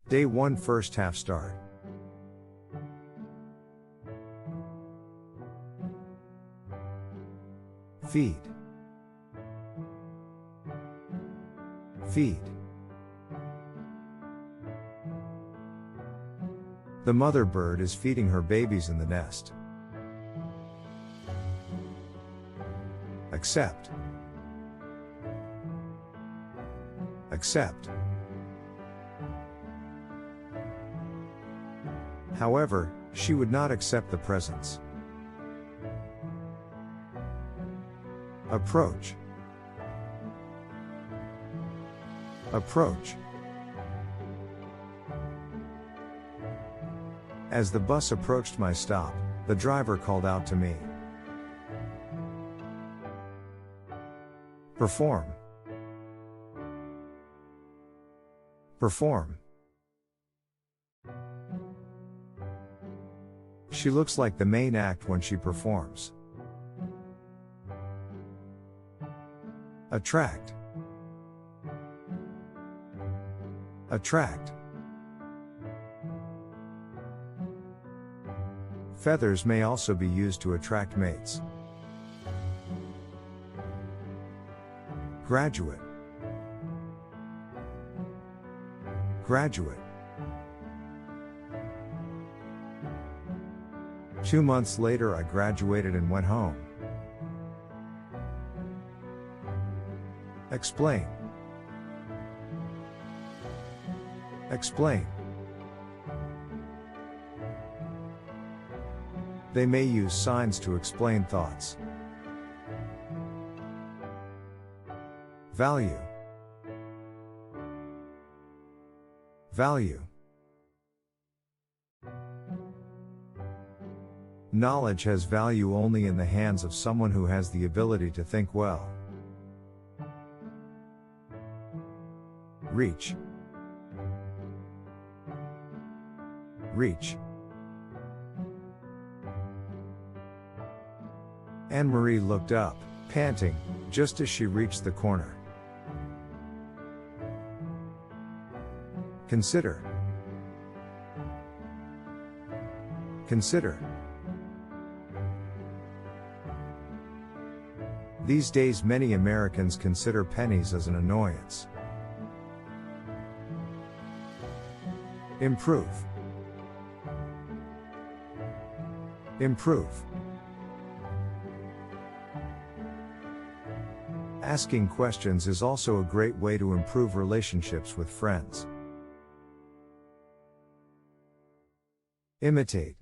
Day 1 first half start. Feed. Feed. The mother bird is feeding her babies in the nest. Accept. Accept. However, she would not accept the presents. Approach. Approach. As the bus approached my stop, the driver called out to me. Perform. Perform. She looks like the main act when she performs. Attract. Attract. Feathers may also be used to attract mates. Graduate. Graduate. 2 months later I graduated and went home. Explain. Explain. They may use signs to explain thoughts. Value. Value. Knowledge has value only in the hands of someone who has the ability to think well. Reach. Reach. Anne-Marie looked up, panting, just as she reached the corner. Consider. Consider. These days many Americans consider pennies as an annoyance. Improve. Improve. Asking questions is also a great way to improve relationships with friends. Imitate.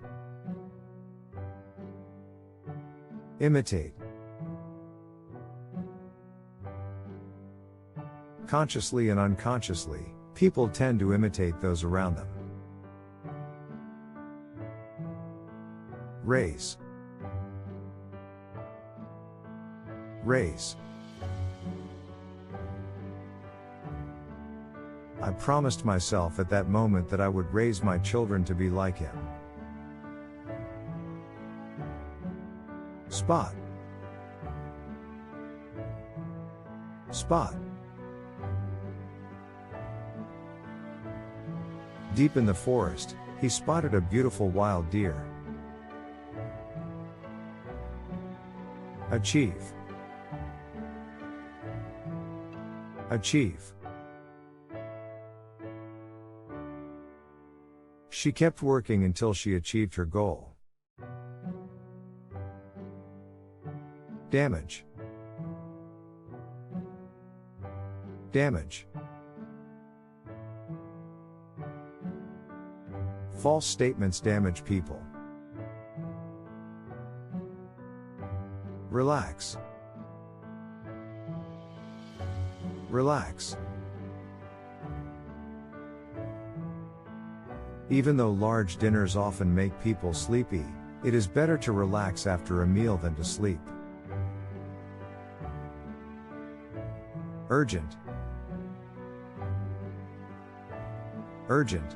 Imitate. Consciously and unconsciously, people tend to imitate those around them. Raise. Raise. I promised myself at that moment that I would raise my children to be like him. Spot. Spot. Deep in the forest, he spotted a beautiful wild deer. Achieve. Achieve. She kept working until she achieved her goal. Damage. Damage. False statements damage people. Relax. Relax. Even though large dinners often make people sleepy, it is better to relax after a meal than to sleep. Urgent. Urgent.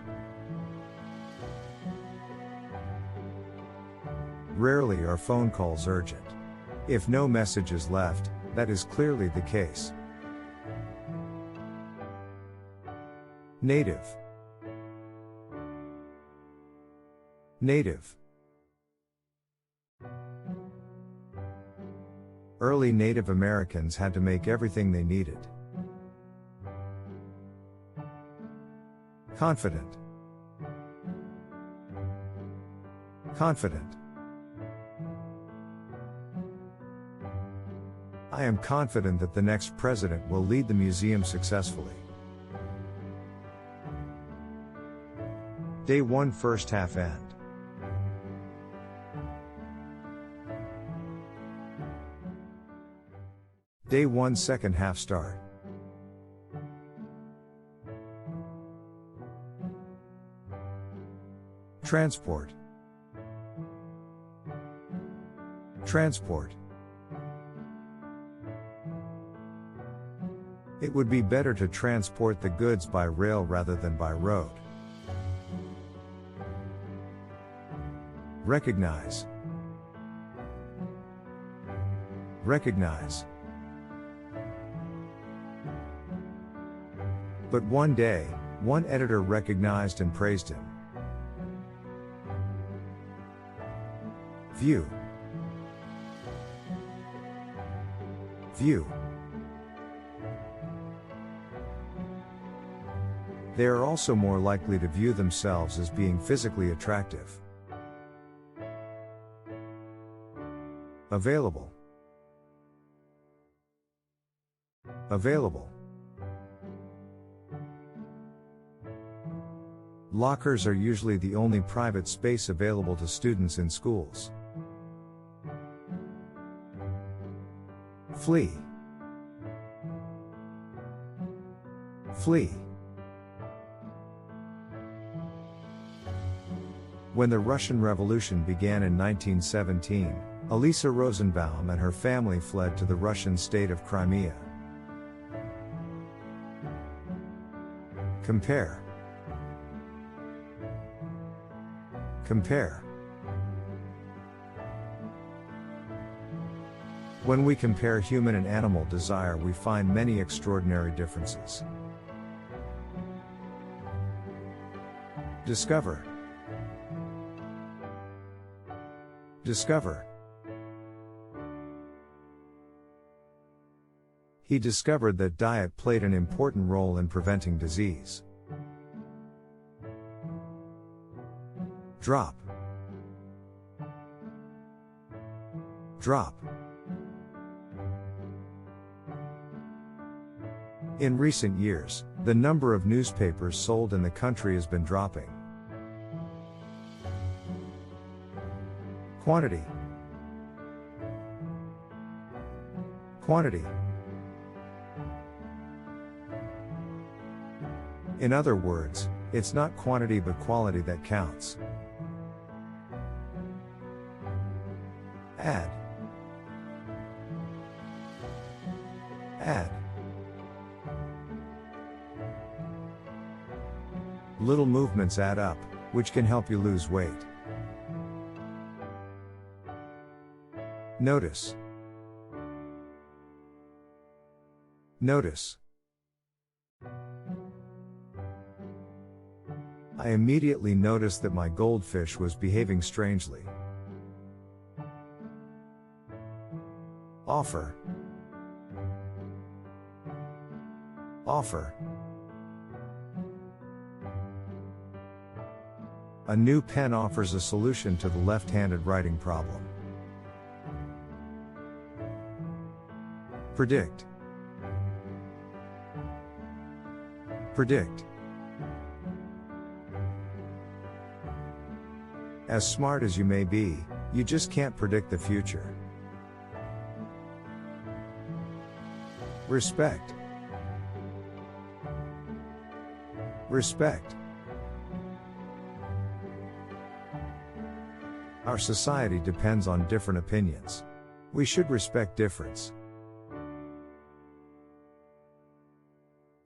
Rarely are phone calls urgent. If no message is left, that is clearly the case. Native. Native. Early Native Americans had to make everything they needed. Confident. Confident. I am confident that the next president will lead the museum successfully. Day 1 first half end. Day 1 second half start. Transport. Transport. It would be better to transport the goods by rail rather than by road. Recognize. Recognize. But one day, one editor recognized and praised him. View. View. They are also more likely to view themselves as being physically attractive. Available. Available. Lockers are usually the only private space available to students in schools. Flee. Flee. When the Russian Revolution began in 1917, Elisa Rosenbaum and her family fled to the Russian state of Crimea. Compare. Compare. When we compare human and animal desire, we find many extraordinary differences. Discover. Discover. He discovered that diet played an important role in preventing disease. Drop. Drop. In recent years, the number of newspapers sold in the country has been dropping. Quantity. Quantity. In other words, it's not quantity but quality that counts. Add. Add. Little movements add up, which can help you lose weight. Notice. Notice. I immediately noticed that my goldfish was behaving strangely. Offer. Offer. A new pen offers a solution to the left-handed writing problem. Predict. Predict. As smart as you may be, you just can't predict the future. Respect. Respect. Our society depends on different opinions. We should respect difference.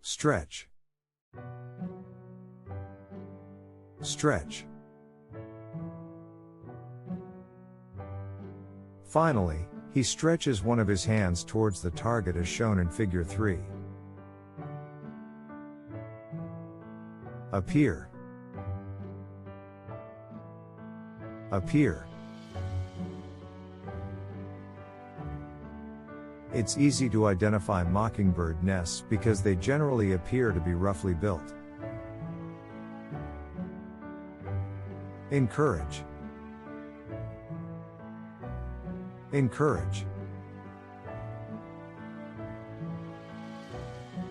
Stretch. Stretch. Finally, he stretches one of his hands towards the target as shown in figure 3. Appear. Appear. It's easy to identify mockingbird nests because they generally appear to be roughly built. Encourage. Encourage.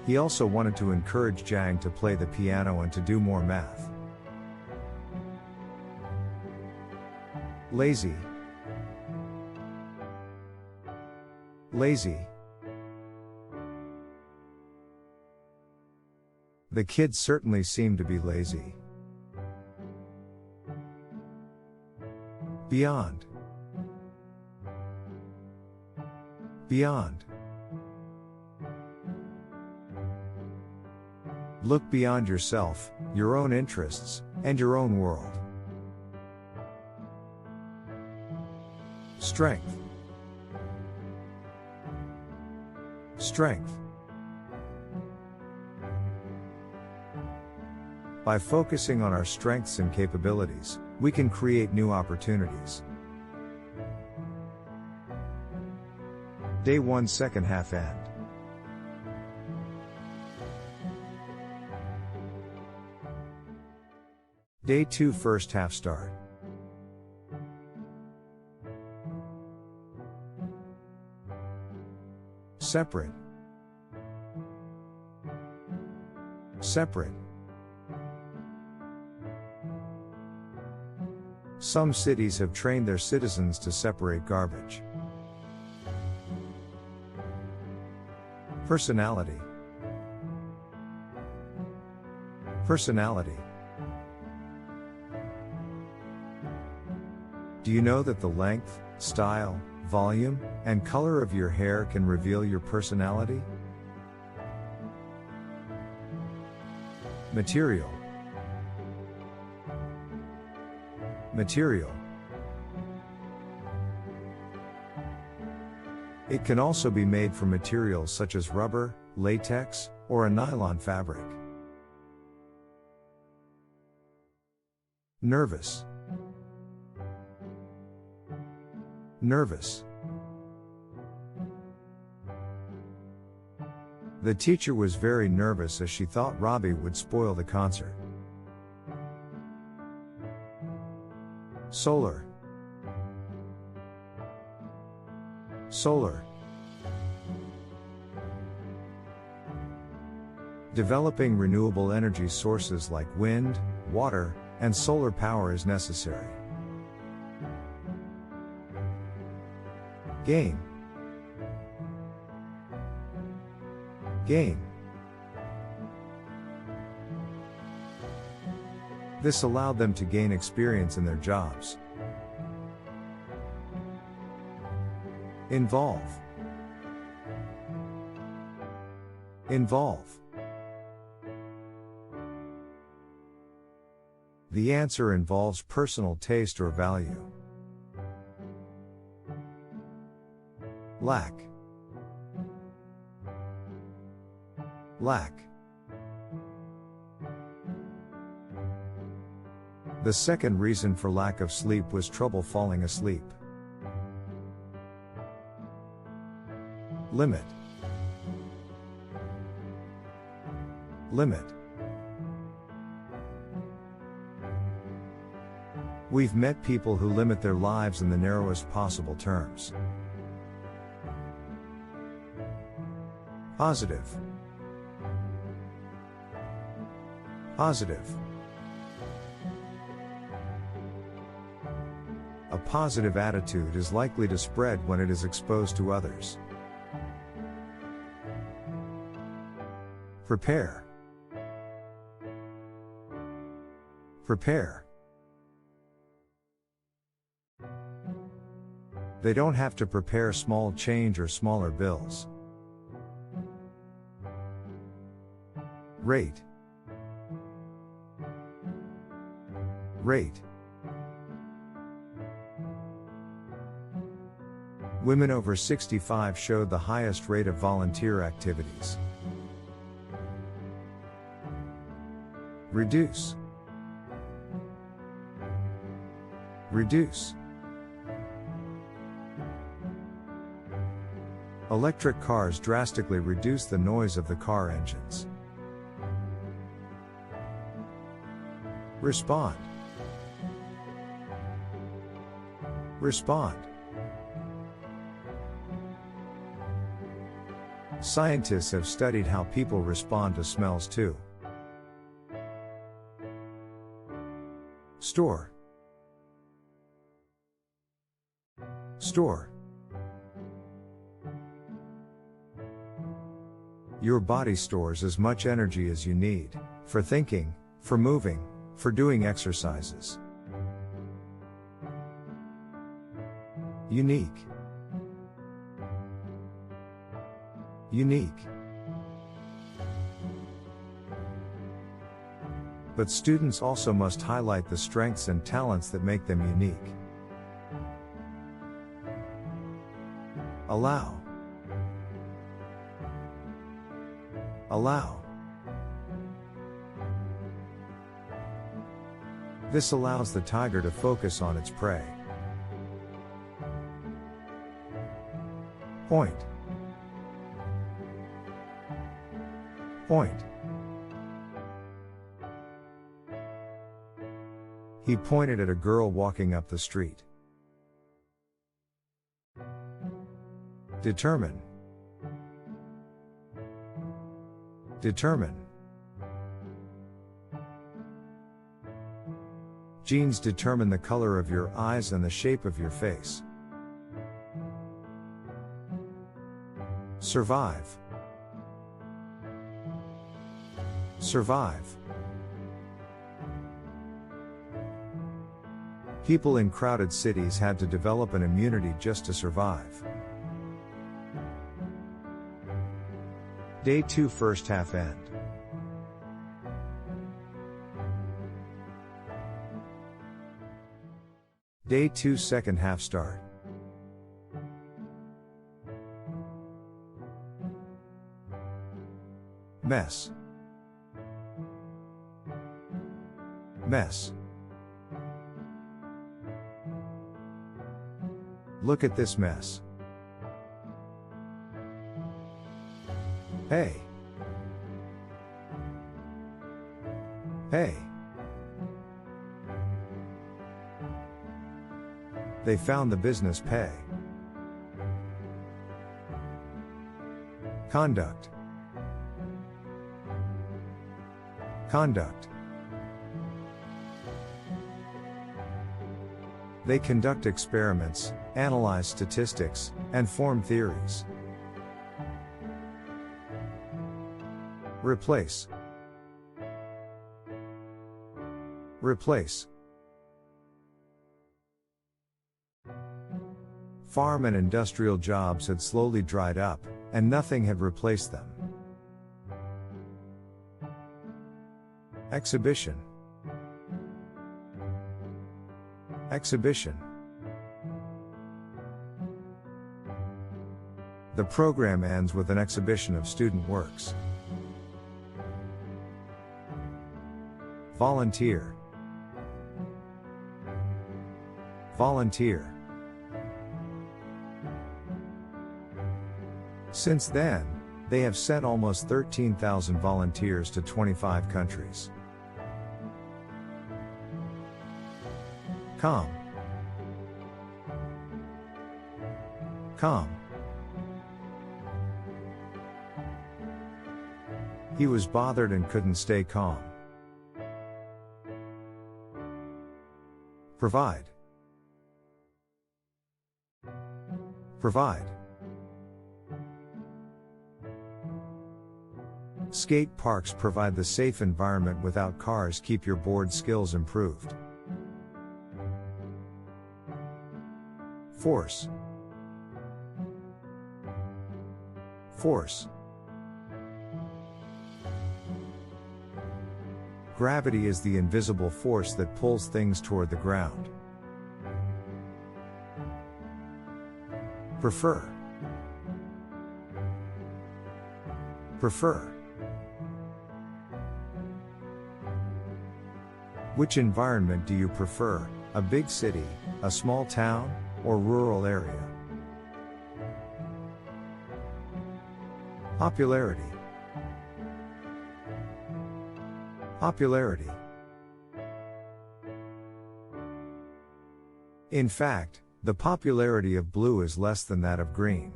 He also wanted to encourage Jiang to play the piano and to do more math. Lazy. Lazy. The kids certainly seem to be lazy. Beyond. Beyond. Look beyond yourself, your own interests, and your own world. Strength. Strength. By focusing on our strengths and capabilities, we can create new opportunities. Day 1 second half end. Day 2 first half start. Separate. Separate. Some cities have trained their citizens to separate garbage. Personality. Personality. Do you know that the length, style, volume, and color of your hair can reveal your personality? Material. Material. It can also be made from materials such as rubber, latex, or a nylon fabric. Nervous. Nervous. The teacher was very nervous as she thought Robbie would spoil the concert. Solar. Solar. Developing renewable energy sources like wind, water, and solar power is necessary. Gain. Gain. This allowed them to gain experience in their jobs. Involve. Involve. The answer involves personal taste or value. Lack. Lack. The second reason for lack of sleep was trouble falling asleep. Limit. Limit. We've met people who limit their lives in the narrowest possible terms. Positive. Positive. A positive attitude is likely to spread when it is exposed to others. Prepare. Prepare. They don't have to prepare small change or smaller bills. Rate. Rate. Women over 65 showed the highest rate of volunteer activities. Reduce. Reduce. Electric cars drastically reduce the noise of the car engines. Respond. Respond. Scientists have studied how people respond to smells too. Store. Store. Your body stores as much energy as you need, for thinking, for moving, for doing exercises. Unique. Unique. But students also must highlight the strengths and talents that make them unique. Allow. Allow. This allows the tiger to focus on its prey. Point. Point. He pointed at a girl walking up the street. Determine. Determine. Genes determine the color of your eyes and the shape of your face. Survive. Survive. People in crowded cities had to develop an immunity just to survive. Day 2 first half end. Day 2 second half start. Mess. Mess. Look at this mess. Hey. Hey. They found the business pay. Conduct. Conduct. They conduct experiments, analyze statistics, and form theories. Replace. Replace. Farm and industrial jobs had slowly dried up, and nothing had replaced them. Exhibition. Exhibition. The program ends with an exhibition of student works. Volunteer. Volunteer. Since then, they have sent almost 13,000 volunteers to 25 countries. Calm. Calm. He was bothered and couldn't stay calm. Provide. Provide. Skate parks provide the safe environment. Without cars, keep your board skills improved. Force. Force. Gravity is the invisible force that pulls things toward the ground. Prefer. Prefer. Which environment do you prefer, a big city, a small town, or rural area. Popularity. Popularity. In fact, the popularity of blue is less than that of green.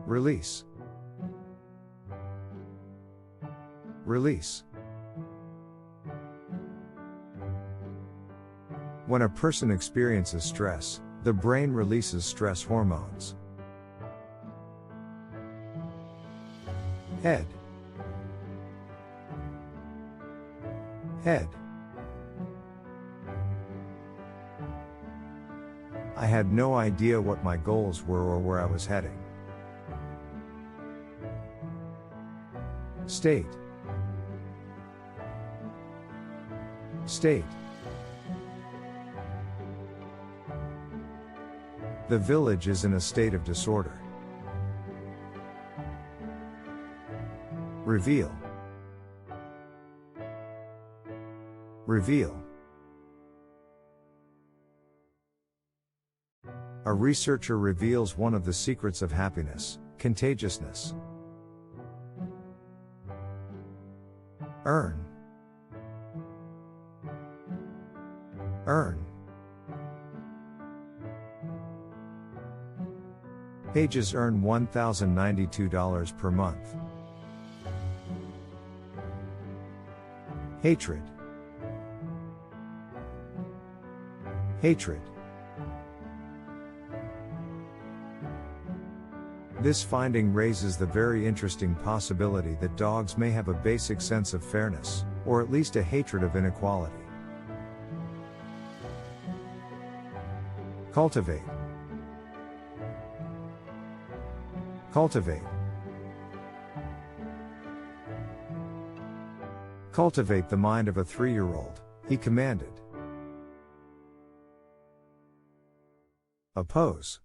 Release. Release. When a person experiences stress, the brain releases stress hormones. Head. Head. I had no idea what my goals were or where I was heading. State. State. The village is in a state of disorder. Reveal. Reveal. A researcher reveals one of the secrets of happiness: contagiousness. Earn. Earn. Pages earn $1,092 per month. Hatred. Hatred. This finding raises the very interesting possibility that dogs may have a basic sense of fairness, or at least a hatred of inequality. Cultivate. Cultivate. Cultivate the mind of a 3-year-old, he commanded. Oppose.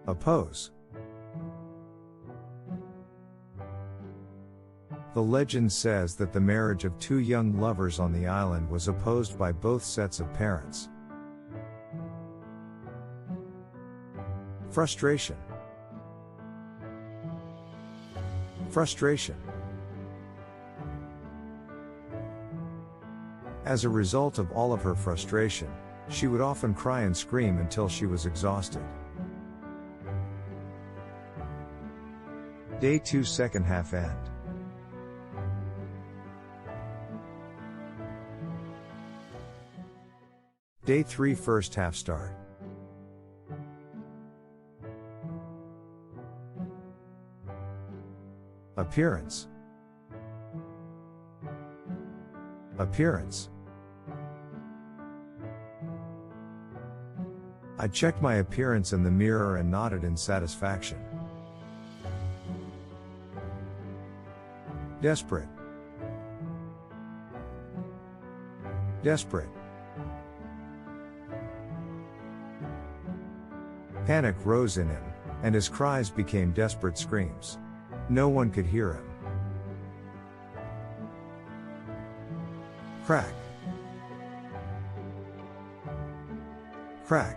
Oppose. The legend says that the marriage of 2 young lovers on the island was opposed by both sets of parents. Frustration. Frustration. As a result of all of her frustration, she would often cry and scream until she was exhausted. Day 2 second half end. Day 3 first half start. Appearance. Appearance. I checked my appearance in the mirror and nodded in satisfaction. Desperate. Desperate. Panic rose in him, and his cries became desperate screams. No one could hear him. Crack. Crack.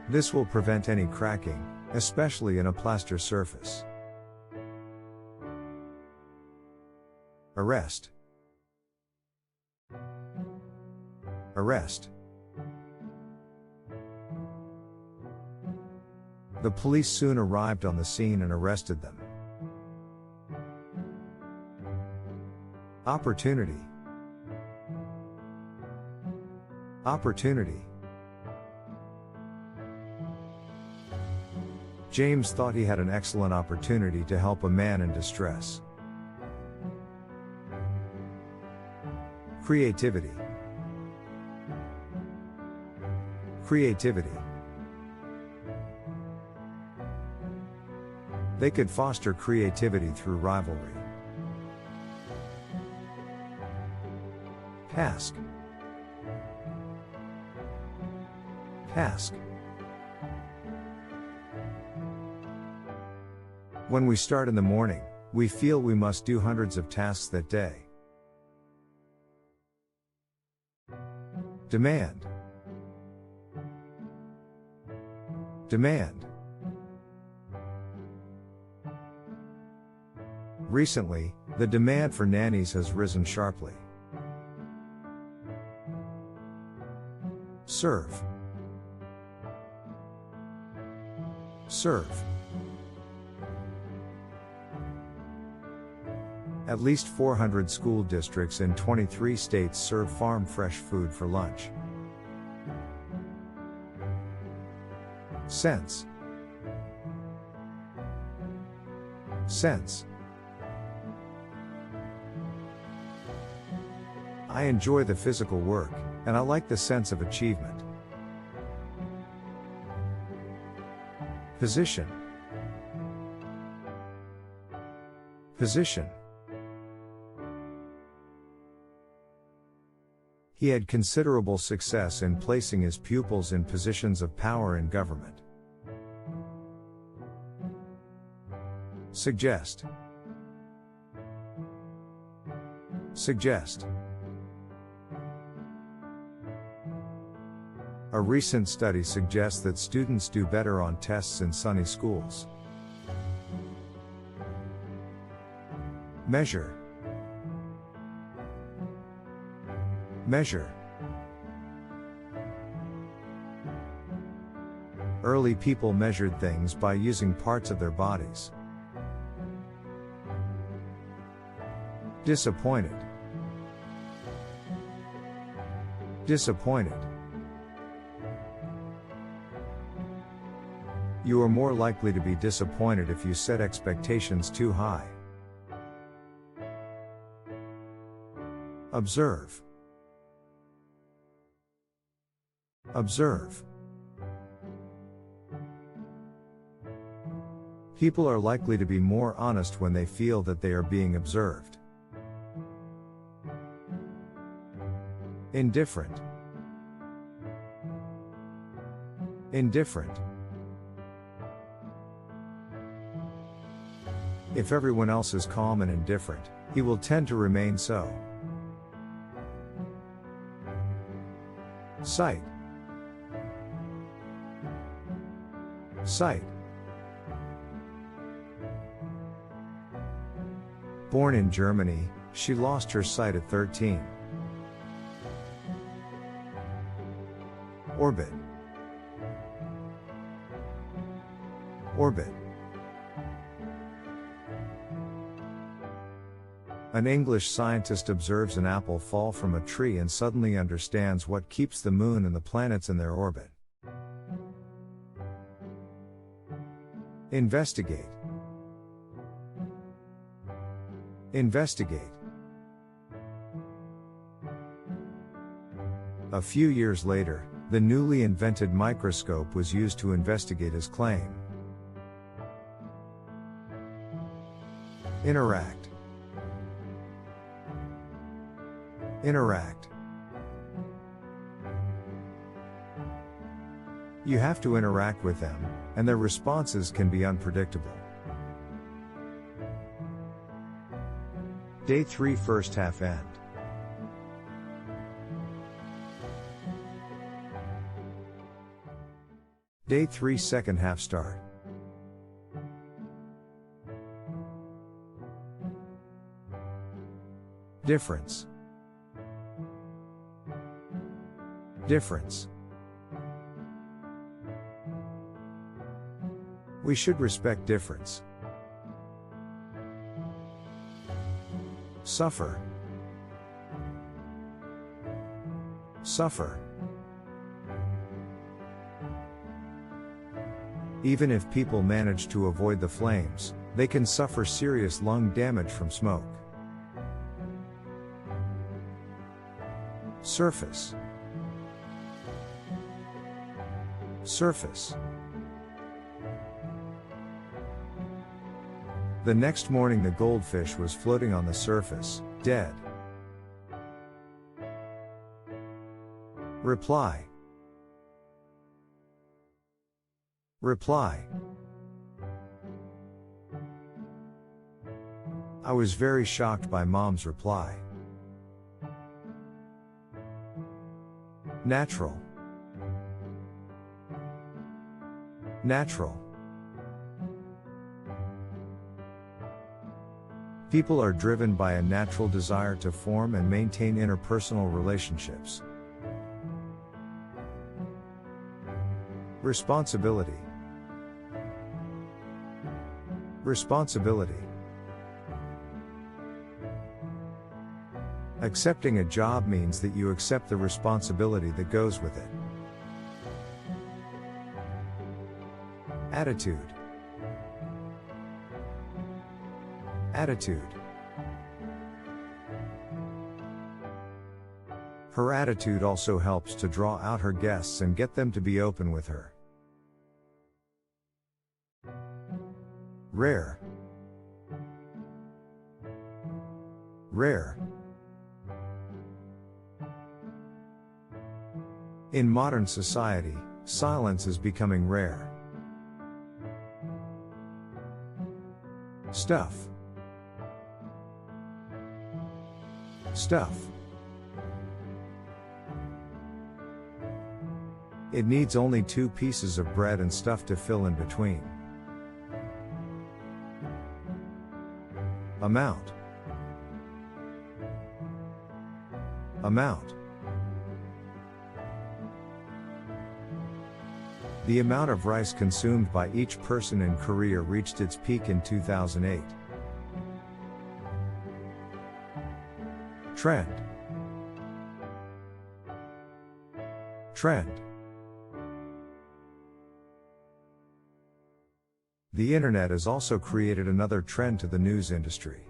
This will prevent any cracking, especially in a plaster surface. Arrest. Arrest. The police soon arrived on the scene and arrested them. Opportunity. Opportunity. James thought he had an excellent opportunity to help a man in distress. Creativity. Creativity. They could foster creativity through rivalry. Task. Task. When we start in the morning, we feel we must do hundreds of tasks that day. Demand. Demand. Recently, the demand for nannies has risen sharply. Serve. Serve. At least 400 school districts in 23 states serve farm fresh food for lunch. Sense. Sense. I enjoy the physical work, and I like the sense of achievement. Position. Position. He had considerable success in placing his pupils in positions of power in government. Suggest. Suggest. A recent study suggests that students do better on tests in sunny schools. Measure. Measure. Early people measured things by using parts of their bodies. Disappointed. Disappointed. You are more likely to be disappointed if you set expectations too high. Observe. Observe. People are likely to be more honest when they feel that they are being observed. Indifferent. Indifferent. If everyone else is calm and indifferent, he will tend to remain so. Sight. Sight. Born in Germany, she lost her sight at 13. Orbit. Orbit. An English scientist observes an apple fall from a tree and suddenly understands what keeps the moon and the planets in their orbit. Investigate. Investigate. A few years later, the newly invented microscope was used to investigate his claim. Interact. Interact. You have to interact with them, and their responses can be unpredictable. Day 3 first half end. Day 3 second half start. Difference. Difference. We should respect difference. Suffer. Suffer. Even if people manage to avoid the flames, they can suffer serious lung damage from smoke. Surface. Surface. The next morning the goldfish was floating on the surface, dead. Reply. Reply. I was very shocked by Mom's reply. Natural. Natural. People are driven by a natural desire to form and maintain interpersonal relationships. Responsibility. Responsibility. Accepting a job means that you accept the responsibility that goes with it. Attitude. Attitude. Her attitude also helps to draw out her guests and get them to be open with her. Rare. Rare. In modern society, silence is becoming rare. Stuff. Stuff. It needs only 2 pieces of bread and stuff to fill in between. Amount. Amount. The amount of rice consumed by each person in Korea reached its peak in 2008. Trend. Trend. The internet has also created another trend to the news industry.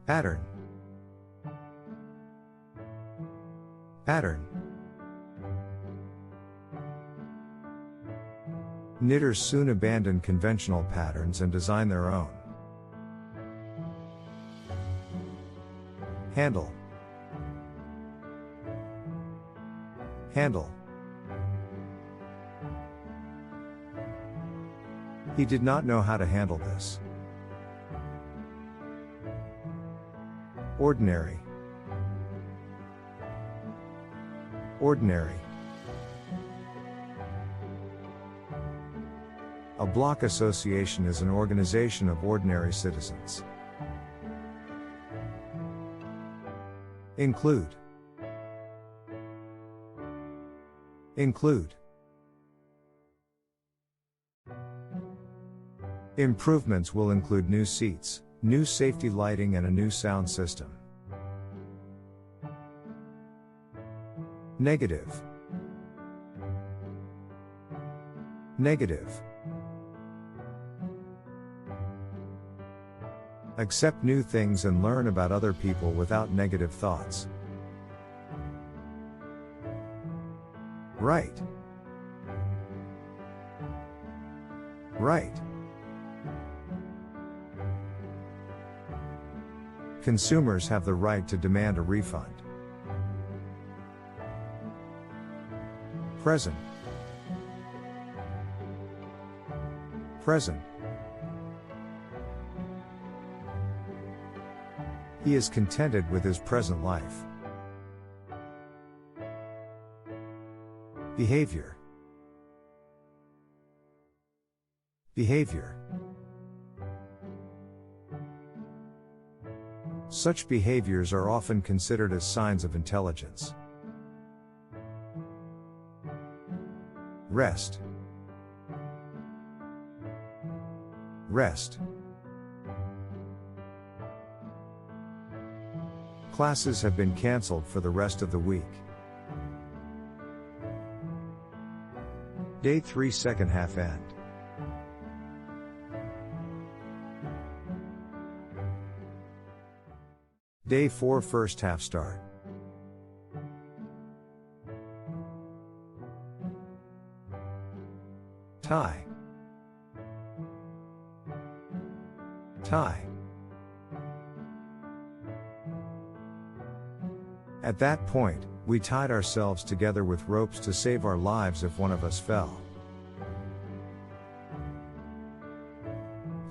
Pattern. Pattern. Knitters soon abandon conventional patterns and design their own. Handle. Handle. He did not know how to handle this. Ordinary. Ordinary. A block association is an organization of ordinary citizens. Include. Include. Improvements will include new seats, new safety lighting and a new sound system. Negative. Negative. Accept new things and learn about other people without negative thoughts. Right. Right. Consumers have the right to demand a refund. Present. Present. He is contented with his present life. Behavior. Behavior. Such behaviors are often considered as signs of intelligence. Rest. Rest. Classes have been cancelled for the rest of the week. Day 3 second half end. Day 4 first half start. Tie. Tie. At that point, we tied ourselves together with ropes to save our lives if one of us fell.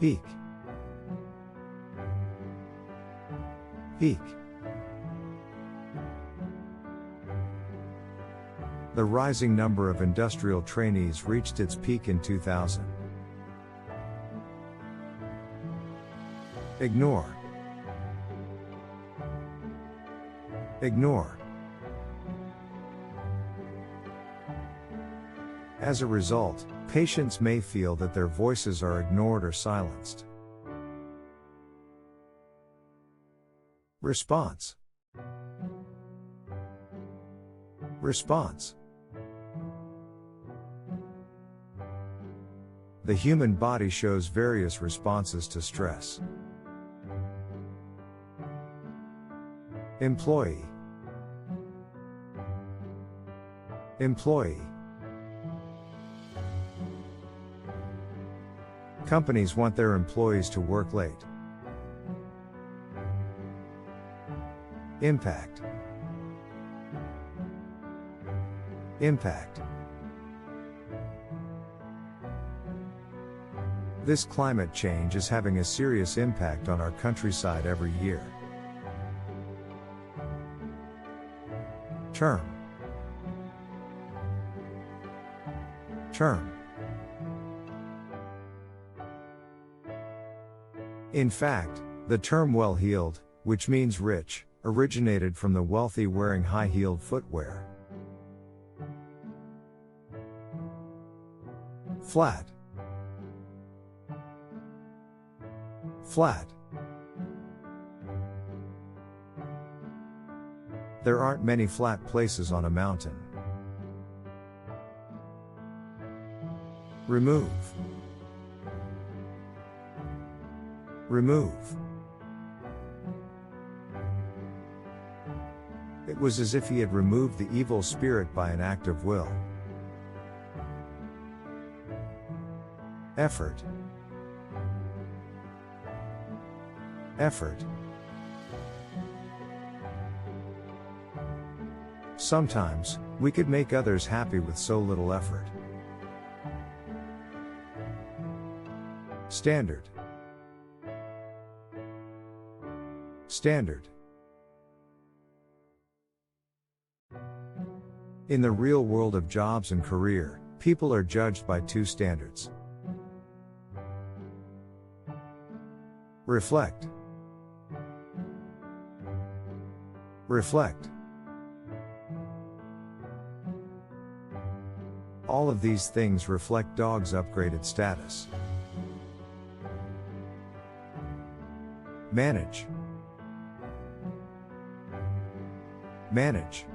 Peak. Peak. The rising number of industrial trainees reached its peak in 2000. Ignore. Ignore. As a result, patients may feel that their voices are ignored or silenced. Response. Response. The human body shows various responses to stress. Employee. Employee. Companies want their employees to work late. Impact. Impact. This climate change is having a serious impact on our countryside every year. Term. Term. In fact, the term well-heeled, which means rich, originated from the wealthy wearing high-heeled footwear. Flat. Flat. There aren't many flat places on a mountain. Remove. Remove. It was as if he had removed the evil spirit by an act of will. Effort. Effort. Sometimes, we could make others happy with so little effort. Standard. Standard. In the real world of jobs and career, people are judged by two standards. Reflect. Reflect. All of these things reflect dogs' upgraded status. Manage. Manage.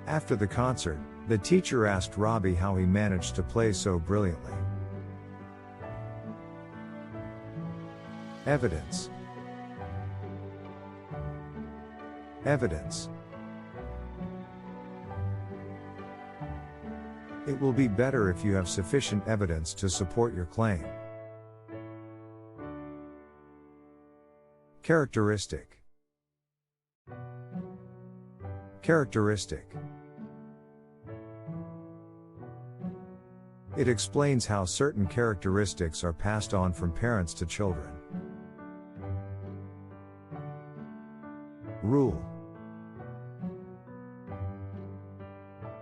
After the concert, the teacher asked Robbie how he managed to play so brilliantly. Evidence. Evidence. It will be better if you have sufficient evidence to support your claim. Characteristic. Characteristic. It explains how certain characteristics are passed on from parents to children. Rule.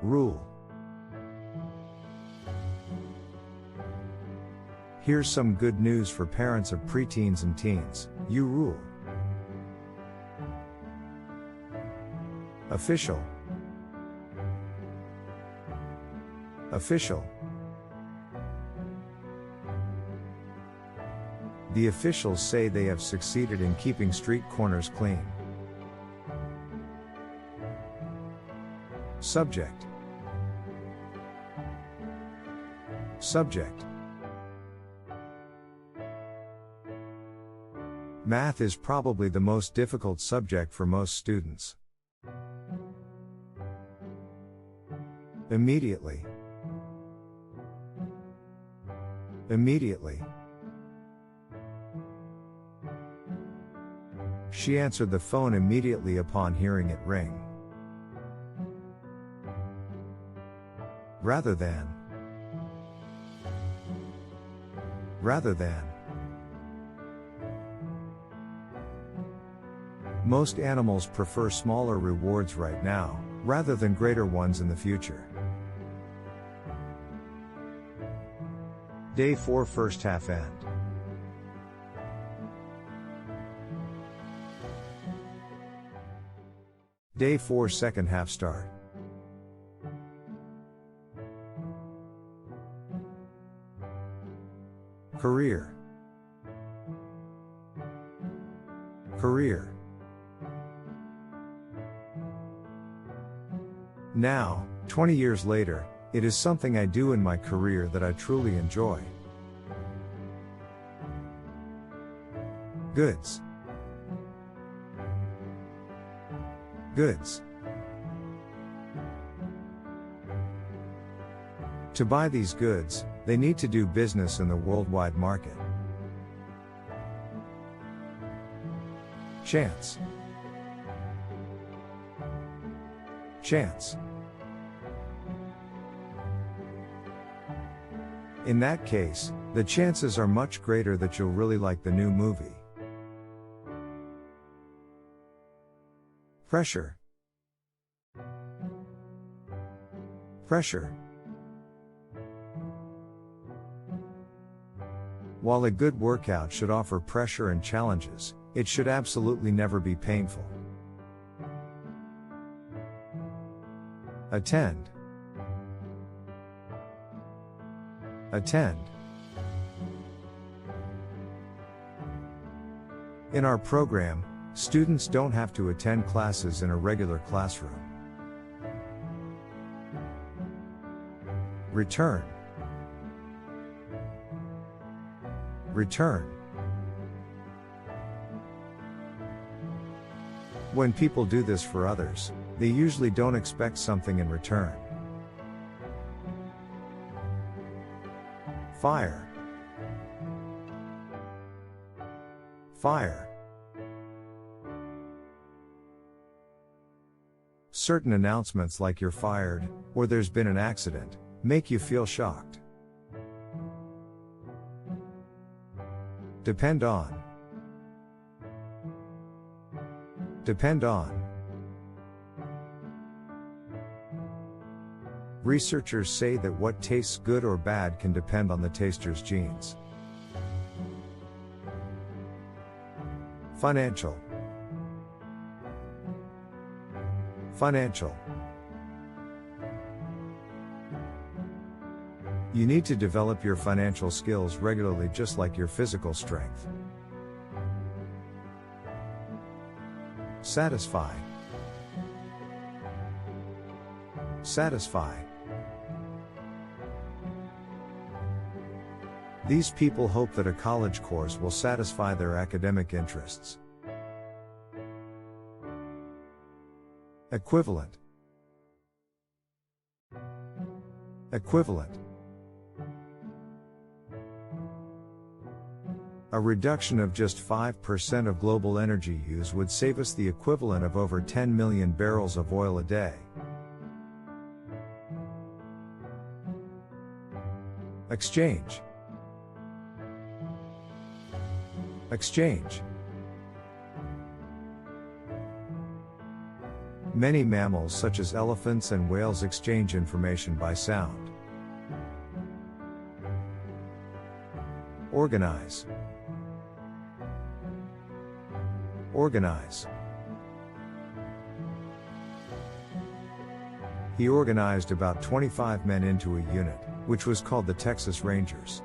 Rule. Here's some good news for parents of preteens and teens: you rule. Official. Official. The officials say they have succeeded in keeping street corners clean. Subject. Subject. Math is probably the most difficult subject for most students. Immediately. Immediately. She answered the phone immediately upon hearing it ring. Rather than. rather than. Most animals prefer smaller rewards right now, rather than greater ones in the future. Day 4 first half end. Day 4 second half start. Career. Career. Now, 20 years later, it is something I do in my career that I truly enjoy. Goods. Goods. To buy these goods, they need to do business in the worldwide market. Chance. Chance. In that case, the chances are much greater that you'll really like the new movie. Pressure. Pressure. While a good workout should offer pressure and challenges, it should absolutely never be painful. Attend. Attend. In our program, students don't have to attend classes in a regular classroom. Return. Return. When people do this for others, they usually don't expect something in return. Fire. Fire. Certain announcements like you're fired, or there's been an accident, make you feel shocked. Depend on. Depend on. Researchers say that what tastes good or bad can depend on the taster's genes. Financial. Financial. You need to develop your financial skills regularly, just like your physical strength. Satisfy. Satisfy. These people hope that a college course will satisfy their academic interests. Equivalent. Equivalent. A reduction of just 5% of global energy use would save us the equivalent of over 10 million barrels of oil a day. Exchange. Exchange. Many mammals such as elephants and whales exchange information by sound. Organize. Organize. He organized about 25 men into a unit, which was called the Texas Rangers.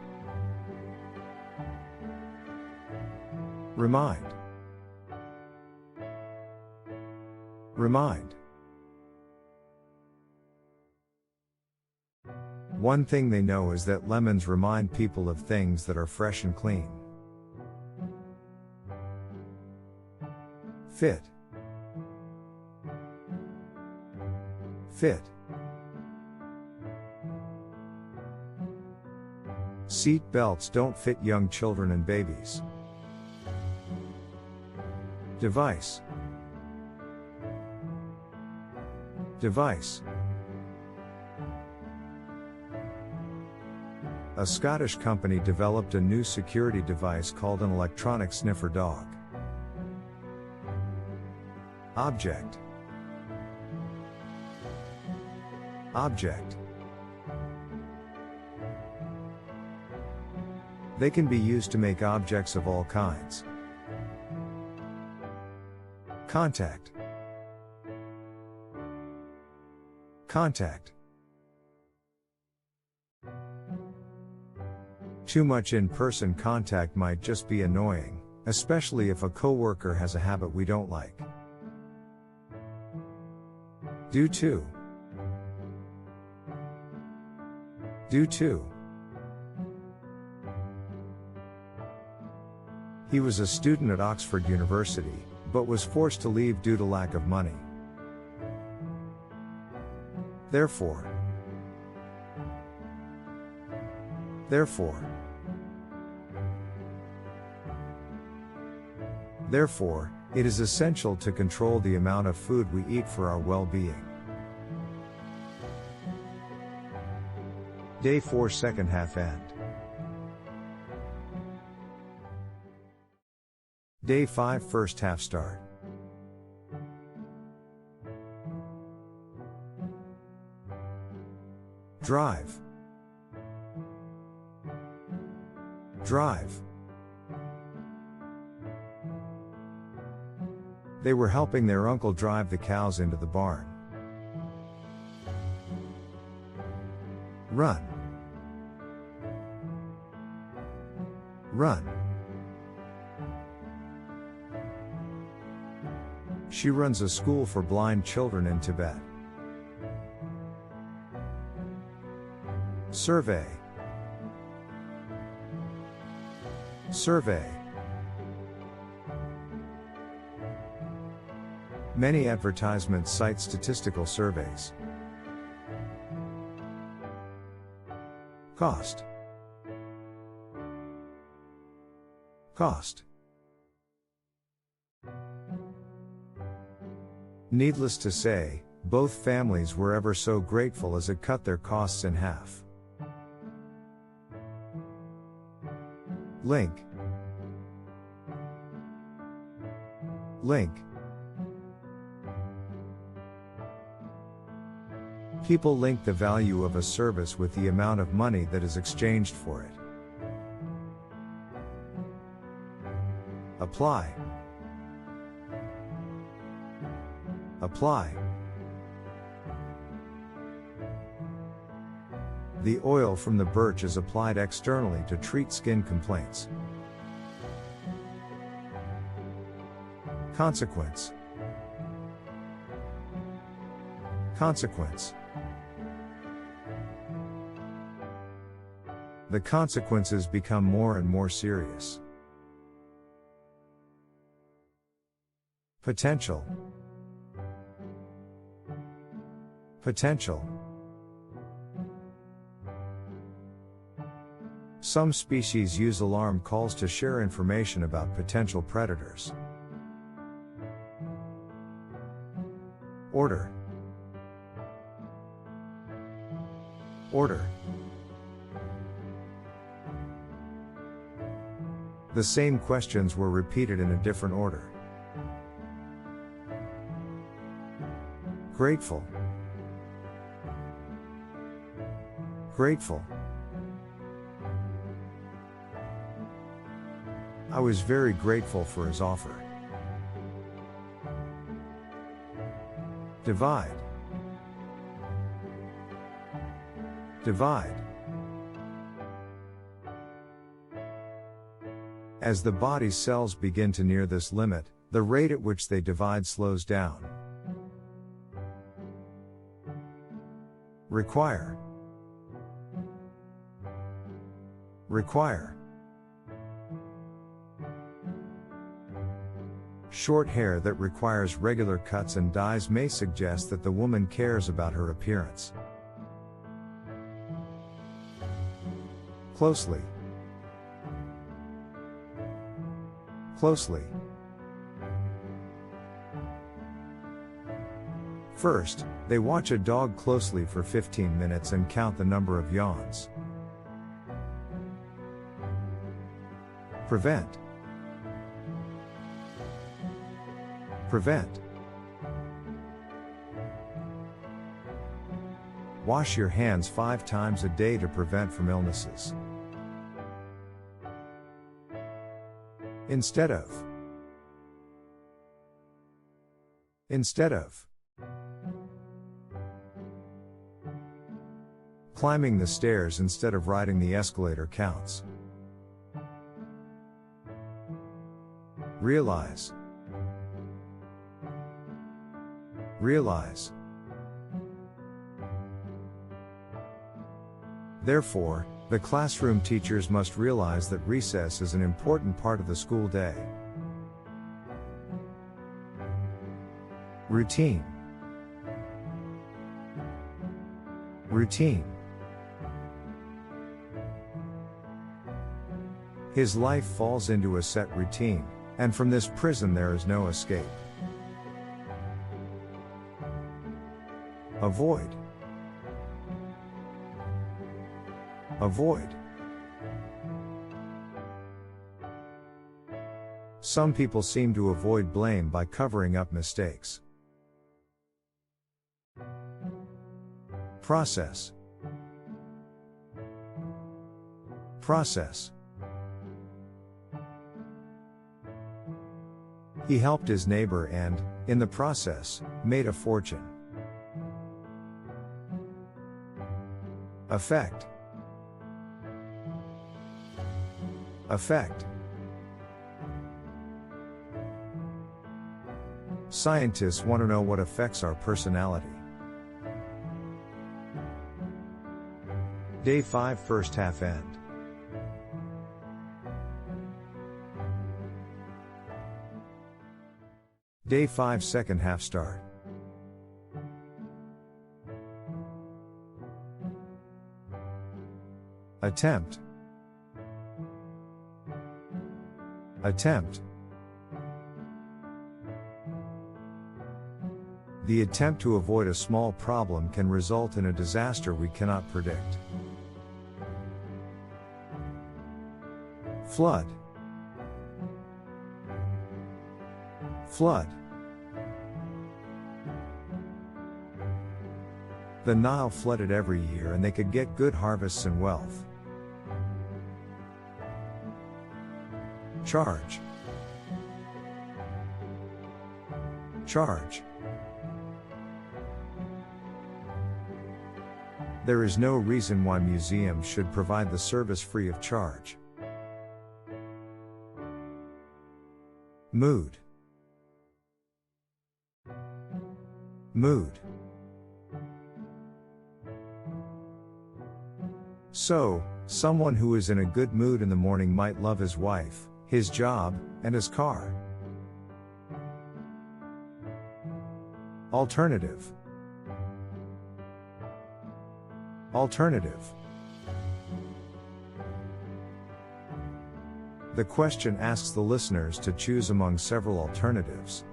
Remind. Remind. One thing they know is that lemons remind people of things that are fresh and clean. Fit. Fit. Seat belts don't fit young children and babies. Device. Device. a Scottish company developed a new security device called an electronic sniffer dog. Object. Object. They can be used to make objects of all kinds. Contact. Contact. Too much in-person contact might just be annoying, especially if a coworker has a habit we don't like. Due to. Due to. He was a student at Oxford University, but was forced to leave due to lack of money. Therefore. Therefore. Therefore, it is essential to control the amount of food we eat for our well-being. Day 4 second half end. Day 5 first half start. Drive. Drive. They were helping their uncle drive the cows into the barn. Run. Run. She runs a school for blind children in Tibet. Survey. Survey. Many advertisements cite statistical surveys. Cost. Cost. Needless to say, both families were ever so grateful as it cut their costs in half. Link. Link. People link the value of a service with the amount of money that is exchanged for it. Apply. Apply. The oil from the birch is applied externally to treat skin complaints. Consequence. Consequence. The consequences become more and more serious. Potential. Potential. Some species use alarm calls to share information about potential predators. Order. Order. The same questions were repeated in a different order. Grateful. Grateful. I was very grateful for his offer. Divide. Divide. As the body's cells begin to near this limit, the rate at which they divide slows down. Require. Require. Short hair that requires regular cuts and dyes may suggest that the woman cares about her appearance. Closely. Closely. First, they watch a dog closely for 15 minutes and count the number of yawns. Prevent. Prevent. Wash your hands 5 times a day to prevent from illnesses. Instead of. Instead of. Climbing the stairs instead of riding the escalator counts. Realize. Realize. Therefore, the classroom teachers must realize that recess is an important part of the school day. Routine. Routine. His life falls into a set routine, and from this prison there is no escape. Avoid. Avoid. Some people seem to avoid blame by covering up mistakes. Process. Process. He helped his neighbor and, in the process, made a fortune. Effect. Effect. Scientists want to know what affects our personality. Day 5 first half end. Day 5 second half start. Attempt. Attempt. The attempt to avoid a small problem can result in a disaster we cannot predict. Flood. Flood. The Nile flooded every year and they could get good harvests and wealth. Charge. Charge. There is no reason why museums should provide the service free of charge. Mood. Mood. So, someone who is in a good mood in the morning might love his wife, his job, and his car. Alternative. Alternative. The question asks the listeners to choose among several alternatives.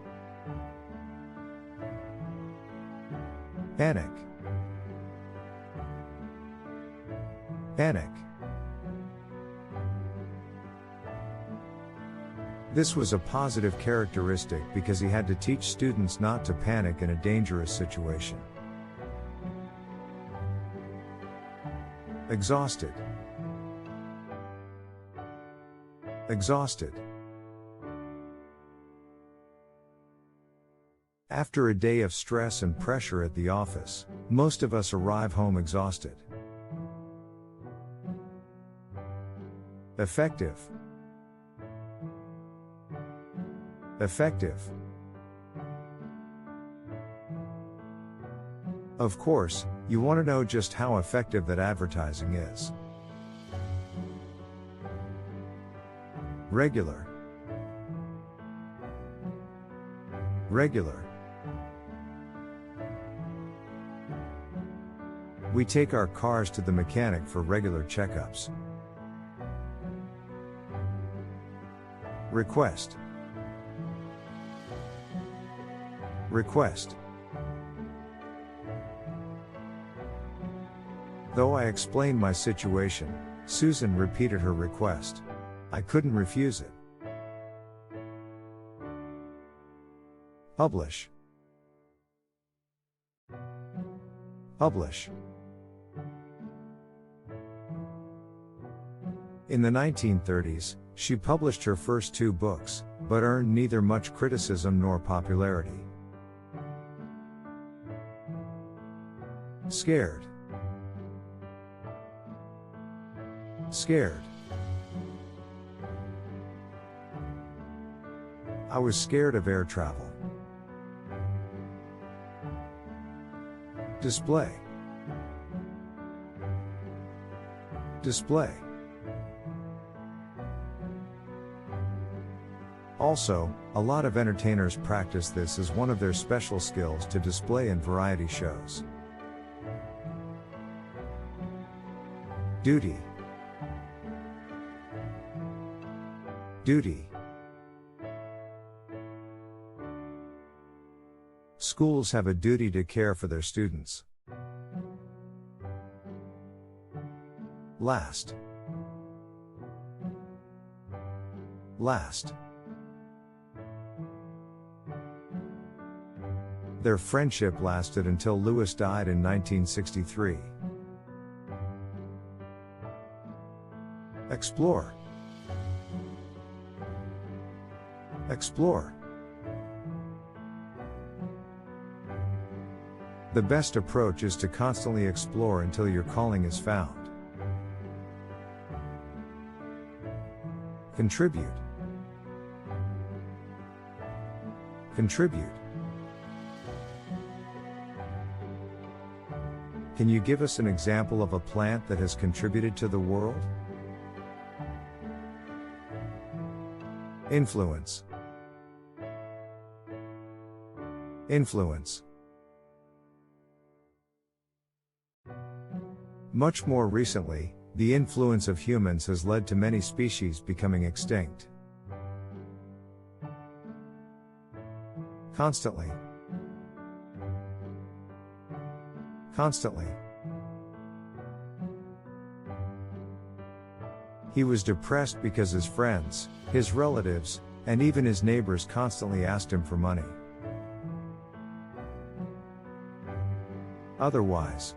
Panic. Panic. This was a positive characteristic because he had to teach students not to panic in a dangerous situation. Exhausted. Exhausted. After a day of stress and pressure at the office, most of us arrive home exhausted. Effective. Effective. Of course, you want to know just how effective that advertising is. Regular. Regular. We take our cars to the mechanic for regular checkups. Request. Request. Though I explained my situation, Susan repeated her request. I couldn't refuse it. Publish. Publish. In the 1930s, she published her first 2 books, but earned neither much criticism nor popularity. Scared. Scared. I was scared of air travel. Display. Display. Also, a lot of entertainers practice this as one of their special skills to display in variety shows. Duty. Duty. Schools have a duty to care for their students. Last. Last. Their friendship lasted until Lewis died in 1963. Explore. Explore. The best approach is to constantly explore until your calling is found. Contribute. Contribute. Can you give us an example of a plant that has contributed to the world? Influence. Influence. Much more recently, the influence of humans has led to many species becoming extinct. Constantly. Constantly. He was depressed because his friends, his relatives, and even his neighbors constantly asked him for money. Otherwise.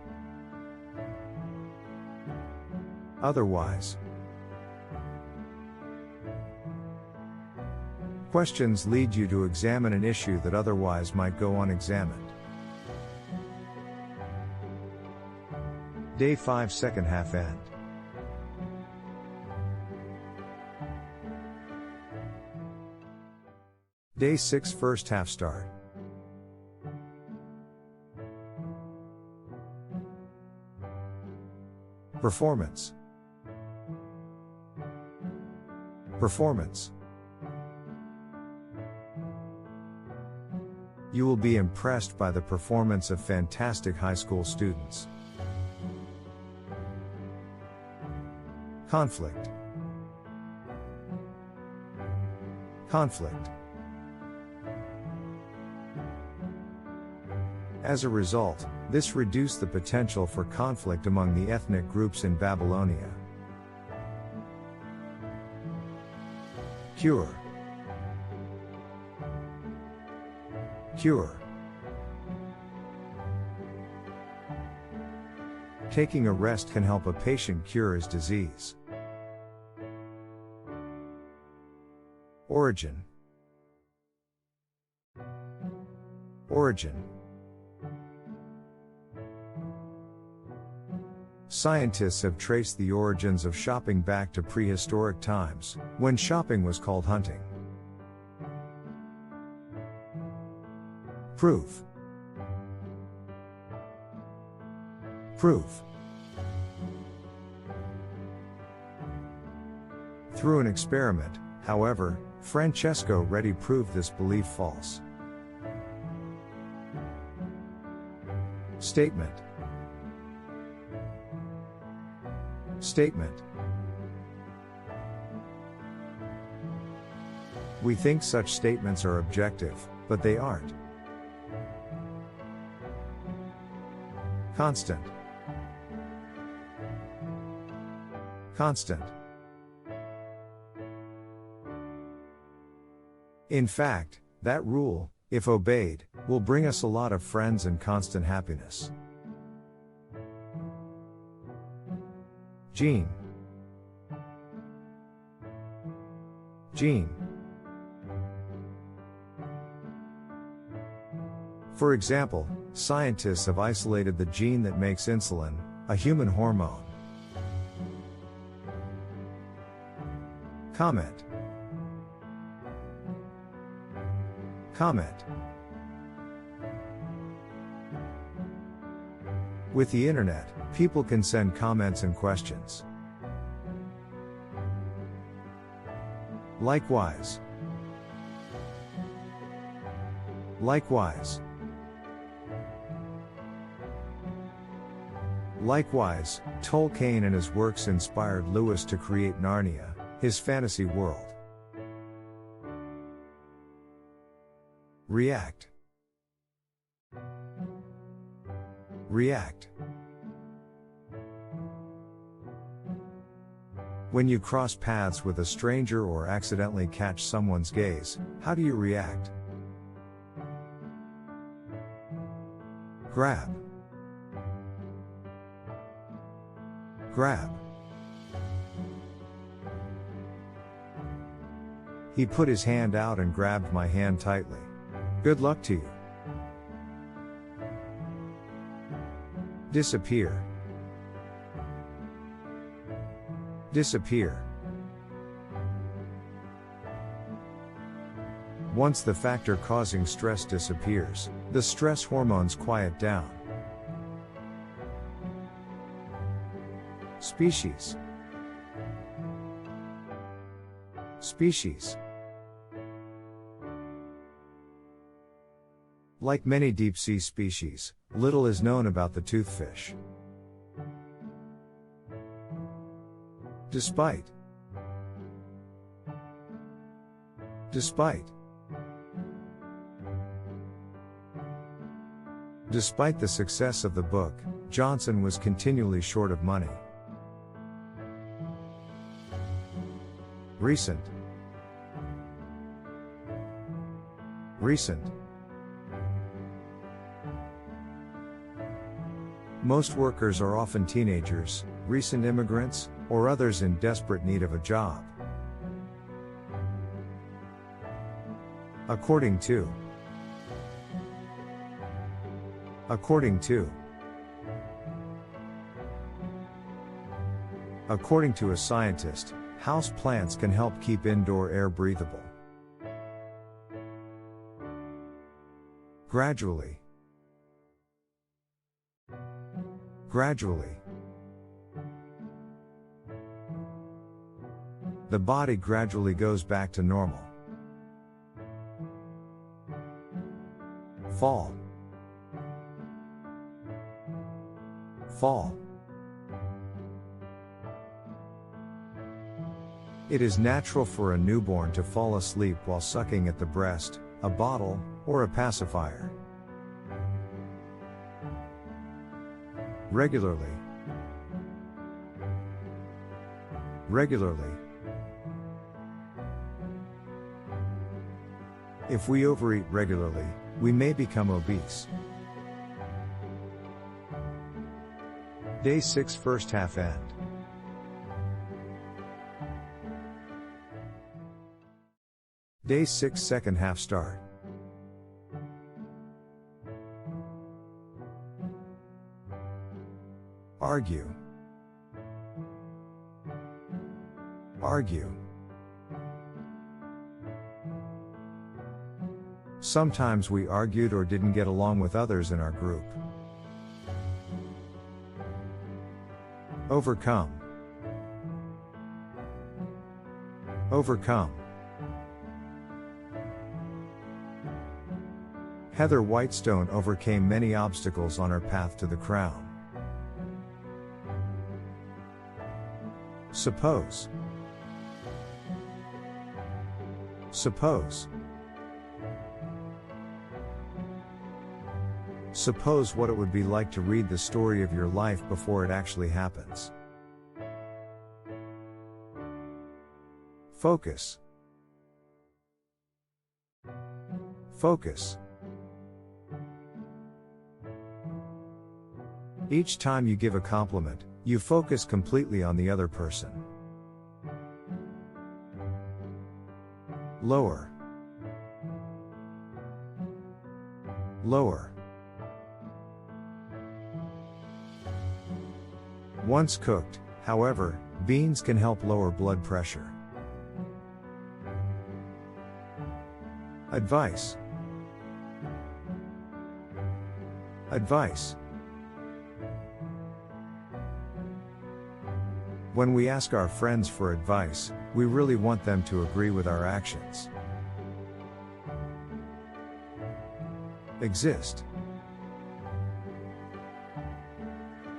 Otherwise. Questions lead you to examine an issue that otherwise might go unexamined. Day 5 second half end. Day 6 first half start. Performance. Performance. You will be impressed by the performance of fantastic high school students. Conflict. Conflict. As a result, this reduced the potential for conflict among the ethnic groups in Babylonia. Cure. Cure. Taking a rest can help a patient cure his disease. Origin. Origin. Scientists have traced the origins of shopping back to prehistoric times, when shopping was called hunting. Proof. Proof. Through an experiment, however, Francesco Redi proved this belief false. Statement. Statement. We think such statements are objective, but they aren't. Constant. Constant. In fact, that rule, if obeyed, will bring us a lot of friends and constant happiness. Gene. Gene. For example, scientists have isolated the gene that makes insulin, a human hormone. Comment. Comment. With the internet, people can send comments and questions. Likewise. Likewise. Likewise, Tolkien and his works inspired Lewis to create Narnia, his fantasy world. React. React. When you cross paths with a stranger or accidentally catch someone's gaze, how do you react? Grab. Grab. He put his hand out and grabbed my hand tightly. Good luck to you. Disappear. Disappear. Once the factor causing stress disappears, the stress hormones quiet down. Species. Species. Like many deep-sea species, little is known about the toothfish. Despite. Despite. Despite the success of the book, Johnson was continually short of money. Recent. Recent. Most workers are often teenagers, recent immigrants, or others in desperate need of a job. According to. According to. According to a scientist, house plants can help keep indoor air breathable. Gradually. Gradually. The body gradually goes back to normal. Fall. Fall. It is natural for a newborn to fall asleep while sucking at the breast, a bottle, or a pacifier. Regularly. Regularly. If we overeat regularly, we may become obese. Day 6 first half end. Day 6 second half start. Argue. Argue. Sometimes we argued or didn't get along with others in our group. Overcome. Overcome. Heather Whitestone overcame many obstacles on her path to the crown. Suppose. Suppose. Suppose what it would be like to read the story of your life before it actually happens. Focus. Focus. Each time you give a compliment, you focus completely on the other person. Lower. Lower. Once cooked, however, beans can help lower blood pressure. Advice. Advice. When we ask our friends for advice, we really want them to agree with our actions. Exist.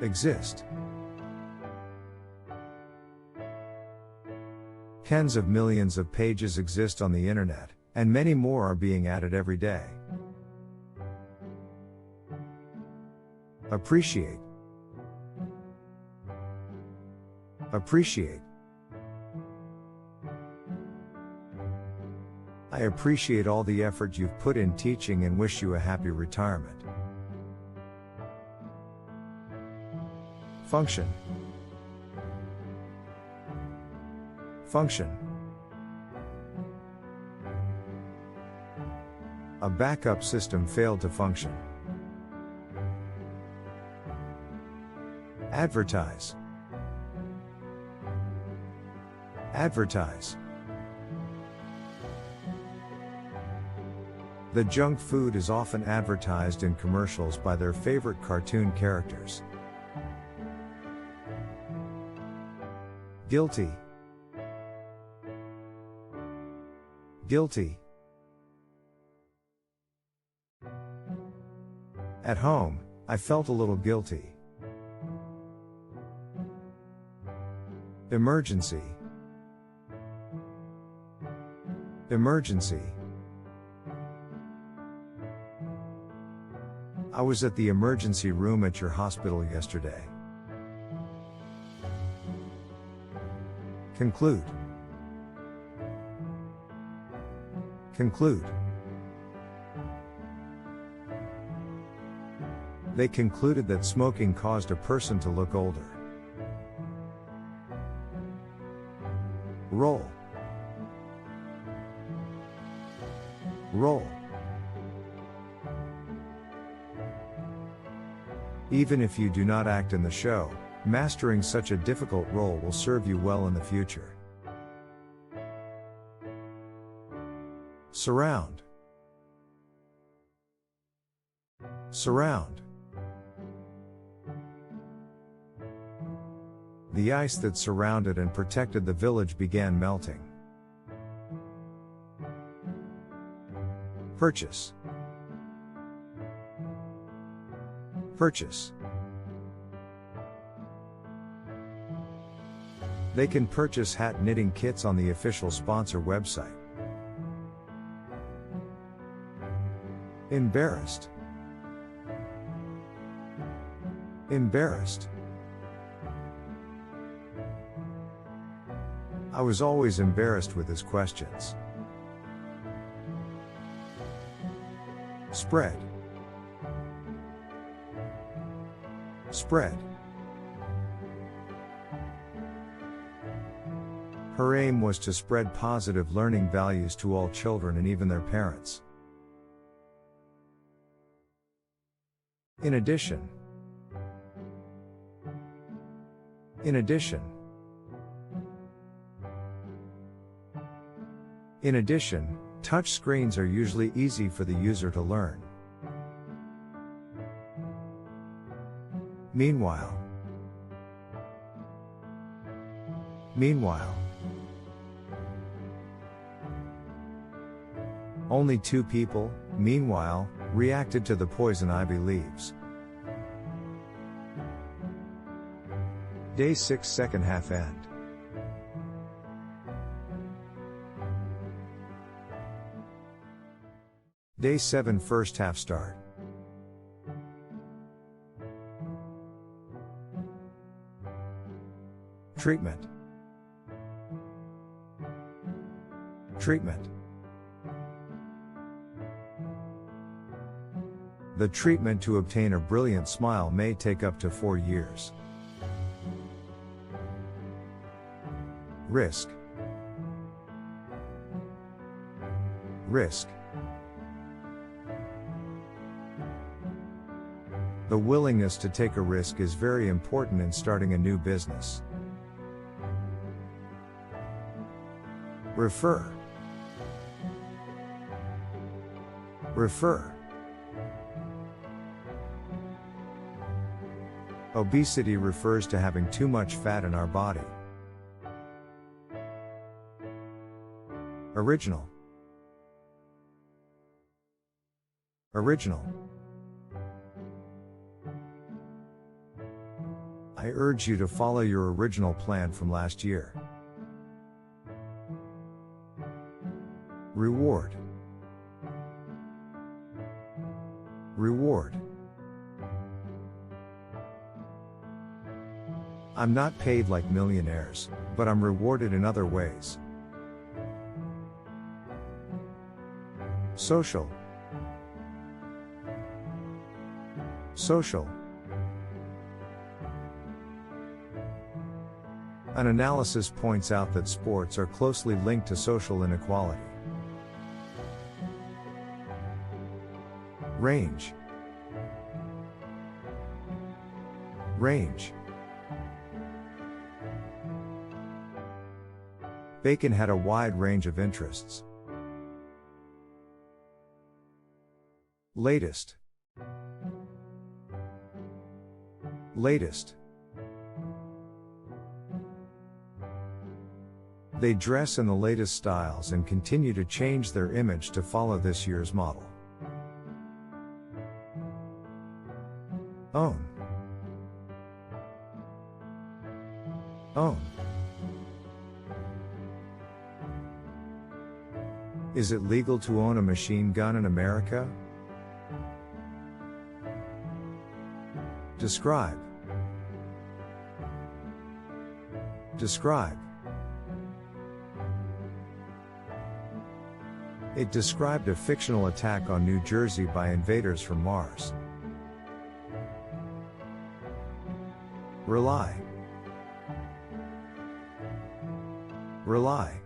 Exist. Tens of millions of pages exist on the internet, and many more are being added every day. Appreciate. Appreciate. I appreciate all the effort you've put in teaching and wish you a happy retirement. Function. Function. A backup system failed to function. Advertise. Advertise. The junk food is often advertised in commercials by their favorite cartoon characters. Guilty. Guilty. At home, I felt a little guilty. Emergency. Emergency. I was at the emergency room at your hospital yesterday. Conclude. Conclude. They concluded that smoking caused a person to look older. Roll. Roll. Even if you do not act in the show, mastering such a difficult role will serve you well in the future. Surround. Surround. The ice that surrounded and protected the village began melting. Purchase. Purchase. They can purchase hat knitting kits on the official sponsor website. Embarrassed. Embarrassed. I was always embarrassed with his questions. Spread. Spread. Her aim was to spread positive learning values to all children and even their parents. In addition. In addition. In addition, touch screens are usually easy for the user to learn. Meanwhile. Meanwhile. Only 2 people, meanwhile, reacted to the poison ivy leaves. Day 6 second half end. Day 7 first half start. Treatment. Treatment. The treatment to obtain a brilliant smile may take up to 4 years. Risk. Risk. The willingness to take a risk is very important in starting a new business. Refer. Refer. Obesity refers to having too much fat in our body. Original. Original. I urge you to follow your original plan from last year. Reward. Reward. I'm not paid like millionaires, but I'm rewarded in other ways. Social. Social. An analysis points out that sports are closely linked to social inequality. Range. Range. Bacon had a wide range of interests. Latest. Latest. They dress in the latest styles and continue to change their image to follow this year's model. Own. Own. Is it legal to own a machine gun in America? Describe. Describe. It described a fictional attack on New Jersey by invaders from Mars. Rely. Rely.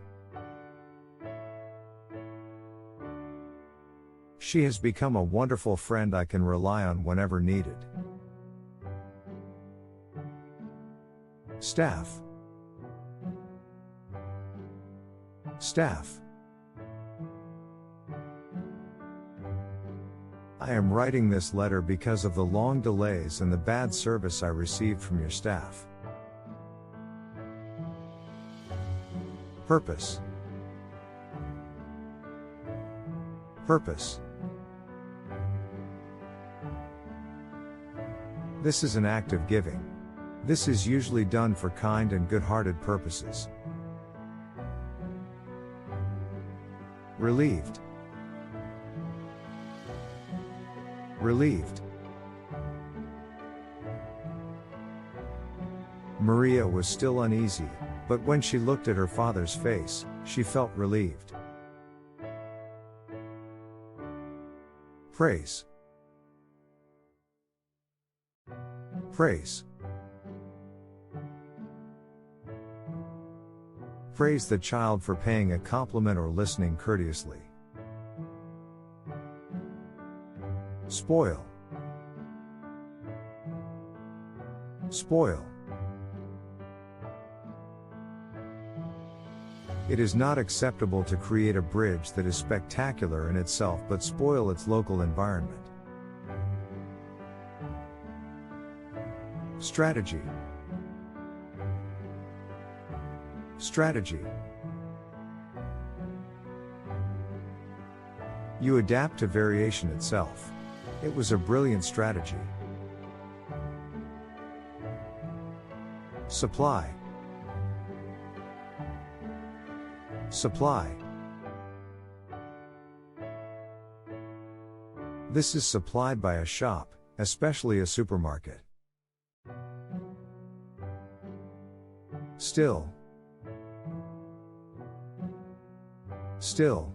She has become a wonderful friend I can rely on whenever needed. Staff. Staff. I am writing this letter because of the long delays and the bad service I received from your staff. Purpose. Purpose. This is an act of giving. This is usually done for kind and good-hearted purposes. Relieved. Relieved. Maria was still uneasy, but when she looked at her father's face, she felt relieved. Praise. Praise. Praise the child for paying a compliment or listening courteously. Spoil. Spoil. It is not acceptable to create a bridge that is spectacular in itself but spoil its local environment. Strategy. Strategy. You adapt to variation itself. It was a brilliant strategy. Supply. Supply. This is supplied by a shop, especially a supermarket. Still. Still.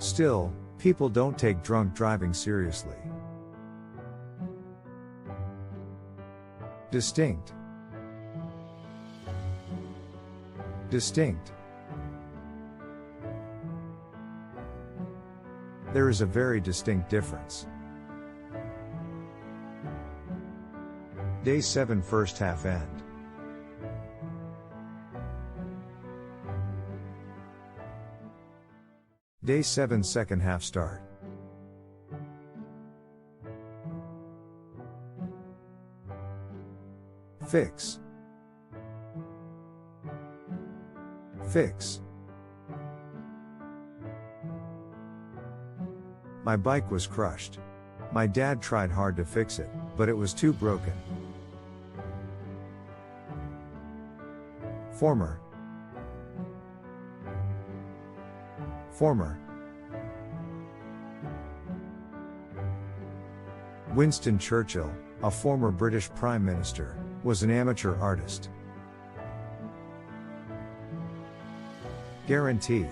Still, people don't take drunk driving seriously. Distinct. Distinct. There is a very distinct difference. Day 7 first half end. Day 7 second half start. Fix. Fix. My bike was crushed. My dad tried hard to fix it, but it was too broken. Former. Former. Winston Churchill, a former British Prime Minister, was an amateur artist. Guarantee.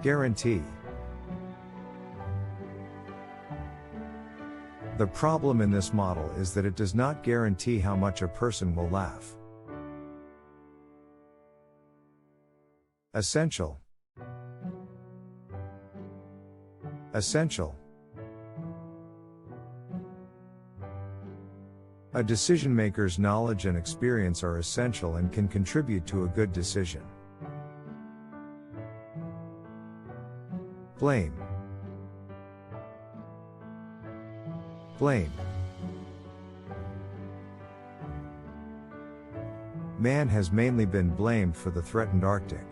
Guarantee. The problem in this model is that it does not guarantee how much a person will laugh. Essential. Essential. A decision maker's knowledge and experience are essential and can contribute to a good decision. Blame. Blame. Man has mainly been blamed for the threatened Arctic.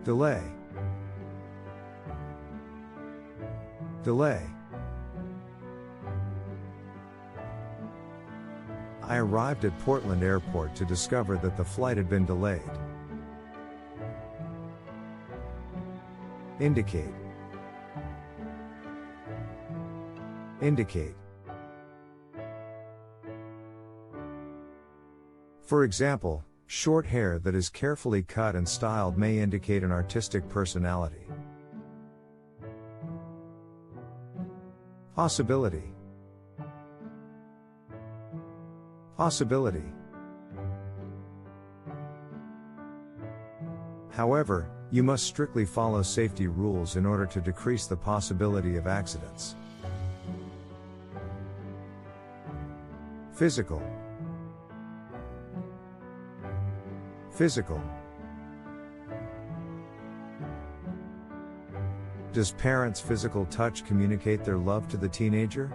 Delay. Delay. I arrived at Portland Airport to discover that the flight had been delayed. Indicate. Indicate. For example, short hair that is carefully cut and styled may indicate an artistic personality. Possibility. Possibility. However, you must strictly follow safety rules in order to decrease the possibility of accidents. Physical. Physical. Does parents' physical touch communicate their love to the teenager?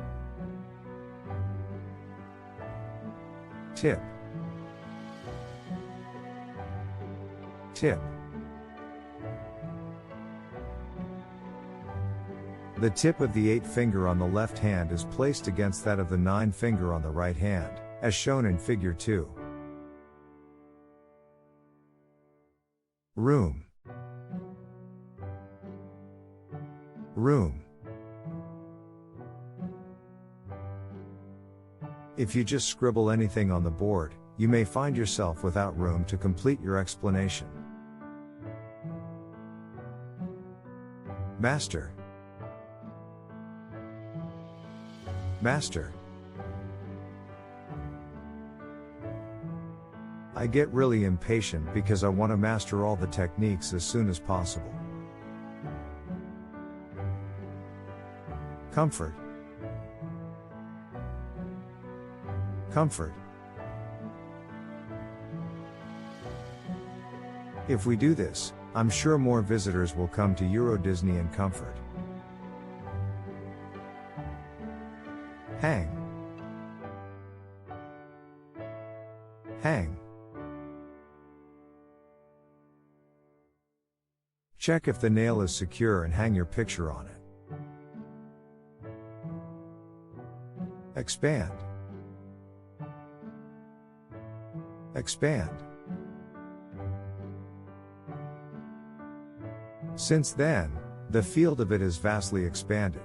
Tip. Tip. The tip of the 8 finger on the left hand is placed against that of the 9 finger on the right hand, as shown in Figure 2. Room. Room. If you just scribble anything on the board, you may find yourself without room to complete your explanation. Master. Master. I get really impatient because I want to master all the techniques as soon as possible. Comfort. Comfort. If we do this, I'm sure more visitors will come to Euro Disney and comfort. Hang. Hang. Check if the nail is secure and hang your picture on it. Expand. Expand. Since then, the field of it is vastly expanded.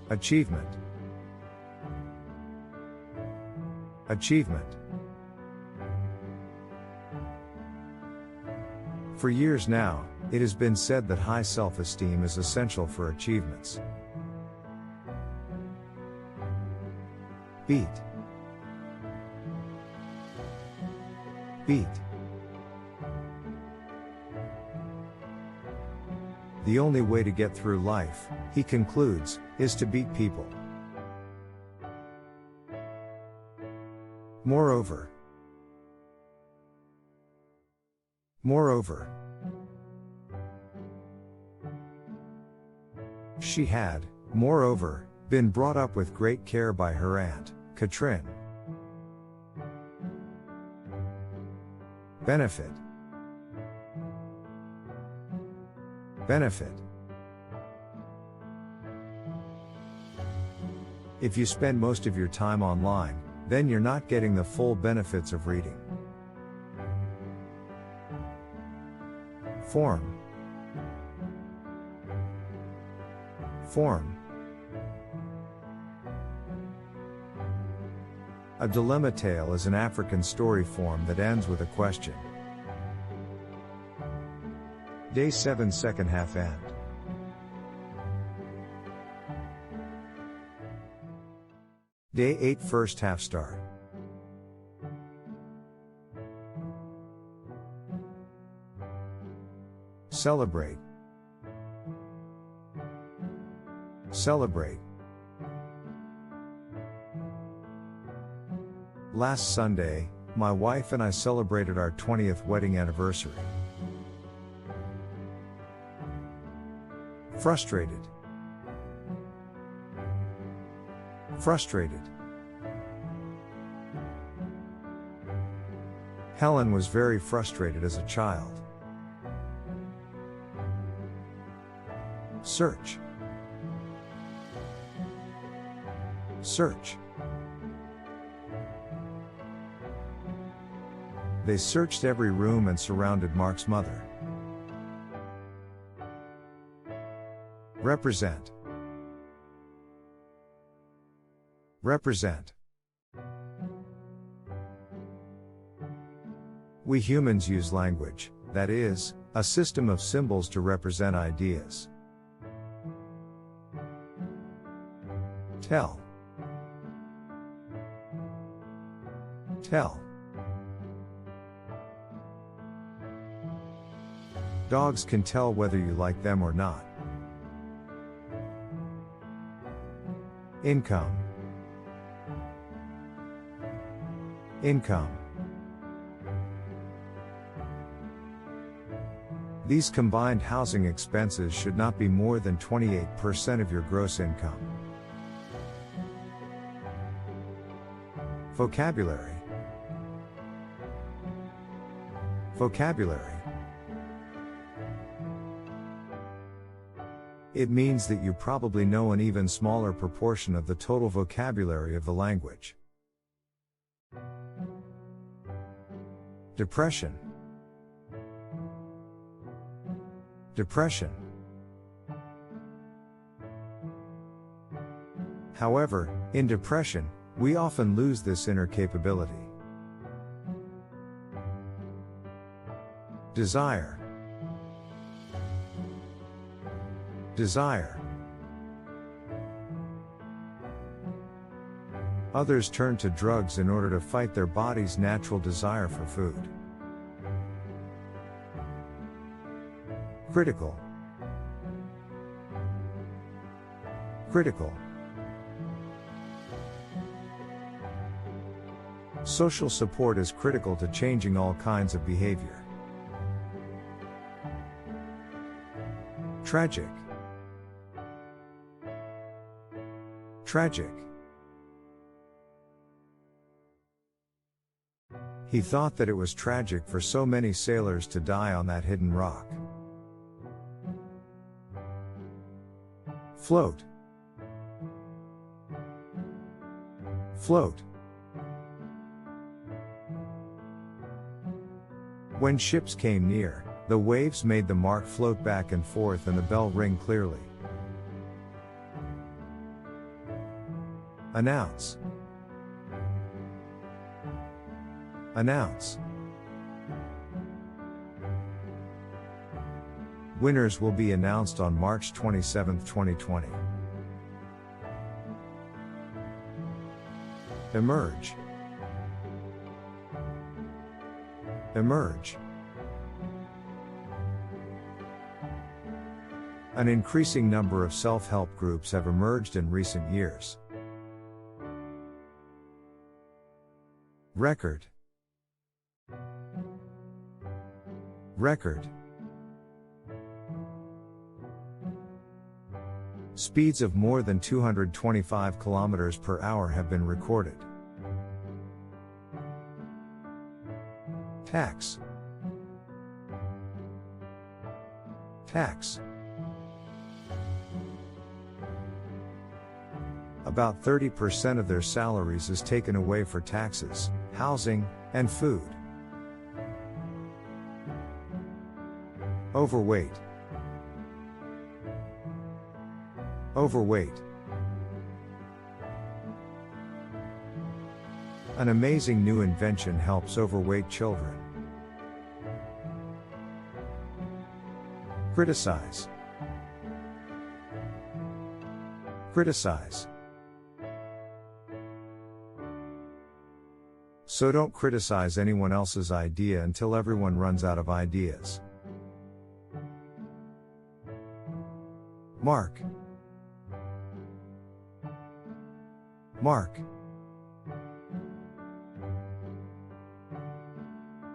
Achievement. Achievement. For years now, it has been said that high self-esteem is essential for achievements. Beat. Beat. The only way to get through life, he concludes, is to beat people. Moreover. She had, moreover, been brought up with great care by her aunt, Katrin. Benefit. If you spend most of your time online, then you're not getting the full benefits of reading. Form. A dilemma tale is an African story form that ends with a question. Day 7 second half end. Day 8 first half start. Celebrate. Last Sunday, my wife and I celebrated our 20th wedding anniversary. Frustrated. Helen was very frustrated as a child. Search. They searched every room and surrounded Mark's mother. Represent. We humans use language, that is, a system of symbols to represent ideas. Tell. Dogs can tell whether you like them or not. Income. These combined housing expenses should not be more than 28% of your gross income. Vocabulary. It means that you probably know an even smaller proportion of the total vocabulary of the language. Depression. However, in depression, we often lose this inner capability. Desire. Others turn to drugs in order to fight their body's natural desire for food. Critical. Social support is critical to changing all kinds of behavior. Tragic. He thought that it was tragic for so many sailors to die on that hidden rock. Float. When ships came near, the waves made the mark float back and forth and the bell ring clearly. Announce. Announce. Winners will be announced on March 27, 2020. Emerge. Emerge. An increasing number of self-help groups have emerged in recent years. Record. Record. Speeds of more than 225 km per hour have been recorded. Tax. Tax. About 30% of their salaries is taken away for taxes, housing, and food. Overweight. Overweight. An amazing new invention helps overweight children. Criticize. Criticize. So don't criticize anyone else's idea until everyone runs out of ideas. Mark. Mark.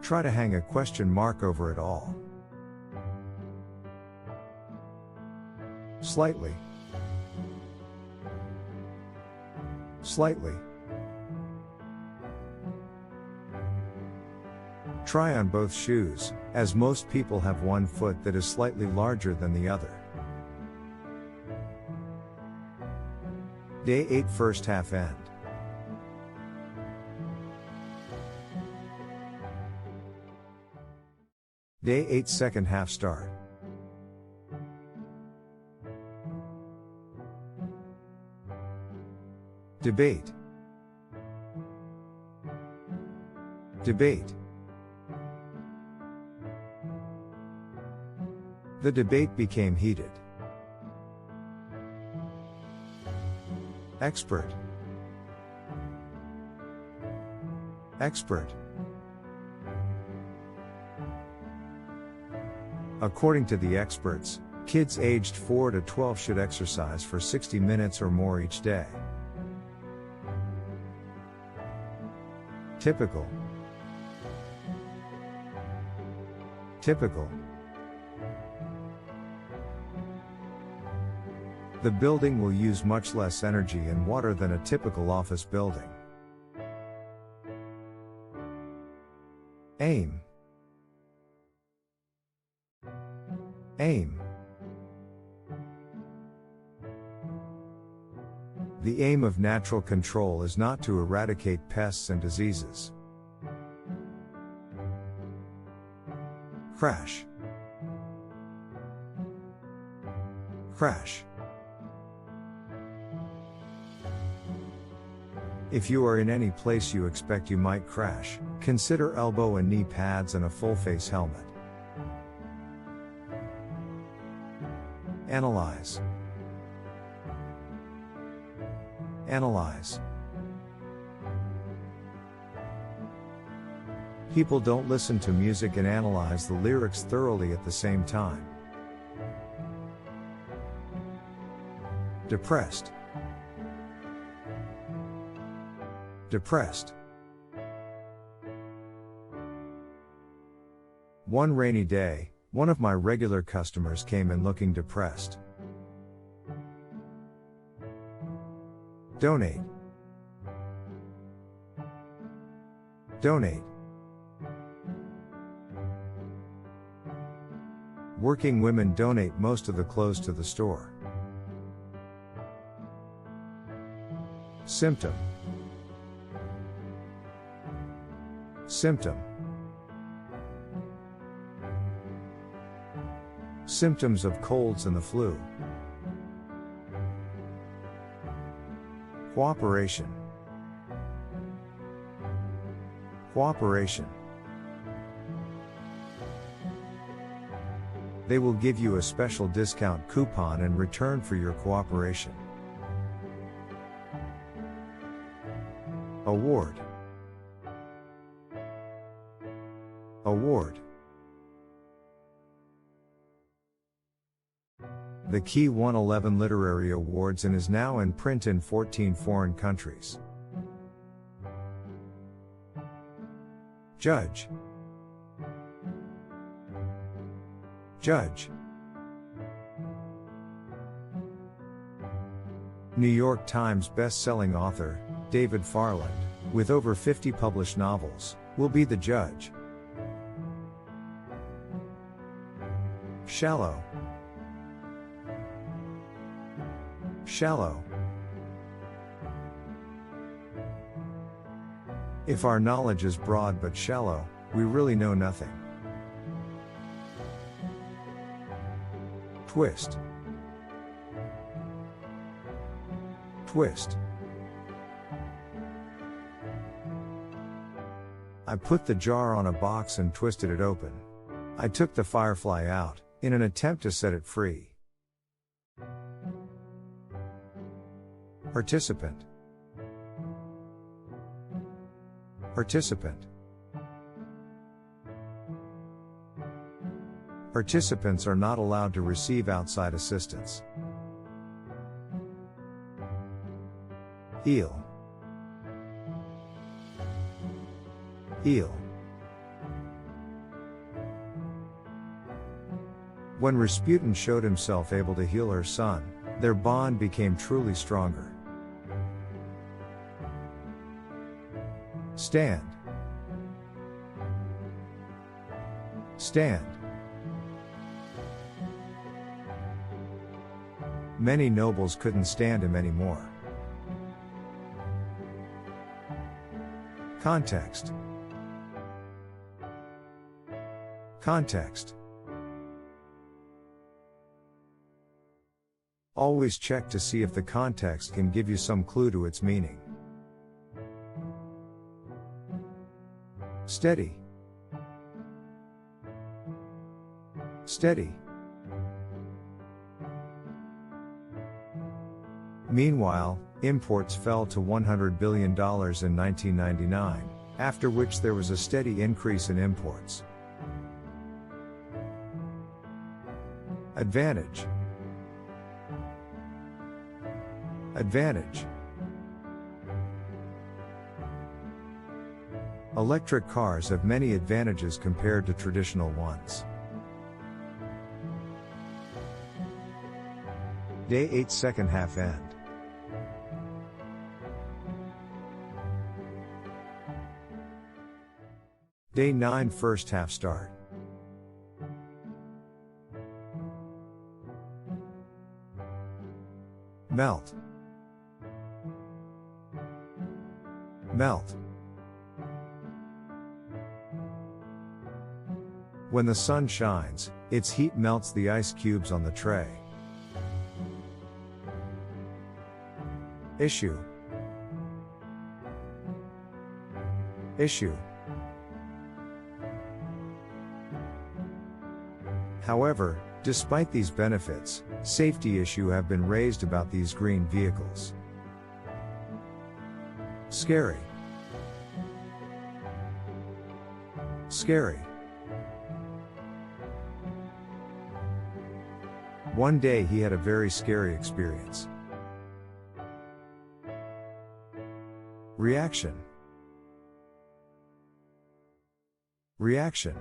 Try to hang a question mark over it all. Slightly. Slightly. Try on both shoes, as most people have one foot that is slightly larger than the other. Day 8 first half end. Day 8 second half start. Debate. Debate. The debate became heated. Expert. Expert. According to the experts, kids aged 4 to 12 should exercise for 60 minutes or more each day. Typical. Typical. The building will use much less energy and water than a typical office building. Aim. Aim. The aim of natural control is not to eradicate pests and diseases. Crash. Crash. If you are in any place you expect you might crash, consider elbow and knee pads and a full-face helmet. Analyze. Analyze. People don't listen to music and analyze the lyrics thoroughly at the same time. Depressed. Depressed. One rainy day, one of my regular customers came in looking depressed. Donate. Donate. Working women donate most of the clothes to the store. Symptom. Symptom. Symptoms of colds and the flu. Cooperation. Cooperation. They will give you a special discount coupon in return for your cooperation. Award. Award. The Key won 11 literary awards and is now in print in 14 foreign countries. Judge. Judge. New York Times best-selling author, David Farland, with over 50 published novels, will be the judge. Shallow. Shallow. If our knowledge is broad but shallow, we really know nothing. Twist. Twist. I put the jar on a box and twisted it open. I took the firefly out, in an attempt to set it free. Participant. Participant. Participants are not allowed to receive outside assistance. Eel. Eel. When Rasputin showed himself able to heal her son, their bond became truly stronger. Stand. Stand. Many nobles couldn't stand him anymore. Context. Context. Always check to see if the context can give you some clue to its meaning. Steady. Steady. Meanwhile, imports fell to $100 billion in 1999, after which there was a steady increase in imports. Advantage. Advantage. Electric cars have many advantages compared to traditional ones. Day 8 second half end. Day 9 first half start. Melt. Melt. When the sun shines, its heat melts the ice cubes on the tray. Issue. Issue. However, despite these benefits, safety issues have been raised about these green vehicles. Scary. Scary. One day he had a very scary experience. Reaction. Reaction.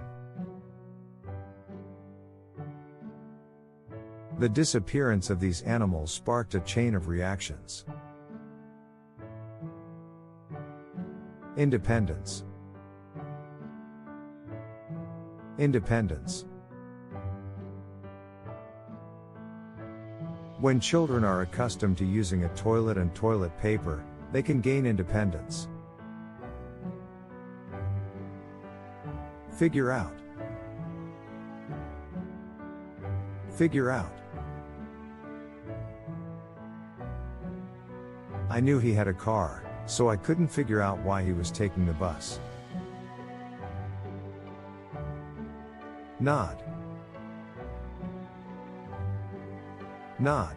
The disappearance of these animals sparked a chain of reactions. Independence. Independence. When children are accustomed to using a toilet and toilet paper, they can gain independence. Figure out. Figure out. I knew he had a car, so I couldn't figure out why he was taking the bus. Nod. Nod.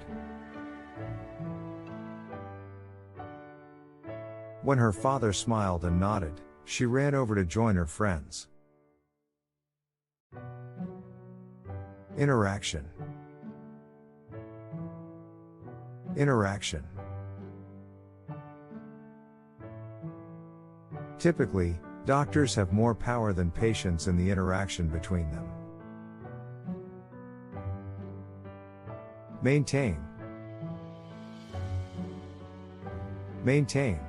When her father smiled and nodded, she ran over to join her friends. Interaction. Interaction. Typically, doctors have more power than patients in the interaction between them. Maintain. Maintain.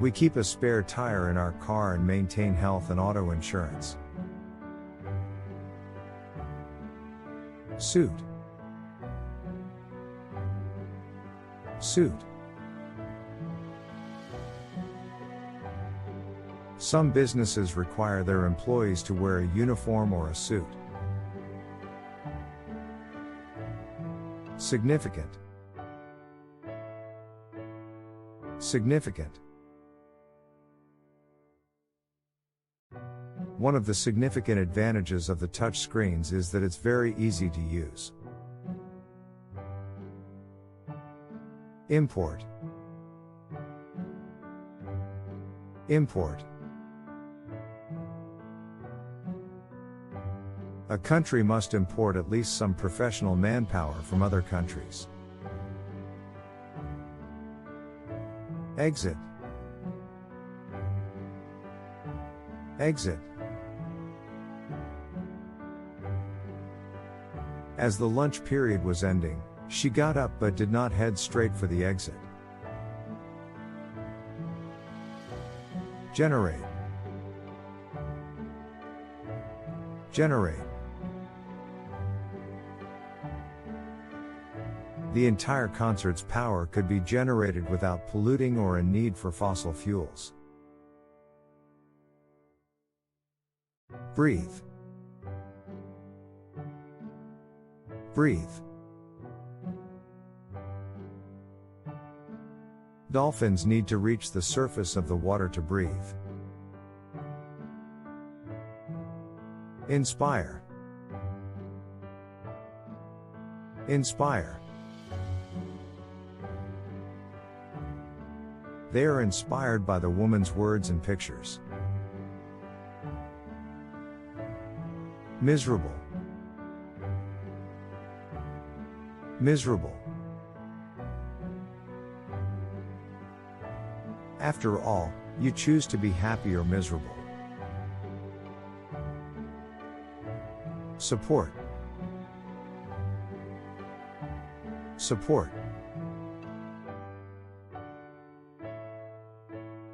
We keep a spare tire in our car and maintain health and auto insurance. Suit. Suit. Some businesses require their employees to wear a uniform or a suit. Significant. Significant. One of the significant advantages of the touch screens is that it's very easy to use. Import. Import. A country must import at least some professional manpower from other countries. Exit. Exit. As the lunch period was ending, she got up but did not head straight for the exit. Generate. Generate. The entire concert's power could be generated without polluting or a need for fossil fuels. Breathe. Breathe. Dolphins need to reach the surface of the water to breathe. Inspire. Inspire. They are inspired by the woman's words and pictures. Miserable. Miserable. After all, you choose to be happy or miserable. Support. Support.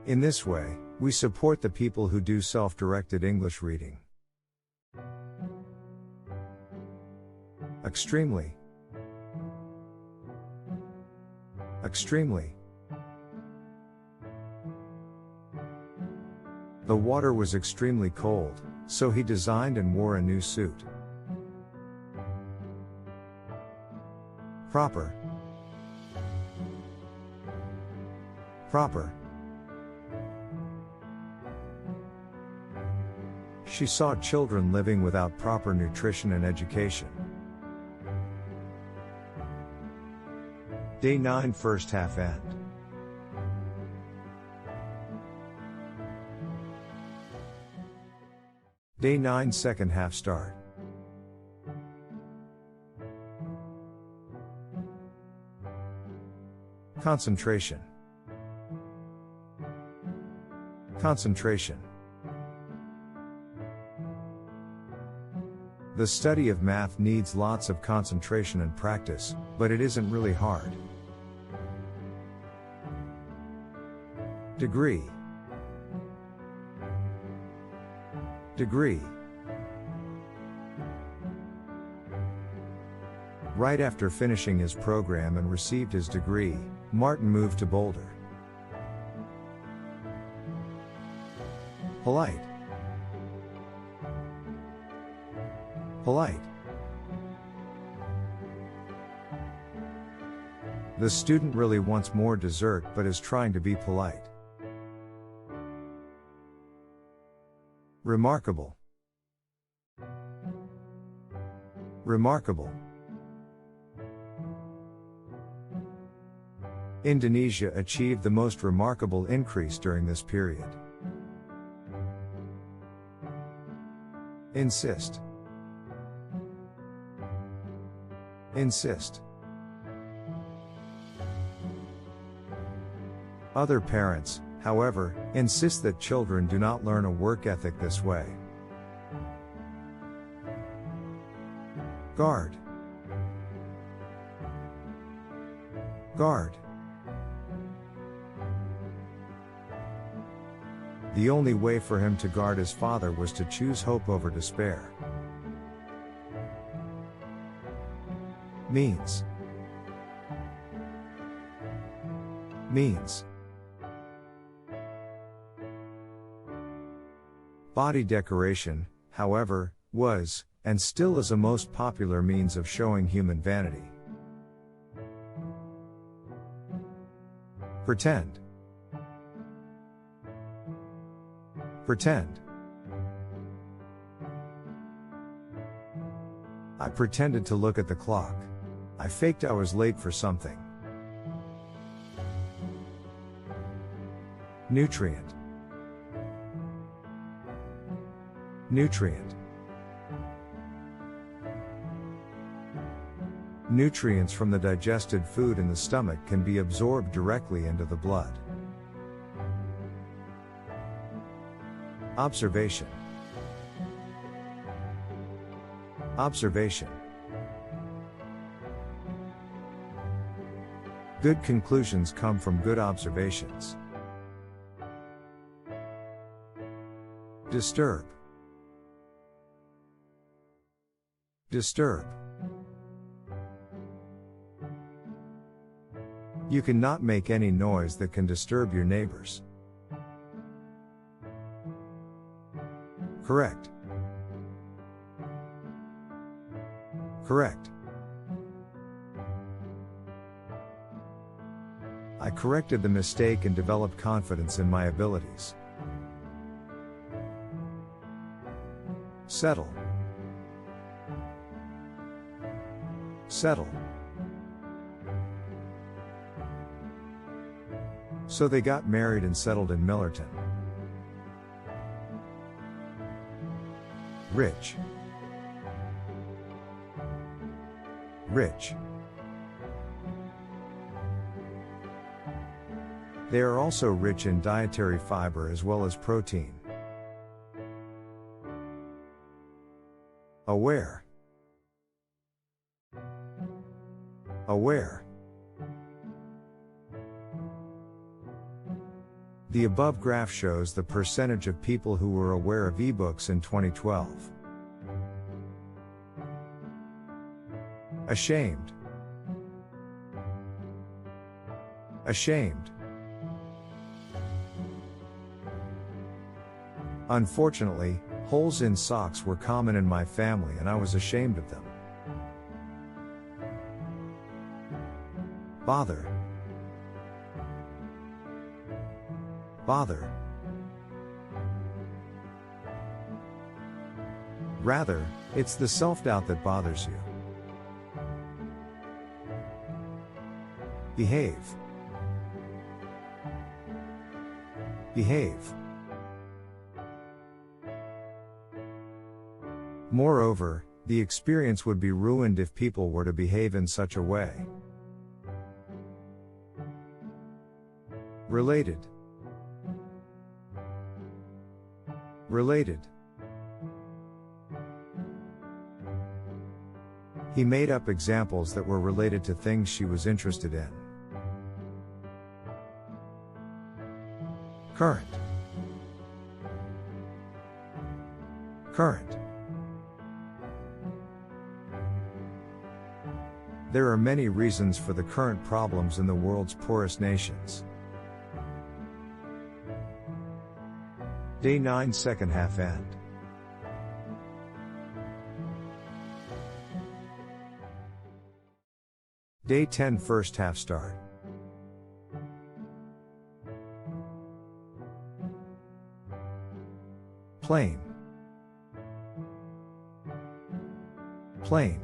In this way, we support the people who do self-directed English reading. Extremely. Extremely. The water was extremely cold, so he designed and wore a new suit. Proper. Proper. She saw children living without proper nutrition and education. Day 9 first half end. Day 9 second half start. Concentration. Concentration. The study of math needs lots of concentration and practice, but it isn't really hard. Degree. Degree. Right after finishing his program and received his degree, Martin moved to Boulder. Polite. Polite. The student really wants more dessert but is trying to be polite. Remarkable. Remarkable. Indonesia achieved the most remarkable increase during this period. Insist. Insist. Other parents, however, insist that children do not learn a work ethic this way. Guard. Guard. The only way for him to guard his father was to choose hope over despair. Means. Means. Body decoration, however, was, and still is a most popular means of showing human vanity. Pretend. Pretend. I pretended to look at the clock. I faked I was late for something. Nutrient. Nutrient. Nutrients from the digested food in the stomach can be absorbed directly into the blood. Observation. Observation. Good conclusions come from good observations. Disturb. Disturb. You cannot make any noise that can disturb your neighbors. Correct. Correct. I corrected the mistake and developed confidence in my abilities. Settle. Settle. So they got married and settled in Millerton. Rich. Rich. They are also rich in dietary fiber as well as protein. Aware. Aware. The above graph shows the percentage of people who were aware of ebooks in 2012. Ashamed. Ashamed. Unfortunately, holes in socks were common in my family and I was ashamed of them. Bother. Bother. Rather, it's the self-doubt that bothers you. Behave. Behave. Moreover, the experience would be ruined if people were to behave in such a way. Related. Related. He made up examples that were related to things she was interested in. Current. Current. There are many reasons for the current problems in the world's poorest nations. Day 9 second half end. Day 10 first half start. Plain. Plane.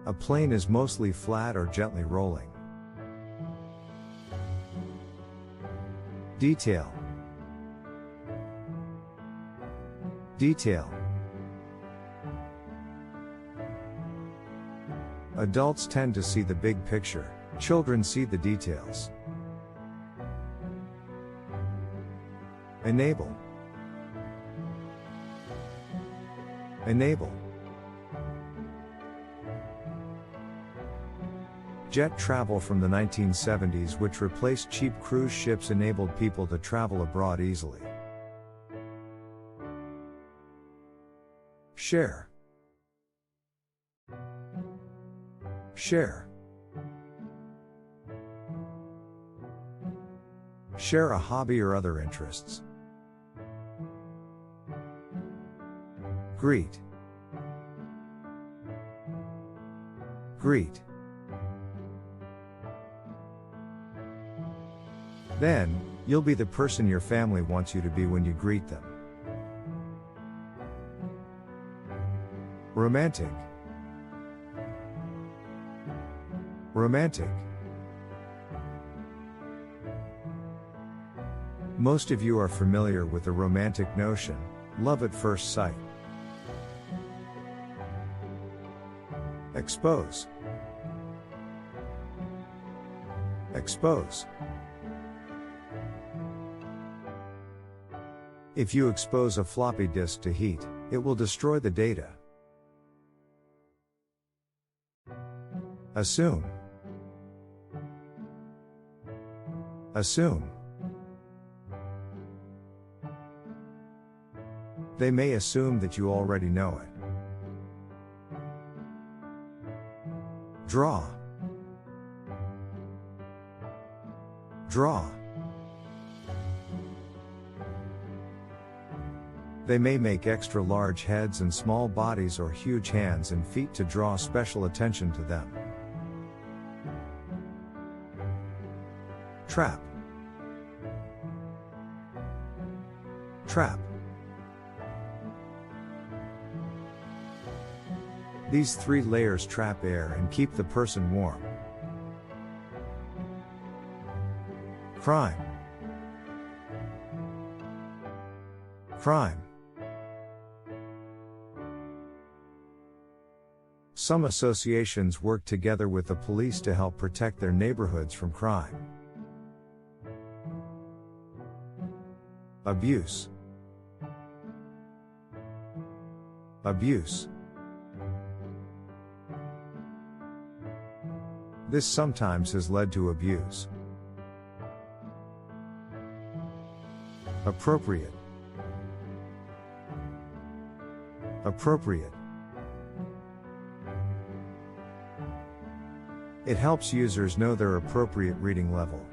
A plane is mostly flat or gently rolling. Detail. Detail. Adults tend to see the big picture, children see the details. Enable. Enable. Jet travel from the 1970s, which replaced cheap cruise ships, enabled people to travel abroad easily. Share. Share. Share a hobby or other interests. Greet. Greet. Then, you'll be the person your family wants you to be when you greet them. Romantic. Romantic. Most of you are familiar with the romantic notion, love at first sight. Expose. Expose. If you expose a floppy disk to heat, it will destroy the data. Assume. Assume. They may assume that you already know it. Draw. Draw. They may make extra large heads and small bodies or huge hands and feet to draw special attention to them. Trap. Trap. These 3 layers trap air and keep the person warm. Crime. Crime. Some associations work together with the police to help protect their neighborhoods from crime. Abuse. Abuse. This sometimes has led to abuse. Appropriate. Appropriate. It helps users know their appropriate reading level.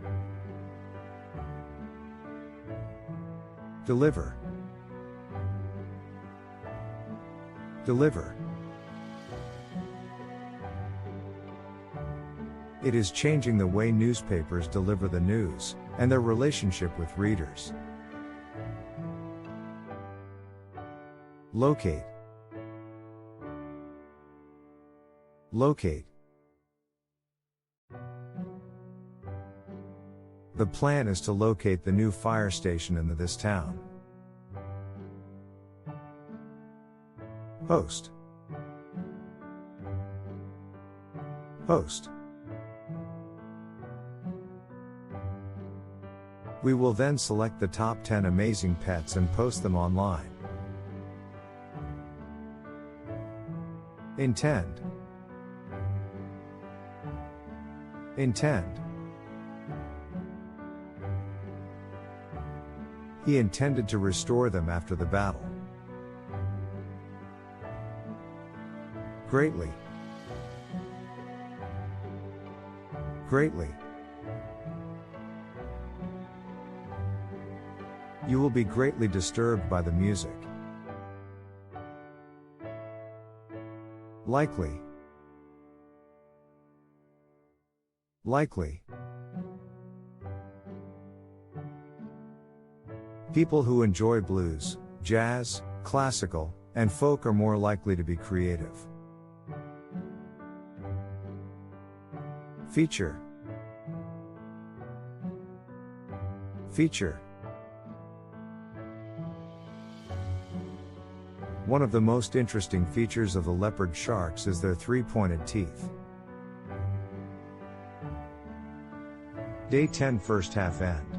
Deliver. Deliver. It is changing the way newspapers deliver the news, and their relationship with readers. Locate. Locate. The plan is to locate the new fire station in this town. Host. Host. We will then select the top 10 amazing pets and post them online. Intend. Intend. He intended to restore them after the battle. Greatly. Greatly. You will be greatly disturbed by the music. Likely. Likely. People who enjoy blues, jazz, classical, and folk are more likely to be creative. Feature. Feature. One of the most interesting features of the leopard sharks is their three-pointed teeth. Day 10 first half end.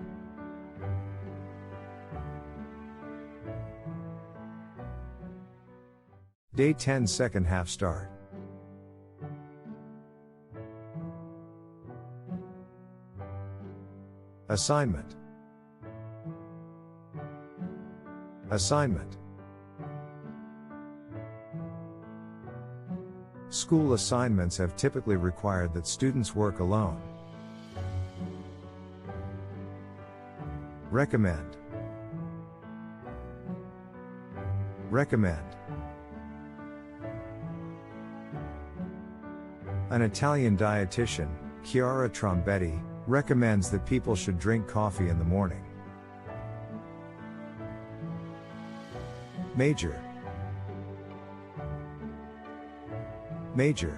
Day 10 second half start. Assignment. Assignment. School assignments have typically required that students work alone. Recommend. Recommend. An Italian dietitian, Chiara Trombetti, recommends that people should drink coffee in the morning. Major. Major.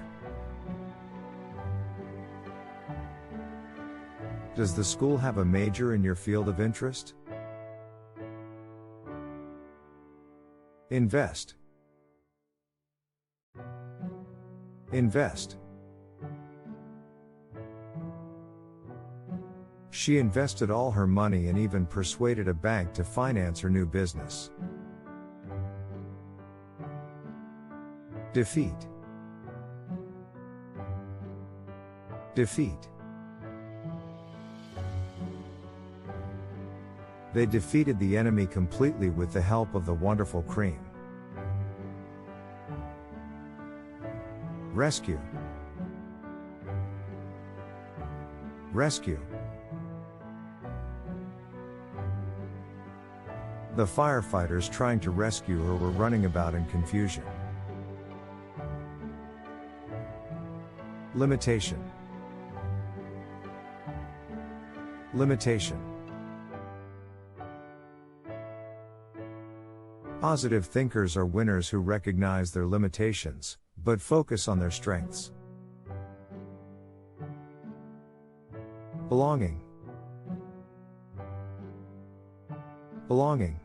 Does the school have a major in your field of interest? Invest. Invest. She invested all her money and even persuaded a bank to finance her new business. Defeat. Defeat. They defeated the enemy completely with the help of the wonderful cream. Rescue. Rescue. The firefighters trying to rescue her were running about in confusion. Limitation. Limitation. Positive thinkers are winners who recognize their limitations, but focus on their strengths. Belonging. Belonging.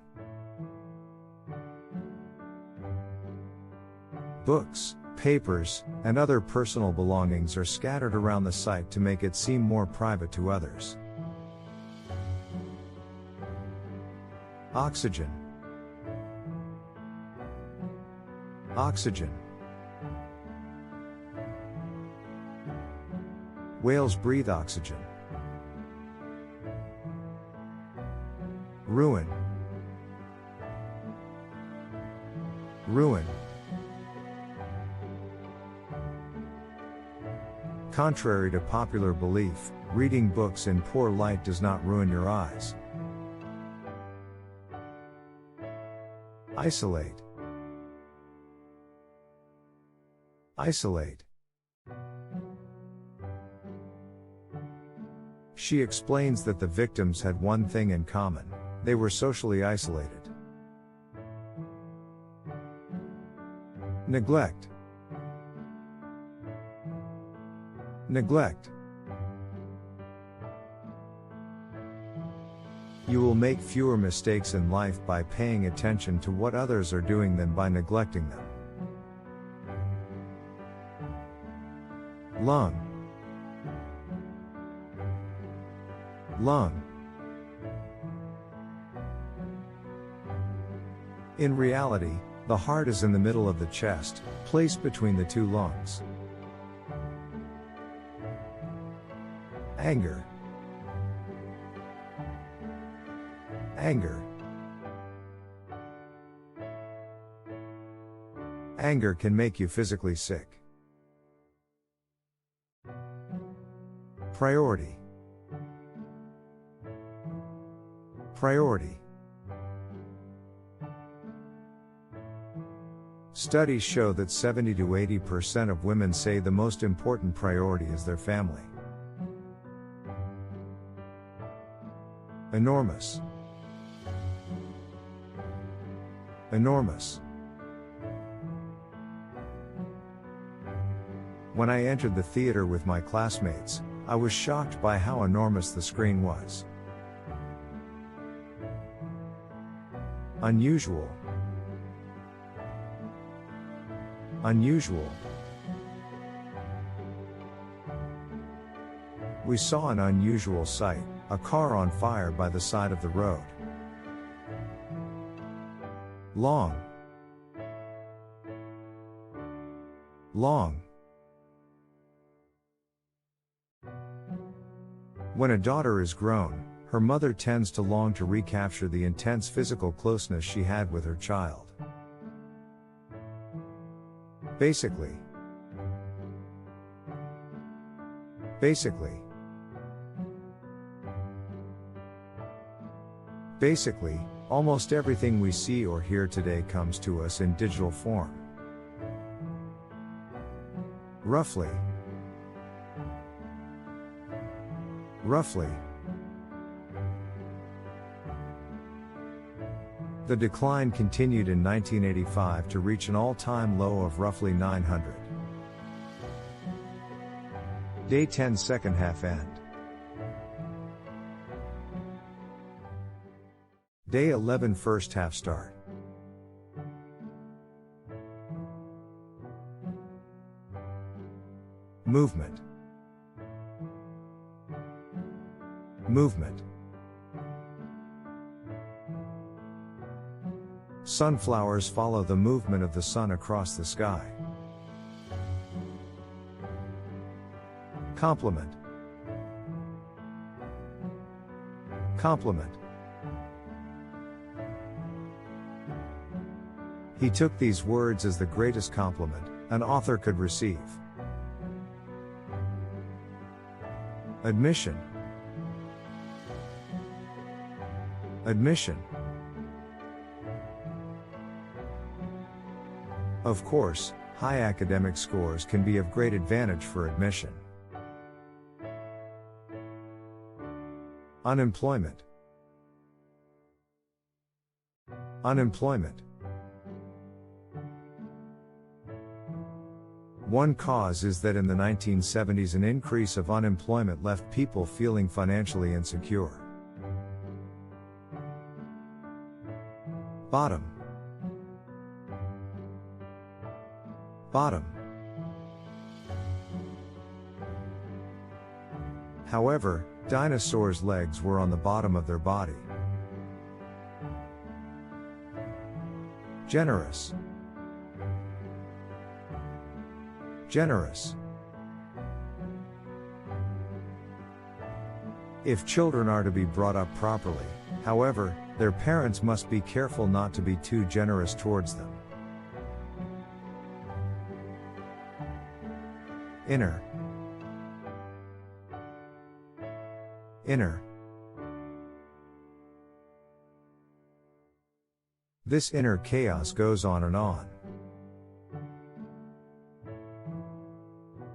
Books, papers, and other personal belongings are scattered around the site to make it seem more private to others. Oxygen. Oxygen. Whales breathe oxygen. Ruin. Ruin. Contrary to popular belief, reading books in poor light does not ruin your eyes. Isolate. Isolate. She explains that the victims had one thing in common: they were socially isolated. Neglect. Neglect. You will make fewer mistakes in life by paying attention to what others are doing than by neglecting them. Lung. Lung. In reality, the heart is in the middle of the chest, placed between the two lungs. Anger. Anger. Anger can make you physically sick. Priority. Priority. Studies show that 70 to 80% of women say the most important priority is their family. Enormous. Enormous. When I entered the theater with my classmates, I was shocked by how enormous the screen was. Unusual. Unusual. We saw an unusual sight, a car on fire by the side of the road. Long. Long. When a daughter is grown, her mother tends to long to recapture the intense physical closeness she had with her child. Basically. Basically. Basically, almost everything we see or hear today comes to us in digital form. Roughly. Roughly. The decline continued in 1985 to reach an all-time low of roughly 900. Day 10 second half end. Day 11 first half start. Movement. Movement. Sunflowers follow the movement of the sun across the sky. Compliment. Compliment. He took these words as the greatest compliment an author could receive. Admission. Admission. Of course, high academic scores can be of great advantage for admission. Unemployment. Unemployment. One cause is that in the 1970s an increase of unemployment left people feeling financially insecure. Bottom. Bottom. However, dinosaurs' legs were on the bottom of their body. Generous. Generous. If children are to be brought up properly, however, their parents must be careful not to be too generous towards them. Inner. Inner. This inner chaos goes on and on.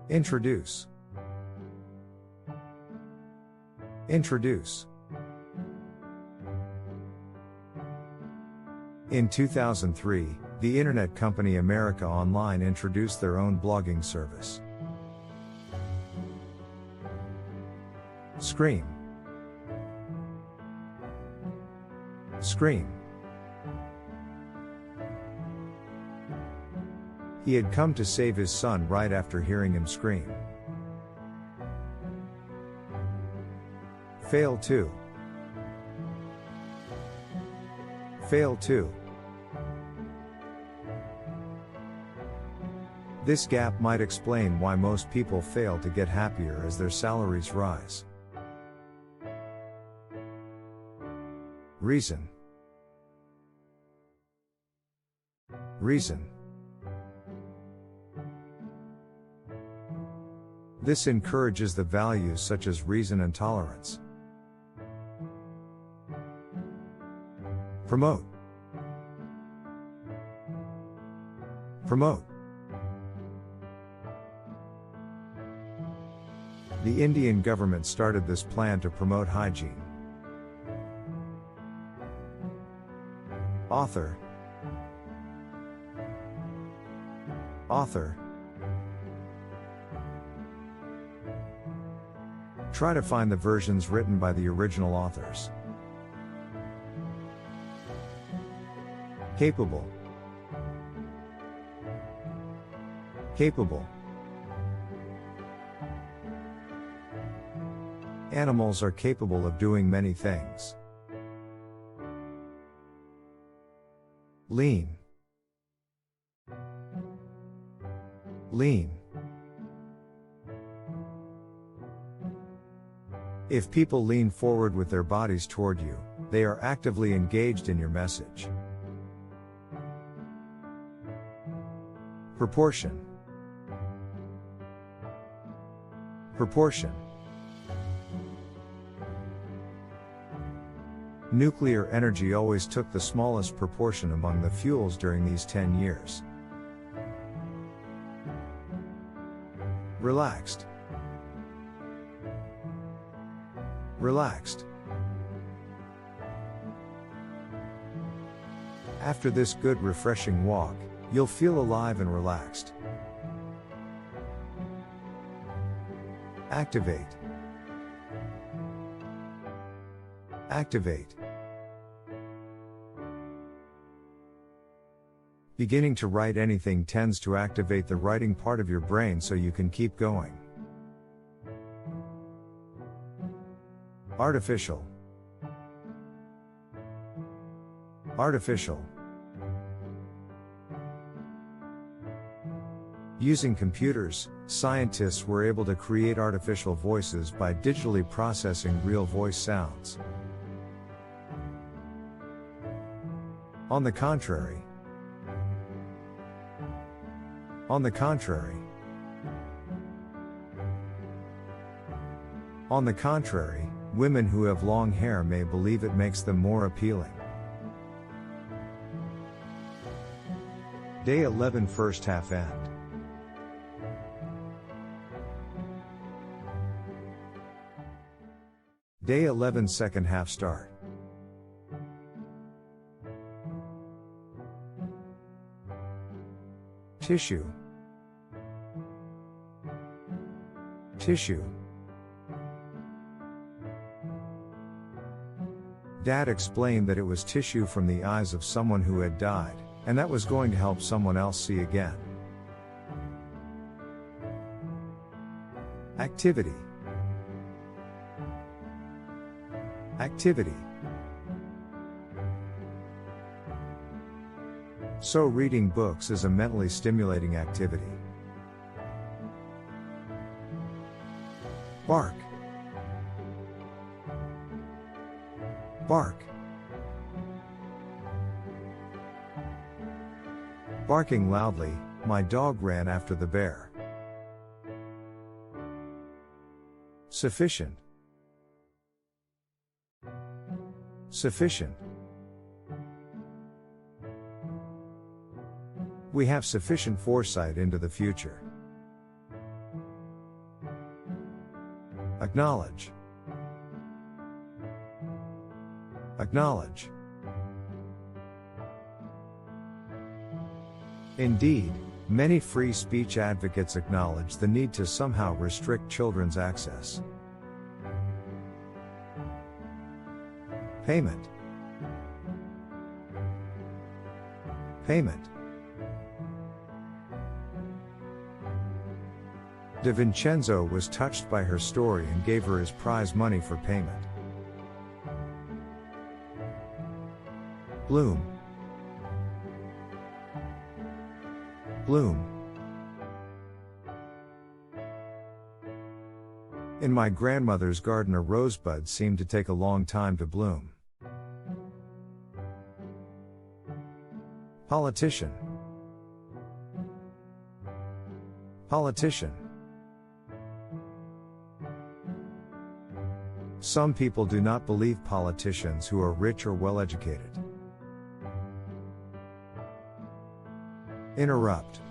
Introduce. Introduce. In 2003, the internet company America Online introduced their own blogging service. Scream. Scream. He had come to save his son right after hearing him scream. Fail to. Fail to. This gap might explain why most people fail to get happier as their salaries rise. Reason. Reason. This encourages the values such as reason and tolerance. Promote. Promote. The Indian government started this plan to promote hygiene. Author. Author. Try to find the versions written by the original authors. Capable. Capable. Animals are capable of doing many things. Lean. Lean. If people lean forward with their bodies toward you, they are actively engaged in your message. Proportion. Proportion. Nuclear energy always took the smallest proportion among the fuels during these 10 years. Relaxed. Relaxed. After this good refreshing walk, you'll feel alive and relaxed. Activate. Activate. Beginning to write anything tends to activate the writing part of your brain so you can keep going. Artificial. Artificial. Using computers, scientists were able to create artificial voices by digitally processing real voice sounds. On the contrary. On the contrary. On the contrary, women who have long hair may believe it makes them more appealing. Day 11 first half end. Day 11 second half start. Tissue. Tissue. Dad explained that it was tissue from the eyes of someone who had died, and that was going to help someone else see again. Activity. Activity. So reading books is a mentally stimulating activity. Bark. Bark. Barking loudly, my dog ran after the bear. Sufficient. Sufficient. We have sufficient foresight into the future. Acknowledge. Acknowledge. Indeed, many free speech advocates acknowledge the need to somehow restrict children's access. Payment. Payment. De Vincenzo was touched by her story and gave her his prize money for payment. Bloom. Bloom. In my grandmother's garden, a rosebud seemed to take a long time to bloom. Politician. Politician. Some people do not believe politicians who are rich or well educated. Interrupt.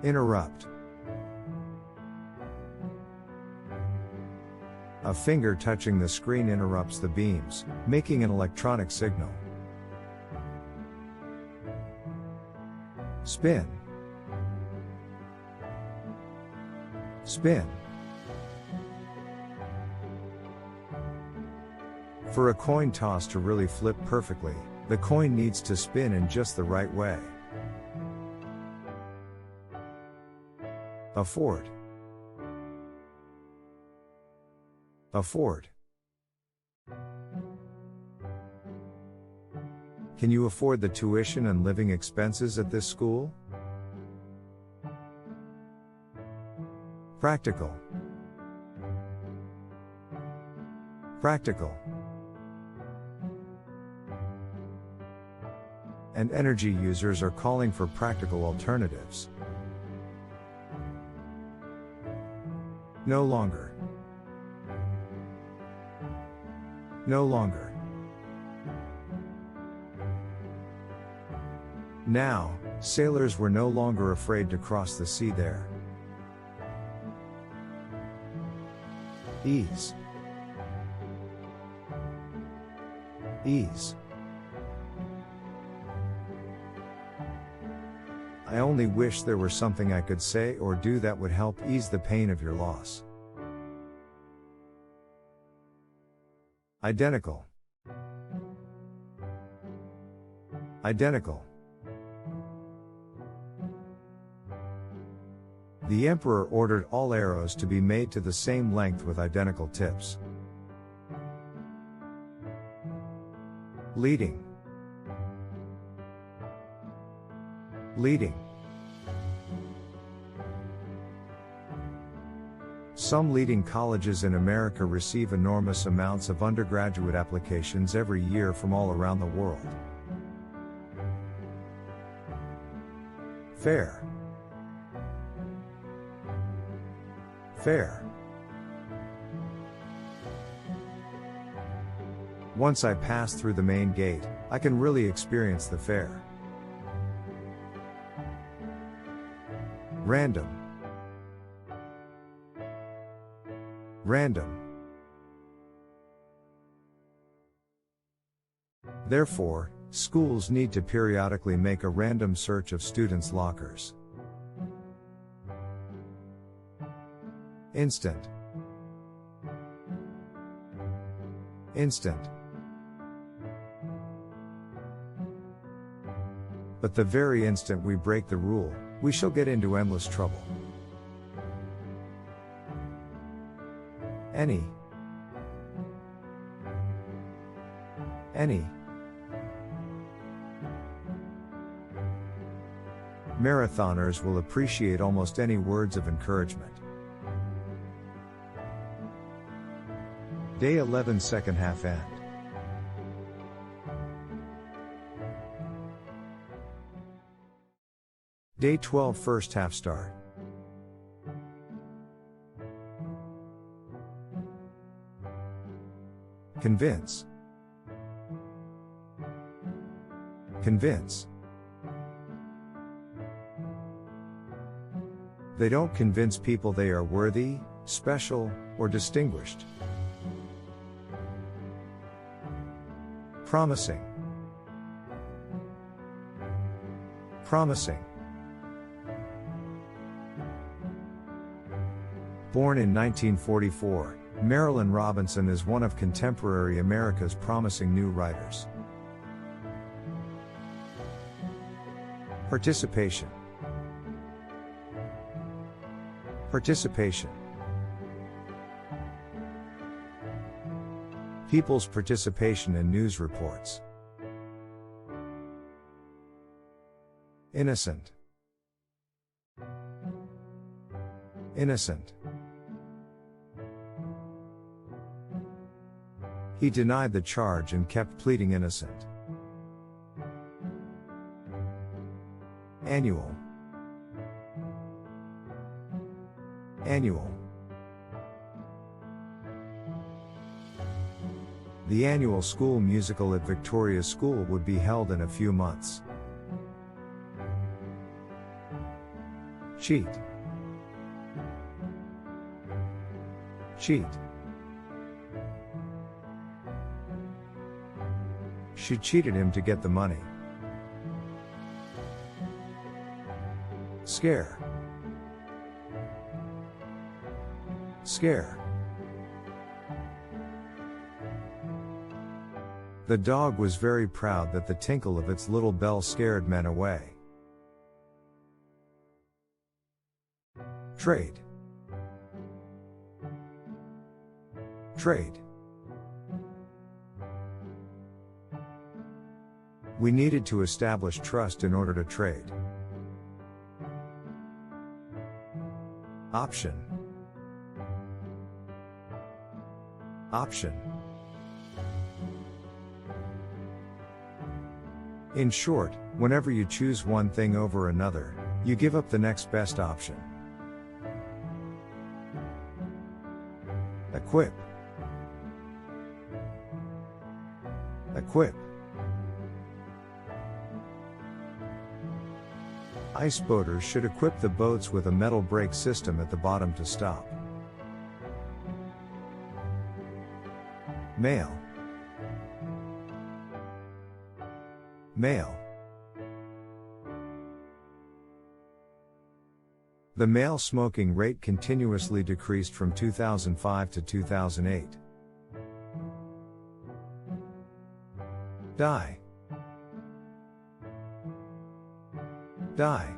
Interrupt. A finger touching the screen interrupts the beams, making an electronic signal. Spin. Spin. For a coin toss to really flip perfectly, the coin needs to spin in just the right way. Afford. Afford. Can you afford the tuition and living expenses at this school? Practical. Practical. And energy users are calling for practical alternatives. No longer. No longer. Now, sailors were no longer afraid to cross the sea there. Ease. Ease. I only wish there were something I could say or do that would help ease the pain of your loss. Identical. Identical. The emperor ordered all arrows to be made to the same length with identical tips. Leading. Leading. Some leading colleges in America receive enormous amounts of undergraduate applications every year from all around the world. Fair. Fair. Once I pass through the main gate, I can really experience the fair. Random. Random. Therefore, schools need to periodically make a random search of students' lockers. Instant. Instant. But the very instant we break the rule, we shall get into endless trouble. Any. Any. Marathoners will appreciate almost any words of encouragement. Day 11 second half end. Day 12 first half start. Convince. Convince. They don't convince people they are worthy, special, or distinguished. Promising. Promising. Born in 1944, Marilynne Robinson is one of contemporary America's promising new writers. Participation. Participation. People's participation in news reports. Innocent. Innocent. He denied the charge and kept pleading innocent. Annual. Annual. The annual school musical at Victoria School would be held in a few months. Cheat. Cheat. She cheated him to get the money. Scare. Scare. The dog was very proud that the tinkle of its little bell scared men away. Trade. Trade. We needed to establish trust in order to trade. Option. Option. In short, whenever you choose one thing over another, you give up the next best option. Equip. Equip. Iceboaters should equip the boats with a metal brake system at the bottom to stop. Male. Male. The male smoking rate continuously decreased from 2005 to 2008. Die. Die.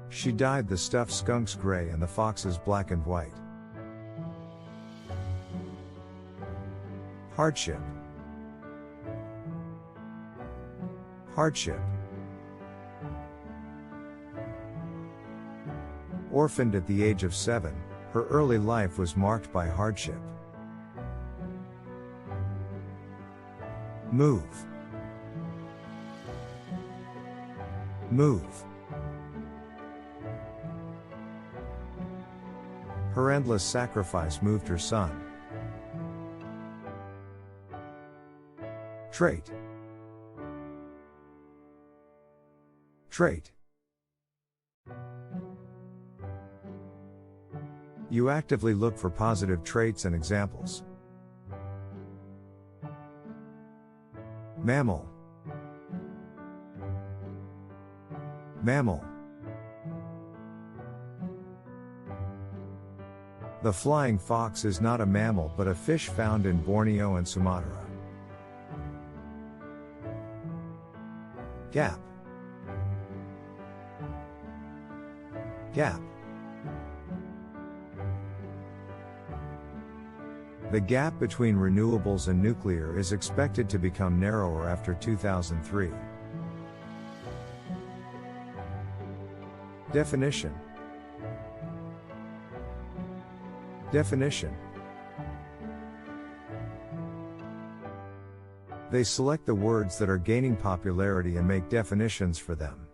She dyed the stuffed skunks gray and the foxes black and white. Hardship. Hardship. Orphaned at the age of 7, her early life was marked by hardship. Move. Move. Her endless sacrifice moved her son. Trait. Trait. You actively look for positive traits and examples. Mammal. Mammal. The flying fox is not a mammal but a fish found in Borneo and Sumatra. Gap. Gap. The gap between renewables and nuclear is expected to become narrower after 2003. Definition. Definition. They select the words that are gaining popularity and make definitions for them.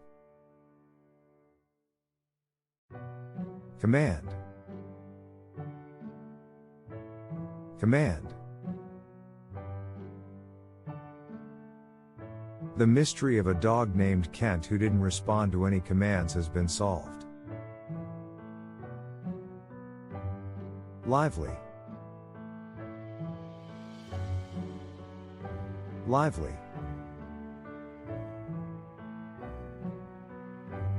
Command. Command. The mystery of a dog named Kent who didn't respond to any commands has been solved. Lively. Lively.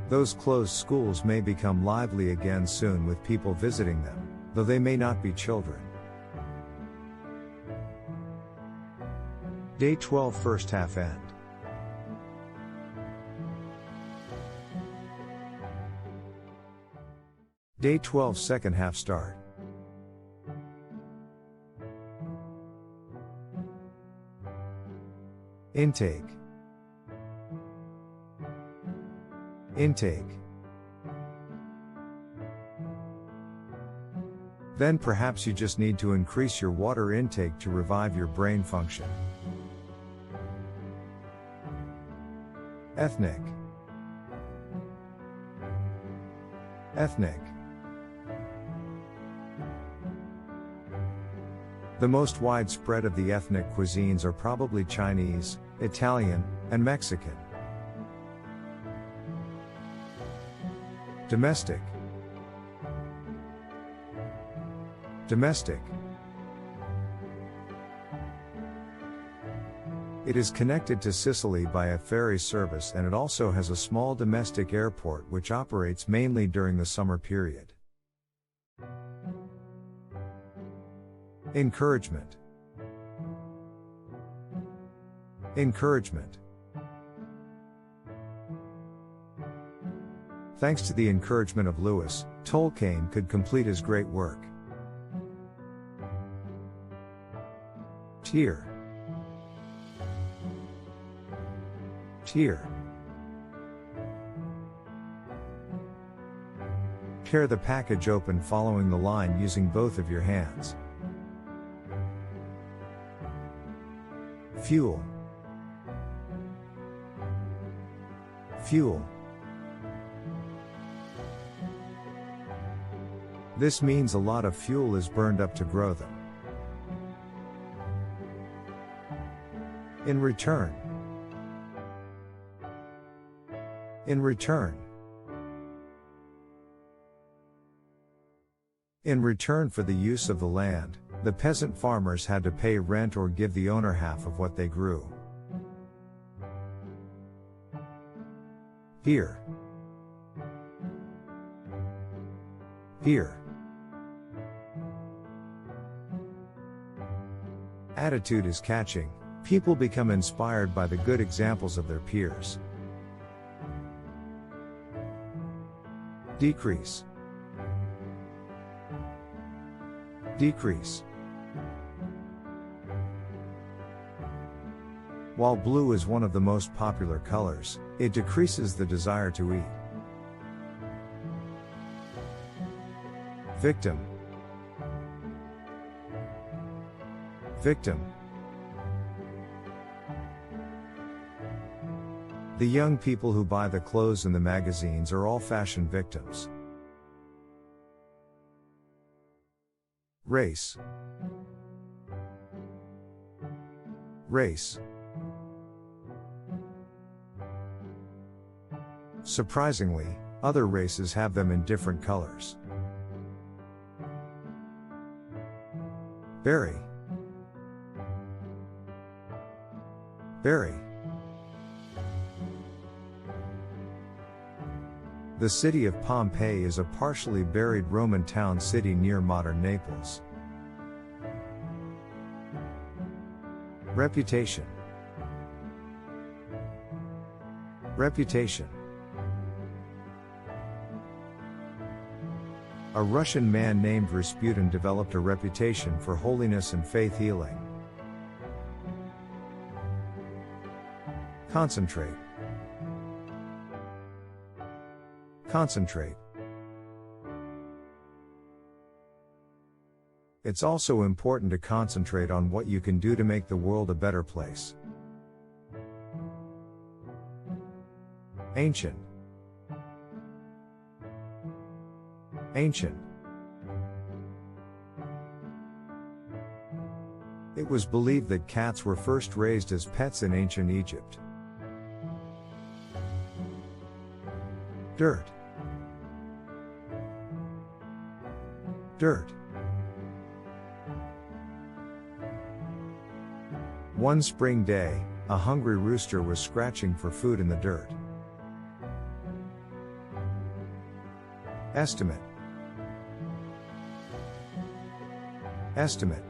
Those closed schools may become lively again soon with people visiting them, though they may not be children. Day 12 first half end. Day 12 second half start. Intake. Intake. Then perhaps you just need to increase your water intake to revive your brain function. Ethnic. Ethnic. The most widespread of the ethnic cuisines are probably Chinese, Italian, and Mexican. Domestic. Domestic. It is connected to Sicily by a ferry service, and it also has a small domestic airport which operates mainly during the summer period. Encouragement. Encouragement. Thanks to the encouragement of Lewis, Tolkien could complete his great work. Tear. Tear. Tear the package open following the line using both of your hands. Fuel. Fuel. This means a lot of fuel is burned up to grow them. In return. In return. In return for the use of the land, the peasant farmers had to pay rent or give the owner half of what they grew. Here. Here. Attitude is catching. People become inspired by the good examples of their peers. Decrease. Decrease. While blue is one of the most popular colors, it decreases the desire to eat. Victim. Victim. The young people who buy the clothes in the magazines are all fashion victims. Race. Race. Surprisingly, other races have them in different colors. Berry. Berry. The city of Pompeii is a partially buried Roman town city near modern Naples. Reputation. Reputation. A Russian man named Rasputin developed a reputation for holiness and faith healing. Concentrate. Concentrate. It's also important to concentrate on what you can do to make the world a better place. Ancient. Ancient. It was believed that cats were first raised as pets in ancient Egypt. Dirt. Dirt. One spring day, a hungry rooster was scratching for food in the dirt. Estimate. Estimate.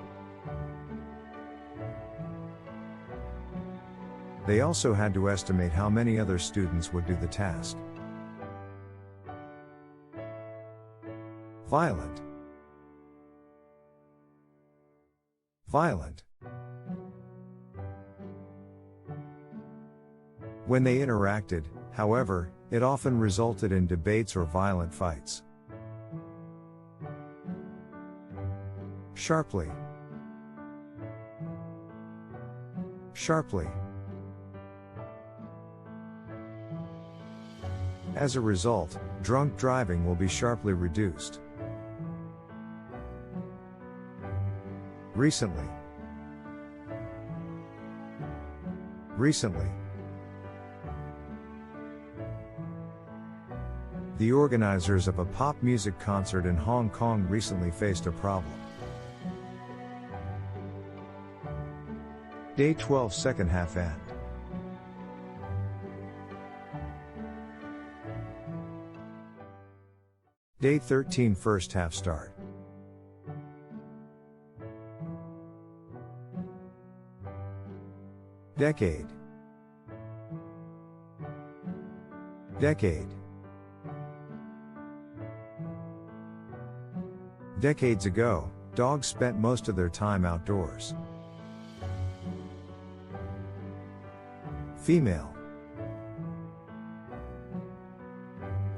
They also had to estimate how many other students would do the task. Violent. Violent. When they interacted, however, it often resulted in debates or violent fights. Sharply. Sharply. As a result, drunk driving will be sharply reduced. Recently. Recently. The organizers of a pop music concert in Hong Kong recently faced a problem. Day 12 second half end. Day 13 first half start. Decade. Decade. Decades ago, dogs spent most of their time outdoors. Female.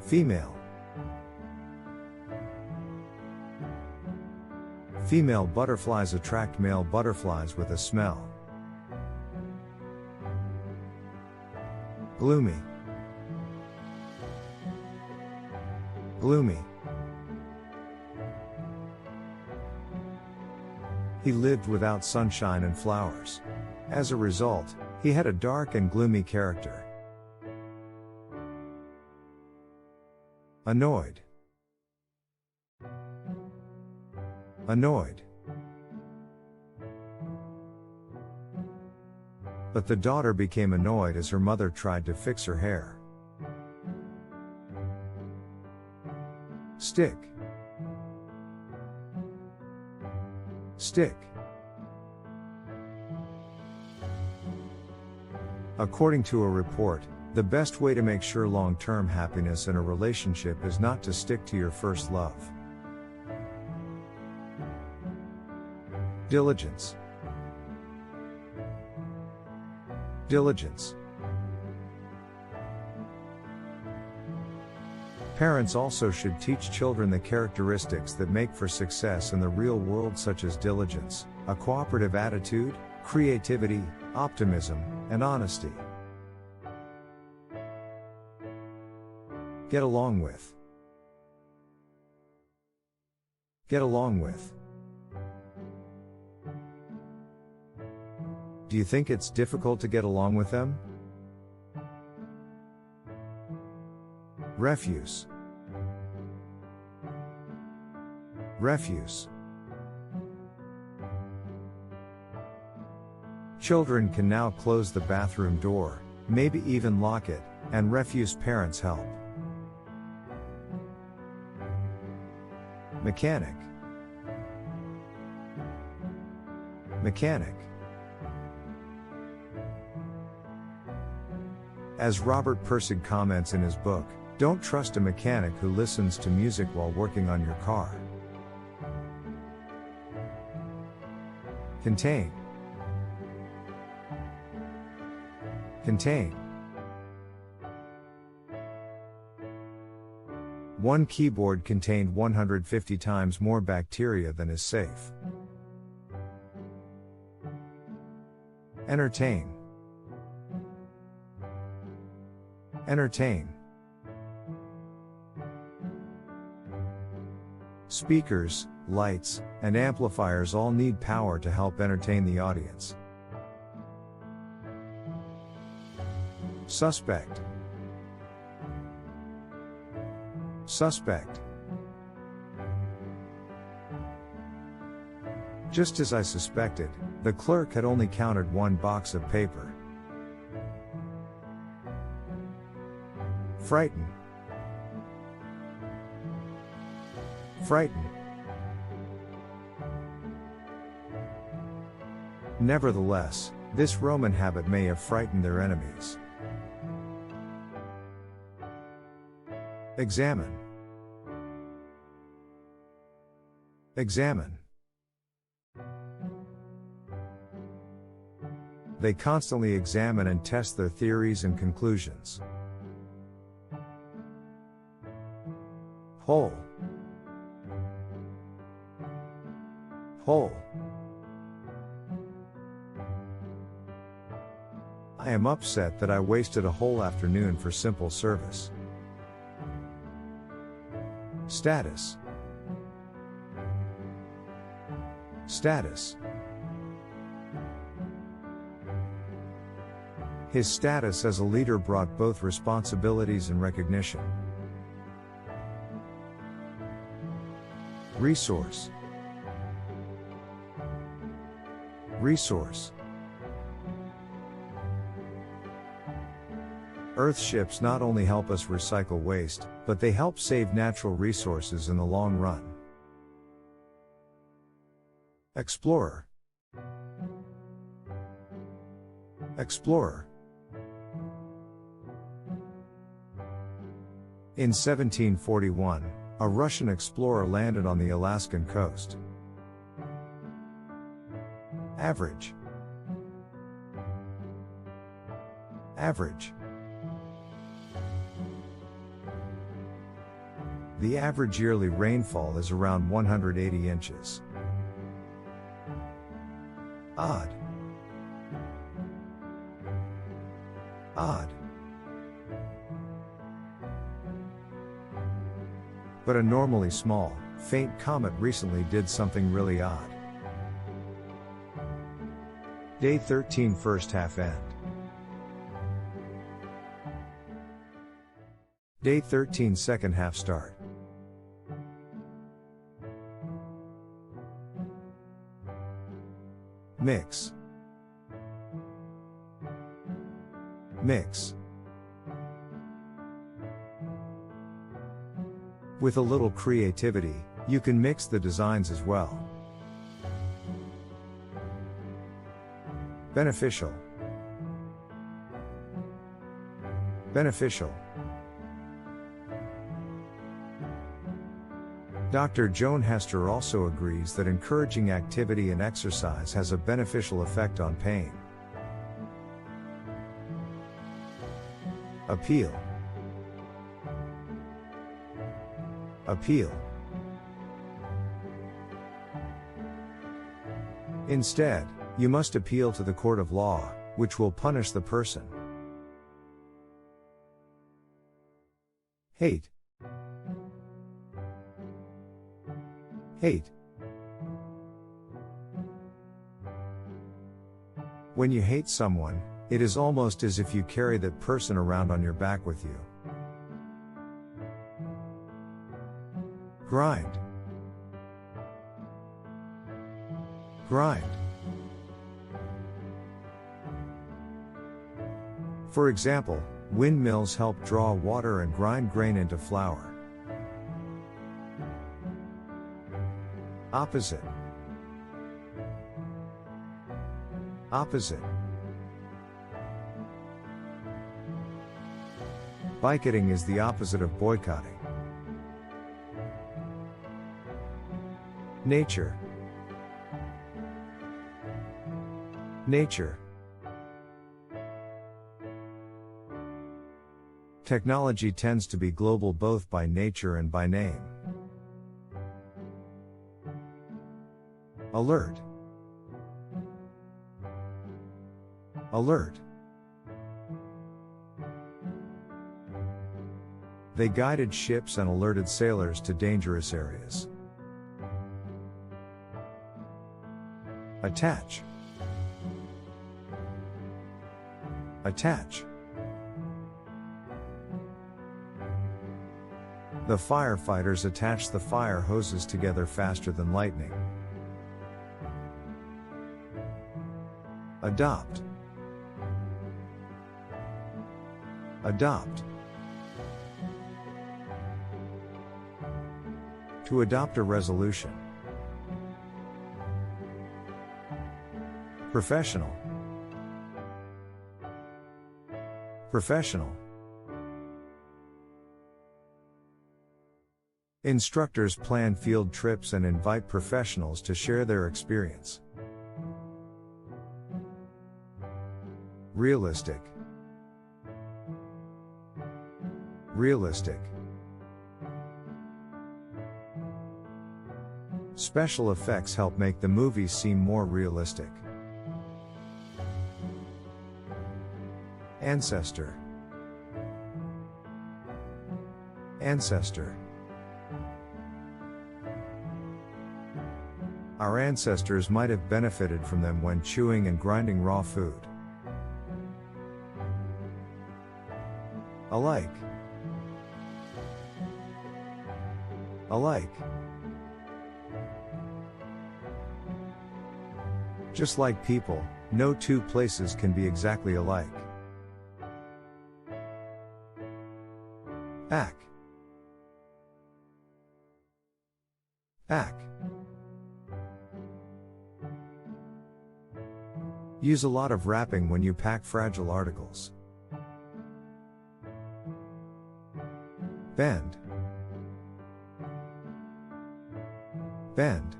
Female. Female butterflies attract male butterflies with a smell. Gloomy. Gloomy. He lived without sunshine and flowers. As a result, he had a dark and gloomy character. Annoyed. Annoyed. But the daughter became annoyed as her mother tried to fix her hair. Stick. Stick. According to a report, the best way to make sure long-term happiness in a relationship is not to stick to your first love. Diligence. Diligence. Parents also should teach children the characteristics that make for success in the real world, such as diligence, a cooperative attitude, creativity, optimism, and honesty. Get along with. Get along with. Do you think it's difficult to get along with them? Refuse. Refuse. Children can now close the bathroom door, maybe even lock it, and refuse parents' help. Mechanic. Mechanic. As Robert Pirsig comments in his book, don't trust a mechanic who listens to music while working on your car. Contain. Contain. One keyboard contained 150 times more bacteria than is safe. Entertain. Entertain. Speakers, lights, and amplifiers all need power to help entertain the audience. Suspect. Suspect. Just as I suspected, the clerk had only counted one box of paper. Frighten. Frighten. Nevertheless, this Roman habit may have frightened their enemies. Examine. Examine. They constantly examine and test their theories and conclusions. Whole. Whole. I am upset that I wasted a whole afternoon for simple service. Status. Status. His status as a leader brought both responsibilities and recognition. Resource. Resource. Earthships not only help us recycle waste, but they help save natural resources in the long run. Explorer. Explorer. In 1741, a Russian explorer landed on the Alaskan coast. Average. Average. The average yearly rainfall is around 180 inches. Odd. Odd. But a normally small, faint comet recently did something really odd. Day 13 first half end. Day 13 second half start. Mix. Mix. With a little creativity, you can mix the designs as well. Beneficial. Beneficial. Dr. Joan Hester also agrees that encouraging activity and exercise has a beneficial effect on pain. Appeal. Appeal. Instead, you must appeal to the court of law, which will punish the person. Hate. Hate. When you hate someone, it is almost as if you carry that person around on your back with you. Grind. Grind. For example, windmills help draw water and grind grain into flour. Opposite. Opposite. Boycotting is the opposite of boycotting. Nature. Nature. Technology tends to be global both by nature and by name. Alert. Alert. They guided ships and alerted sailors to dangerous areas. Attach. Attach. The firefighters attach the fire hoses together faster than lightning. Adopt. Adopt. To adopt a resolution. Professional. Professional. Instructors plan field trips and invite professionals to share their experience. Realistic. Realistic. Special effects help make the movies seem more realistic. Ancestor. Ancestor. Our ancestors might have benefited from them when chewing and grinding raw food. Alike. Alike. Just like people, no two places can be exactly alike. Ack. Ack. Use a lot of wrapping when you pack fragile articles. Bend. Bend.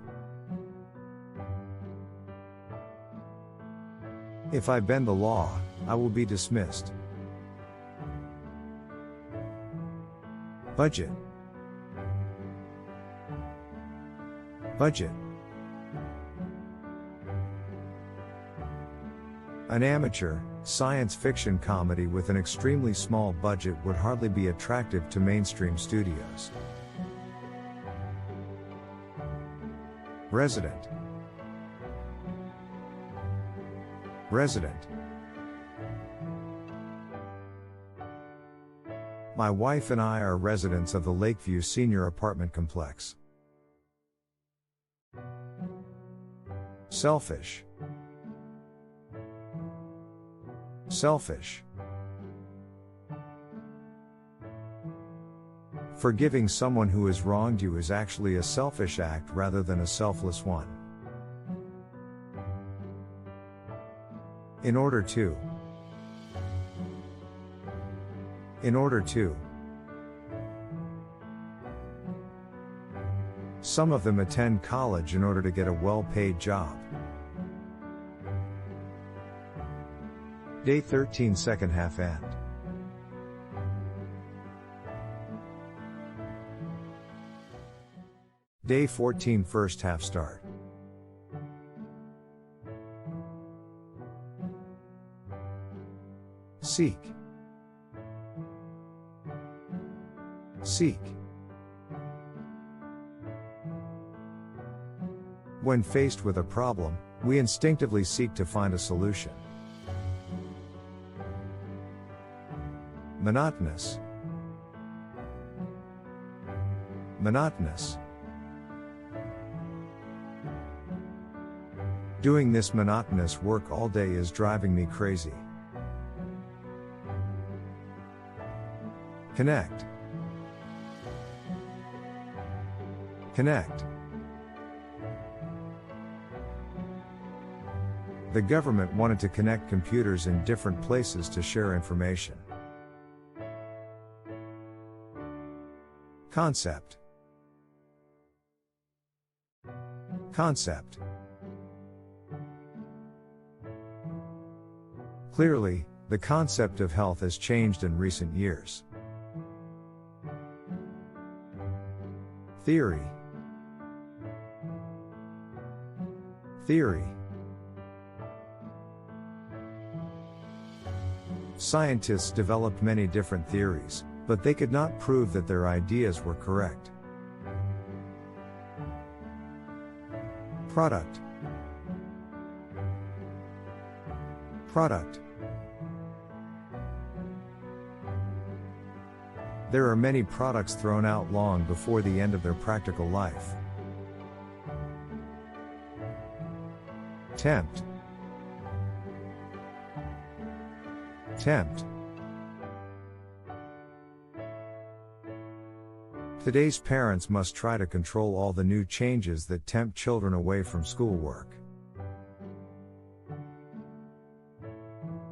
If I bend the law, I will be dismissed. Budget. Budget. An amateur, science fiction comedy with an extremely small budget would hardly be attractive to mainstream studios. Resident. Resident. My wife and I are residents of the Lakeview Senior Apartment Complex. Selfish. Selfish. Forgiving someone who has wronged you is actually a selfish act rather than a selfless one. In order to. In order to. Some of them attend college in order to get a well-paid job. Day 13 second half end. Day 14 first half start. Seek. Seek. When faced with a problem, we instinctively seek to find a solution. Monotonous. Monotonous. Doing this monotonous work all day is driving me crazy. Connect. Connect. The government wanted to connect computers in different places to share information. Concept. Concept. Clearly, the concept of health has changed in recent years. Theory. Theory. Scientists developed many different theories, but they could not prove that their ideas were correct. Product. Product. There are many products thrown out long before the end of their practical life. Tempt. Tempt. Today's parents must try to control all the new changes that tempt children away from schoolwork.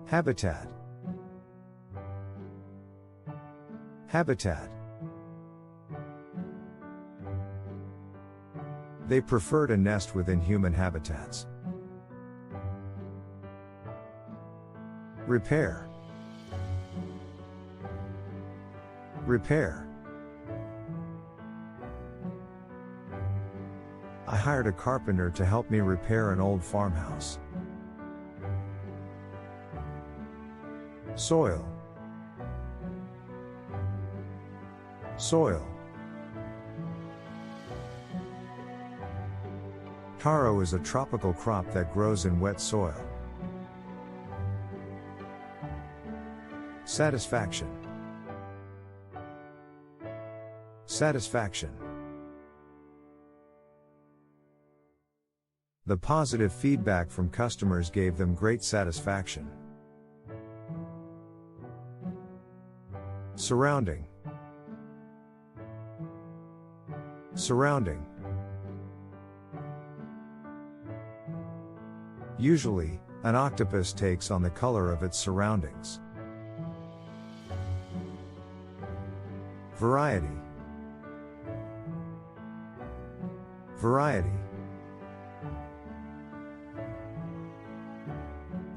Habitat. Habitat. They prefer to nest within human habitats. Repair. Repair. I hired a carpenter to help me repair an old farmhouse. Soil. Soil. Taro is a tropical crop that grows in wet soil. Satisfaction. Satisfaction. The positive feedback from customers gave them great satisfaction. Surrounding. Surrounding. Usually, an octopus takes on the color of its surroundings. Variety. Variety.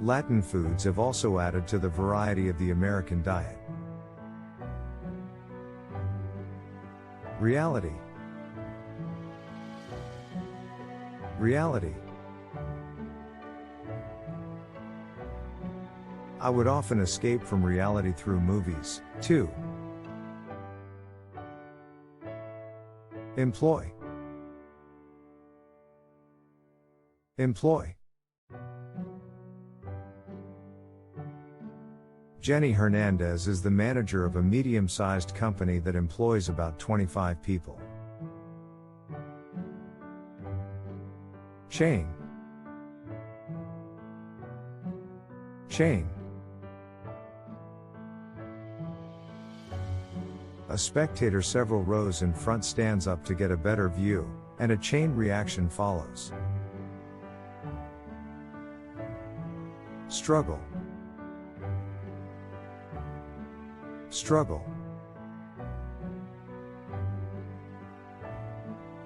Latin foods have also added to the variety of the American diet. Reality. Reality. I would often escape from reality through movies, too. Employ. Employ. Jenny Hernandez is the manager of a medium-sized company that employs about 25 people. Chain. Chain. A spectator several rows in front stands up to get a better view, and a chain reaction follows. Struggle. Struggle.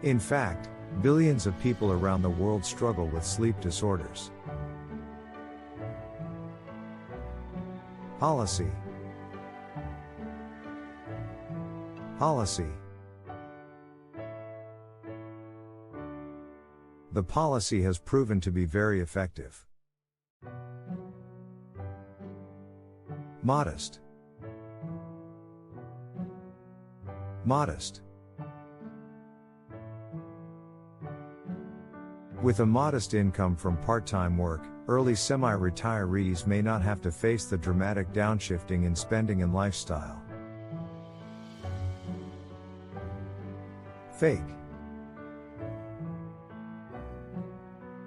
In fact, billions of people around the world struggle with sleep disorders. Policy. Policy. The policy has proven to be very effective. Modest. Modest. With a modest income from part-time work, early semi-retirees may not have to face the dramatic downshifting in spending and lifestyle. Fake.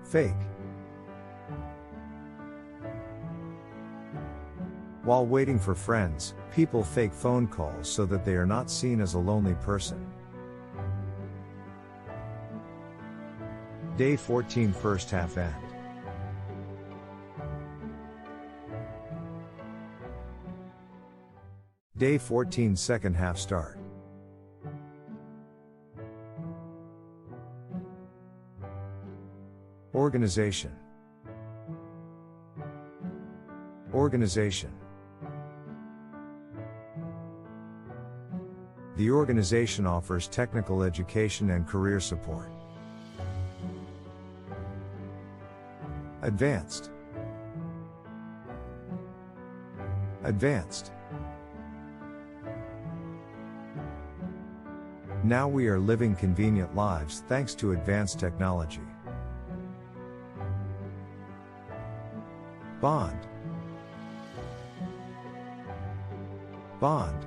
Fake. While waiting for friends, people fake phone calls so that they are not seen as a lonely person. Day 14 first half end. Day 14 second half start. Organization. Organization. The organization offers technical education and career support. Advanced. Advanced. Now we are living convenient lives thanks to advanced technology. Bond. Bond.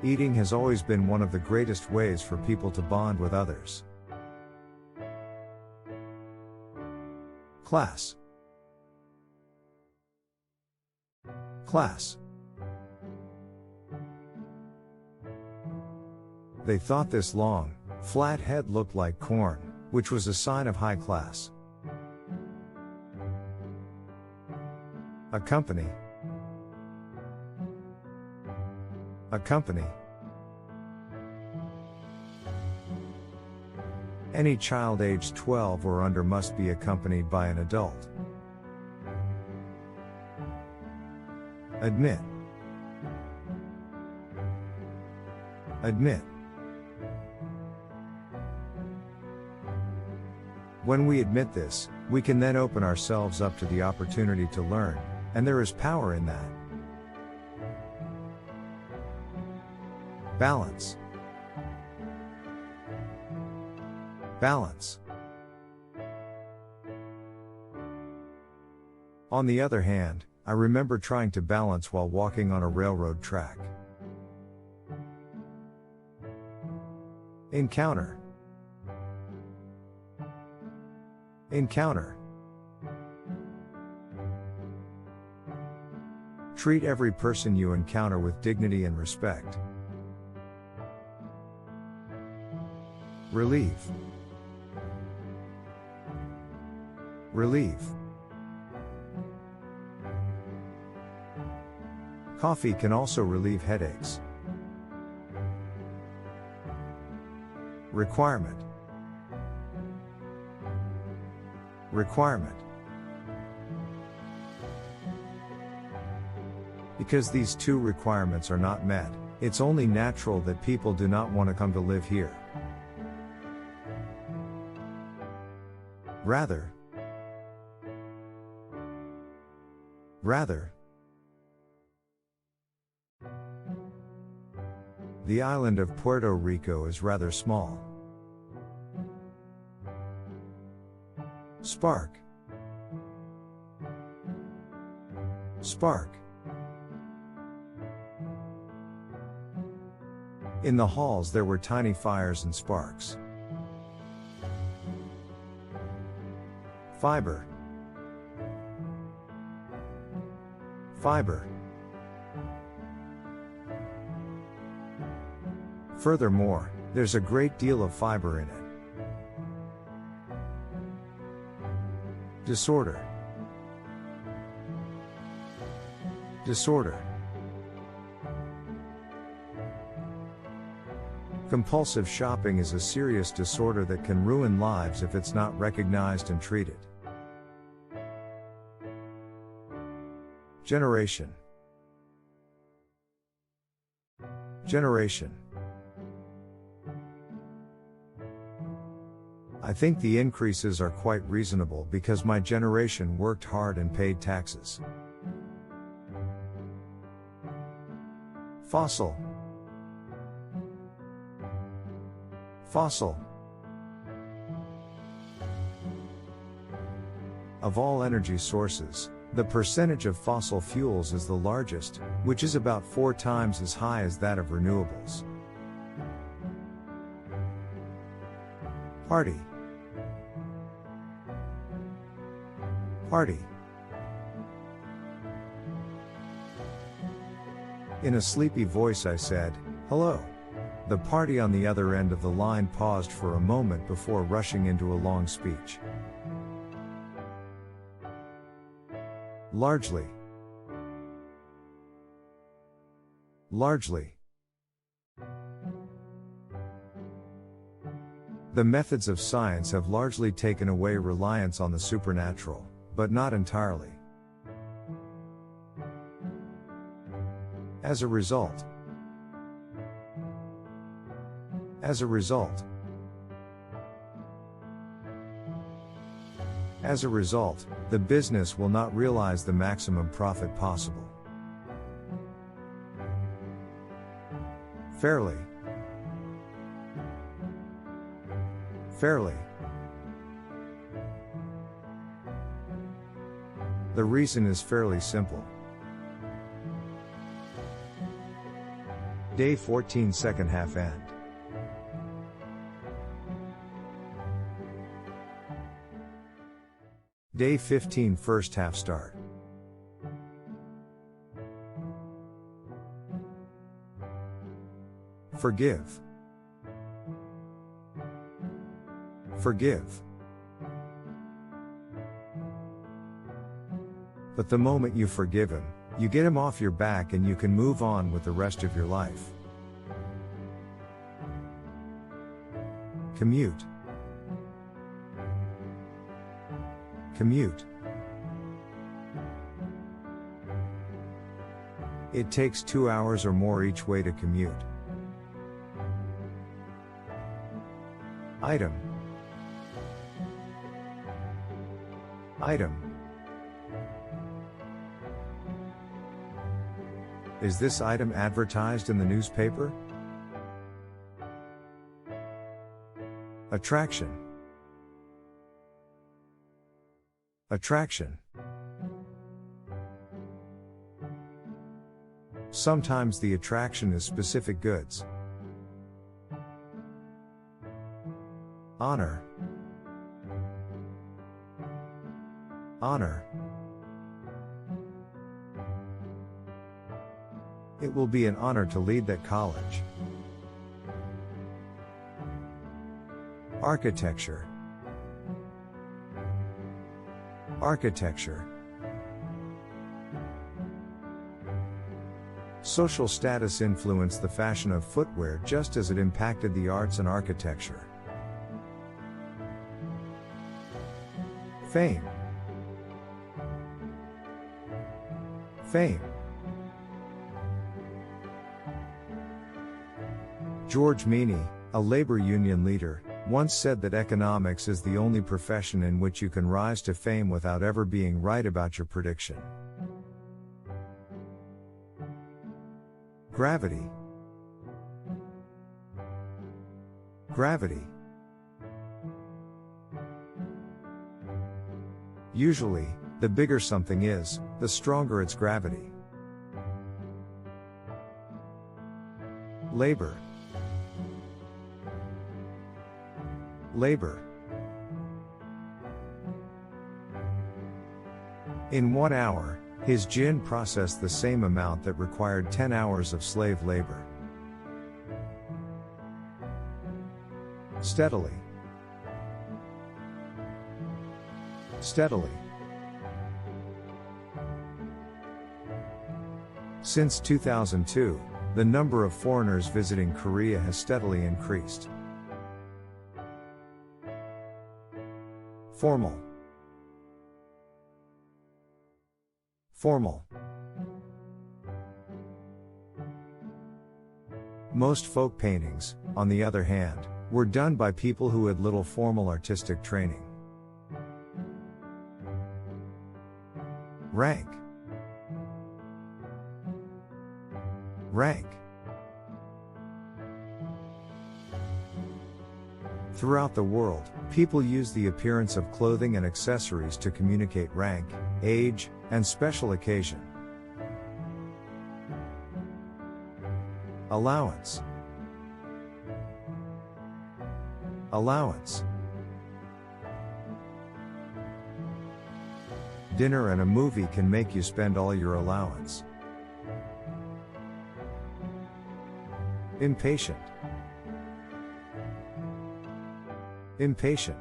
Eating has always been one of the greatest ways for people to bond with others. Class. Class. They thought this long, flat head looked like corn, which was a sign of high class. Accompany. Accompany. Any child aged 12 or under must be accompanied by an adult. Admit. Admit. When we admit this, we can then open ourselves up to the opportunity to learn, and there is power in that. Balance. Balance. On the other hand, I remember trying to balance while walking on a railroad track. Encounter. Encounter. Treat every person you encounter with dignity and respect. Relieve. Relieve. Coffee can also relieve headaches. Requirement. Requirement. Because these two requirements are not met, it's only natural that people do not want to come to live here. Rather, the island of Puerto Rico is rather small. Spark. Spark. In the halls there were tiny fires and sparks. Fiber. Fiber. Furthermore, there's a great deal of fiber in it. Disorder. Disorder. Compulsive shopping is a serious disorder that can ruin lives if it's not recognized and treated. Generation. Generation. I think the increases are quite reasonable because my generation worked hard and paid taxes. Fossil. Fossil. Of all energy sources, the percentage of fossil fuels is the largest, which is about 4 times as high as that of renewables. Party. Party. In a sleepy voice I said, "Hello." The party on the other end of the line paused for a moment before rushing into a long speech. Largely. Largely. The methods of science have largely taken away reliance on the supernatural, but not entirely. As a result, As a result, the business will not realize the maximum profit possible. Fairly. Fairly. The reason is fairly simple. Day 14 second half end. Day 15 first half start. Forgive. Forgive. But the moment you forgive him, you get him off your back and you can move on with the rest of your life. Commute. Commute. It takes 2 hours or more each way to commute. Item. Item. Is this item advertised in the newspaper? Attraction. Attraction. Sometimes the attraction is specific goods. Honor. Honor. It will be an honor to lead that college. Architecture. Architecture. Social status influenced the fashion of footwear just as it impacted the arts and architecture. Fame. Fame. George Meany, a labor union leader, once said that economics is the only profession in which you can rise to fame without ever being right about your prediction. Gravity. Gravity. Usually, the bigger something is, the stronger its gravity. Labor. Labor. In 1 hour, his gin processed the same amount that required 10 hours of slave labor. Steadily. Steadily. Since 2002, the number of foreigners visiting Korea has steadily increased. Formal. Formal. Most folk paintings, on the other hand, were done by people who had little formal artistic training. Rank. Rank. Throughout the world, people use the appearance of clothing and accessories to communicate rank, age, and special occasion. Allowance. Allowance. Dinner and a movie can make you spend all your allowance. Impatient. Impatient.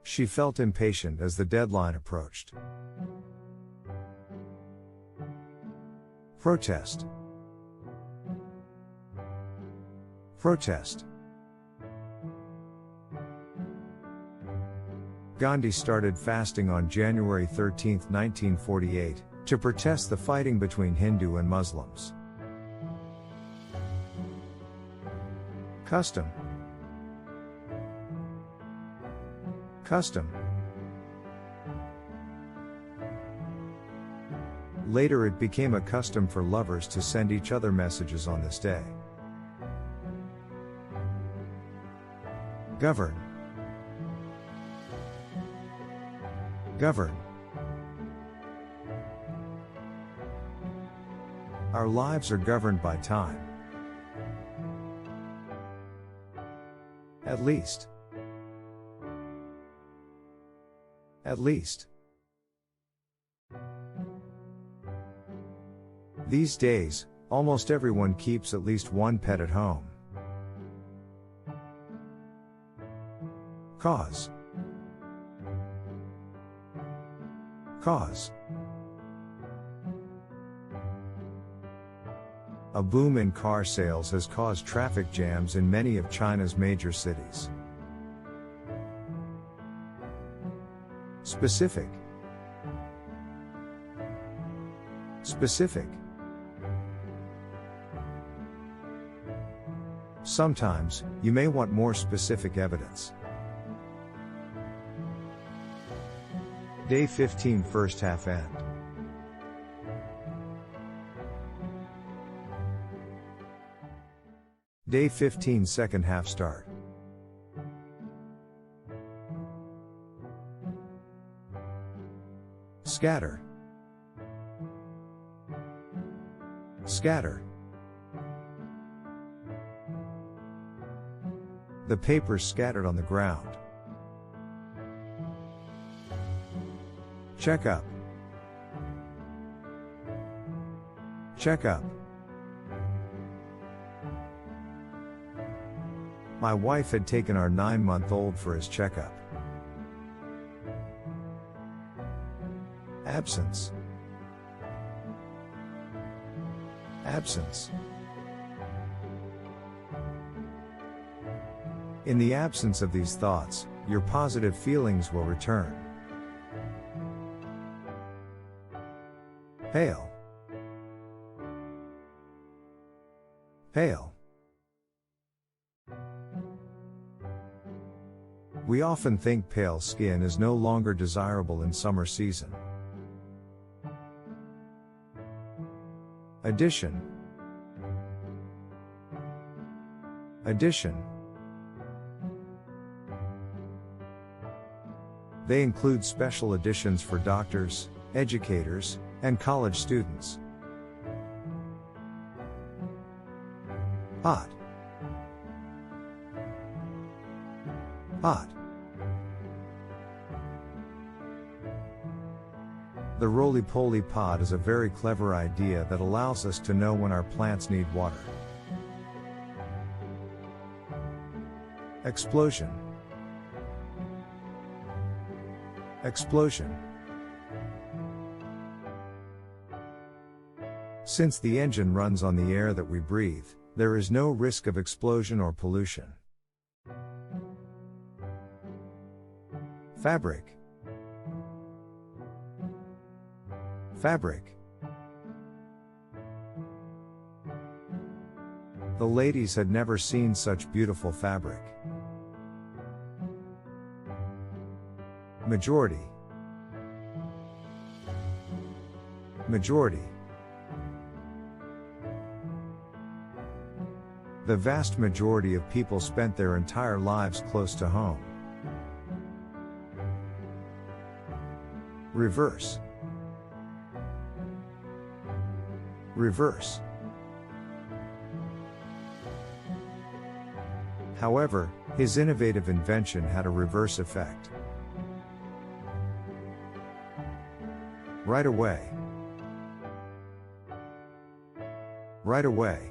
She felt impatient as the deadline approached. Protest. Protest. Gandhi started fasting on January 13, 1948, to protest the fighting between Hindu and Muslims. Custom. Custom. Later it became a custom for lovers to send each other messages on this day. Govern. Govern. Our lives are governed by time. At least. At least. These days, almost everyone keeps at least one pet at home. Cause. Cause. A boom in car sales has caused traffic jams in many of China's major cities. Specific. Specific. Sometimes, you may want more specific evidence. Day 15 first half end. Day 15 second half start. Scatter. Scatter. The papers scattered on the ground. Check up. Check up. My wife had taken our 9-month-old for his checkup. Absence. Absence. In the absence of these thoughts, your positive feelings will return. Pale. Pale. We often think pale skin is no longer desirable in summer season. Addition. Addition. They include special editions for doctors, educators, and college students. Hot. Hot. The roly-poly pod is a very clever idea that allows us to know when our plants need water. Explosion. Explosion. Since the engine runs on the air that we breathe, there is no risk of explosion or pollution. Fabric. Fabric. The ladies had never seen such beautiful fabric. Majority. Majority. The vast majority of people spent their entire lives close to home. Reverse. Reverse. However, his innovative invention had a reverse effect. Right away. Right away.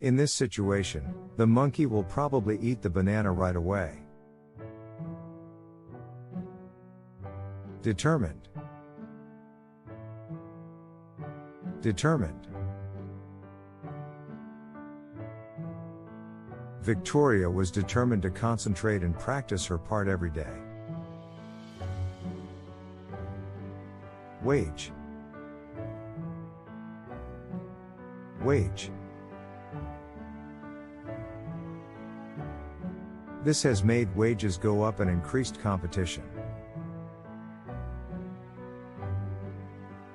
In this situation, the monkey will probably eat the banana right away. Determined. Determined. Victoria was determined to concentrate and practice her part every day. Wage. Wage. This has made wages go up and increased competition.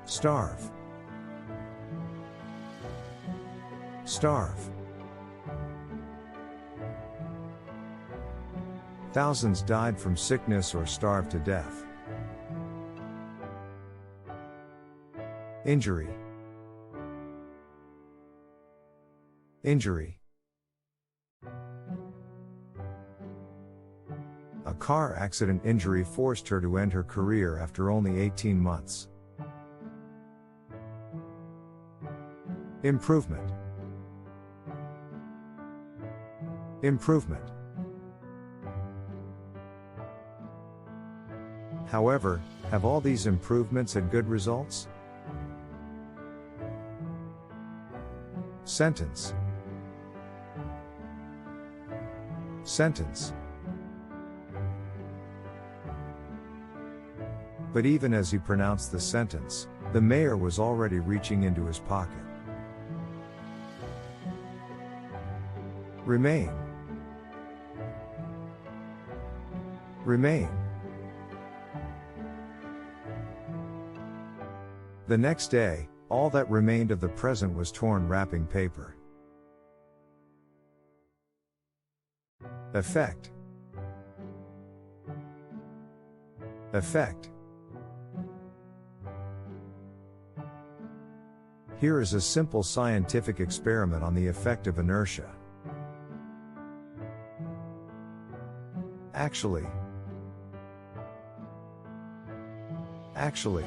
Starve. Starve. Thousands died from sickness or starved to death. Injury. Injury. A car accident injury forced her to end her career after only 18 months. Improvement. Improvement. However, have all these improvements had good results? Sentence. Sentence. But even as he pronounced the sentence, the mayor was already reaching into his pocket. Remain. Remain. The next day, all that remained of the present was torn wrapping paper. Effect. Effect. Here is a simple scientific experiment on the effect of inertia. Actually. Actually.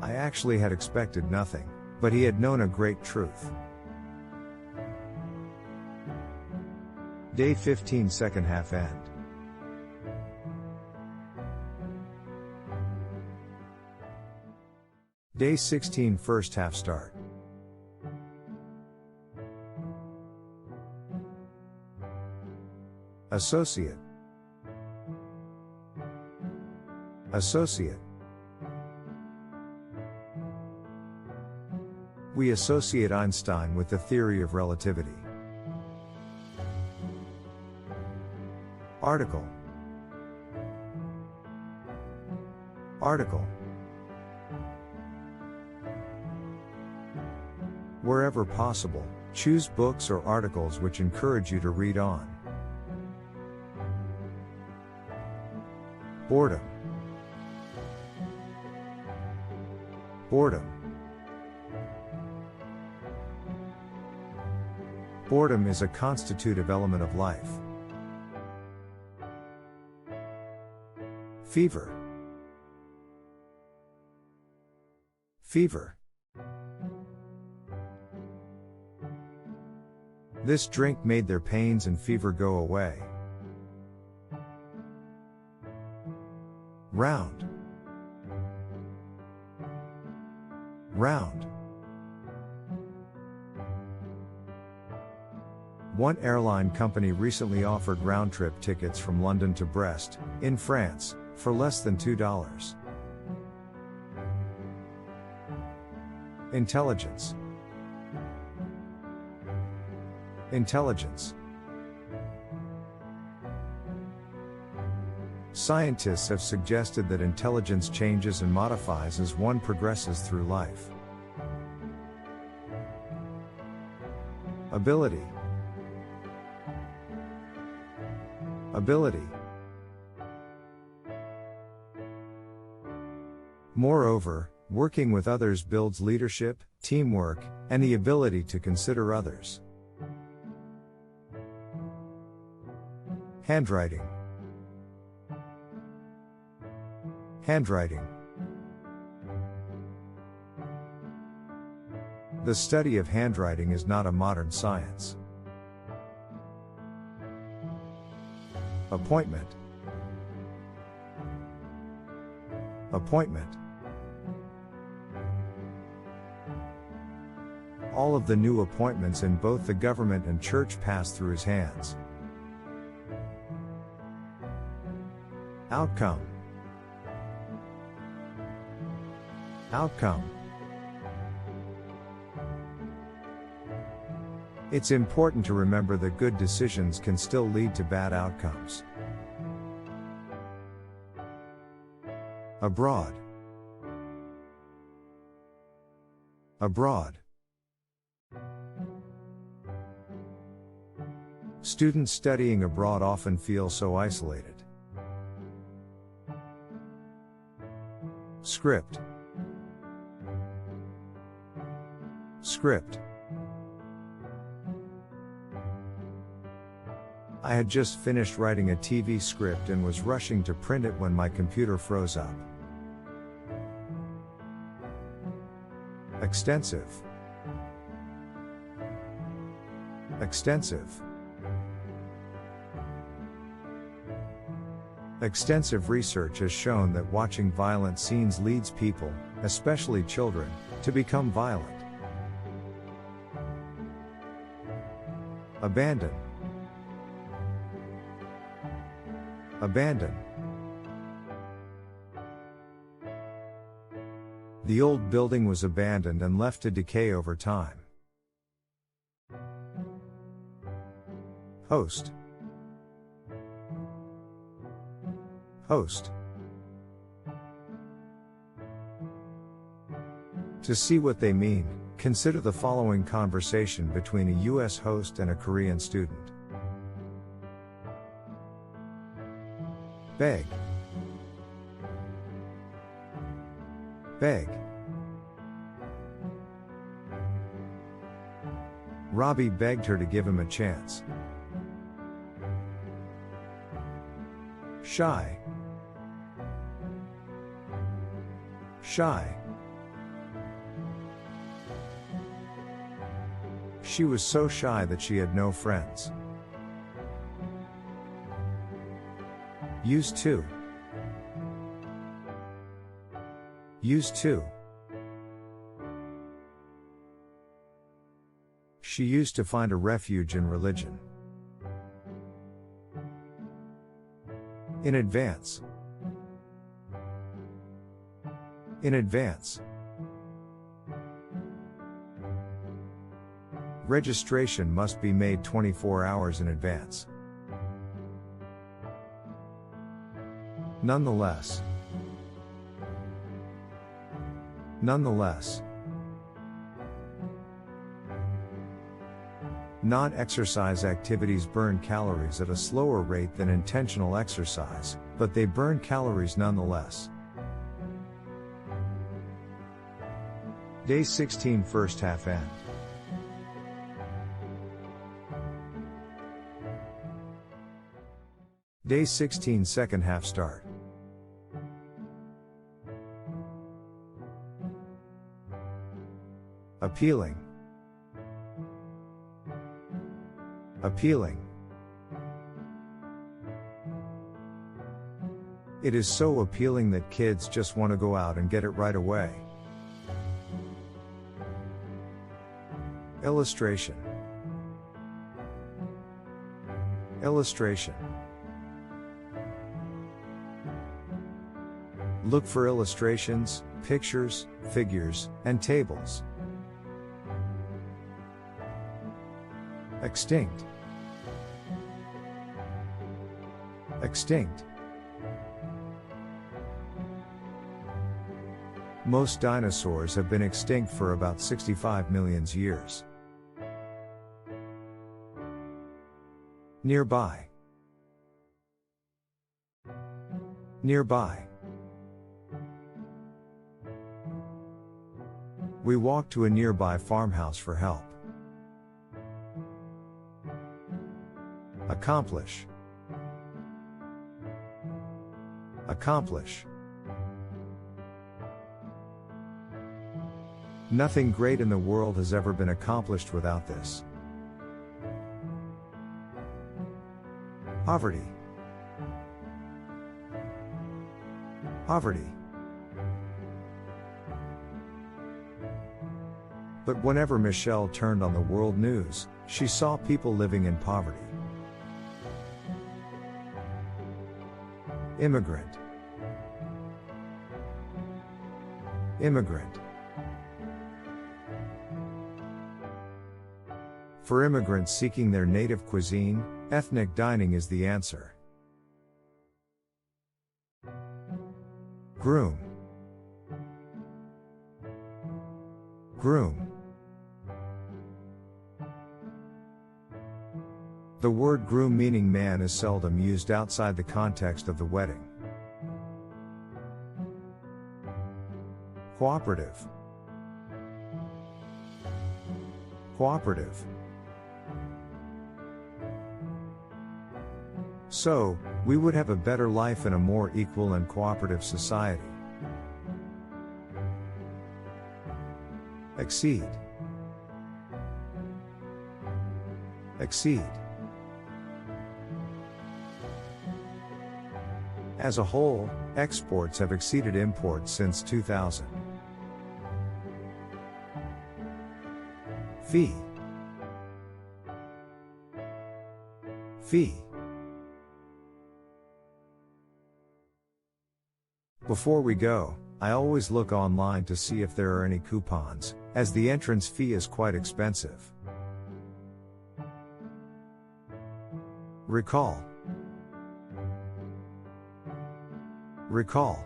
I actually had expected nothing, but he had known a great truth. Day 15 second half end. Day 16 first half start. Associate. Associate. We associate Einstein with the theory of relativity. Article. Article. Wherever possible, choose books or articles which encourage you to read on. Boredom. Boredom. Boredom is a constitutive element of life. Fever. Fever. This drink made their pains and fever go away. Round. Round. One airline company recently offered round-trip tickets from London to Brest, in France, for less than $2. Intelligence. Intelligence. Scientists have suggested that intelligence changes and modifies as one progresses through life. Ability. Ability. Moreover, working with others builds leadership, teamwork, and the ability to consider others. Handwriting. Handwriting. The study of handwriting is not a modern science. Appointment. Appointment. All of the new appointments in both the government and church pass through his hands. Outcome. Outcome. It's important to remember that good decisions can still lead to bad outcomes. Abroad. Abroad. Students studying abroad often feel so isolated. Script. Script. I had just finished writing a TV script and was rushing to print it when my computer froze up. Extensive. Extensive. Extensive research has shown that watching violent scenes leads people, especially children, to become violent. Abandon. Abandon. The old building was abandoned and left to decay over time. Host. Host. To see what they mean, consider the following conversation between a U.S. host and a Korean student. Beg. Beg. Robbie begged her to give him a chance. Shy. Shy. She was so shy that she had no friends. Used to. Used to. She used to find a refuge in religion. In advance. In advance. Registration must be made 24 hours in advance. Nonetheless. Nonetheless. Non-exercise activities burn calories at a slower rate than intentional exercise, but they burn calories nonetheless. Day 16 first half end. Day 16 second half start. Appealing. Appealing. It is so appealing that kids just want to go out and get it right away. Illustration. Illustration. Look for illustrations, pictures, figures, and tables. Extinct. Extinct. Most dinosaurs have been extinct for about 65 million years. Nearby. Nearby. We walked to a nearby farmhouse for help. Accomplish. Accomplish. Nothing great in the world has ever been accomplished without this. Poverty. Poverty. But whenever Michelle turned on the world news, she saw people living in poverty. Immigrant. Immigrant. For immigrants seeking their native cuisine, ethnic dining is the answer. Groom. Groom. The word groom meaning man is seldom used outside the context of the wedding. Cooperative. Cooperative. So, we would have a better life in a more equal and cooperative society. Exceed. Exceed. As a whole, exports have exceeded imports since 2000. Fee. Fee. Before we go, I always look online to see if there are any coupons, as the entrance fee is quite expensive. Recall. Recall.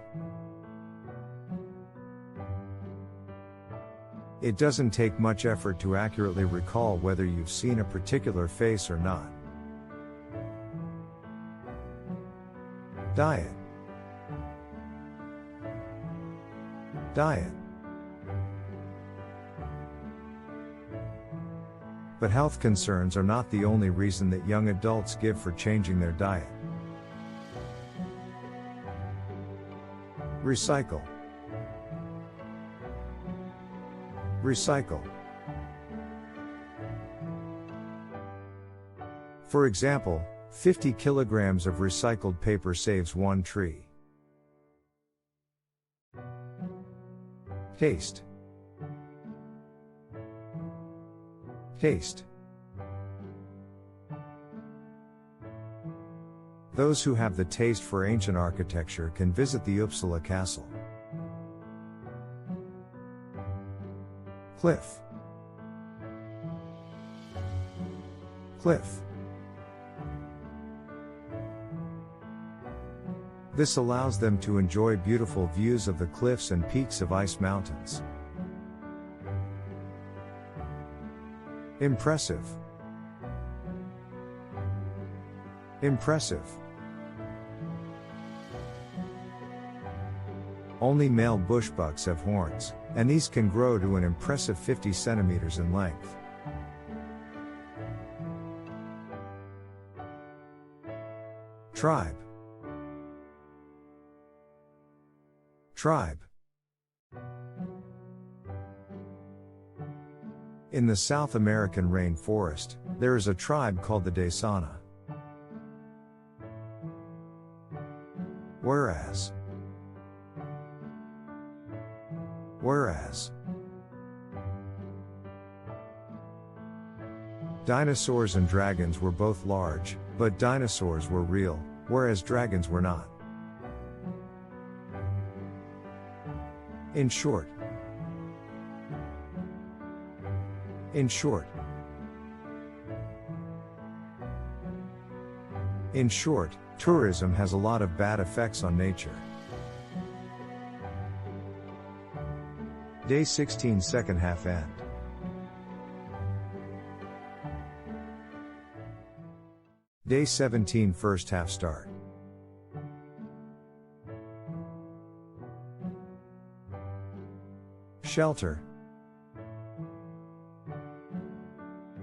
It doesn't take much effort to accurately recall whether you've seen a particular face or not. Diet. Diet. But health concerns are not the only reason that young adults give for changing their diet. Recycle. Recycle. For example, 50 kilograms of recycled paper saves one tree. Taste. Taste. Those who have the taste for ancient architecture can visit the Uppsala Castle. Cliff. Cliff. This allows them to enjoy beautiful views of the cliffs and peaks of ice mountains. Impressive. Impressive. Only male bushbucks have horns, and these can grow to an impressive 50 centimeters in length. Tribe. Tribe. In the South American rainforest, there is a tribe called the Desana. Whereas. Dinosaurs and dragons were both large, but dinosaurs were real, whereas dragons were not. In short. In short. In short, tourism has a lot of bad effects on nature. Day 16 second half end. Day 17 first half start. Shelter.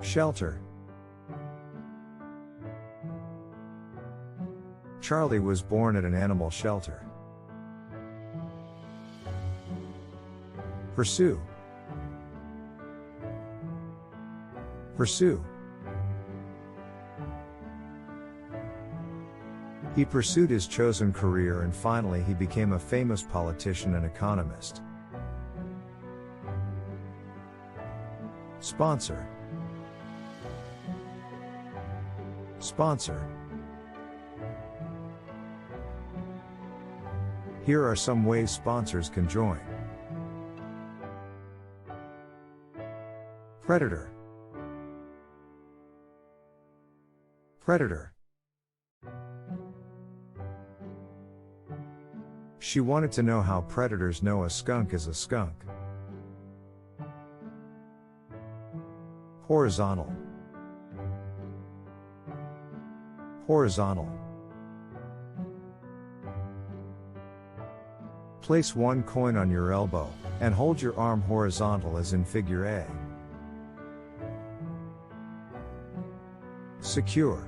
Shelter. Charlie was born at an animal shelter. Pursue. Pursue. He pursued his chosen career and finally he became a famous politician and economist. Sponsor. Sponsor. Here are some ways sponsors can join. Predator. Predator. She wanted to know how predators know a skunk is a skunk. Horizontal. Horizontal. Place one coin on your elbow, and hold your arm horizontal as in figure A. Secure.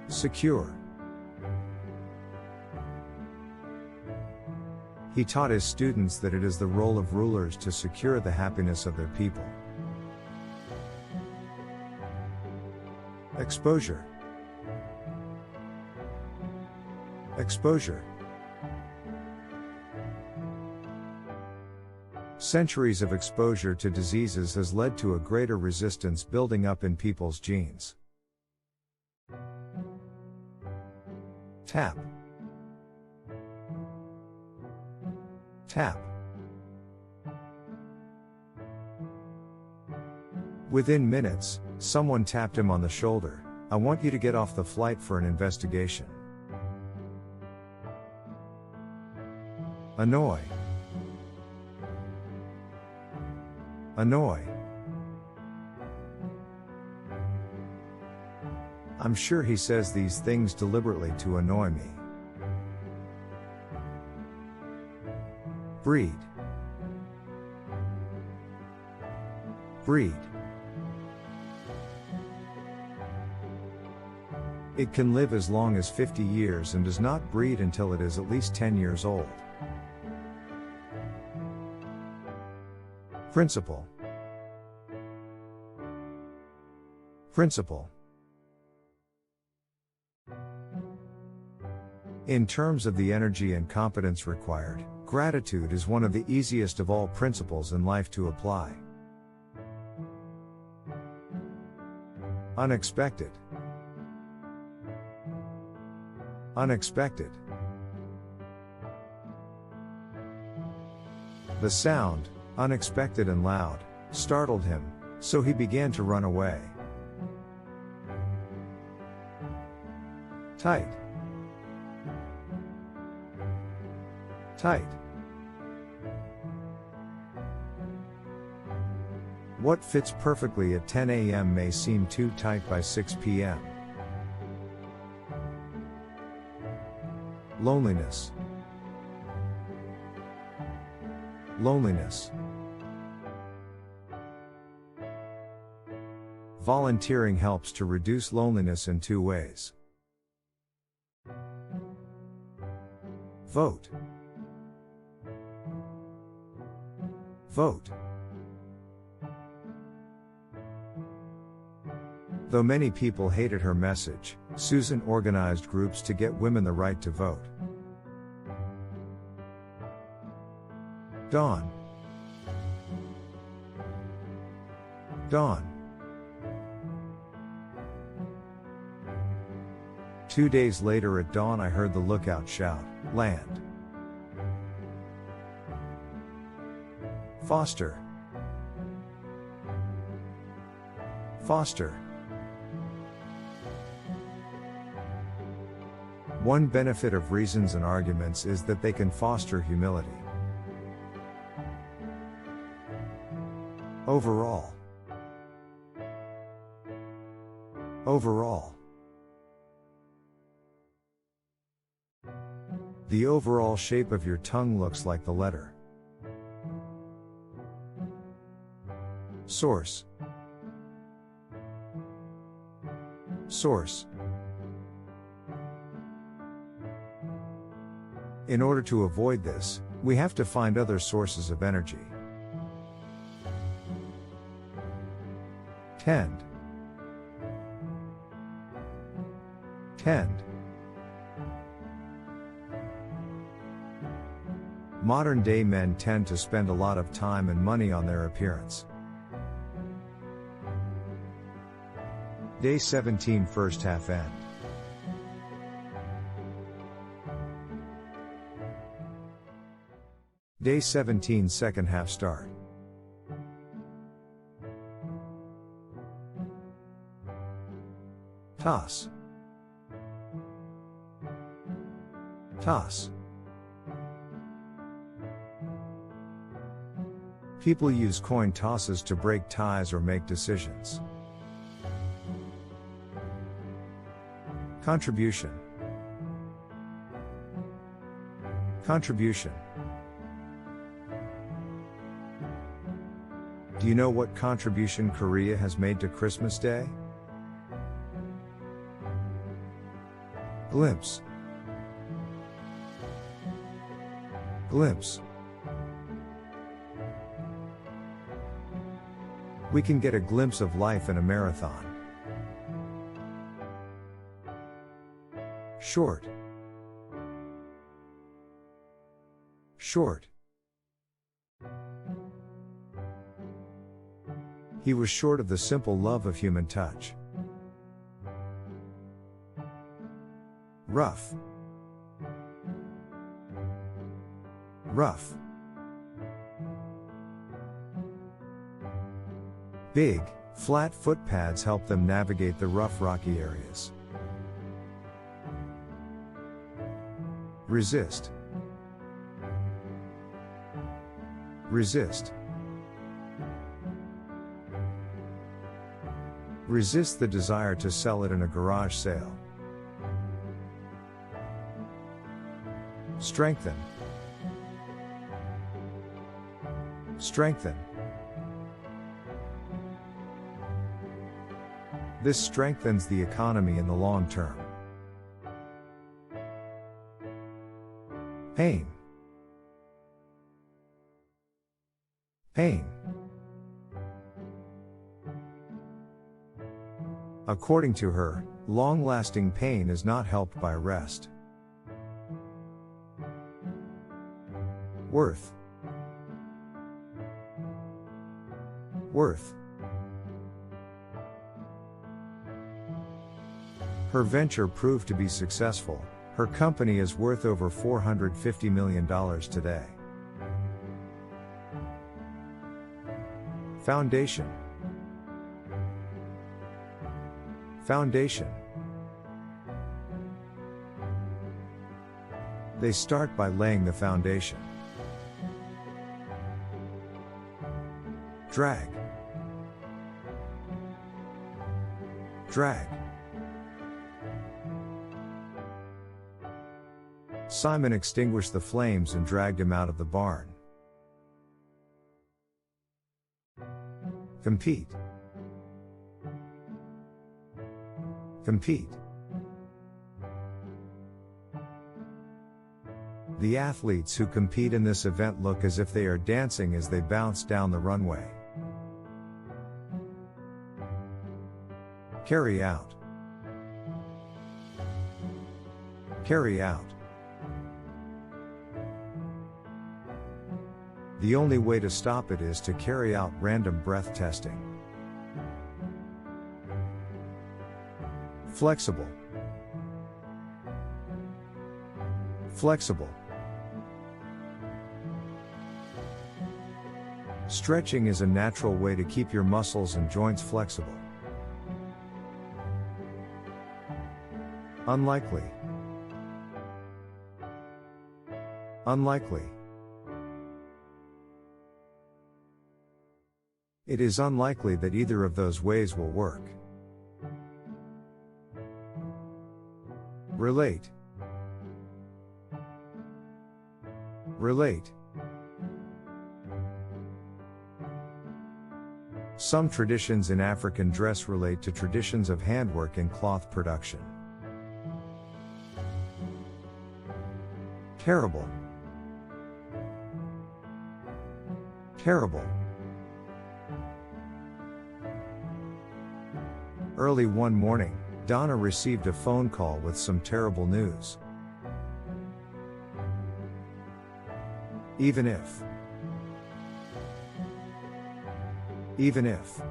Secure. He taught his students that it is the role of rulers to secure the happiness of their people. Exposure. Exposure. Centuries of exposure to diseases has led to a greater resistance building up in people's genes. Tap. Tap. Within minutes, someone tapped him on the shoulder. I want you to get off the flight for an investigation. Annoy. Annoy. I'm sure he says these things deliberately to annoy me. Breed. Breed. It can live as long as 50 years and does not breed until it is at least 10 years old. Principle. Principle. In terms of the energy and competence required, gratitude is one of the easiest of all principles in life to apply. Unexpected. Unexpected. The sound, unexpected and loud, startled him, so he began to run away. Tight. Tight. What fits perfectly at 10 a.m. may seem too tight by 6 p.m. Loneliness. Loneliness. Volunteering helps to reduce loneliness in 2 ways. Vote. Vote. Though many people hated her message, Susan organized groups to get women the right to vote. Dawn. Dawn. 2 days later at dawn I heard the lookout shout, "Land!" Foster. Foster. One benefit of reasons and arguments is that they can foster humility. Overall. Overall. The overall shape of your tongue looks like the letter. Source. Source. In order to avoid this, we have to find other sources of energy. Tend. Tend. Modern-day men tend to spend a lot of time and money on their appearance. Day 17 first half end. Day 17 second half start. Toss. Toss. People use coin tosses to break ties or make decisions. Contribution. Contribution. Do you know what contribution Korea has made to Christmas Day? Glimpse. Glimpse. We can get a glimpse of life in a marathon. Short. Short. He was short of the simple love of human touch. Rough. Rough. Big, flat footpads help them navigate the rough rocky areas. Resist. Resist. Resist the desire to sell it in a garage sale. Strengthen. Strengthen. This strengthens the economy in the long term. Pain. Pain. According to her, long-lasting pain is not helped by rest. Worth. Worth. Her venture proved to be successful. Her company is worth over $450 million today. Foundation. Foundation. They start by laying the foundation. Drag. Drag. Simon extinguished the flames and dragged him out of the barn. Compete. Compete. The athletes who compete in this event look as if they are dancing as they bounce down the runway. Carry out. Carry out. The only way to stop it is to carry out random breath testing. Flexible. Flexible. Stretching is a natural way to keep your muscles and joints flexible. Unlikely. Unlikely. It is unlikely that either of those ways will work. Relate. Relate. Some traditions in African dress relate to traditions of handwork in cloth production. Terrible. Terrible. Early one morning, Donna received a phone call with some terrible news. Even if. Even if.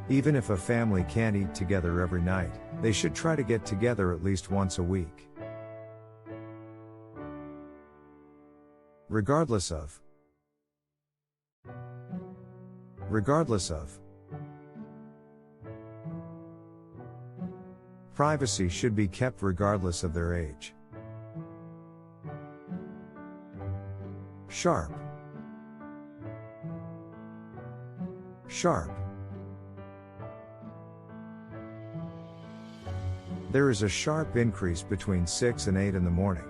Even if a family can't eat together every night, they should try to get together at least once a week. Regardless of. Regardless of. Privacy should be kept regardless of their age. Sharp. Sharp. There is a sharp increase between 6 and 8 in the morning.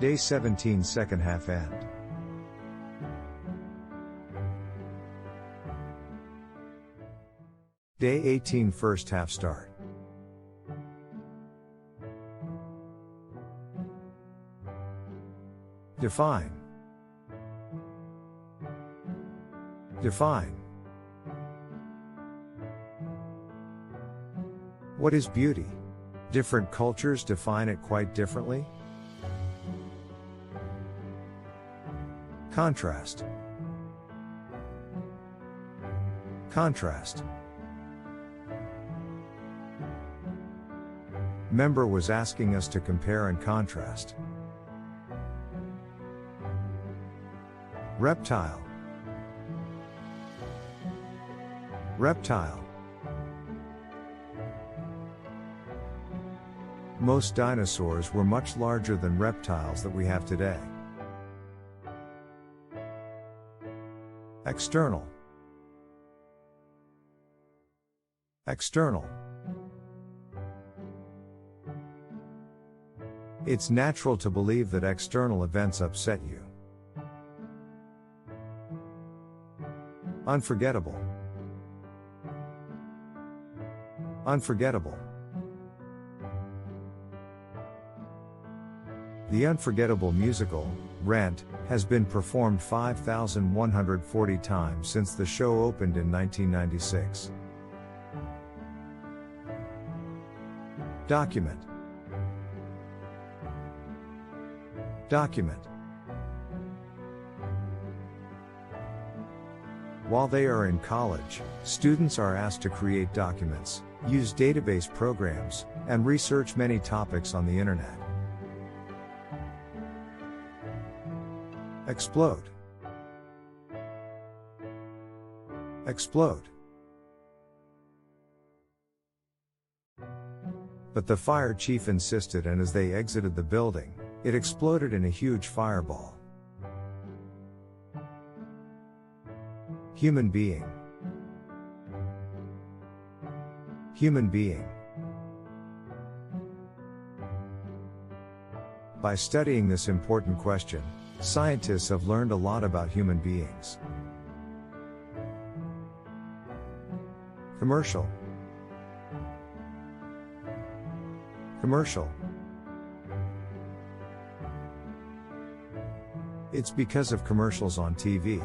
Day 17 second half end. Day 18 first half start. Define. Define. What is beauty? Different cultures define it quite differently. Contrast. Contrast. Member was asking us to compare and contrast. Reptile. Reptile. Most dinosaurs were much larger than reptiles that we have today. External. External. It's natural to believe that external events upset you. Unforgettable. Unforgettable. The unforgettable musical, Rent, has been performed 5,140 times since the show opened in 1996. Document. Document. While they are in college, students are asked to create documents, use database programs, and research many topics on the internet. Explode. Explode. But the fire chief insisted, and as they exited the building, it exploded in a huge fireball. Human being. Human being. By studying this important question, scientists have learned a lot about human beings. Commercial. Commercial. It's because of commercials on TV.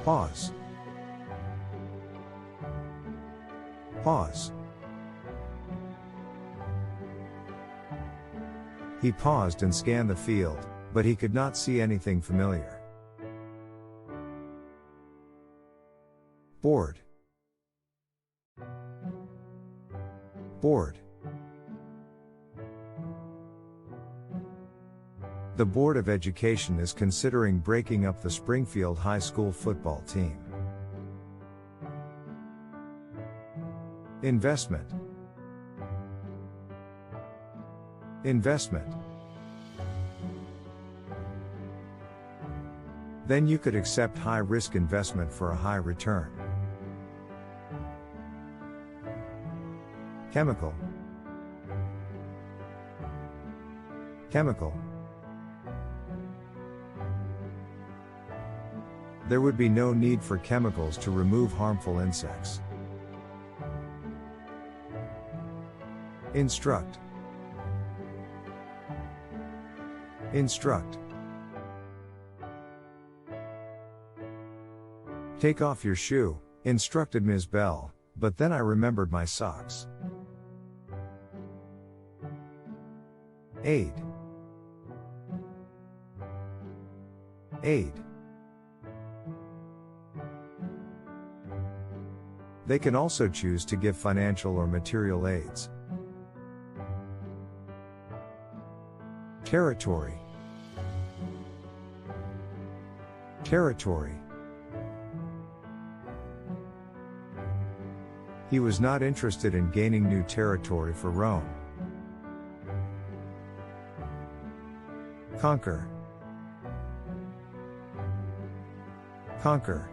Pause. Pause. He paused and scanned the field, but he could not see anything familiar. Board. Board. The Board of Education is considering breaking up the Springfield High School football team. Investment. Investment. Then you could accept high-risk investment for a high return. Chemical. Chemical. There would be no need for chemicals to remove harmful insects. Instruct. Instruct. Take off your shoe, instructed Ms. Bell, but then I remembered my socks. Aid. Aid. They can also choose to give financial or material aids. Territory. Territory. He was not interested in gaining new territory for Rome. Conquer. Conquer.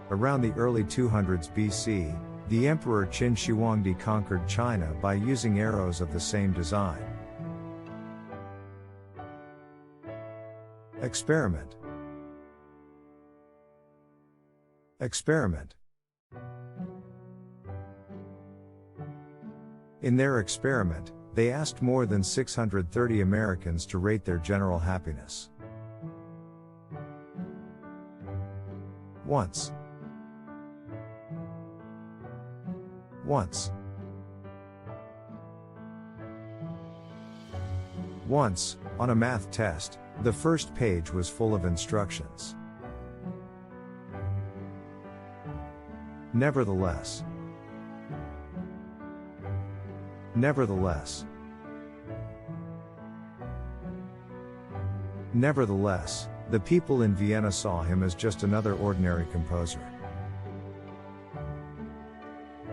Around the early 200s BC, the Emperor Qin Shi Huangdi conquered China by using arrows of the same design. Experiment. Experiment. In their experiment, they asked more than 630 Americans to rate their general happiness. Once. Once. Once, on a math test, the first page was full of instructions. Nevertheless. Nevertheless. Nevertheless, the people in Vienna saw him as just another ordinary composer.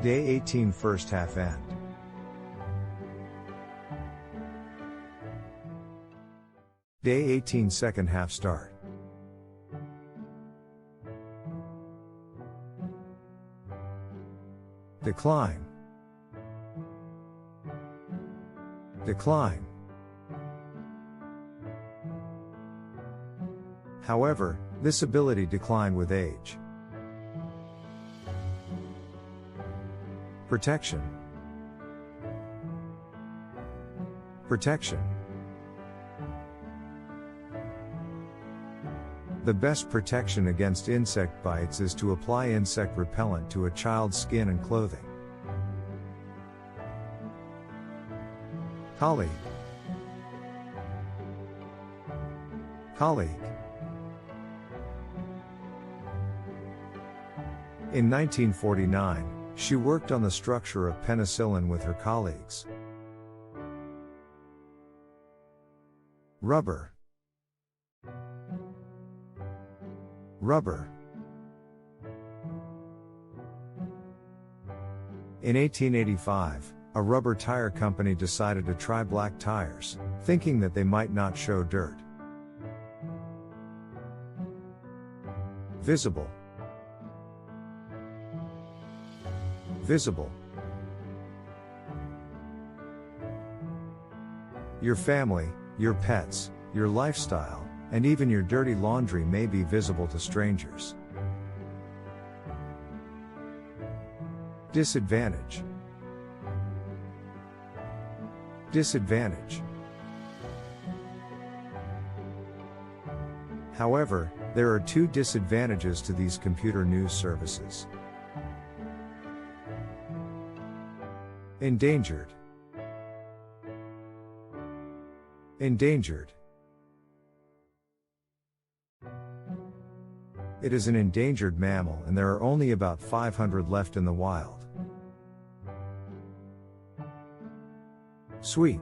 Day 18 first half end. Day 18 second half start. Decline. Decline. However, this ability declined with age. Protection. Protection. The best protection against insect bites is to apply insect repellent to a child's skin and clothing. Colleague. Colleague. In 1949, she worked on the structure of penicillin with her colleagues. Rubber. Rubber. In 1885, a rubber tire company decided to try black tires, thinking that they might not show dirt. Visible. Visible. Your family, your pets, your lifestyle, and even your dirty laundry may be visible to strangers. Disadvantage. Disadvantage. However, there are two disadvantages to these computer news services. Endangered. Endangered. It is an endangered mammal and there are only about 500 left in the wild. Sweep.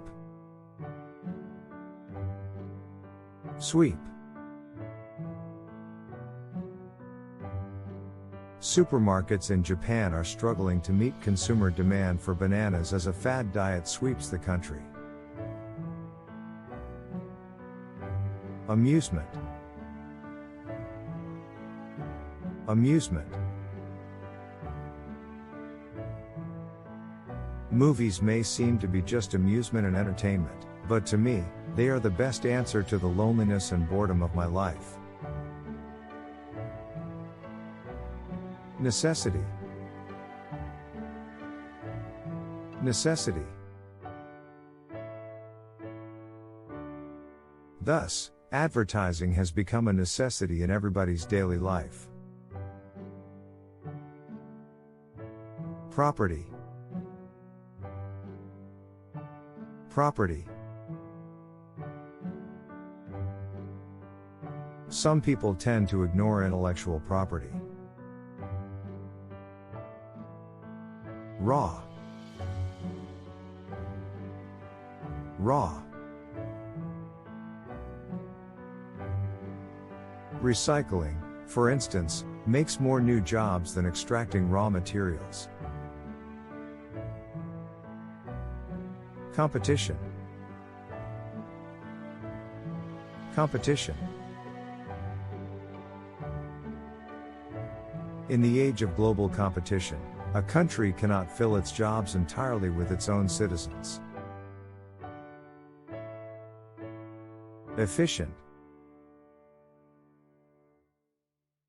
Sweep. Supermarkets in Japan are struggling to meet consumer demand for bananas as a fad diet sweeps the country. Amusement. Amusement. Movies may seem to be just amusement and entertainment, but to me, they are the best answer to the loneliness and boredom of my life. Necessity. Necessity. Thus, advertising has become a necessity in everybody's daily life. Property. Property. Some people tend to ignore intellectual property. Raw. Raw. Recycling, for instance, makes more new jobs than extracting raw materials. Competition. Competition. In the age of global competition, a country cannot fill its jobs entirely with its own citizens. Efficient.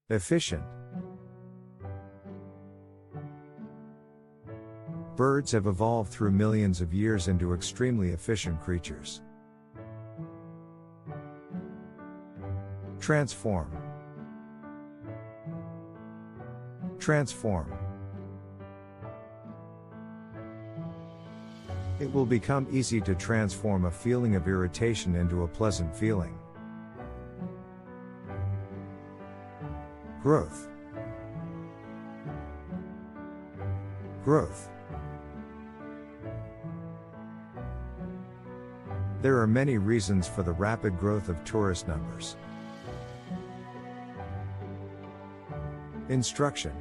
Efficient. Birds have evolved through millions of years into extremely efficient creatures. Transform. Transform. It will become easy to transform a feeling of irritation into a pleasant feeling. Growth. Growth. There are many reasons for the rapid growth of tourist numbers. Instruction.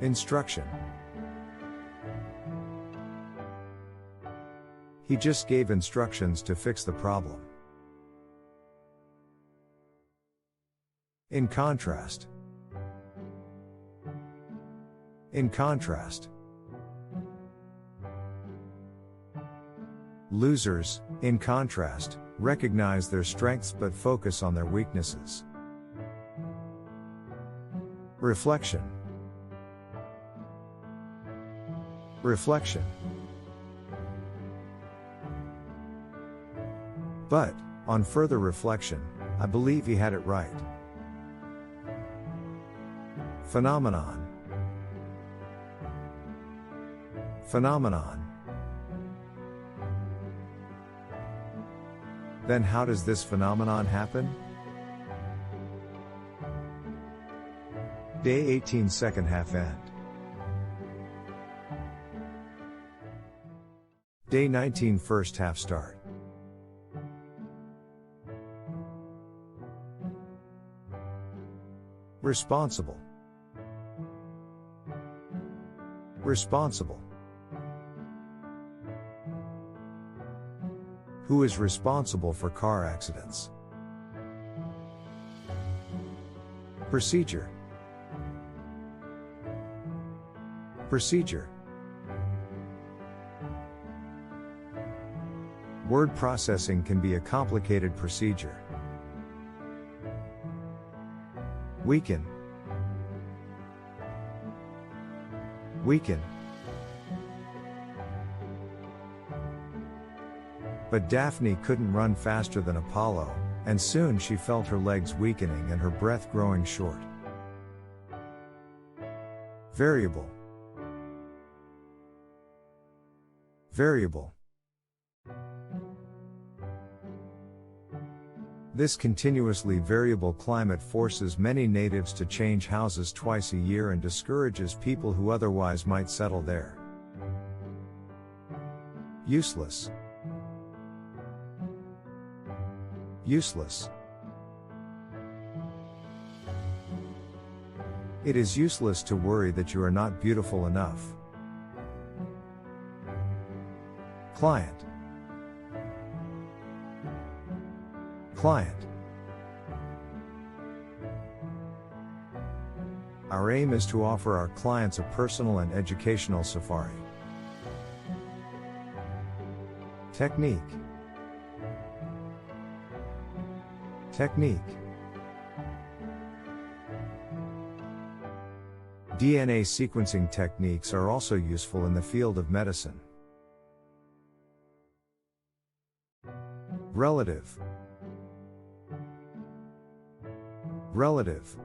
Instruction. He just gave instructions to fix the problem. In contrast. In contrast. Losers, in contrast, recognize their strengths but focus on their weaknesses. Reflection. Reflection. But, on further reflection, I believe he had it right. Phenomenon. Phenomenon. Then how does this phenomenon happen? Day 18 second half end. Day 19 first half start. Responsible. Responsible. Who is responsible for car accidents? Procedure. Procedure. Word processing can be a complicated procedure. Weaken. Weaken. But Daphne couldn't run faster than Apollo, and soon she felt her legs weakening and her breath growing short. Variable. Variable. This continuously variable climate forces many natives to change houses twice a year and discourages people who otherwise might settle there. Useless. Useless. It is useless to worry that you are not beautiful enough. Client. Client. Our aim is to offer our clients a personal and educational safari. Technique. Technique. DNA sequencing techniques are also useful in the field of medicine. Relative. Relative.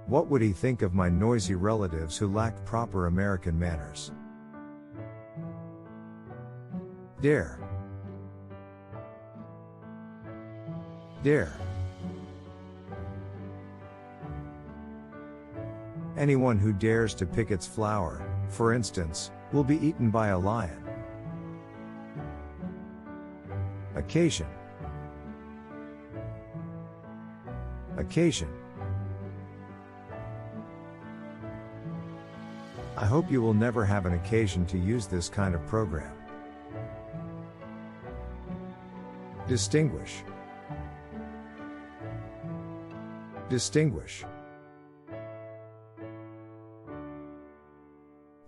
What would he think of my noisy relatives who lacked proper American manners? Dare. Dare. Anyone who dares to pick its flower, for instance, will be eaten by a lion. Occasion. Occasion. I hope you will never have an occasion to use this kind of program. Distinguish. Distinguish.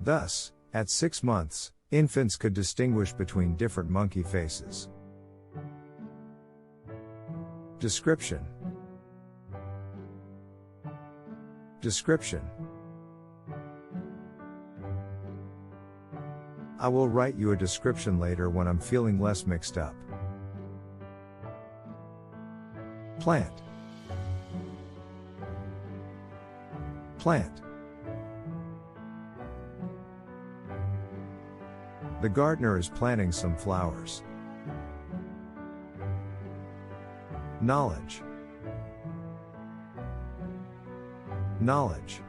Thus, at 6 months, infants could distinguish between different monkey faces. Description. Description. I will write you a description later when I'm feeling less mixed up. Plant. Plant. The gardener is planting some flowers. Knowledge. Knowledge.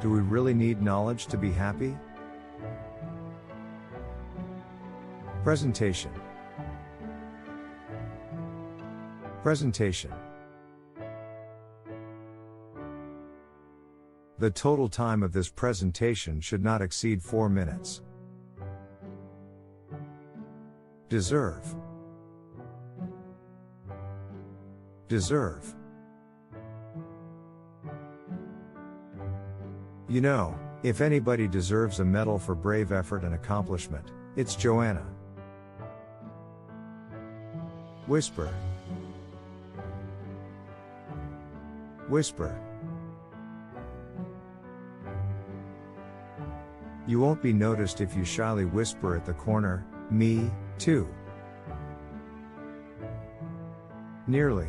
Do we really need knowledge to be happy? Presentation. Presentation. The total time of this presentation should not exceed 4 minutes. Deserve. Deserve. You know, if anybody deserves a medal for brave effort and accomplishment, it's Joanna. Whisper. You won't be noticed if you shyly whisper at the corner, "Me, too." Nearly.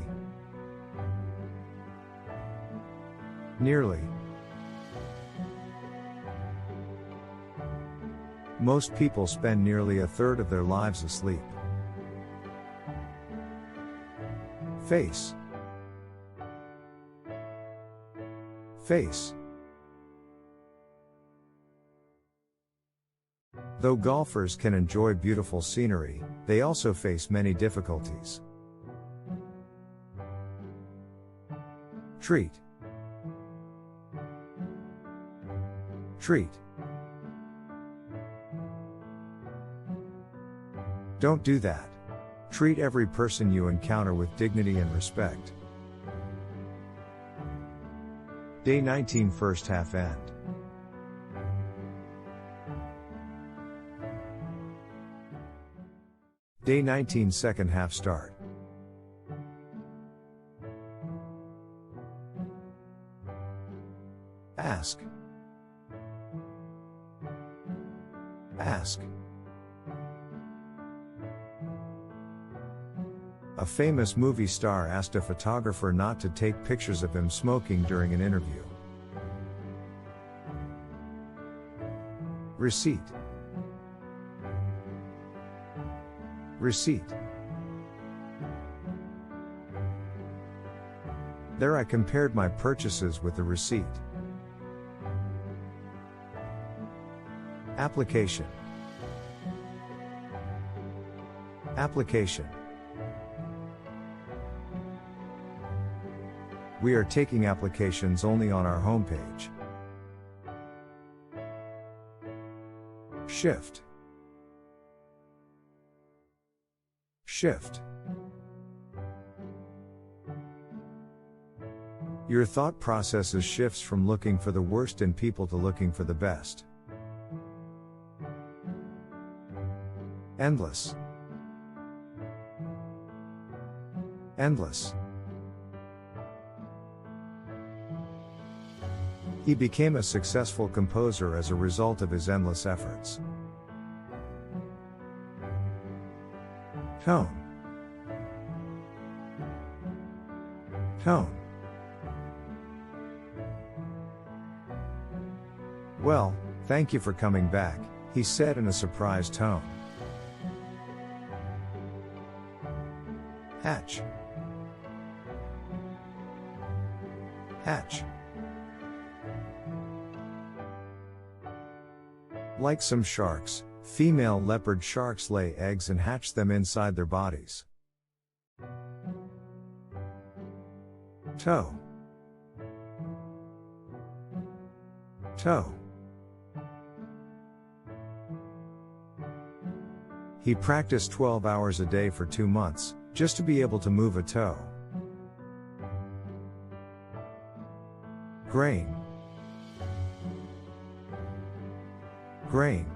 Nearly. Most people spend nearly a third of their lives asleep. Face. Face. Though golfers can enjoy beautiful scenery, they also face many difficulties. Treat. Treat. Don't do that. Treat every person you encounter with dignity and respect. Day 19 first half end. Day 19 second half start. Ask. Ask. A famous movie star asked a photographer not to take pictures of him smoking during an interview. Receipt. Receipt. There I compared my purchases with the receipt. Application. Application. We are taking applications only on our homepage. Shift. Shift. Your thought processes shifts from looking for the worst in people to looking for the best. Endless. Endless. He became a successful composer as a result of his endless efforts. Tone. Tone. Well, thank you for coming back, he said in a surprised tone. Hatch. Hatch. Like some sharks, female leopard sharks lay eggs and hatch them inside their bodies. Toe. Toe. He practiced 12 hours a day for 2 months, just to be able to move a toe. Grain. Grain.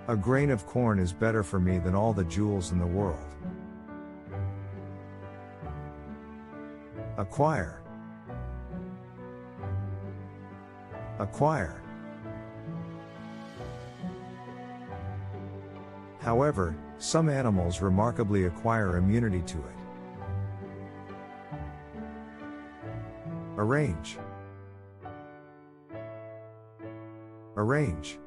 A grain of corn is better for me than all the jewels in the world. Acquire. Acquire. However, some animals remarkably acquire immunity to it. Arrange. Arrange.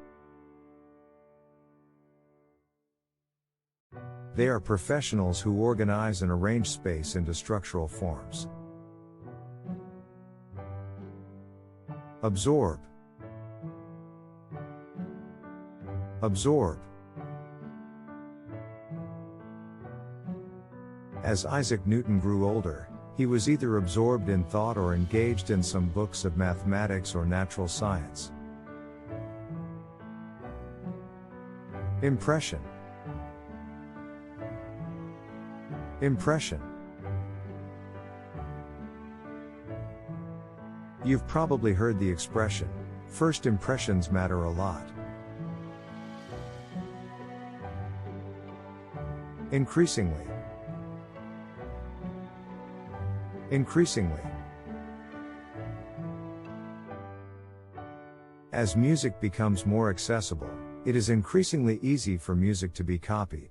They are professionals who organize and arrange space into structural forms. Absorb. Absorb. As Isaac Newton grew older, he was either absorbed in thought or engaged in some books of mathematics or natural science. Impression. Impression. You've probably heard the expression, first impressions matter a lot. Increasingly. Increasingly. As music becomes more accessible, it is increasingly easy for music to be copied.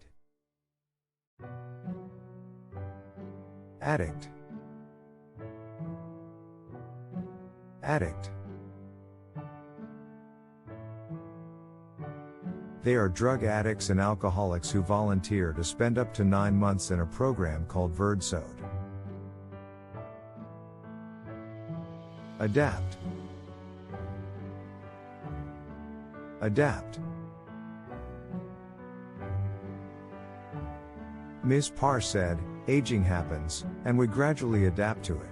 Addict. Addict. They are drug addicts and alcoholics who volunteer to spend up to 9 months in a program called VERDSOD. Adapt. Adapt. Ms. Parr said, aging happens, and we gradually adapt to it.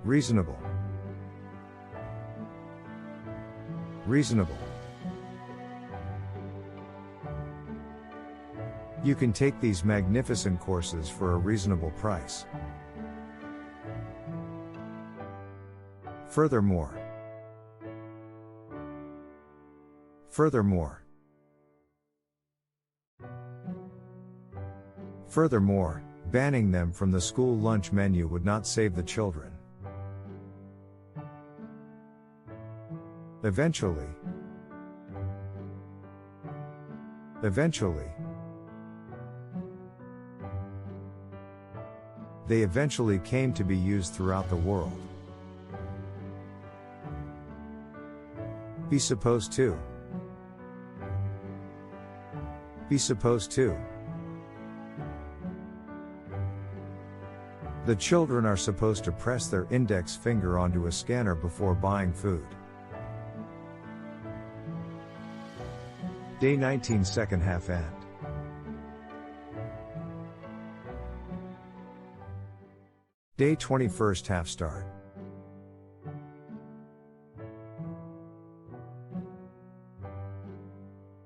Reasonable. Reasonable. You can take these magnificent courses for a reasonable price. Furthermore. Furthermore. Furthermore, banning them from the school lunch menu would not save the children. Eventually. Eventually. They eventually came to be used throughout the world. Be supposed to. Be supposed to. The children are supposed to press their index finger onto a scanner before buying food. Day 19 second half end. Day 21st half start.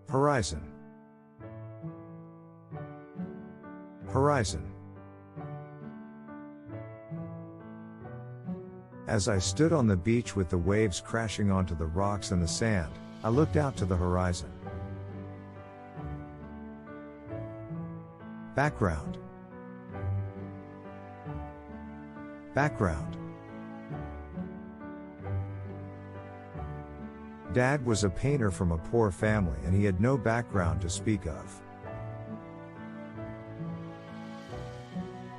Horizon. Horizon. As I stood on the beach with the waves crashing onto the rocks and the sand, I looked out to the horizon. Background. Background. Dad was a painter from a poor family and he had no background to speak of.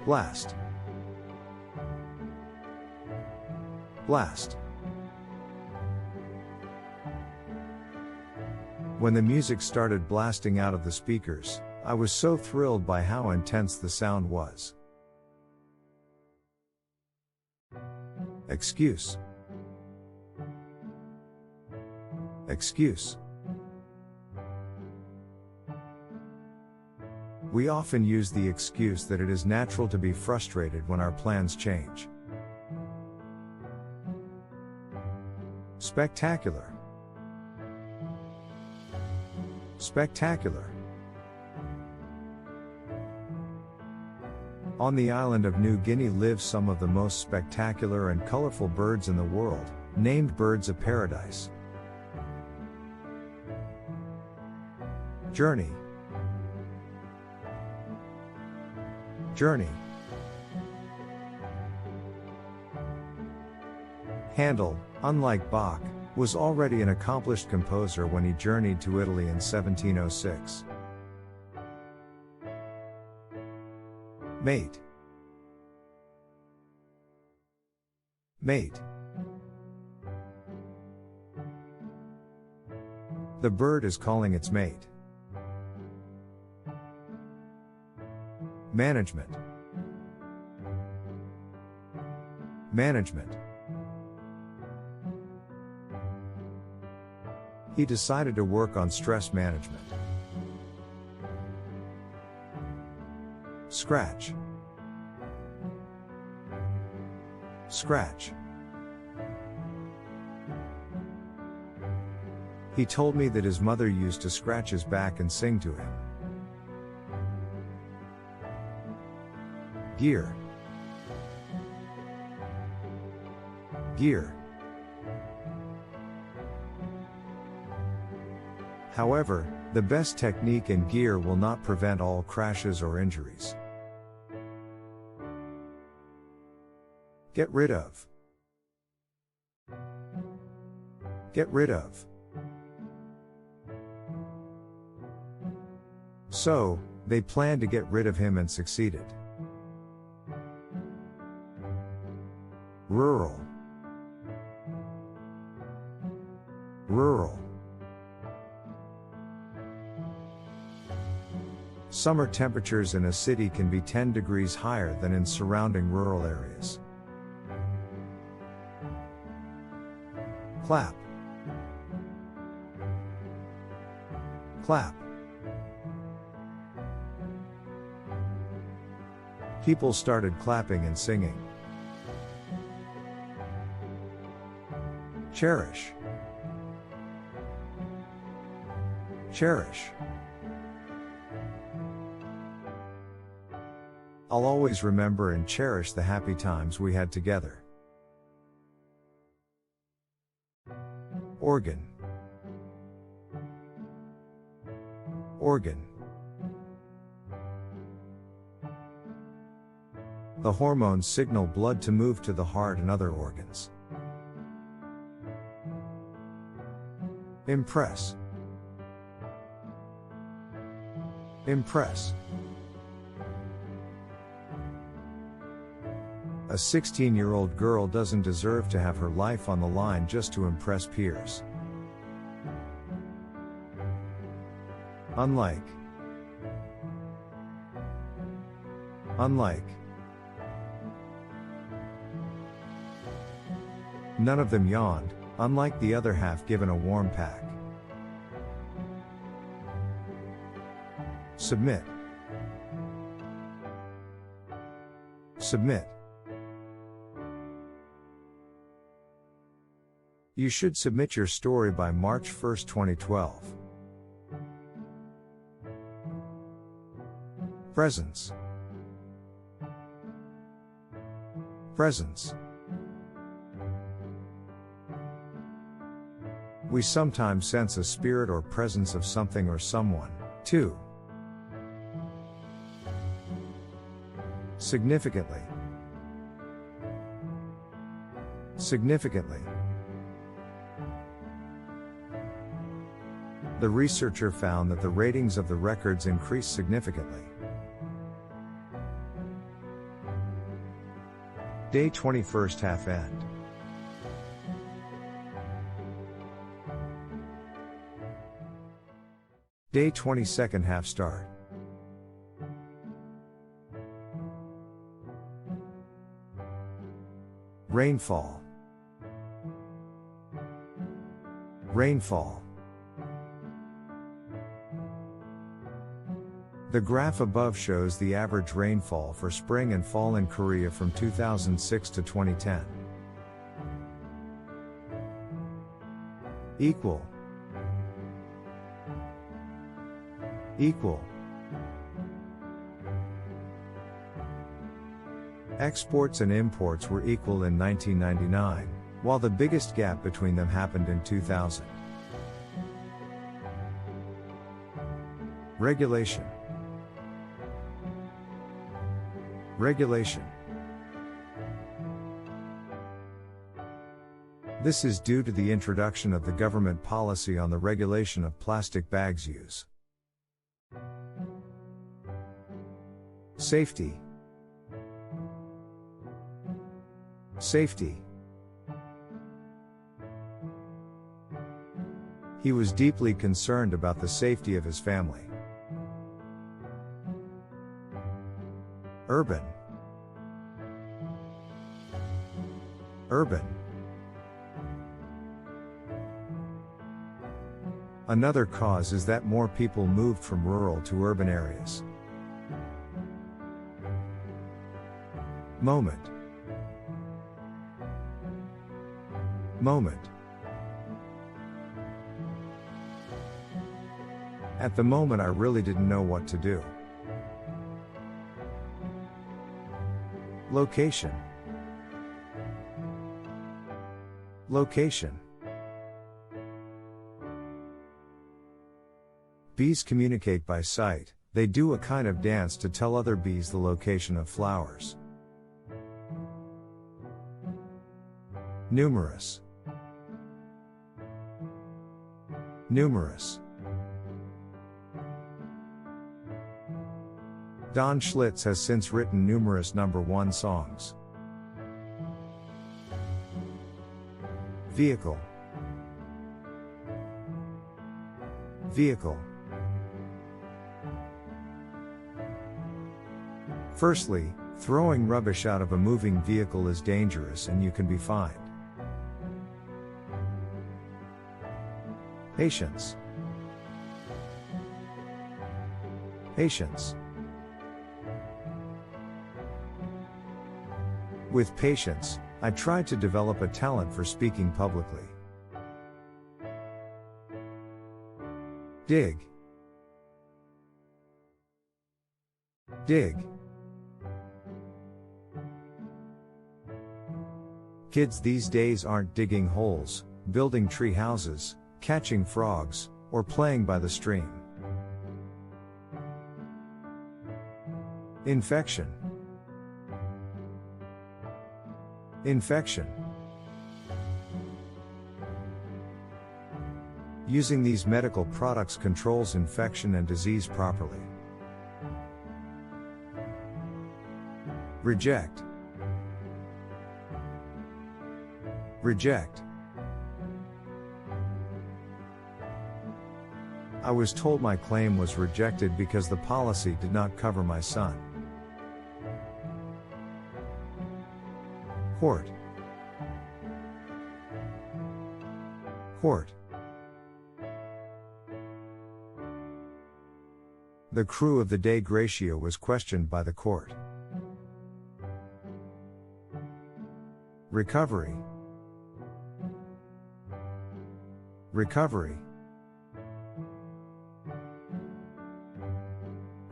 Blast. Blast. When the music started blasting out of the speakers, I was so thrilled by how intense the sound was. Excuse. Excuse. We often use the excuse that it is natural to be frustrated when our plans change. Spectacular. Spectacular. On the island of New Guinea live some of the most spectacular and colorful birds in the world, named birds of paradise. Journey. Journey. Handel, unlike Bach, was already an accomplished composer when he journeyed to Italy in 1706. Mate. Mate. The bird is calling its mate. Management. Management. He decided to work on stress management. Scratch. Scratch. He told me that his mother used to scratch his back and sing to him. Gear. Gear. However, the best technique and gear will not prevent all crashes or injuries. Get rid of. Get rid of. So, they planned to get rid of him and succeeded. Rural. Rural. Summer temperatures in a city can be 10 degrees higher than in surrounding rural areas. Clap. Clap. People started clapping and singing. Cherish. Cherish. I'll always remember and cherish the happy times we had together. Organ. Organ. The hormones signal blood to move to the heart and other organs. Impress. Impress. A 16-year-old girl doesn't deserve to have her life on the line just to impress peers. Unlike. Unlike. None of them yawned, unlike the other half given a warm pack. Submit. Submit. You should submit your story by March 1, 2012. Presence. Presence. We sometimes sense a spirit or presence of something or someone, too. Significantly. Significantly. The researcher found that the ratings of the records increased significantly. Day 21st half end. Day 22nd half start. Rainfall. Rainfall. The graph above shows the average rainfall for spring and fall in Korea from 2006 to 2010. Equal. Equal. Exports and imports were equal in 1999, while the biggest gap between them happened in 2000. Regulation. Regulation. This is due to the introduction of the government policy on the regulation of plastic bags use. Safety. Safety. He was deeply concerned about the safety of his family. Urban. Urban. Another cause is that more people moved from rural to urban areas. Moment. Moment. At the moment I really didn't know what to do. Location. Location. Bees communicate by sight. They do a kind of dance to tell other bees the location of flowers. Numerous. Numerous. Don Schlitz has since written numerous #1 songs. Vehicle. Vehicle. Firstly, throwing rubbish out of a moving vehicle is dangerous and you can be fined. Patience. Patience. With patience, I tried to develop a talent for speaking publicly. Dig. Dig. Kids these days aren't digging holes, building tree houses, catching frogs, or playing by the stream. Infection. Infection. Using these medical products controls infection and disease properly. Reject. Reject. I was told my claim was rejected because the policy did not cover my son. Court. Court. The crew of the day Gratio was questioned by the court. Recovery. Recovery.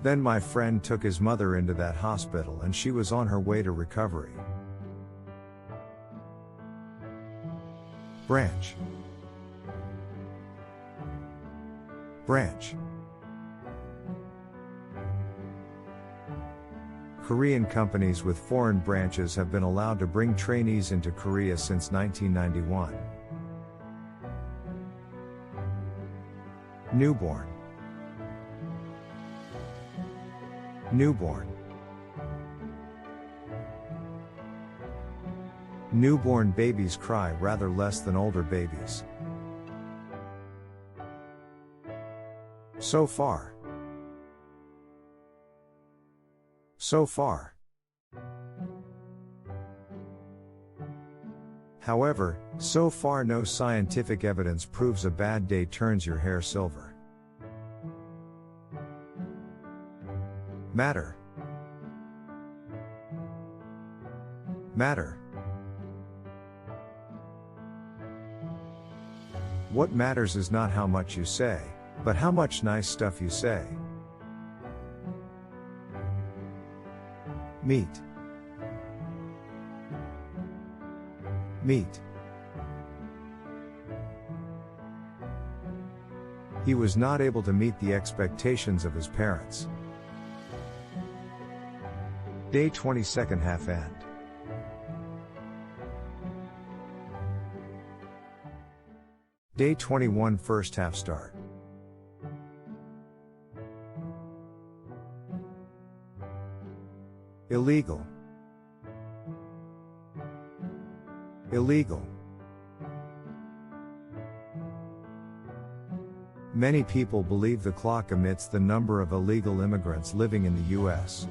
Then my friend took his mother into that hospital and she was on her way to recovery. Branch. Branch. Korean companies with foreign branches have been allowed to bring trainees into Korea since 1991. Newborn. Newborn. Newborn babies cry rather less than older babies. So far. So far. However, so far no scientific evidence proves a bad day turns your hair silver. Matter. Matter. What matters is not how much you say, but how much nice stuff you say. Meet. Meet. He was not able to meet the expectations of his parents. Day 22nd half end. Day 21 first half start. Illegal. Illegal. Many people believe the clock emits the number of illegal immigrants living in the U.S.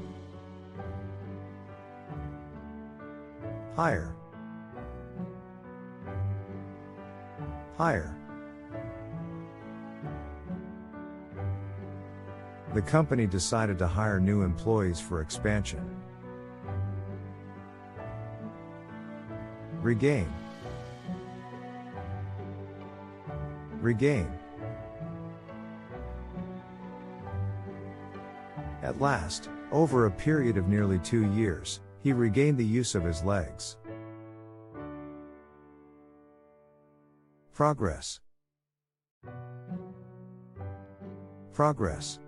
Hire. Hire. The company decided to hire new employees for expansion. Regain. Regain. At last, over a period of nearly 2 years, he regained the use of his legs. Progress. Progress.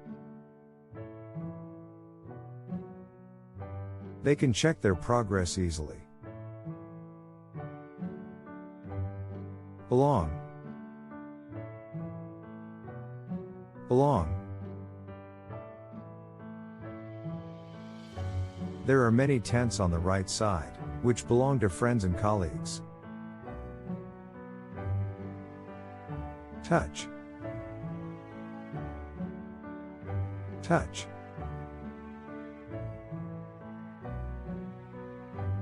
They can check their progress easily. Belong. Belong. There are many tents on the right side, which belong to friends and colleagues. Touch. Touch.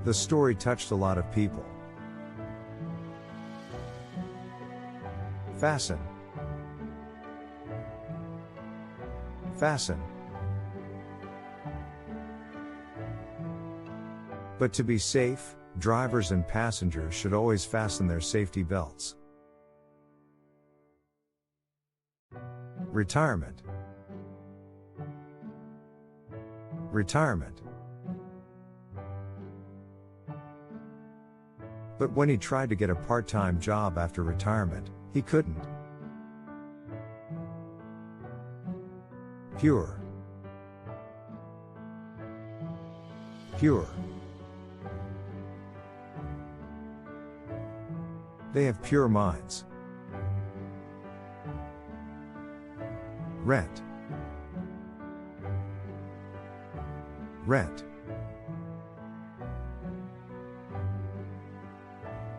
The story touched a lot of people. Fasten. Fasten. But to be safe, drivers and passengers should always fasten their safety belts. Retirement. Retirement. But when he tried to get a part-time job after retirement, he couldn't. Pure. Pure. They have pure minds. Rent. Rent.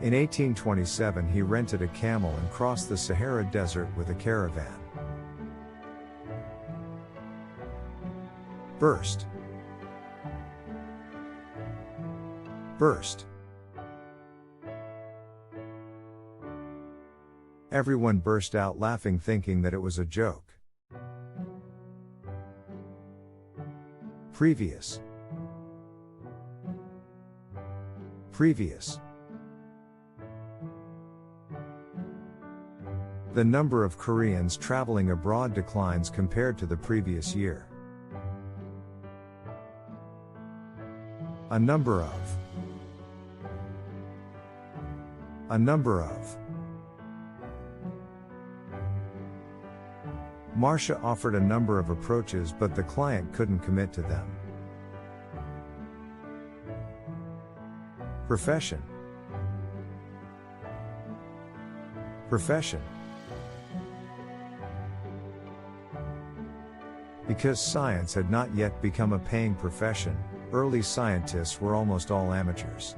In 1827 he rented a camel and crossed the Sahara Desert with a caravan. Burst. Burst. Everyone burst out laughing, thinking that it was a joke. Previous. Previous. The number of Koreans traveling abroad declines compared to the previous year. A number of. A number of. Marcia offered a number of approaches, but the client couldn't commit to them. Profession. Profession. Because science had not yet become a paying profession, early scientists were almost all amateurs.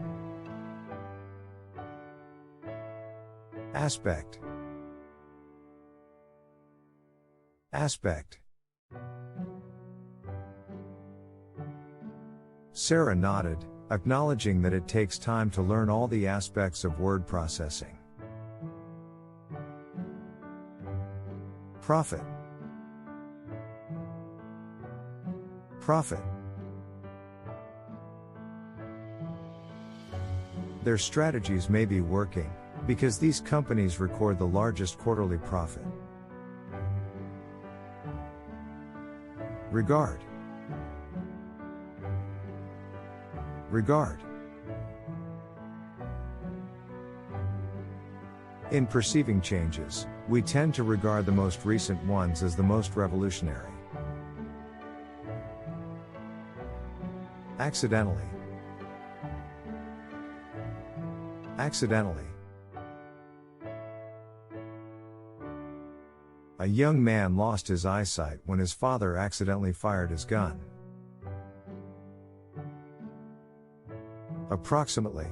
Aspect. Aspect. Sarah nodded, acknowledging that it takes time to learn all the aspects of word processing. Profit. Profit. Their strategies may be working, because these companies record the largest quarterly profit. Regard. Regard. In perceiving changes, we tend to regard the most recent ones as the most revolutionary. Accidentally. Accidentally. A young man lost his eyesight when his father accidentally fired his gun. Approximately.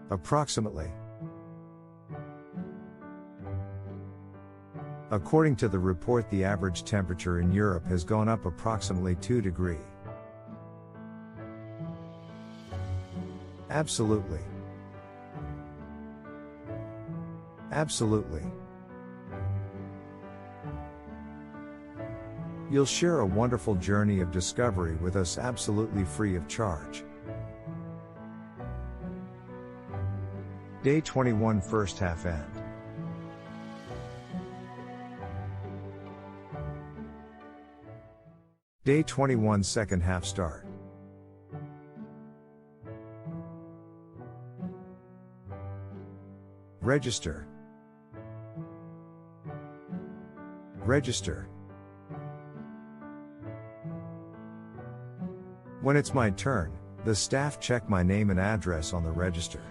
Approximately. According to the report, the average temperature in Europe has gone up approximately 2 degrees. Absolutely. Absolutely. You'll share a wonderful journey of discovery with us absolutely free of charge. Day 21, first half end. Day 21, second half start. Register. Register. When it's my turn, the staff check my name and address on the register.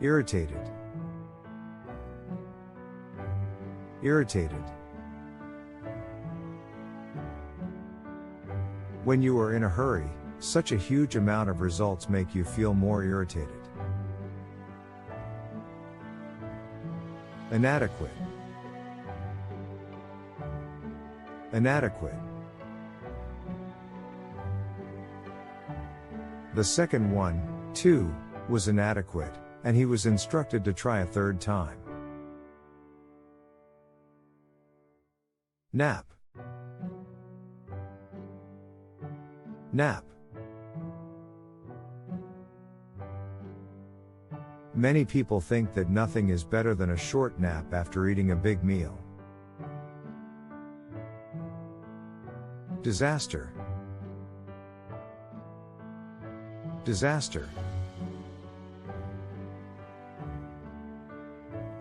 irritated, irritated. When you are in a hurry, such a huge amount of results make you feel more irritated. Inadequate, inadequate. The second one, too, was inadequate, and he was instructed to try a third time. Nap, nap. Many people think that nothing is better than a short nap after eating a big meal. Disaster, disaster.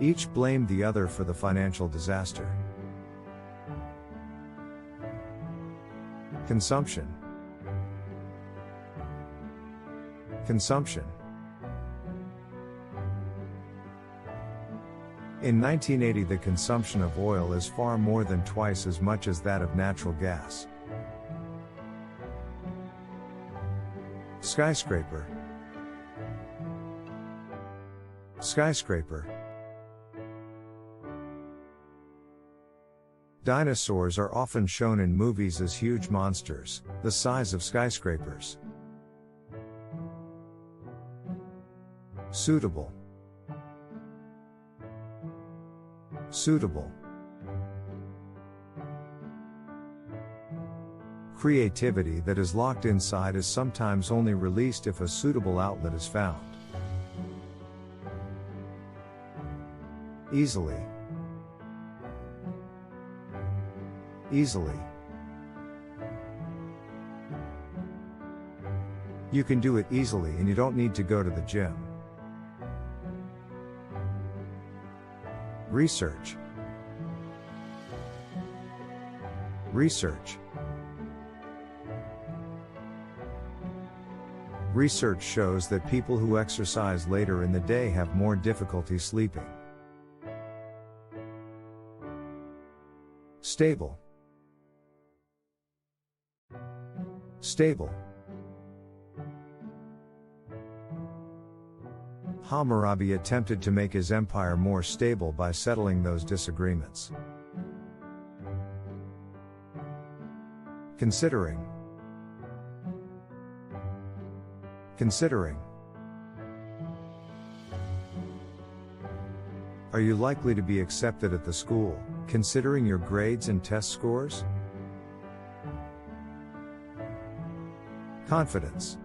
Each blamed the other for the financial disaster. Consumption, consumption. In 1980, the consumption of oil is far more than twice as much as that of natural gas. Skyscraper, skyscraper. Dinosaurs are often shown in movies as huge monsters, the size of skyscrapers. Suitable, suitable. Creativity that is locked inside is sometimes only released if a suitable outlet is found. Easily, easily. You can do it easily and you don't need to go to the gym. Research, research. Research shows that people who exercise later in the day have more difficulty sleeping. Stable, stable. Hammurabi attempted to make his empire more stable by settling those disagreements. Considering, considering. Are you likely to be accepted at the school, considering your grades and test scores? Confidence,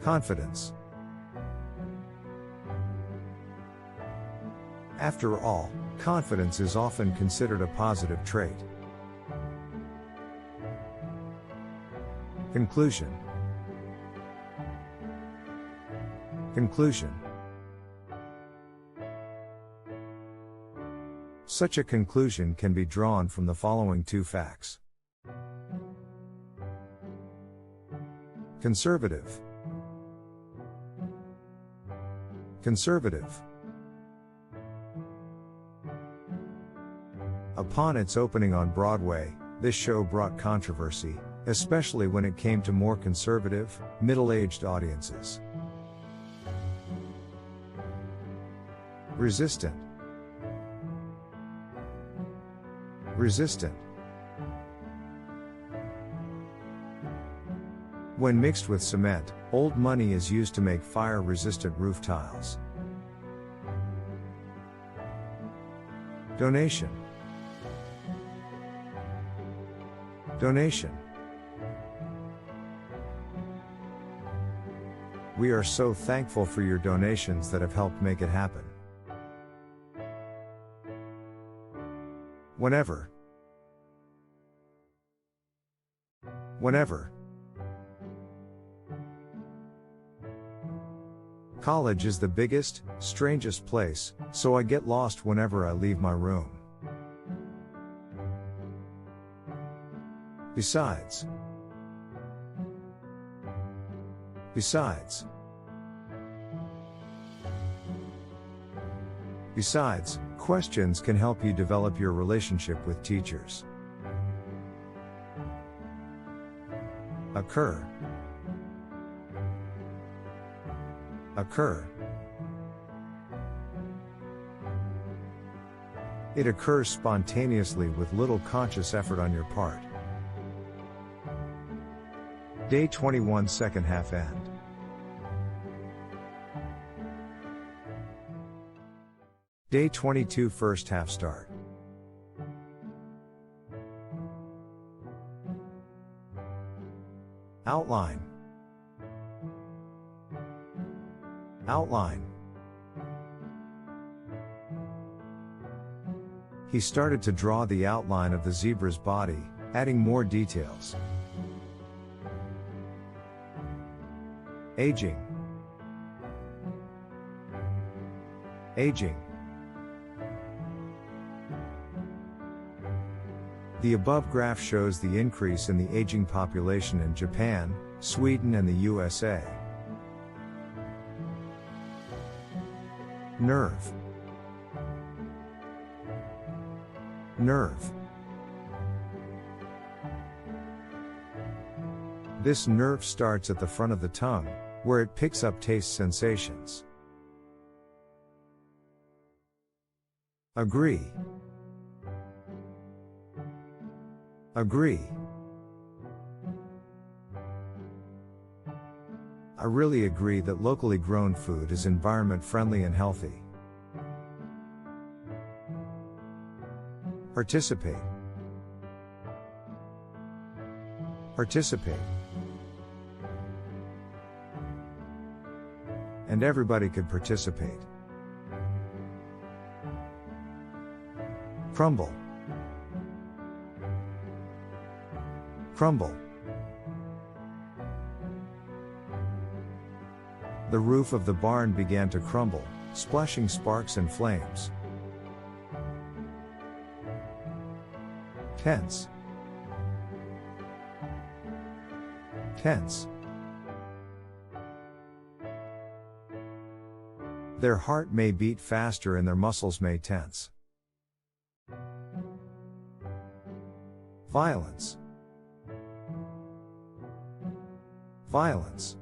confidence. After all, confidence is often considered a positive trait. Conclusion, conclusion. Such a conclusion can be drawn from the following two facts. Conservative, conservative. Upon its opening on Broadway, this show brought controversy, especially when it came to more conservative, middle-aged audiences. Resistant, resistant. When mixed with cement, old money is used to make fire-resistant roof tiles. Donation, donation. We are so thankful for your donations that have helped make it happen. Whenever, whenever. College is the biggest, strangest place, so I get lost whenever I leave my room. Besides, besides. Besides, questions can help you develop your relationship with teachers. Occur. Occur. It occurs spontaneously with little conscious effort on your part. Day 21 second half end. Day 22 first half start. Outline. Outline. He started to draw the outline of the zebra's body, adding more details. Aging. Aging. The above graph shows the increase in the aging population in Japan, Sweden and the USA. Nerve. Nerve. This nerve starts at the front of the tongue, where it picks up taste sensations. Agree. Agree. I really agree that locally grown food is environment friendly and healthy. Participate. Participate. And everybody could participate. Crumble. Crumble. The roof of the barn began to crumble, splashing sparks and flames. Tense. Tense. Their heart may beat faster and their muscles may tense. Violence. Violence.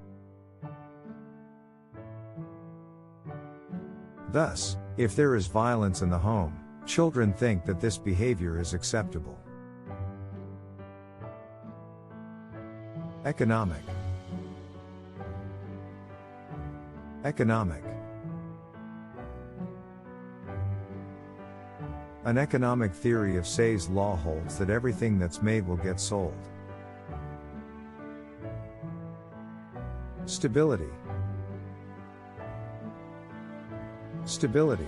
Thus, if there is violence in the home, children think that this behavior is acceptable. Economic. Economic. An economic theory of Say's law holds that everything that's made will get sold. Stability. Stability.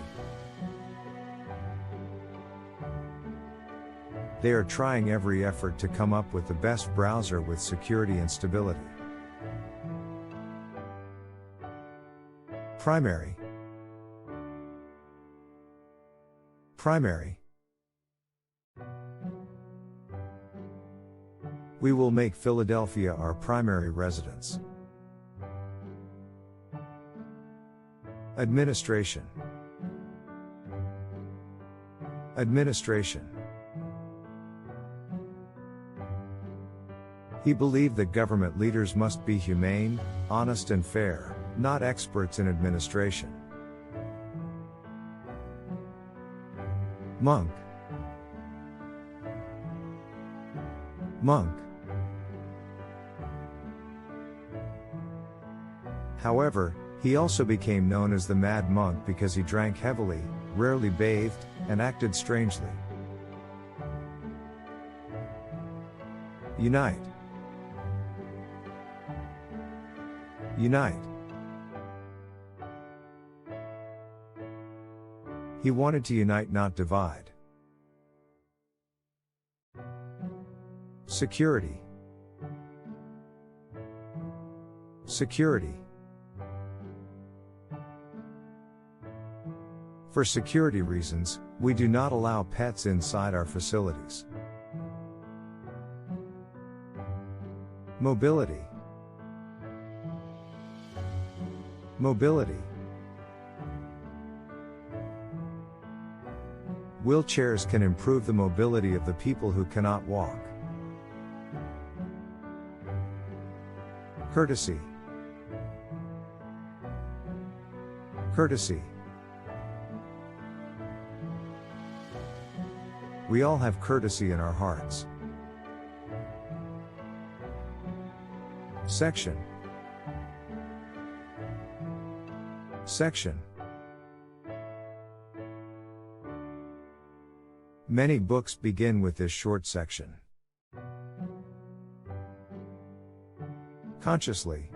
They are trying every effort to come up with the best browser with security and stability. Primary. Primary. We will make Philadelphia our primary residence. Administration. Administration. He believed that government leaders must be humane, honest and fair, not experts in administration. Monk. Monk. However, he also became known as the Mad Monk because he drank heavily, rarely bathed, and acted strangely. Unite. Unite. He wanted to unite, not divide. Security. Security. For security reasons, we do not allow pets inside our facilities. Mobility. Mobility. Wheelchairs can improve the mobility of the people who cannot walk. Courtesy. Courtesy. We all have courtesy in our hearts. Section. Section. Many books begin with this short section. Consciously.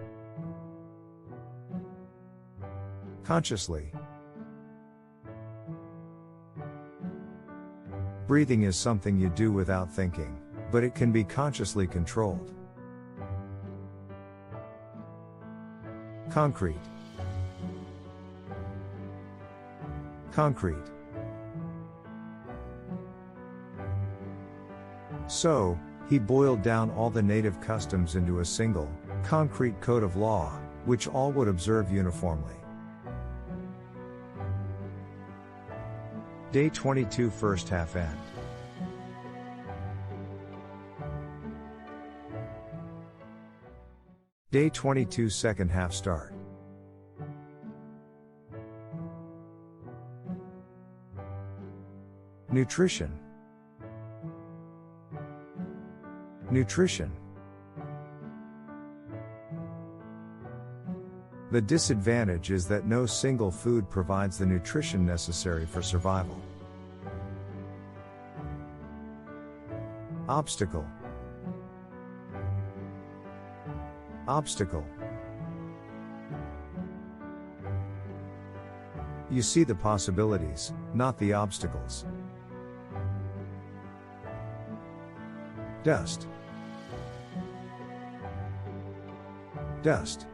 Consciously. Breathing is something you do without thinking, but it can be consciously controlled. Concrete. Concrete. So, he boiled down all the native customs into a single, concrete code of law, which all would observe uniformly. Day 22 first half end. Day 22 second half start. Nutrition. Nutrition. The disadvantage is that no single food provides the nutrition necessary for survival. Obstacle. Obstacle. You see the possibilities, not the obstacles. Dust. Dust.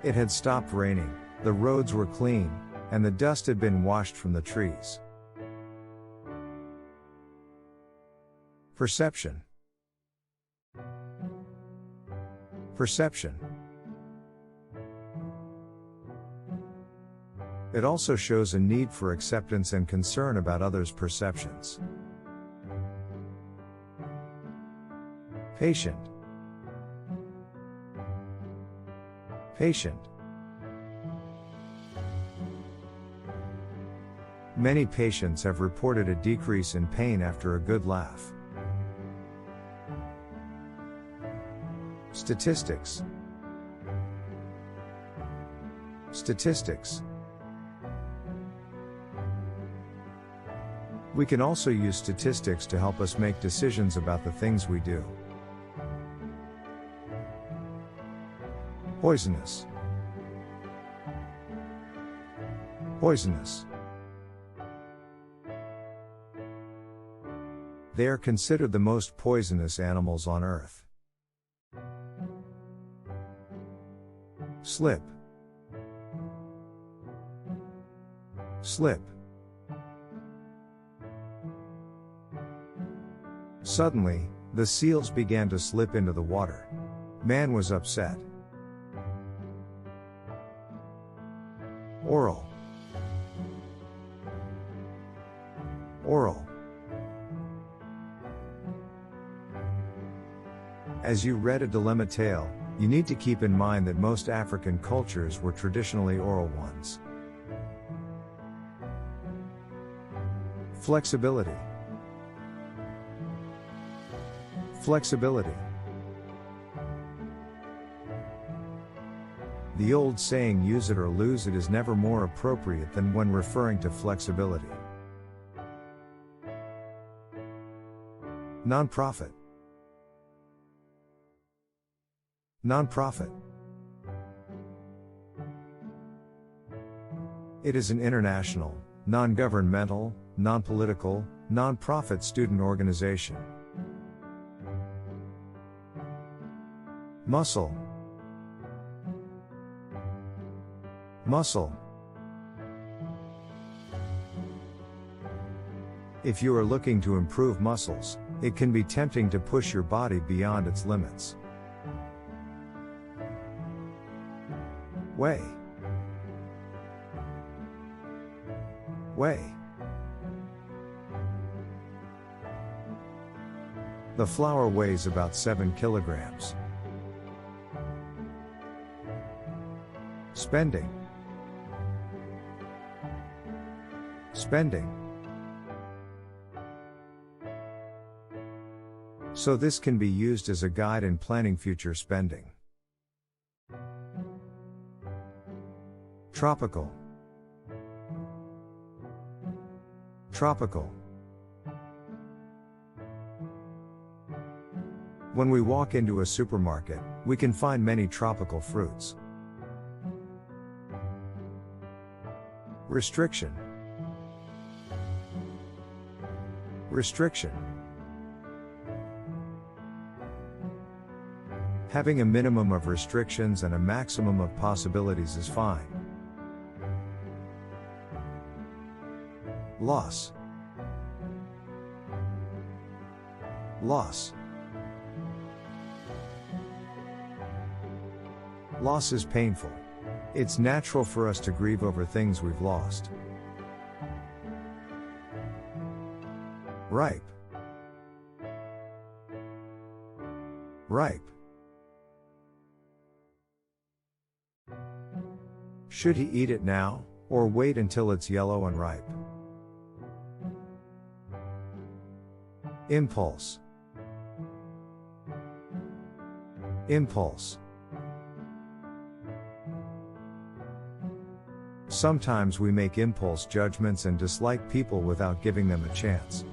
It had stopped raining, the roads were clean, and the dust had been washed from the trees. Perception. Perception. It also shows a need for acceptance and concern about others' perceptions. Patient. Patient. Many patients have reported a decrease in pain after a good laugh. Statistics. Statistics. We can also use statistics to help us make decisions about the things we do. Poisonous. Poisonous. They are considered the most poisonous animals on Earth. Slip. Slip. Suddenly, the seals began to slip into the water. Man was upset. Oral. Oral. As you read a dilemma tale, you need to keep in mind that most African cultures were traditionally oral ones. Flexibility. Flexibility. The old saying "use it or lose it" is never more appropriate than when referring to flexibility. Nonprofit. Nonprofit. It is an international, non-governmental, non-political, non-profit student organization. Muscle. Muscle. If you are looking to improve muscles, it can be tempting to push your body beyond its limits. Way. Weigh. The flour weighs about 7 kilograms. Spending. Spending. So this can be used as a guide in planning future spending. Tropical. Tropical. When we walk into a supermarket, we can find many tropical fruits. Restriction. Restriction. Having a minimum of restrictions and a maximum of possibilities is fine. Loss. Loss. Loss is painful. It's natural for us to grieve over things we've lost. Ripe. Ripe. Should he eat it now, or wait until it's yellow and ripe? Impulse. Impulse. Sometimes we make impulse judgments and dislike people without giving them a chance.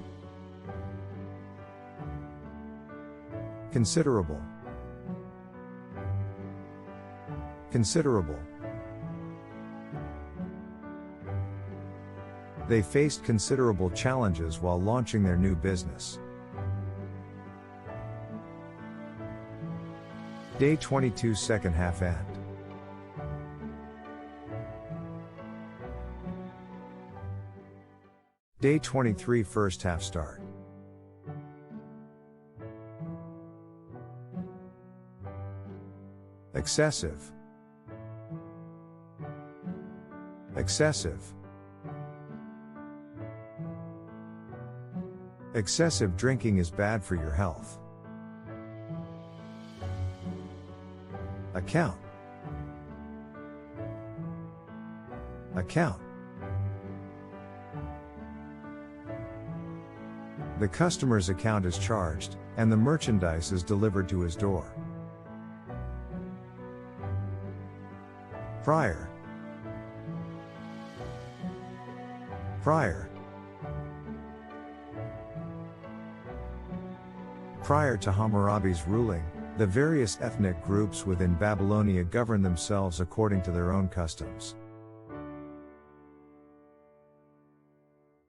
Considerable. Considerable. They faced considerable challenges while launching their new business. Day 22 second half end. Day 23 first half start. Excessive. Excessive. Excessive drinking is bad for your health. Account. Account. The customer's account is charged, and the merchandise is delivered to his door. Prior. Prior. Prior to Hammurabi's ruling, the various ethnic groups within Babylonia governed themselves according to their own customs.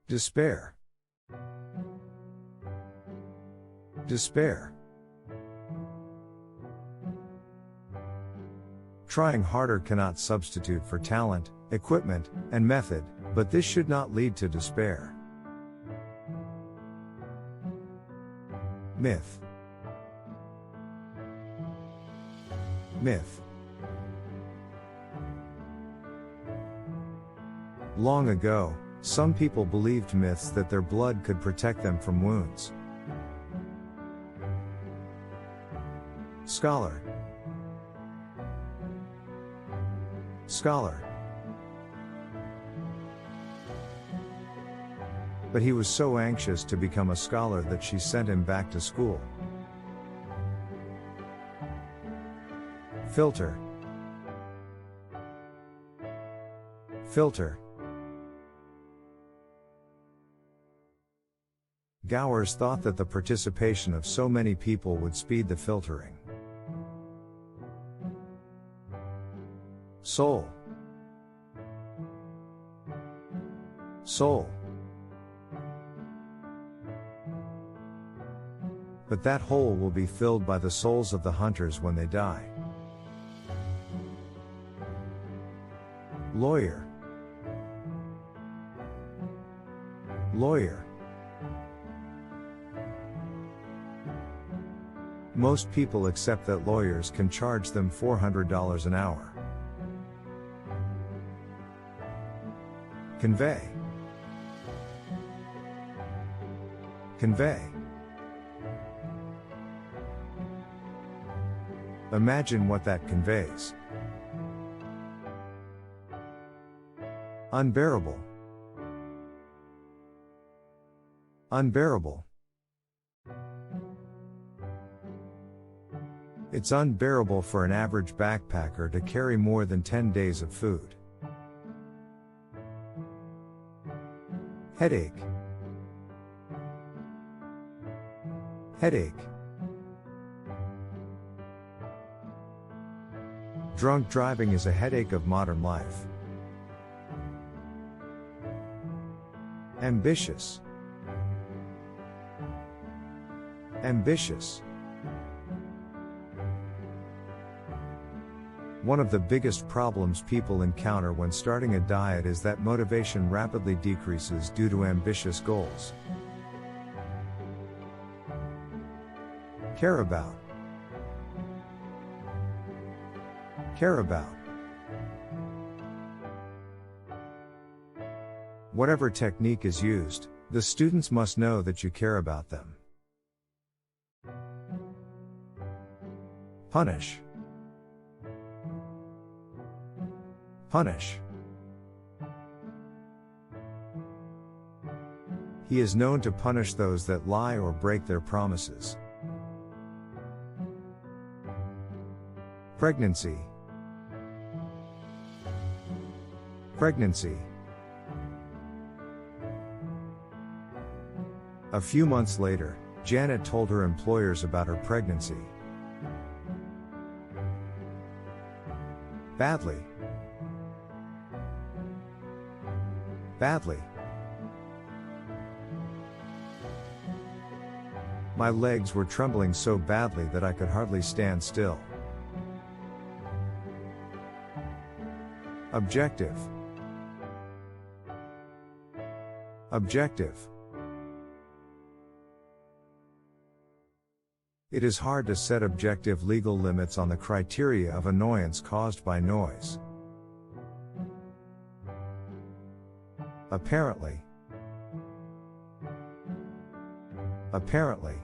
Despair. Despair. Trying harder cannot substitute for talent, equipment, and method, but this should not lead to despair. Myth. Myth. Long ago, some people believed myths that their blood could protect them from wounds. Scholar. Scholar. But he was so anxious to become a scholar that she sent him back to school. Filter. Filter. Gowers thought that the participation of so many people would speed the filtering. Soul. Soul. But that hole will be filled by the souls of the hunters when they die. Lawyer. Lawyer. Most people accept that lawyers can charge them $400 an hour. Convey. Convey. Imagine what that conveys. Unbearable. Unbearable. It's unbearable for an average backpacker to carry more than 10 days of food. Headache. Headache. Drunk driving is a headache of modern life. Ambitious. Ambitious. One of the biggest problems people encounter when starting a diet is that motivation rapidly decreases due to ambitious goals. Care about. Care about. Whatever technique is used, the students must know that you care about them. Punish. Punish. He is known to punish those that lie or break their promises. Pregnancy. Pregnancy. A few months later, Janet told her employers about her pregnancy. Badly. Badly. My legs were trembling so badly that I could hardly stand still. Objective. Objective. It is hard to set objective legal limits on the criteria of annoyance caused by noise. Apparently. Apparently.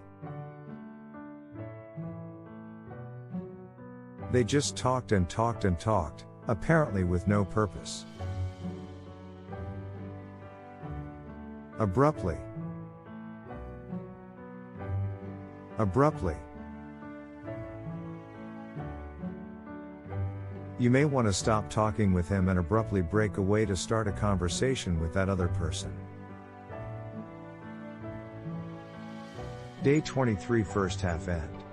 They just talked and talked and talked, apparently with no purpose. Abruptly. Abruptly. You may want to stop talking with him and abruptly break away to start a conversation with that other person. Day 23 first half end.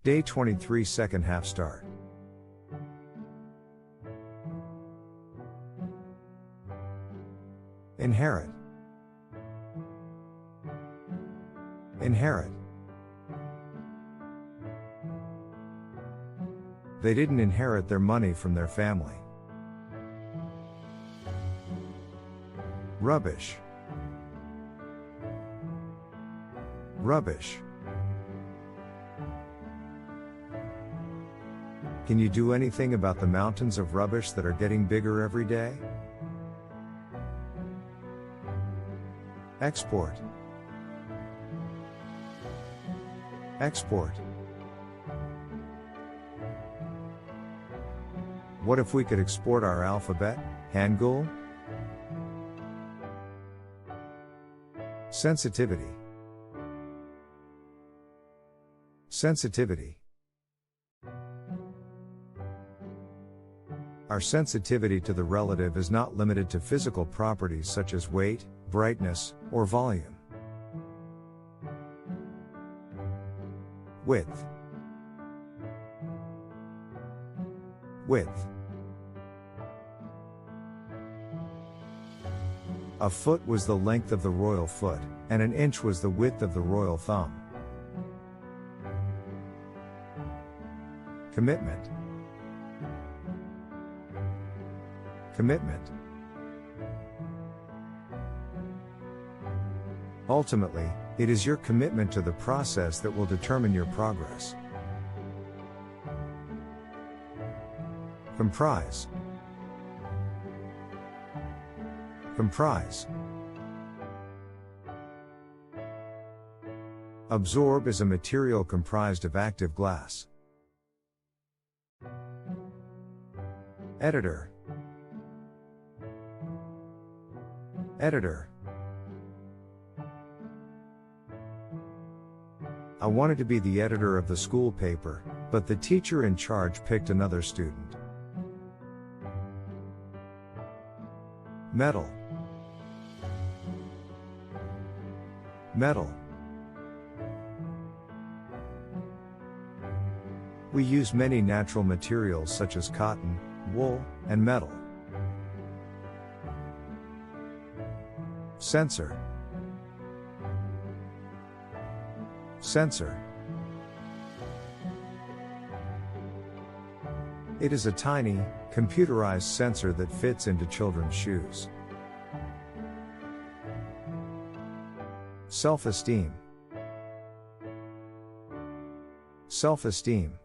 Day 23 second half start. Inherit. Inherit. They didn't inherit their money from their family. Rubbish. Rubbish. Can you do anything about the mountains of rubbish that are getting bigger every day? Export. Export. What if we could export our alphabet, Hangul? Sensitivity. Sensitivity. Our sensitivity to the relative is not limited to physical properties such as weight, brightness, or volume. Width. Width. A foot was the length of the royal foot, and an inch was the width of the royal thumb. Commitment. Commitment. Ultimately, it is your commitment to the process that will determine your progress. Comprise. Comprise. Absorb is a material comprised of active glass. Editor. Editor. I wanted to be the editor of the school paper, but the teacher in charge picked another student. Metal. Metal. We use many natural materials such as cotton, wool, and metal. Sensor. Sensor. It is a tiny, computerized sensor that fits into children's shoes. Self-esteem. Self-esteem.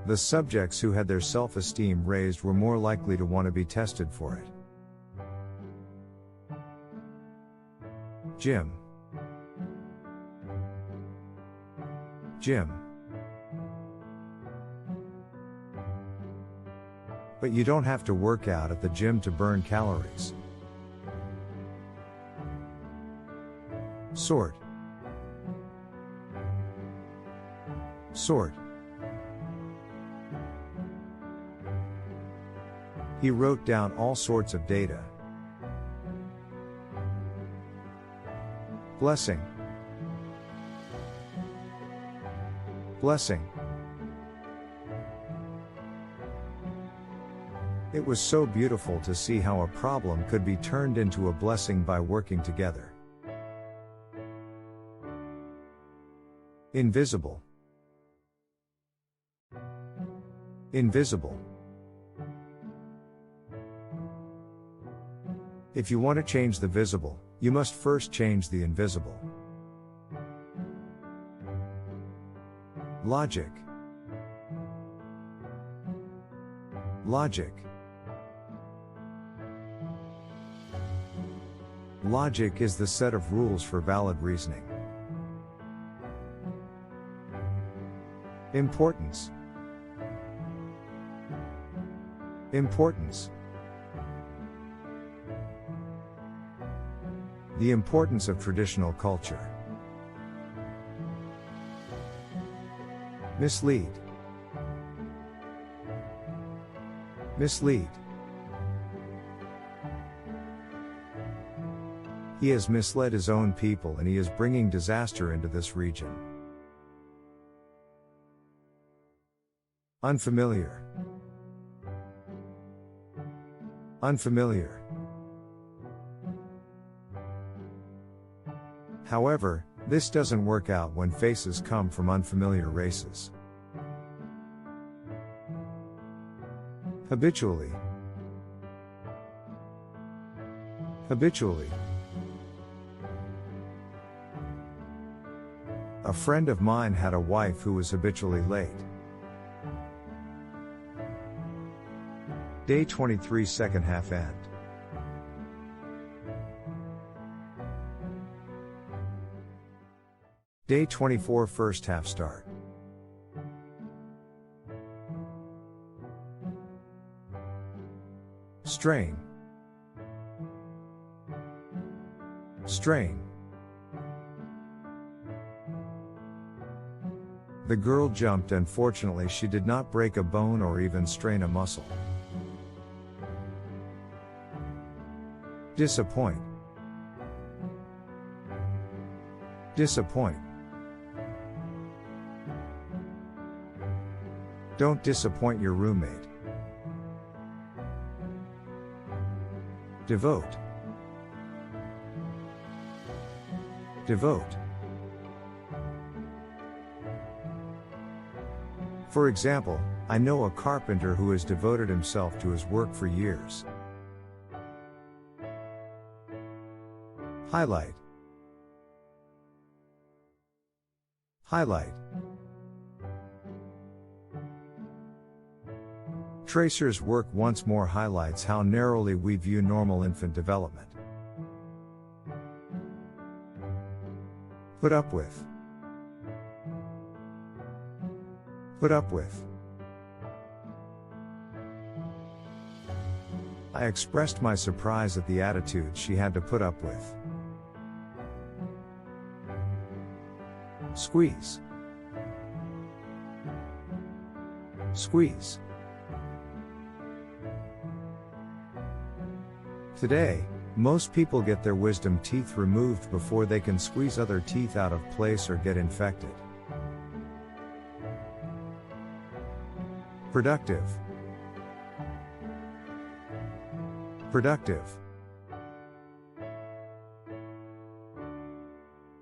The subjects who had their self-esteem raised were more likely to want to be tested for it. Gym. Gym. But you don't have to work out at the gym to burn calories. Sort. Sort. He wrote down all sorts of data. Blessing. Blessing. It was so beautiful to see how a problem could be turned into a blessing by working together. Invisible. Invisible. If you want to change the visible, you must first change the invisible. Logic. Logic. Logic is the set of rules for valid reasoning. Importance. Importance. The importance of traditional culture. Mislead. Mislead. He has misled his own people and he is bringing disaster into this region. Unfamiliar. Unfamiliar. However, this doesn't work out when faces come from unfamiliar races. Habitually. Habitually. A friend of mine had a wife who was habitually late. Day 23 second half end. Day 24 first half start. Strain. Strain. The girl jumped and fortunately she did not break a bone or even strain a muscle. Disappoint. Disappoint. Don't disappoint your roommate. Devote. Devote. For example, I know a carpenter who has devoted himself to his work for years. Highlight. Highlight. Tracer's work once more highlights how narrowly we view normal infant development. Put up with. Put up with. I expressed my surprise at the attitude she had to put up with. Squeeze. Squeeze. Today, most people get their wisdom teeth removed before they can squeeze other teeth out of place or get infected. Productive. Productive.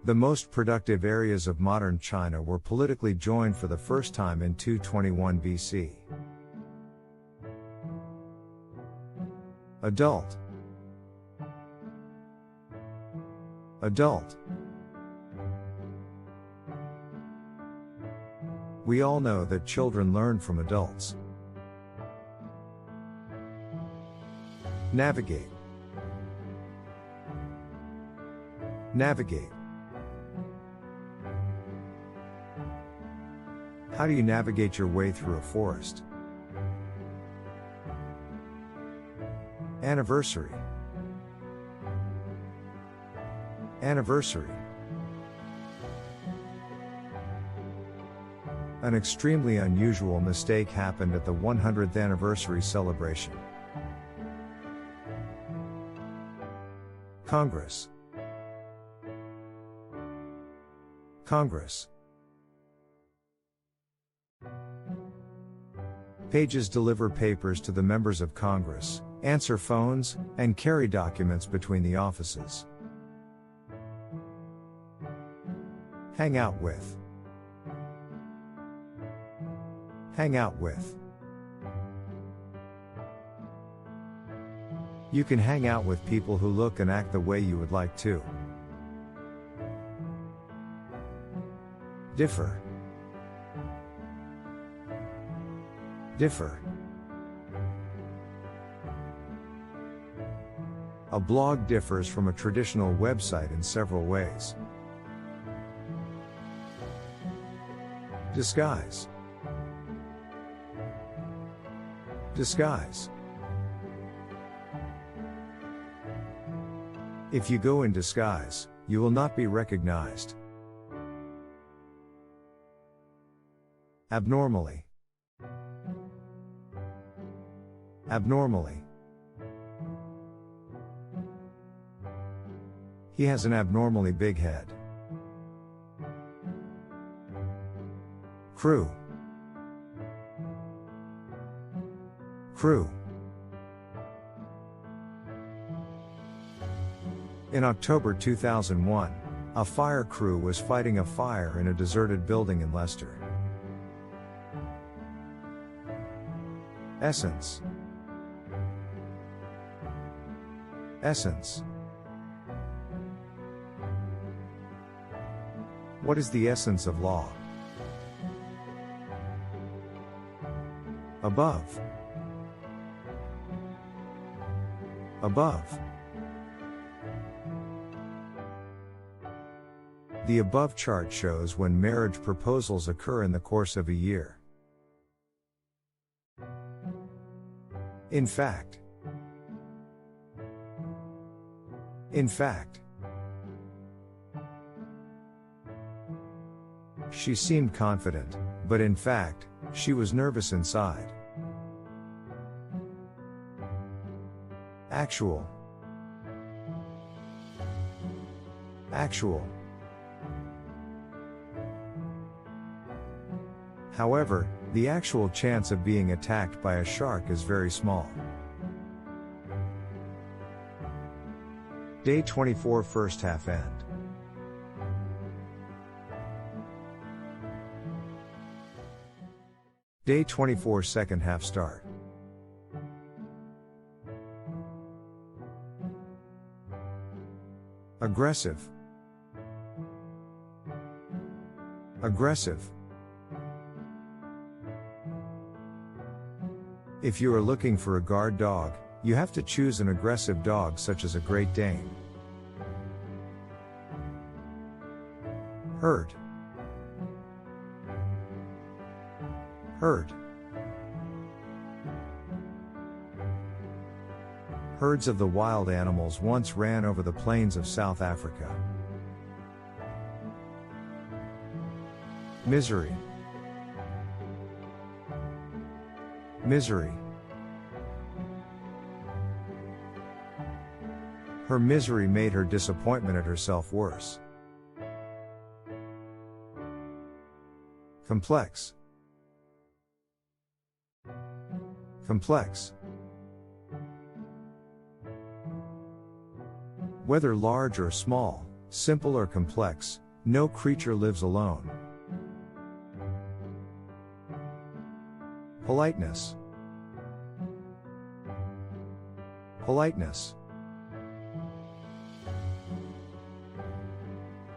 The most productive areas of modern China were politically joined for the first time in 221 BC. Adult. Adult. We all know that children learn from adults. Navigate. Navigate. How do you navigate your way through a forest? Anniversary. Anniversary. An extremely unusual mistake happened at the 100th anniversary celebration. Congress. Congress. Pages deliver papers to the members of Congress, answer phones, and carry documents between the offices. Hang out with. Hang out with. You can hang out with people who look and act the way you would like to. Differ. Differ. A blog differs from a traditional website in several ways. Disguise. Disguise. If you go in disguise, you will not be recognized. Abnormally. Abnormally. He has an abnormally big head. Crew. Crew. In October 2001, a fire crew was fighting a fire in a deserted building in Leicester. Essence. Essence. What is the essence of law? Above. Above. The above chart shows when marriage proposals occur in the course of a year. In fact. In fact. She seemed confident, but in fact, she was nervous inside. Actual. Actual. However, the actual chance of being attacked by a shark is very small. Day 24 first half end. Day 24 second half start. Aggressive. Aggressive. If you are looking for a guard dog, you have to choose an aggressive dog such as a Great Dane. Herd. Herd. Herds of the wild animals once ran over the plains of South Africa. Misery. Misery. Her misery made her disappointment at herself worse. Complex. Complex. Whether large or small, simple or complex, no creature lives alone. Politeness. Politeness.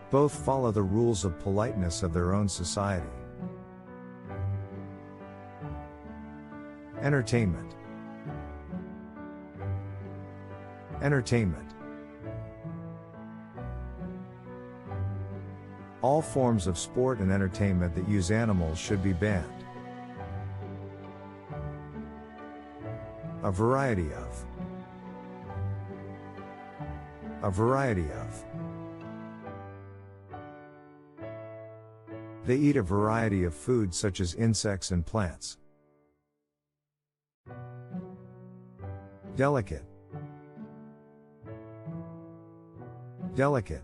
Both follow the rules of politeness of their own society. Entertainment. Entertainment. All forms of sport and entertainment that use animals should be banned. A variety of. A variety of. They eat a variety of food such as insects and plants. Delicate. Delicate.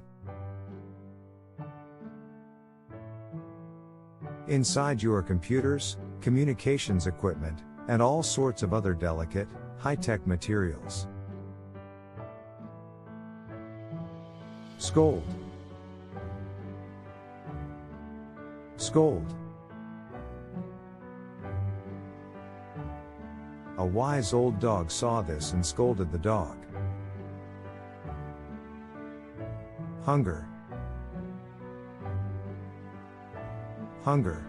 Inside you are computers, communications equipment, and all sorts of other delicate, high-tech materials. Scold. Scold. A wise old dog saw this and scolded the dog. Hunger. Hunger.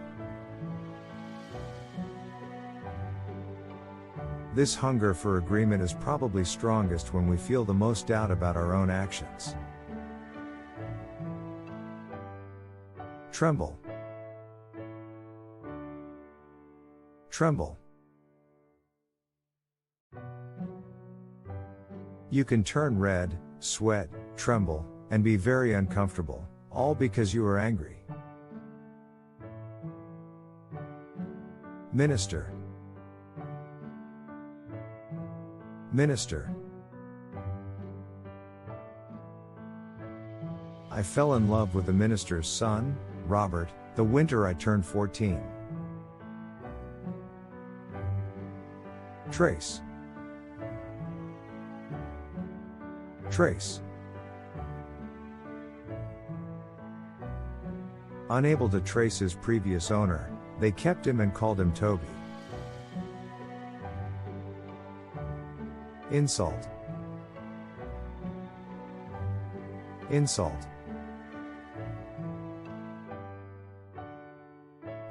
This hunger for agreement is probably strongest when we feel the most doubt about our own actions. Tremble. Tremble. You can turn red, sweat, tremble, and be very uncomfortable, all because you are angry. Minister. Minister. I fell in love with the minister's son, Robert, the winter I turned 14. Trace. Trace. Unable to trace his previous owner, they kept him and called him Toby. Insult. Insult.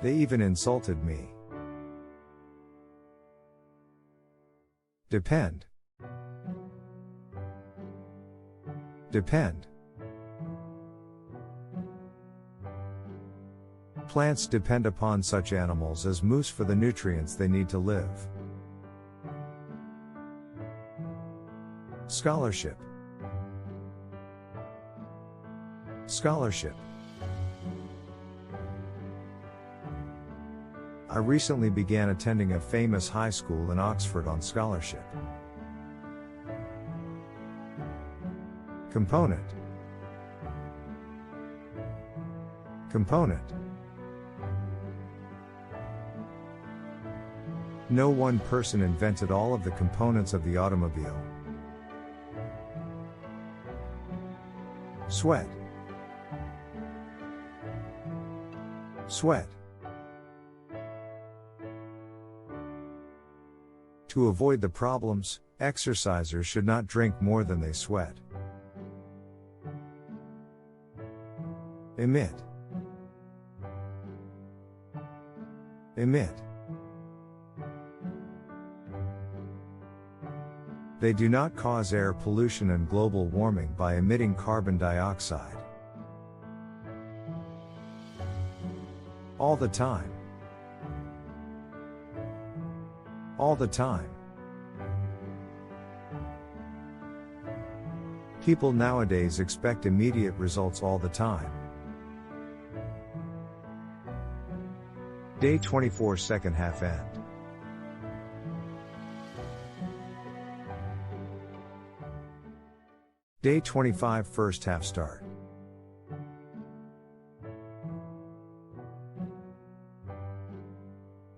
They even insulted me. Depend. Depend. Plants depend upon such animals as moose for the nutrients they need to live. Scholarship. Scholarship. I recently began attending a famous high school in Oxford on scholarship. Component. Component. No one person invented all of the components of the automobile. Sweat. Sweat. To avoid the problems, exercisers should not drink more than they sweat. Emit. Emit. They do not cause air pollution and global warming by emitting carbon dioxide. All the time. All the time. People nowadays expect immediate results all the time. Day 24 second half end. Day 25 first half start.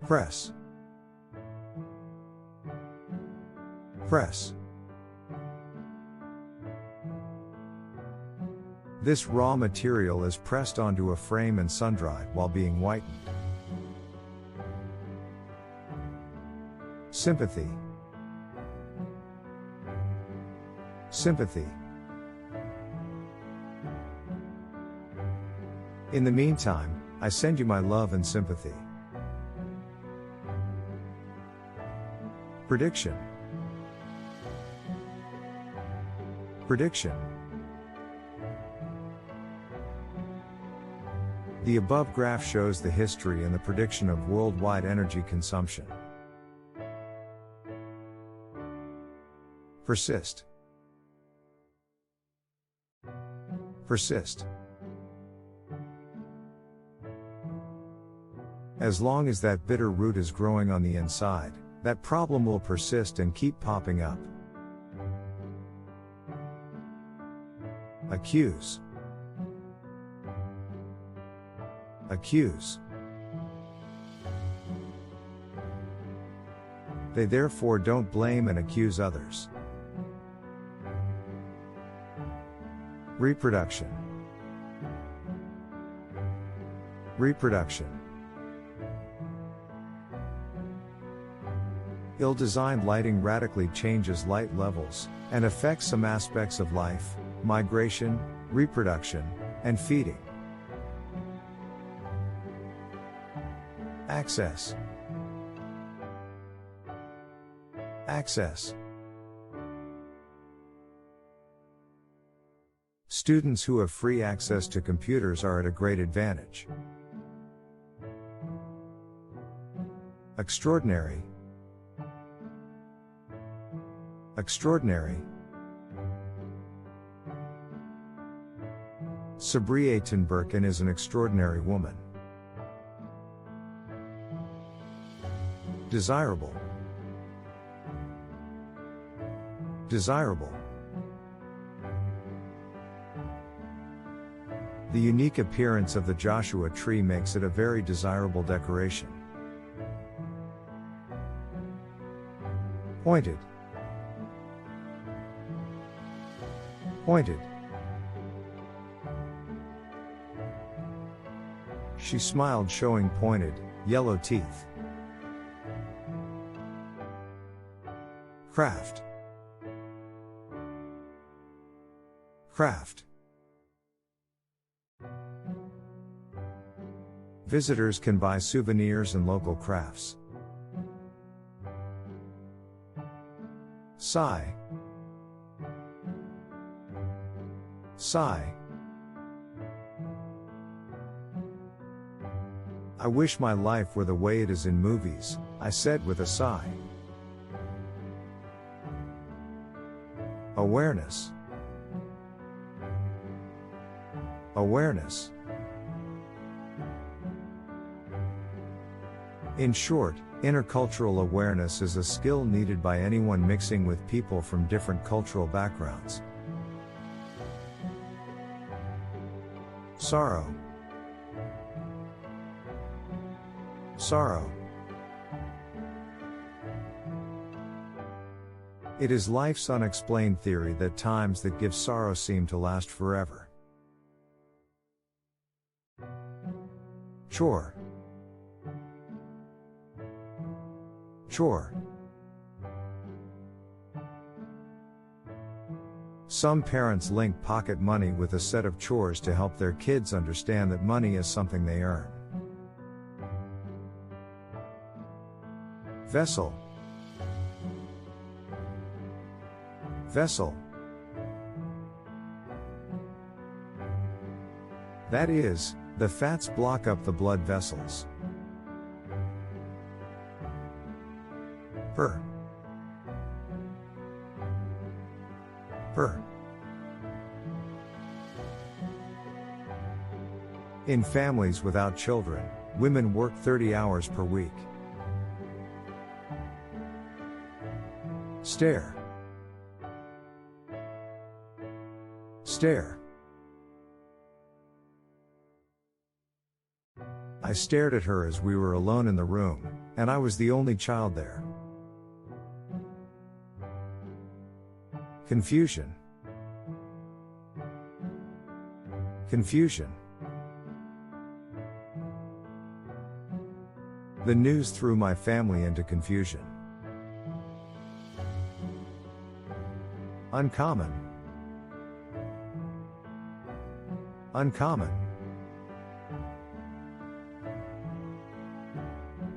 Press. Press. This raw material is pressed onto a frame and sun-dried while being whitened. Sympathy. Sympathy. In the meantime, I send you my love and sympathy. Prediction. Prediction. The above graph shows the history and the prediction of worldwide energy consumption. Persist. Persist. As long as that bitter root is growing on the inside, that problem will persist and keep popping up. Accuse. Accuse. They therefore don't blame and accuse others. Reproduction. Reproduction. Ill-designed lighting radically changes light levels, and affects some aspects of life, migration, reproduction, and feeding. Access. Access. Students who have free access to computers are at a great advantage. Extraordinary. Extraordinary. Sabriye Tenberken is an extraordinary woman. Desirable. Desirable. The unique appearance of the Joshua tree makes it a very desirable decoration. Pointed. Pointed. She smiled, showing pointed, yellow teeth. Craft. Craft. Visitors can buy souvenirs and local crafts. Sigh. Sigh. I wish my life were the way it is in movies, I said with a sigh. Awareness. Awareness. In short, intercultural awareness is a skill needed by anyone mixing with people from different cultural backgrounds. Sorrow. Sorrow. It is life's unexplained theory that times that give sorrow seem to last forever. Chore. Chore. Some parents link pocket money with a set of chores to help their kids understand that money is something they earn. Vessel. Vessel. That is, the fats block up the blood vessels. Per. In families without children, women work 30 hours per week. Stare. Stare. I stared at her as we were alone in the room, and I was the only child there. Confusion. Confusion. The news threw my family into confusion. Uncommon. Uncommon.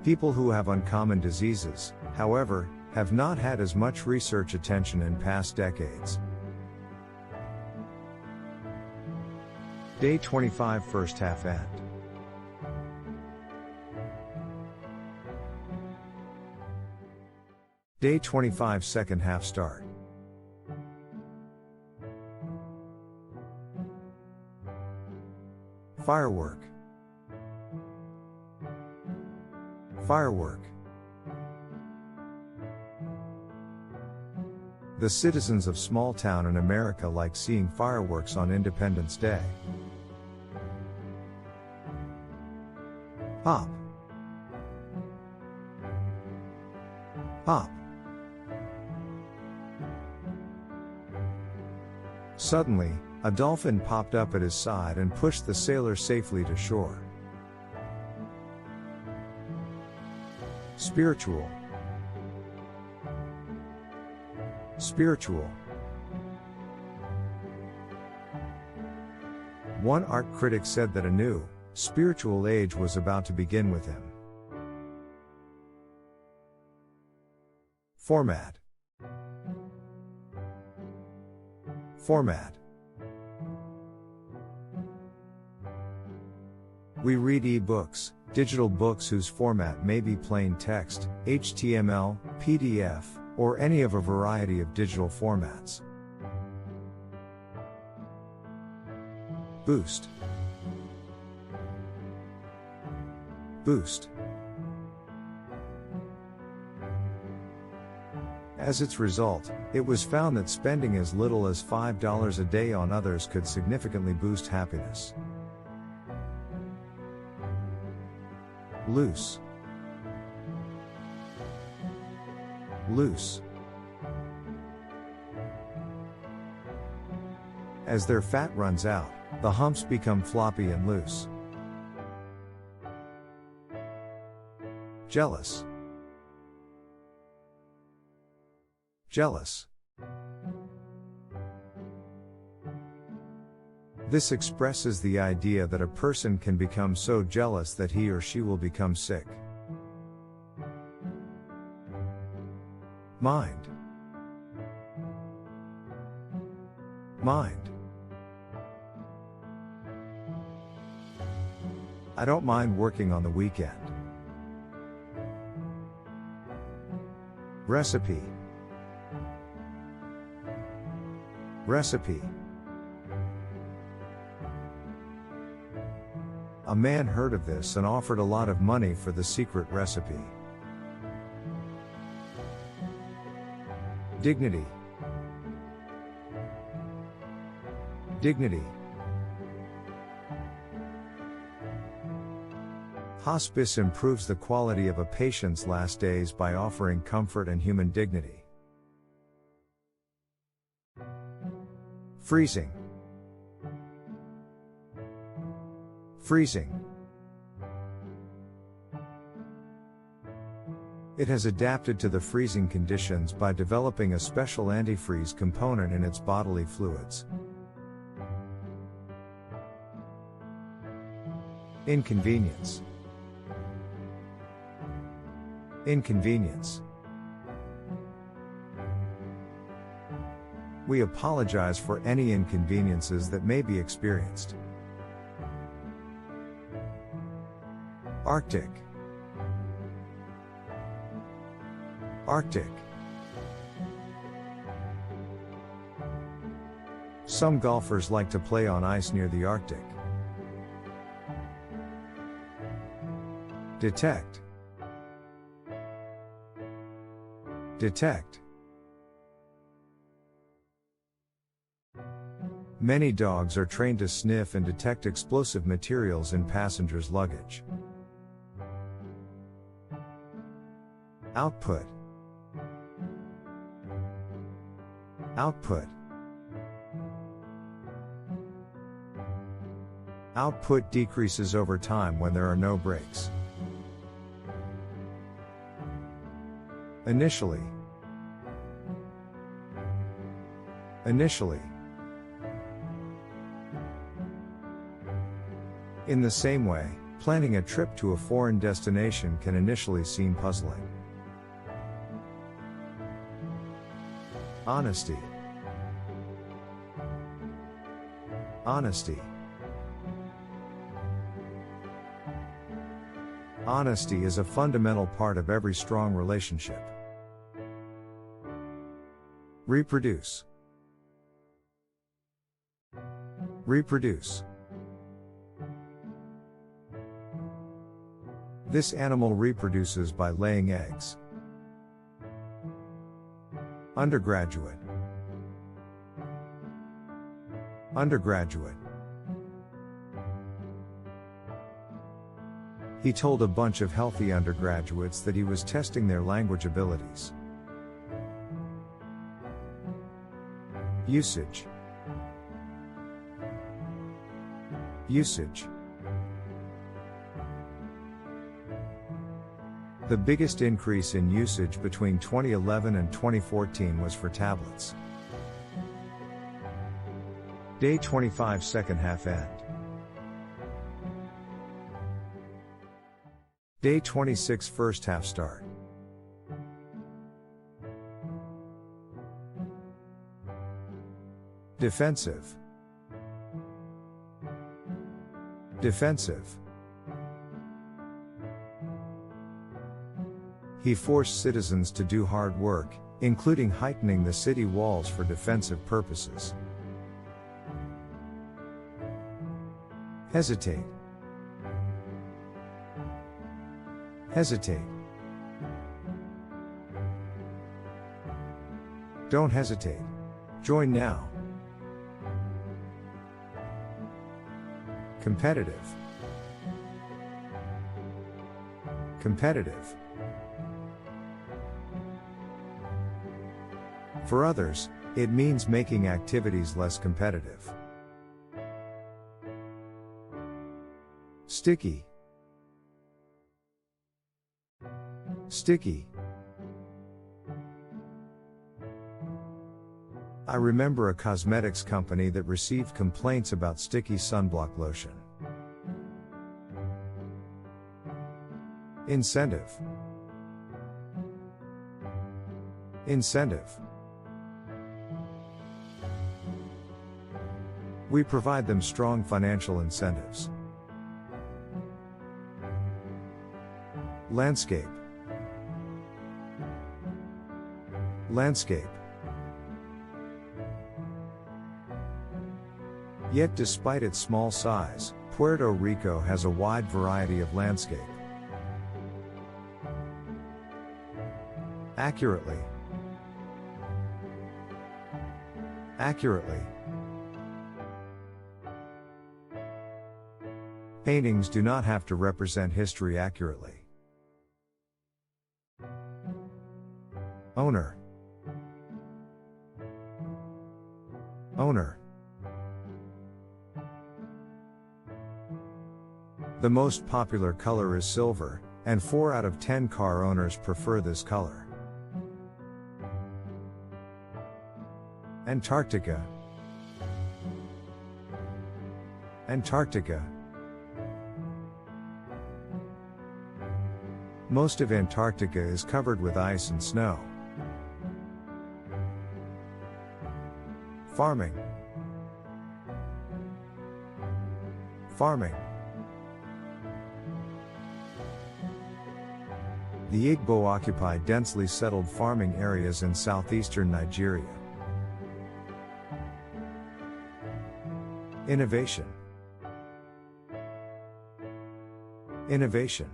People who have uncommon diseases, however, have not had as much research attention in past decades. Day 25 first half end. Day 25 second half start. Firework. Firework. The citizens of small town in America like seeing fireworks on Independence Day. Pop. Pop. Suddenly, a dolphin popped up at his side and pushed the sailor safely to shore. Spiritual. Spiritual. One art critic said that a new, spiritual age was about to begin with him. Format. Format. We read e-books, digital books whose format may be plain text, HTML, PDF, or any of a variety of digital formats. Boost. Boost. As its result, it was found that spending as little as $5 a day on others could significantly boost happiness. Loose. Loose. As their fat runs out, the humps become floppy and loose. Jealous. Jealous. This expresses the idea that a person can become so jealous that he or she will become sick. Mind. Mind. I don't mind working on the weekend. Recipe. Recipe. A man heard of this and offered a lot of money for the secret recipe. Dignity. Dignity. Hospice improves the quality of a patient's last days by offering comfort and human dignity. Freezing. Freezing. It has adapted to the freezing conditions by developing a special antifreeze component in its bodily fluids. Inconvenience. Inconvenience. We apologize for any inconveniences that may be experienced. Arctic. Arctic. Some golfers like to play on ice near the Arctic. Detect. Detect. Many dogs are trained to sniff and detect explosive materials in passengers' luggage. Output. Output. Output decreases over time when there are no brakes. Initially. Initially. In the same way, planning a trip to a foreign destination can initially seem puzzling. Honesty. Honesty. Honesty is a fundamental part of every strong relationship. Reproduce. Reproduce. This animal reproduces by laying eggs. Undergraduate. Undergraduate. He told a bunch of healthy undergraduates that he was testing their language abilities. Usage. Usage. The biggest increase in usage between 2011 and 2014 was for tablets. Day 25 second half end. Day 26 first half start. Defensive. Defensive. He forced citizens to do hard work, including heightening the city walls for defensive purposes. Hesitate. Hesitate. Don't hesitate. Join now. Competitive. Competitive. For others, it means making activities less competitive. Sticky. Sticky. I remember a cosmetics company that received complaints about sticky sunblock lotion. Incentive. Incentive. We provide them strong financial incentives. Landscape. Landscape. Yet despite its small size, Puerto Rico has a wide variety of landscape. Accurately. Accurately. Paintings do not have to represent history accurately. Owner. Owner. The most popular color is silver, and 4 out of 10 car owners prefer this color. Antarctica. Antarctica. Most of Antarctica is covered with ice and snow. Farming. Farming. The Igbo occupy densely settled farming areas in southeastern Nigeria. Innovation. Innovation.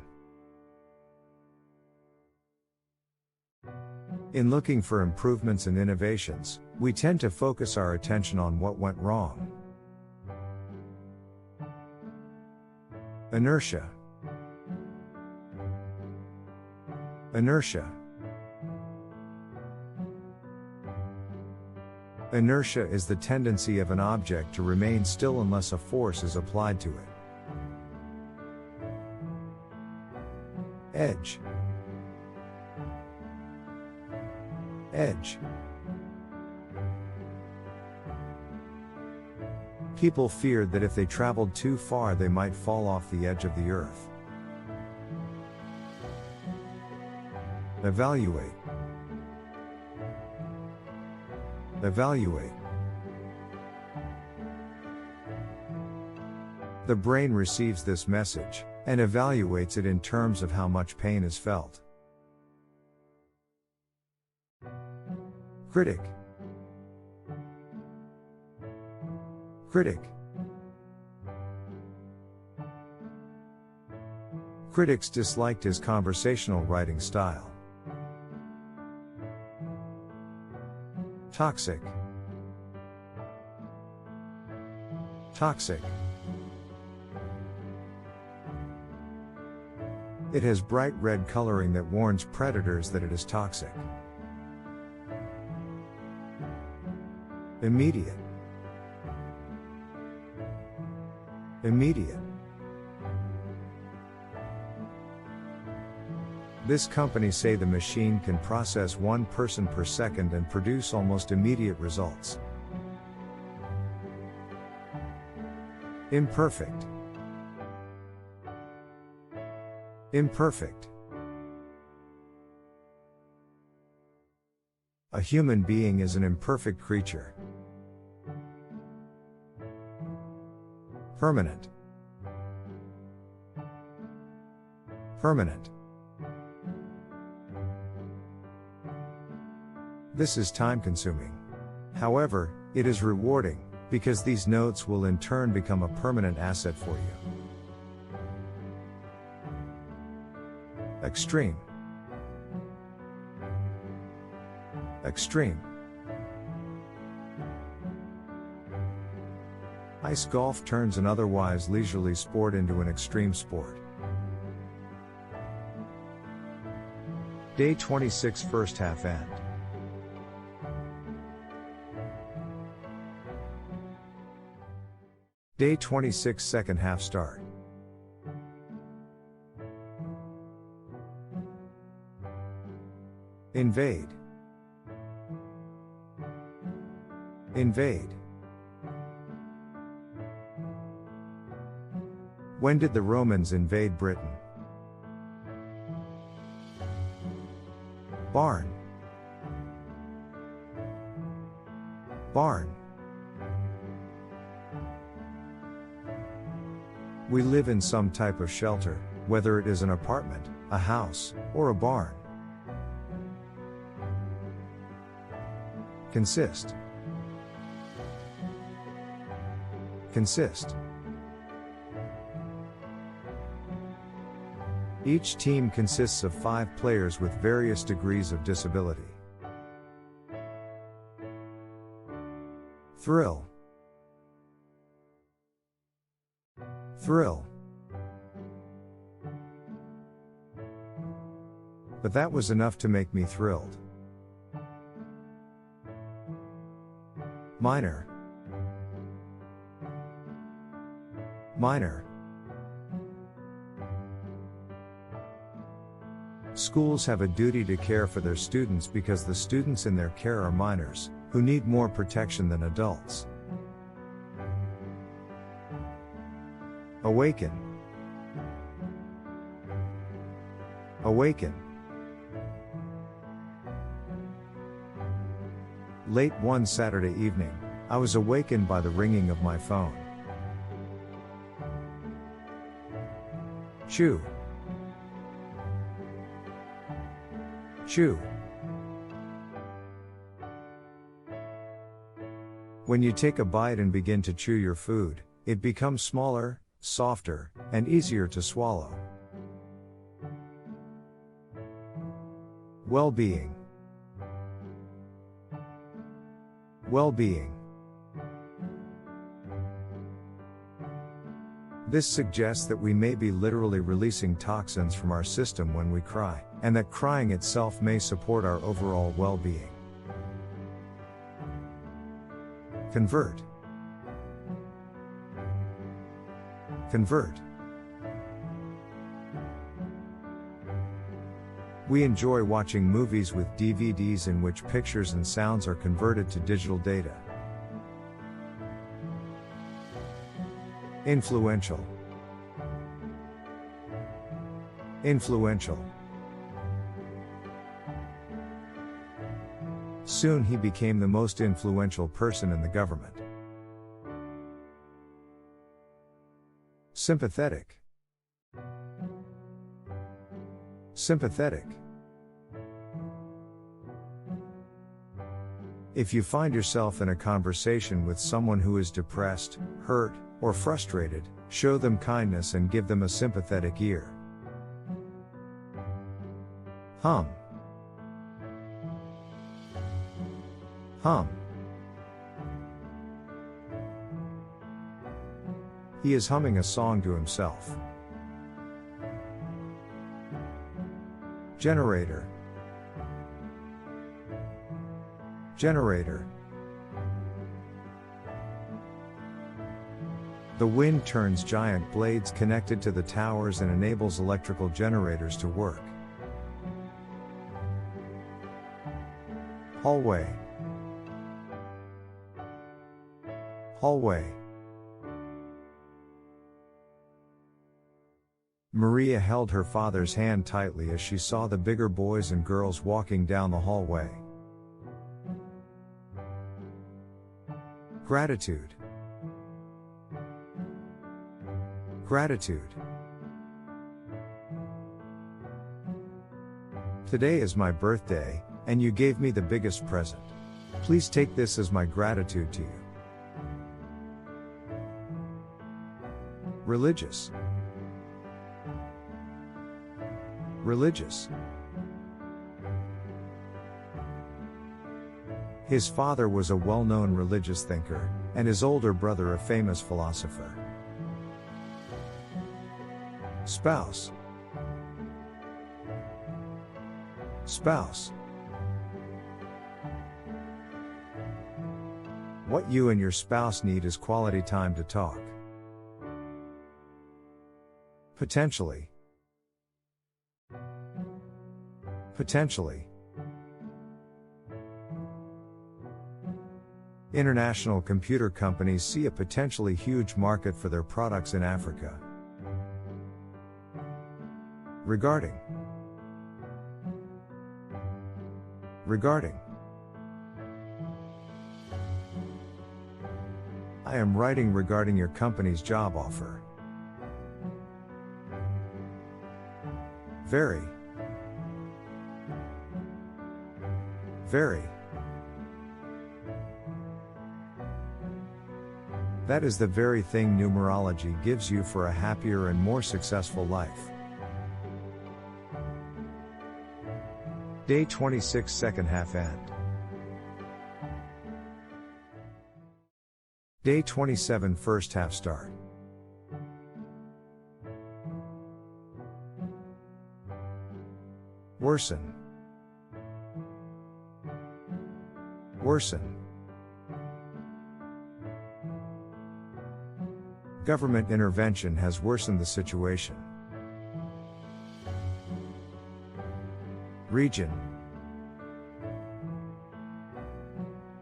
In looking for improvements and innovations, we tend to focus our attention on what went wrong. Inertia. Inertia. Inertia is the tendency of an object to remain still unless a force is applied to it. Edge. Edge. People feared that if they traveled too far they might fall off the edge of the earth. Evaluate. Evaluate. The brain receives this message and evaluates it in terms of how much pain is felt. Critic. Critic. Critics disliked his conversational writing style. Toxic. Toxic. It has bright red coloring that warns predators that it is toxic. Immediate. Immediate. This company say the machine can process 1 person per second and produce almost immediate results. Imperfect. Imperfect. A human being is an imperfect creature. Permanent. Permanent. This is time-consuming. However, it is rewarding, because these notes will in turn become a permanent asset for you. Extreme. Extreme. Ice golf turns an otherwise leisurely sport into an extreme sport. Day 26 first half end. Day 26 second half start. Invade. Invade. When did the Romans invade Britain? Barn. Barn. We live in some type of shelter, whether it is an apartment, a house, or a barn. Consist. Consist. Each team consists of 5 players with various degrees of disability. Thrill. Thrill. But that was enough to make me thrilled. Minor. Minor. Schools have a duty to care for their students because the students in their care are minors, who need more protection than adults. Awaken. Awaken. Late one Saturday evening, I was awakened by the ringing of my phone. Chew. Chew. When you take a bite and begin to chew your food, it becomes smaller, softer, and easier to swallow. Well-being. Well-being. This suggests that we may be literally releasing toxins from our system when we cry, and that crying itself may support our overall well-being. Convert. Convert. We enjoy watching movies with DVDs in which pictures and sounds are converted to digital data. Influential. Influential. Soon he became the most influential person in the government. Sympathetic. Sympathetic. If you find yourself in a conversation with someone who is depressed, hurt, or frustrated, show them kindness and give them a sympathetic ear. Hum. Hum. He is humming a song to himself. Generator. Generator. The wind turns giant blades connected to the towers and enables electrical generators to work. Hallway. Hallway. Maria held her father's hand tightly as she saw the bigger boys and girls walking down the hallway. Gratitude. Gratitude. Today is my birthday, and you gave me the biggest present. Please take this as my gratitude to you. Religious. Religious. His father was a well-known religious thinker, and his older brother a famous philosopher. Spouse. Spouse. What you and your spouse need is quality time to talk. Potentially. Potentially. International computer companies see a potentially huge market for their products in Africa. Regarding. Regarding. I am writing regarding your company's job offer. Very. Very. That is the very thing numerology gives you for a happier and more successful life. Day 26, second half end. Day 27, first half start. Worsen. Worsen. Government intervention has worsened the situation. Region.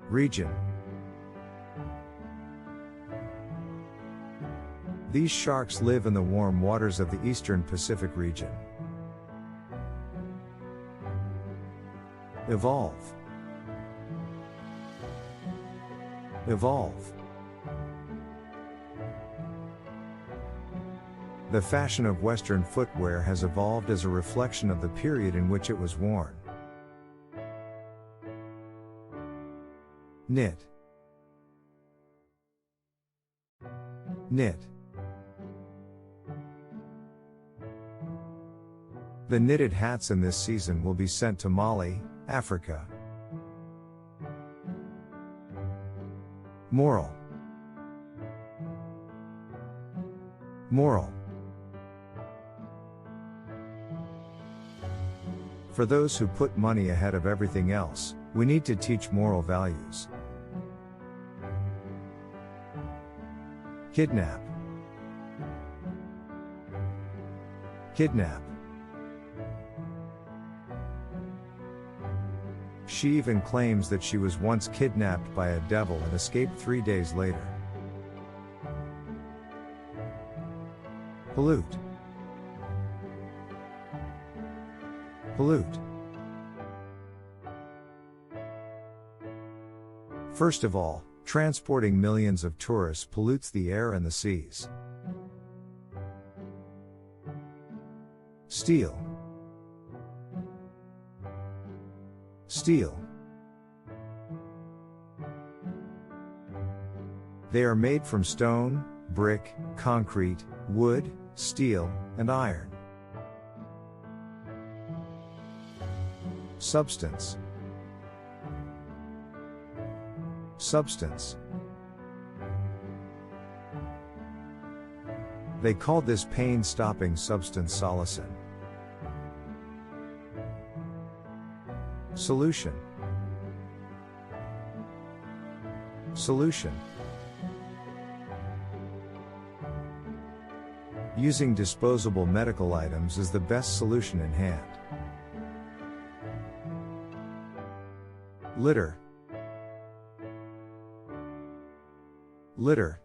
Region. These sharks live in the warm waters of the eastern Pacific region. Evolve. Evolve. The fashion of Western footwear has evolved as a reflection of the period in which it was worn. Knit. Knit. The knitted hats in this season will be sent to Mali, Africa. Moral. Moral. For those who put money ahead of everything else, we need to teach moral values. Kidnap. Kidnap. She even claims that she was once kidnapped by a devil and escaped 3 days later. Pollute. Pollute. First of all, transporting millions of tourists pollutes the air and the seas. Steal. Steel. They are made from stone, brick, concrete, wood, steel, and iron. Substance. Substance. They called this pain-stopping substance salicin. Solution. Solution. Using disposable medical items is the best solution in hand. Litter. Litter.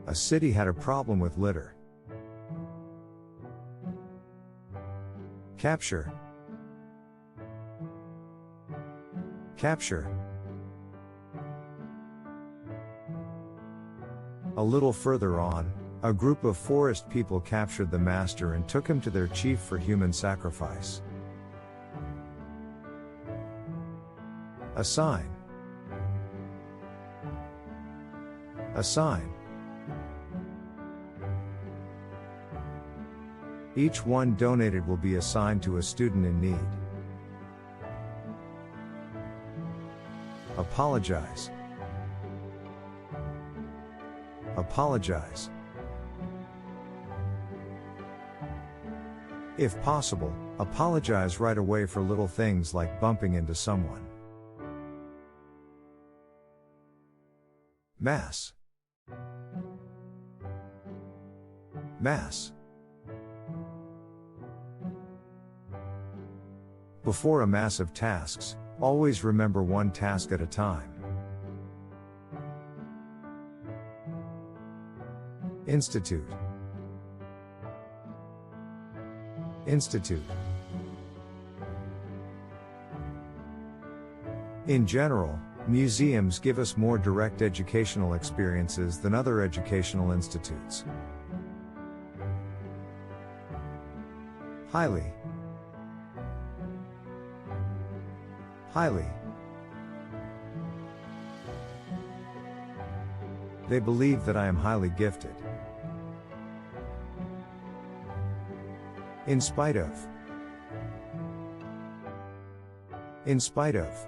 A city had a problem with litter. Capture. Capture. A little further on, a group of forest people captured the master and took him to their chief for human sacrifice. Assign. Assign. Each one donated will be assigned to a student in need. Apologize. Apologize. If possible, apologize right away for little things like bumping into someone. Mass. Mass. Before a mass of tasks, always remember one task at a time. Institute. Institute. In general, museums give us more direct educational experiences than other educational institutes. Highly. Highly. They believe that I am highly gifted. In spite of. In spite of.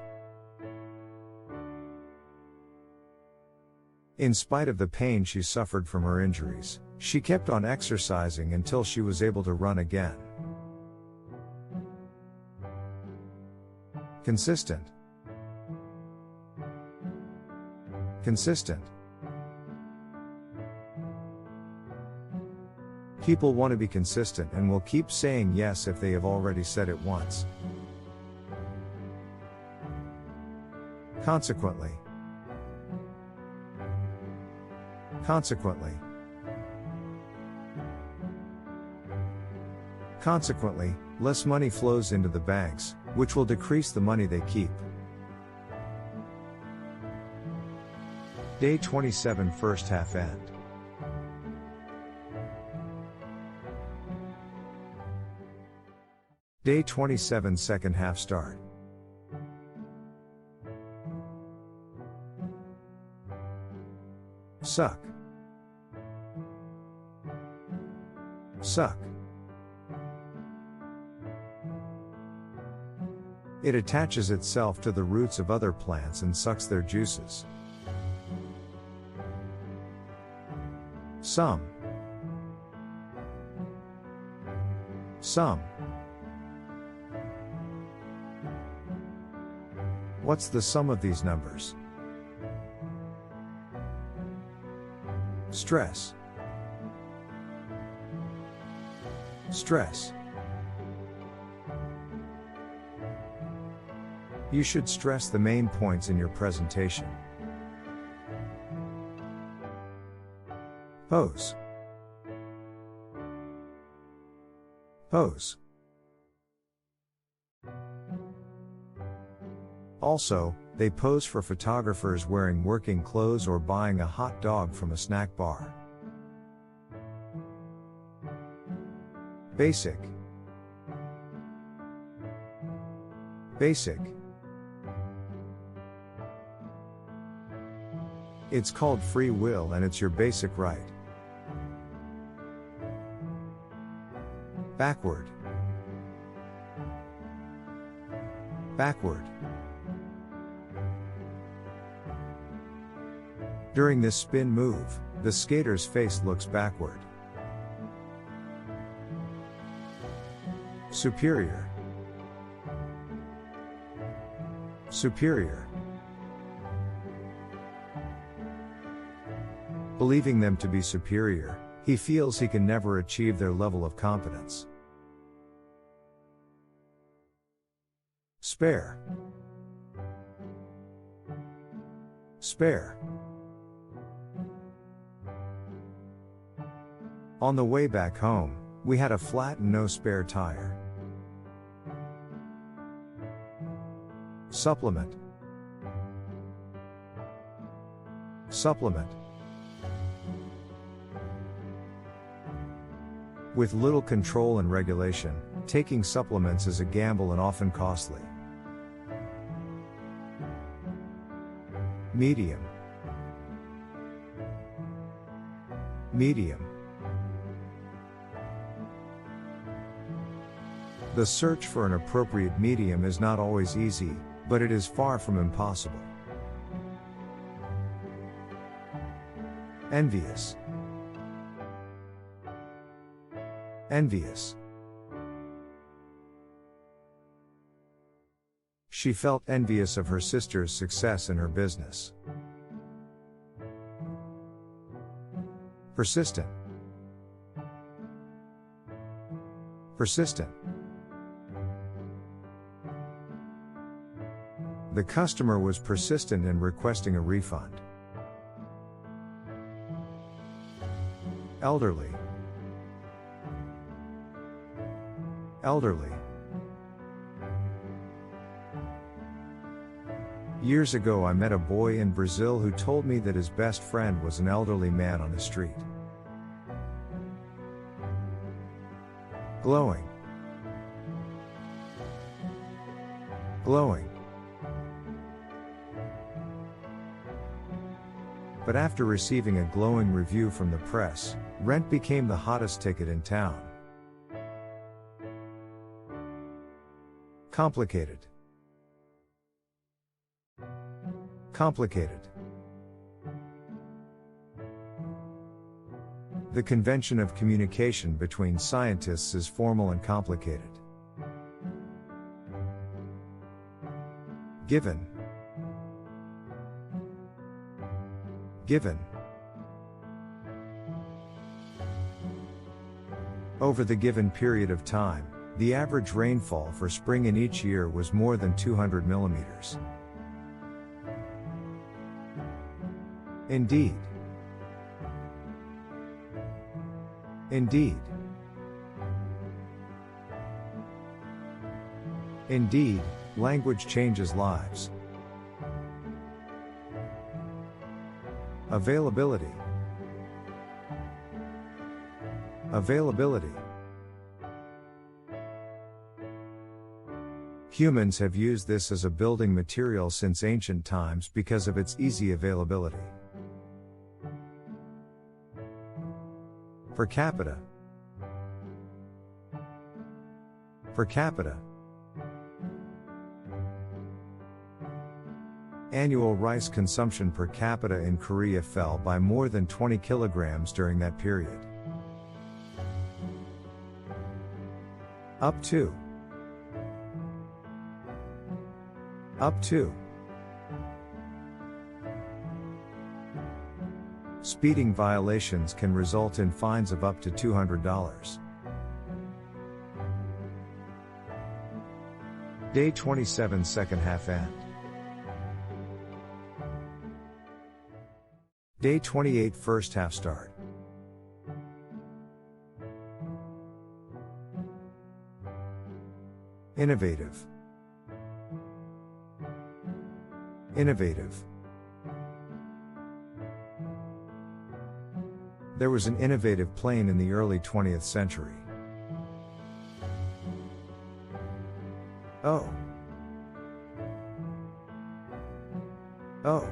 In spite of the pain she suffered from her injuries, she kept on exercising until she was able to run again. Consistent. Consistent. People want to be consistent and will keep saying yes if they have already said it once. Consequently. Consequently. Consequently, less money flows into the banks, which will decrease the money they keep. Day 27 first half end. Day 27 second half start. Suck. Suck. It attaches itself to the roots of other plants and sucks their juices. Sum. Sum. What's the sum of these numbers? Stress. Stress. You should stress the main points in your presentation. Pose. Pose. Also, they pose for photographers wearing working clothes or buying a hot dog from a snack bar. Basic. Basic. It's called free will and it's your basic right. Backward. Backward. During this spin move, the skater's face looks backward. Superior. Superior. Believing them to be superior, he feels he can never achieve their level of competence. Spare. Spare. On the way back home, we had a flat and no spare tire. Supplement. Supplement. With little control and regulation, taking supplements is a gamble and often costly. Medium. Medium. The search for an appropriate medium is not always easy, but it is far from impossible. Envious. Envious. She felt envious of her sister's success in her business. Persistent. Persistent. The customer was persistent in requesting a refund. Elderly. Elderly. Years ago I met a boy in Brazil who told me that his best friend was an elderly man on the street. Glowing. Glowing. But after receiving a glowing review from the press, rent became the hottest ticket in town. Complicated. Complicated. The convention of communication between scientists is formal and complicated. Given. Given. Over the given period of time, the average rainfall for spring in each year was more than 200 millimeters. Indeed. Indeed. Indeed, language changes lives. Availability. Availability. Humans have used this as a building material since ancient times because of its easy availability. Per capita. Per capita. Annual rice consumption per capita in Korea fell by more than 20 kilograms during that period. Up to. Up to. Speeding violations can result in fines of up to $200. Day 27 second half end. Day 28 first half start. Innovative. Innovative. There was an innovative plane in the early 20th century. Oh. Oh.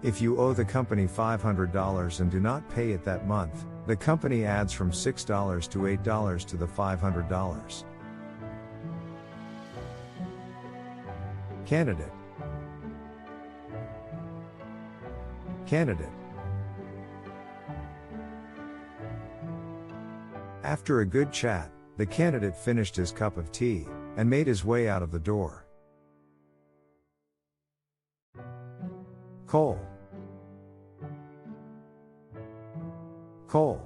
If you owe the company $500 and do not pay it that month, the company adds from $6 to $8 to the $500. Candidate. Candidate. After a good chat, the candidate finished his cup of tea and made his way out of the door. Coal. Coal.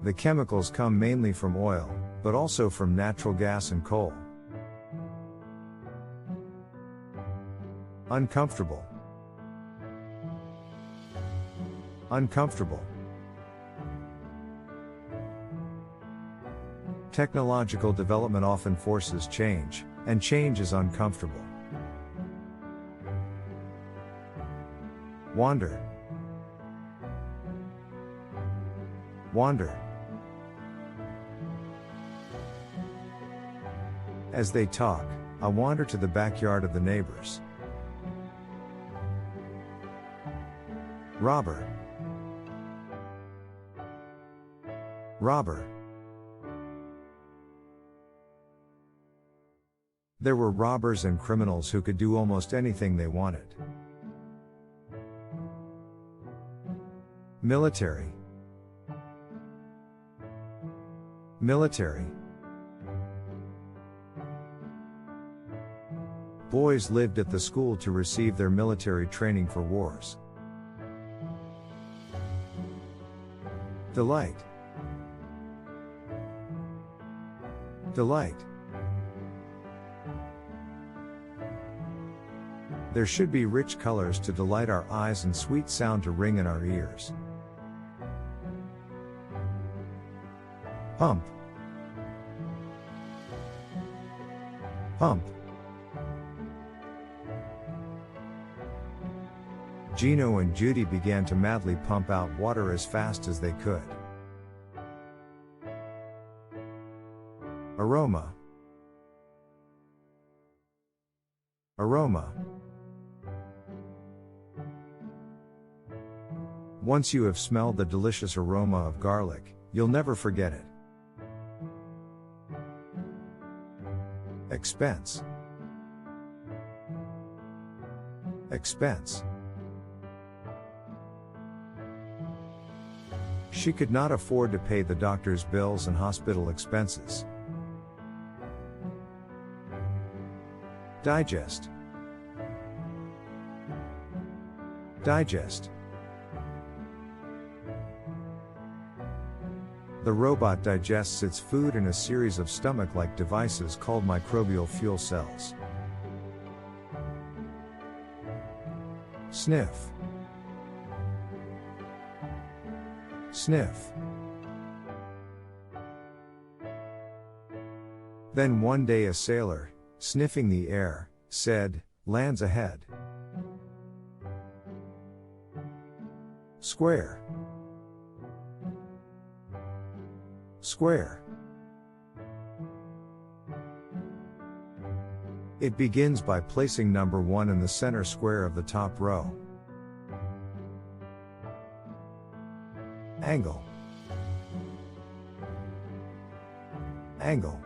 The chemicals come mainly from oil, but also from natural gas and coal. Uncomfortable. Uncomfortable. Technological development often forces change, and change is uncomfortable. Wander. Wander. As they talk, I wander to the backyard of the neighbors. Robber. Robber. There were robbers and criminals who could do almost anything they wanted. Military. Military. Boys lived at the school to receive their military training for wars. Delight. Delight. There should be rich colors to delight our eyes and sweet sound to ring in our ears. Pump. Pump. Gino and Judy began to madly pump out water as fast as they could. Aroma. Aroma. Once you have smelled the delicious aroma of garlic, you'll never forget it. Expense. Expense. She could not afford to pay the doctor's bills and hospital expenses. Digest. Digest. The robot digests its food in a series of stomach-like devices called microbial fuel cells. Sniff. Sniff. Then one day a sailor, sniffing the air, said, "Lands ahead." Square. Square. It begins by placing number 1 in the center square of the top row. Angle. Angle.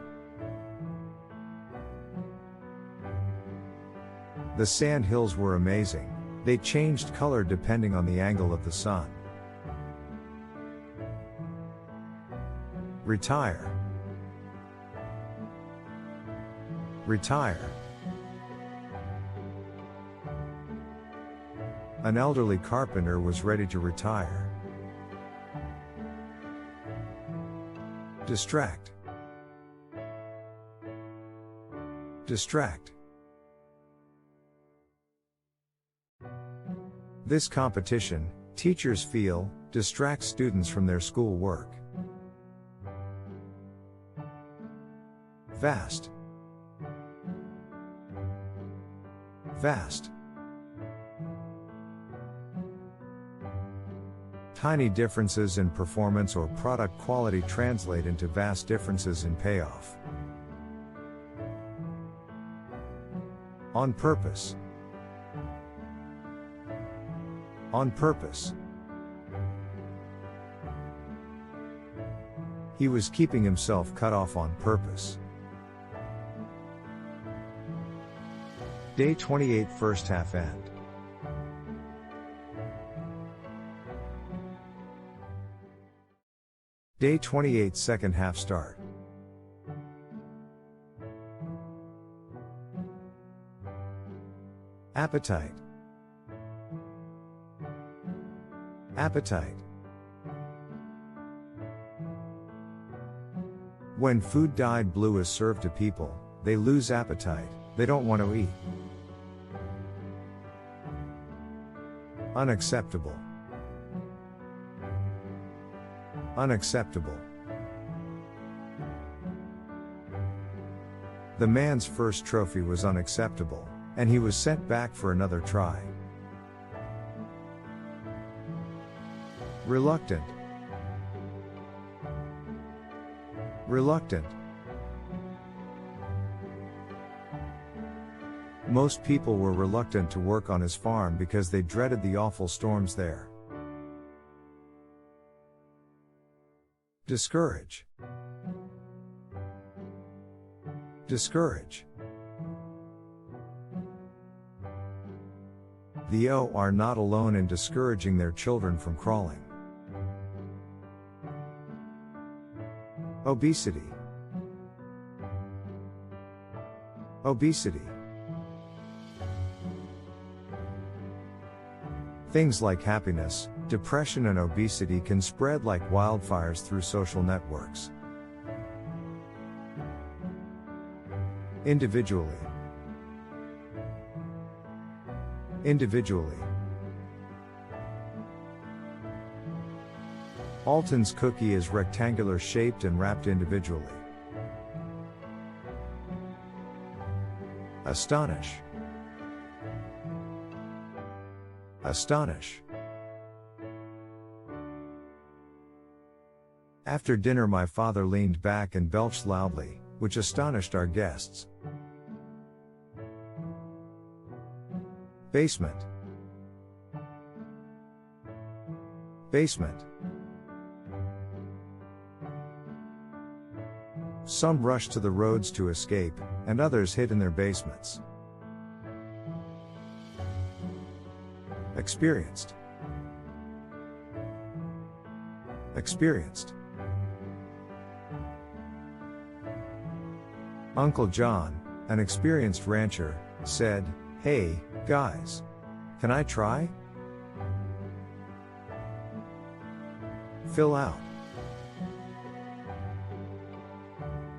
The sand hills were amazing. They changed color depending on the angle of the sun. Retire. Retire. An elderly carpenter was ready to retire. Distract. Distract. This competition, teachers feel, distracts students from their school work. Vast. Vast. Tiny differences in performance or product quality translate into vast differences in payoff. On purpose. On purpose. He was keeping himself cut off on purpose. Day 28 first half end. Day 28 second half start. Appetite. Appetite. When food dyed blue is served to people, they lose appetite, they don't want to eat. Unacceptable. Unacceptable. The man's first trophy was unacceptable, and he was sent back for another try. Reluctant. Reluctant. Most people were reluctant to work on his farm because they dreaded the awful storms there. Discourage. Discourage. The O are not alone in discouraging their children from crawling. Obesity. Obesity. Things like happiness, depression and obesity can spread like wildfires through social networks. Individually. Individually. Alton's cookie is rectangular shaped and wrapped individually. Astonish. Astonish. After dinner my father leaned back and belched loudly, which astonished our guests. Basement. Basement. Some rushed to the roads to escape, and others hid in their basements. Experienced. Experienced. Uncle John, an experienced rancher, said, "Hey, guys. Can I try?" Fill out.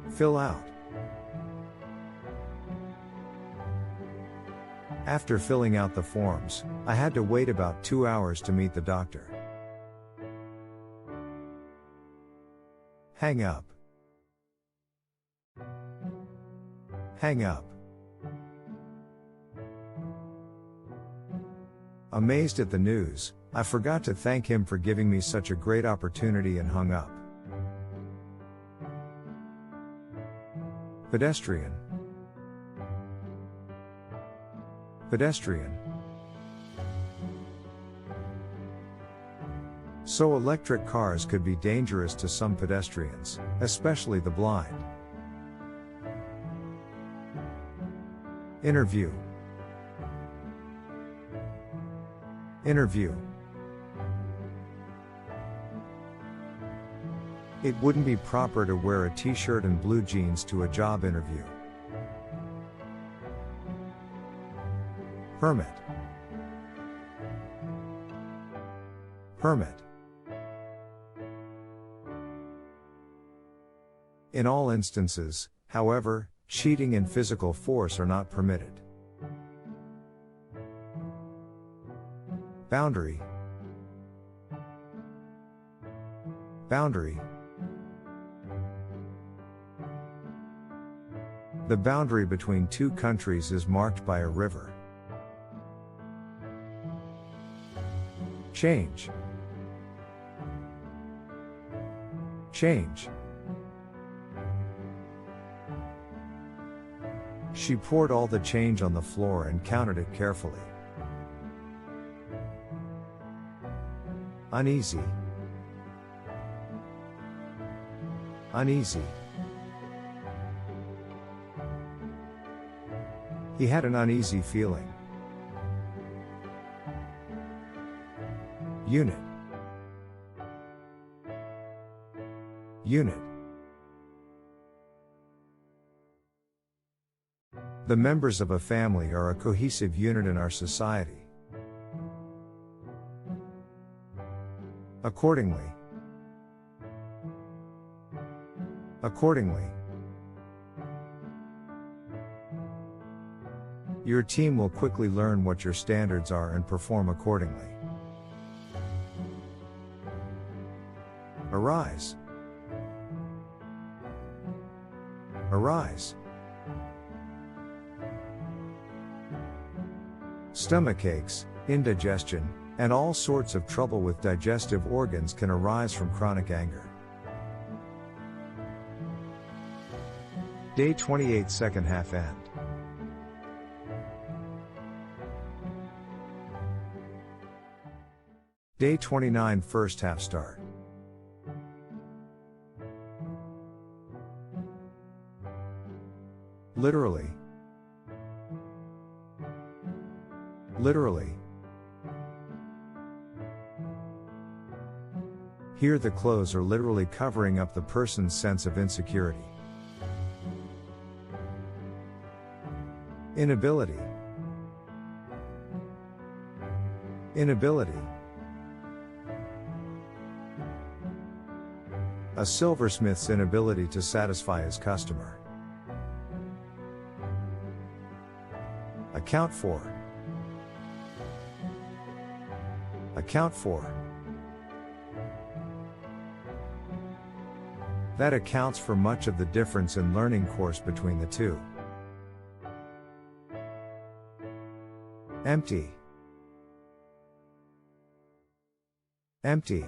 Fill out. After filling out the forms, I had to wait about 2 hours to meet the doctor. Hang up. Hang up. Amazed at the news, I forgot to thank him for giving me such a great opportunity and hung up. Pedestrian. Pedestrian. So electric cars could be dangerous to some pedestrians, especially the blind. Interview. Interview. It wouldn't be proper to wear a t-shirt and blue jeans to a job interview. Permit. Permit. In all instances, however, cheating and physical force are not permitted. Boundary. Boundary. The boundary between two countries is marked by a river. Change. Change. She poured all the change on the floor and counted it carefully. Uneasy. Uneasy. He had an uneasy feeling. Unit. Unit. The members of a family are a cohesive unit in our society. Accordingly. Accordingly. Your team will quickly learn what your standards are and perform accordingly. Arise. Arise. Stomach aches, indigestion, and all sorts of trouble with digestive organs can arise from chronic anger. Day 28 second half end. Day 29 first half start. Literally. Literally. Here the clothes are literally covering up the person's sense of insecurity. Inability. Inability. A silversmith's inability to satisfy his customer. Account for. Account for. That accounts for much of the difference in learning course between the two. Empty. Empty.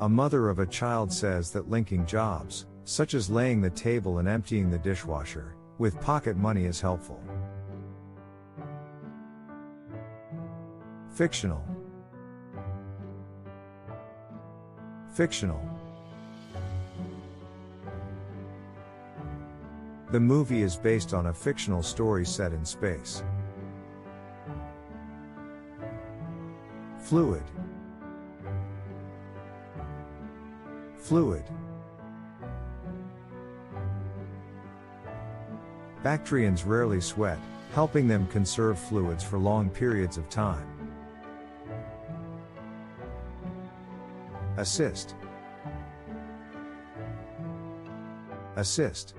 A mother of a child says that linking jobs, such as laying the table and emptying the dishwasher, with pocket money is helpful. Fictional. Fictional. The movie is based on a fictional story set in space. Fluid. Fluid. Bactrians rarely sweat, helping them conserve fluids for long periods of time. Assist. Assist.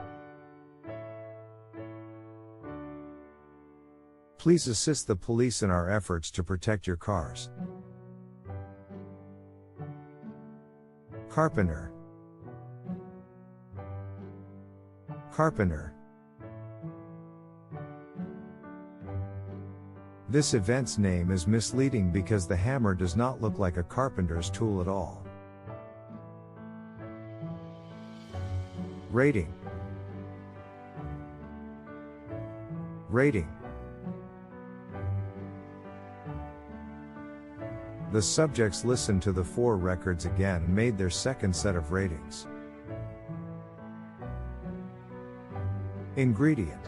Please assist the police in our efforts to protect your cars. Carpenter. Carpenter. This event's name is misleading because the hammer does not look like a carpenter's tool at all. Rating. Rating. The subjects listened to the 4 records again and made their second set of ratings. Ingredient.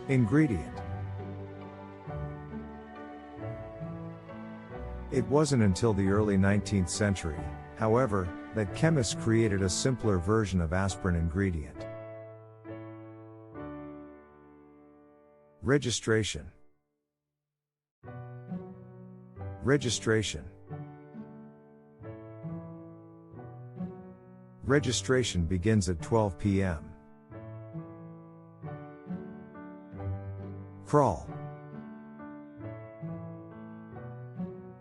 Ingredient. It wasn't until the early 19th century, however, that chemists created a simpler version of aspirin ingredient. Registration. Registration. Registration begins at 12 p.m. Crawl.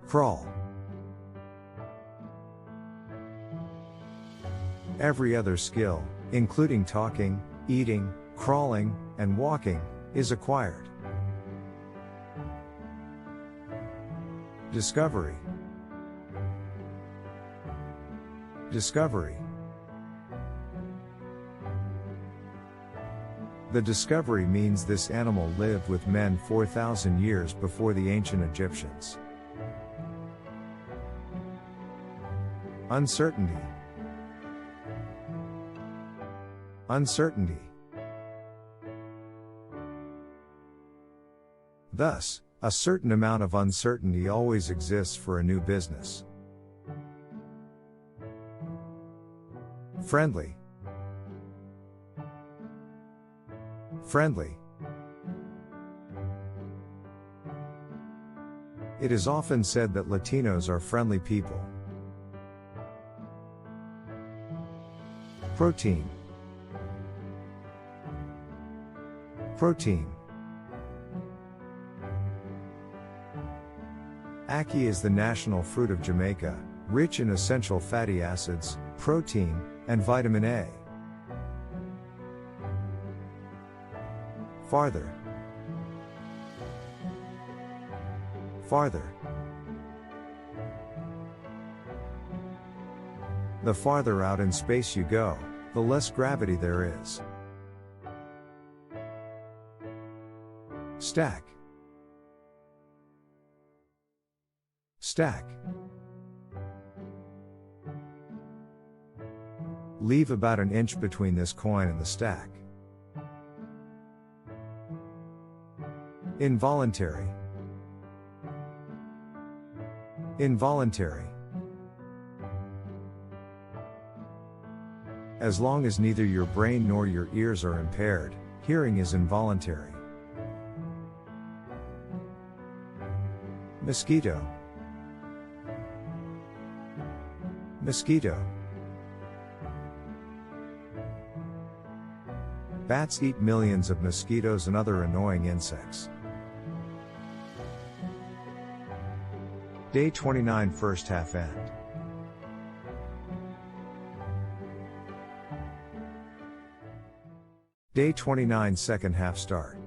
Crawl. Every other skill, including talking, eating, crawling, and walking, is acquired. Discovery. Discovery. The discovery means this animal lived with men 4,000 years before the ancient Egyptians. Uncertainty. Uncertainty. Thus, a certain amount of uncertainty always exists for a new business. Friendly. Friendly. It is often said that Latinos are friendly people. Protein. Protein. Ackee is the national fruit of Jamaica, rich in essential fatty acids, protein, and vitamin A. Farther. Farther. The farther out in space you go, the less gravity there is. Stack. Stack. Leave about an inch between this coin and the stack. Involuntary. Involuntary. As long as neither your brain nor your ears are impaired, hearing is involuntary. Mosquito. Mosquito. Bats eat millions of mosquitoes and other annoying insects. Day 29 first half end. Day 29 second half start.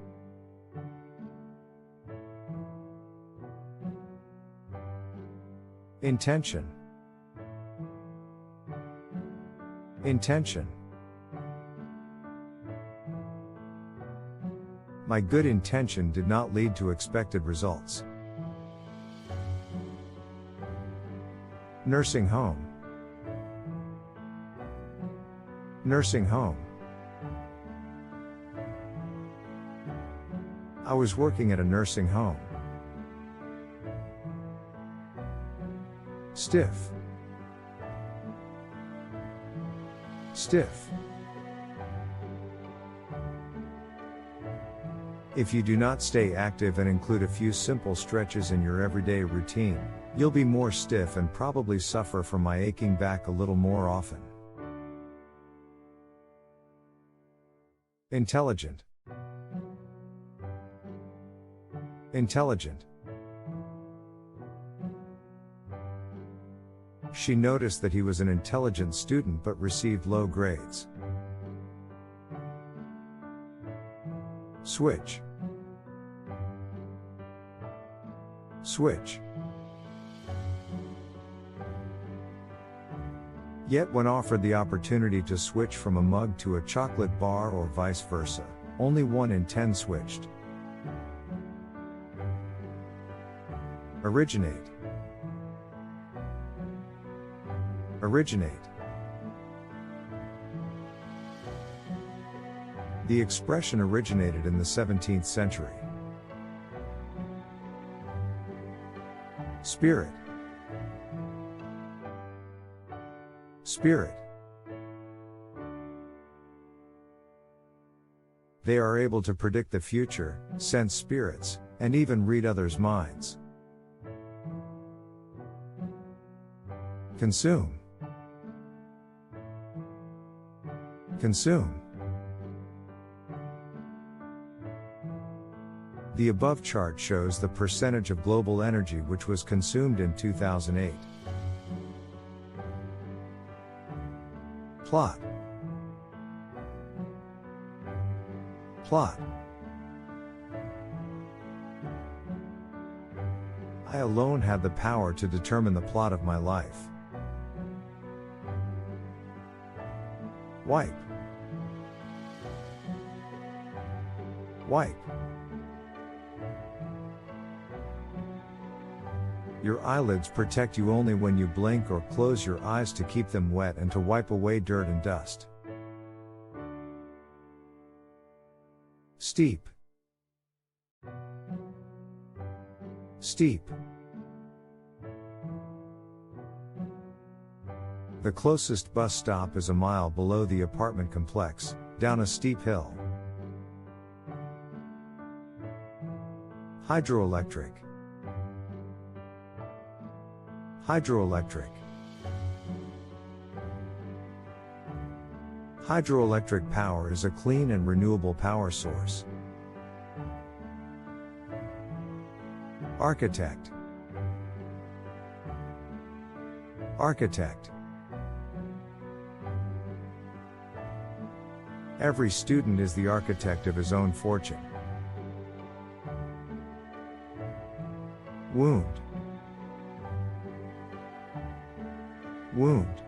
Intention. Intention. My good intention did not lead to expected results. Nursing home. Nursing home. I was working at a nursing home. Stiff. Stiff. If you do not stay active and include a few simple stretches in your everyday routine, you'll be more stiff and probably suffer from my aching back a little more often. Intelligent. Intelligent. She noticed that he was an intelligent student but received low grades. Switch. Switch. Yet when offered the opportunity to switch from a mug to a chocolate bar or vice versa, only 1 in 10 switched. Originate. Originate. The expression originated in the 17th century. Spirit. Spirit. They are able to predict the future, sense spirits, and even read others' minds. Consume. Consume. The above chart shows the percentage of global energy which was consumed in 2008. Plot. Plot. I alone have the power to determine the plot of my life. Wipe. Wipe. Your eyelids protect you only when you blink or close your eyes to keep them wet and to wipe away dirt and dust. Steep. Steep. The closest bus stop is a mile below the apartment complex, down a steep hill. Hydroelectric. Hydroelectric. Hydroelectric power is a clean and renewable power source. Architect. Architect. Every student is the architect of his own fortune. Wound. Wound.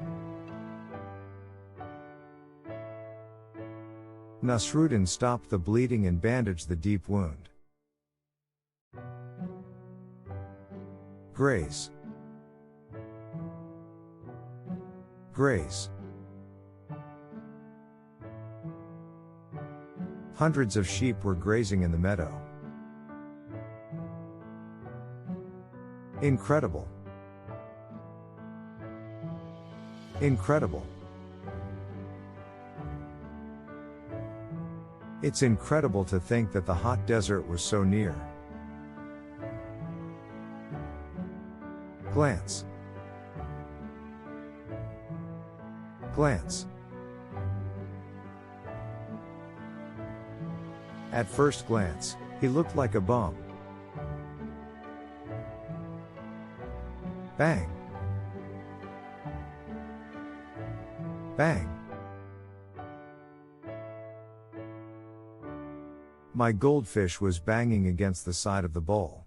Nasruddin stopped the bleeding and bandaged the deep wound. Graze. Graze. Hundreds of sheep were grazing in the meadow. Incredible. Incredible. It's incredible to think that the hot desert was so near. Glance. Glance. At first glance, he looked like a bum. Bang. Bang. My goldfish was banging against the side of the bowl.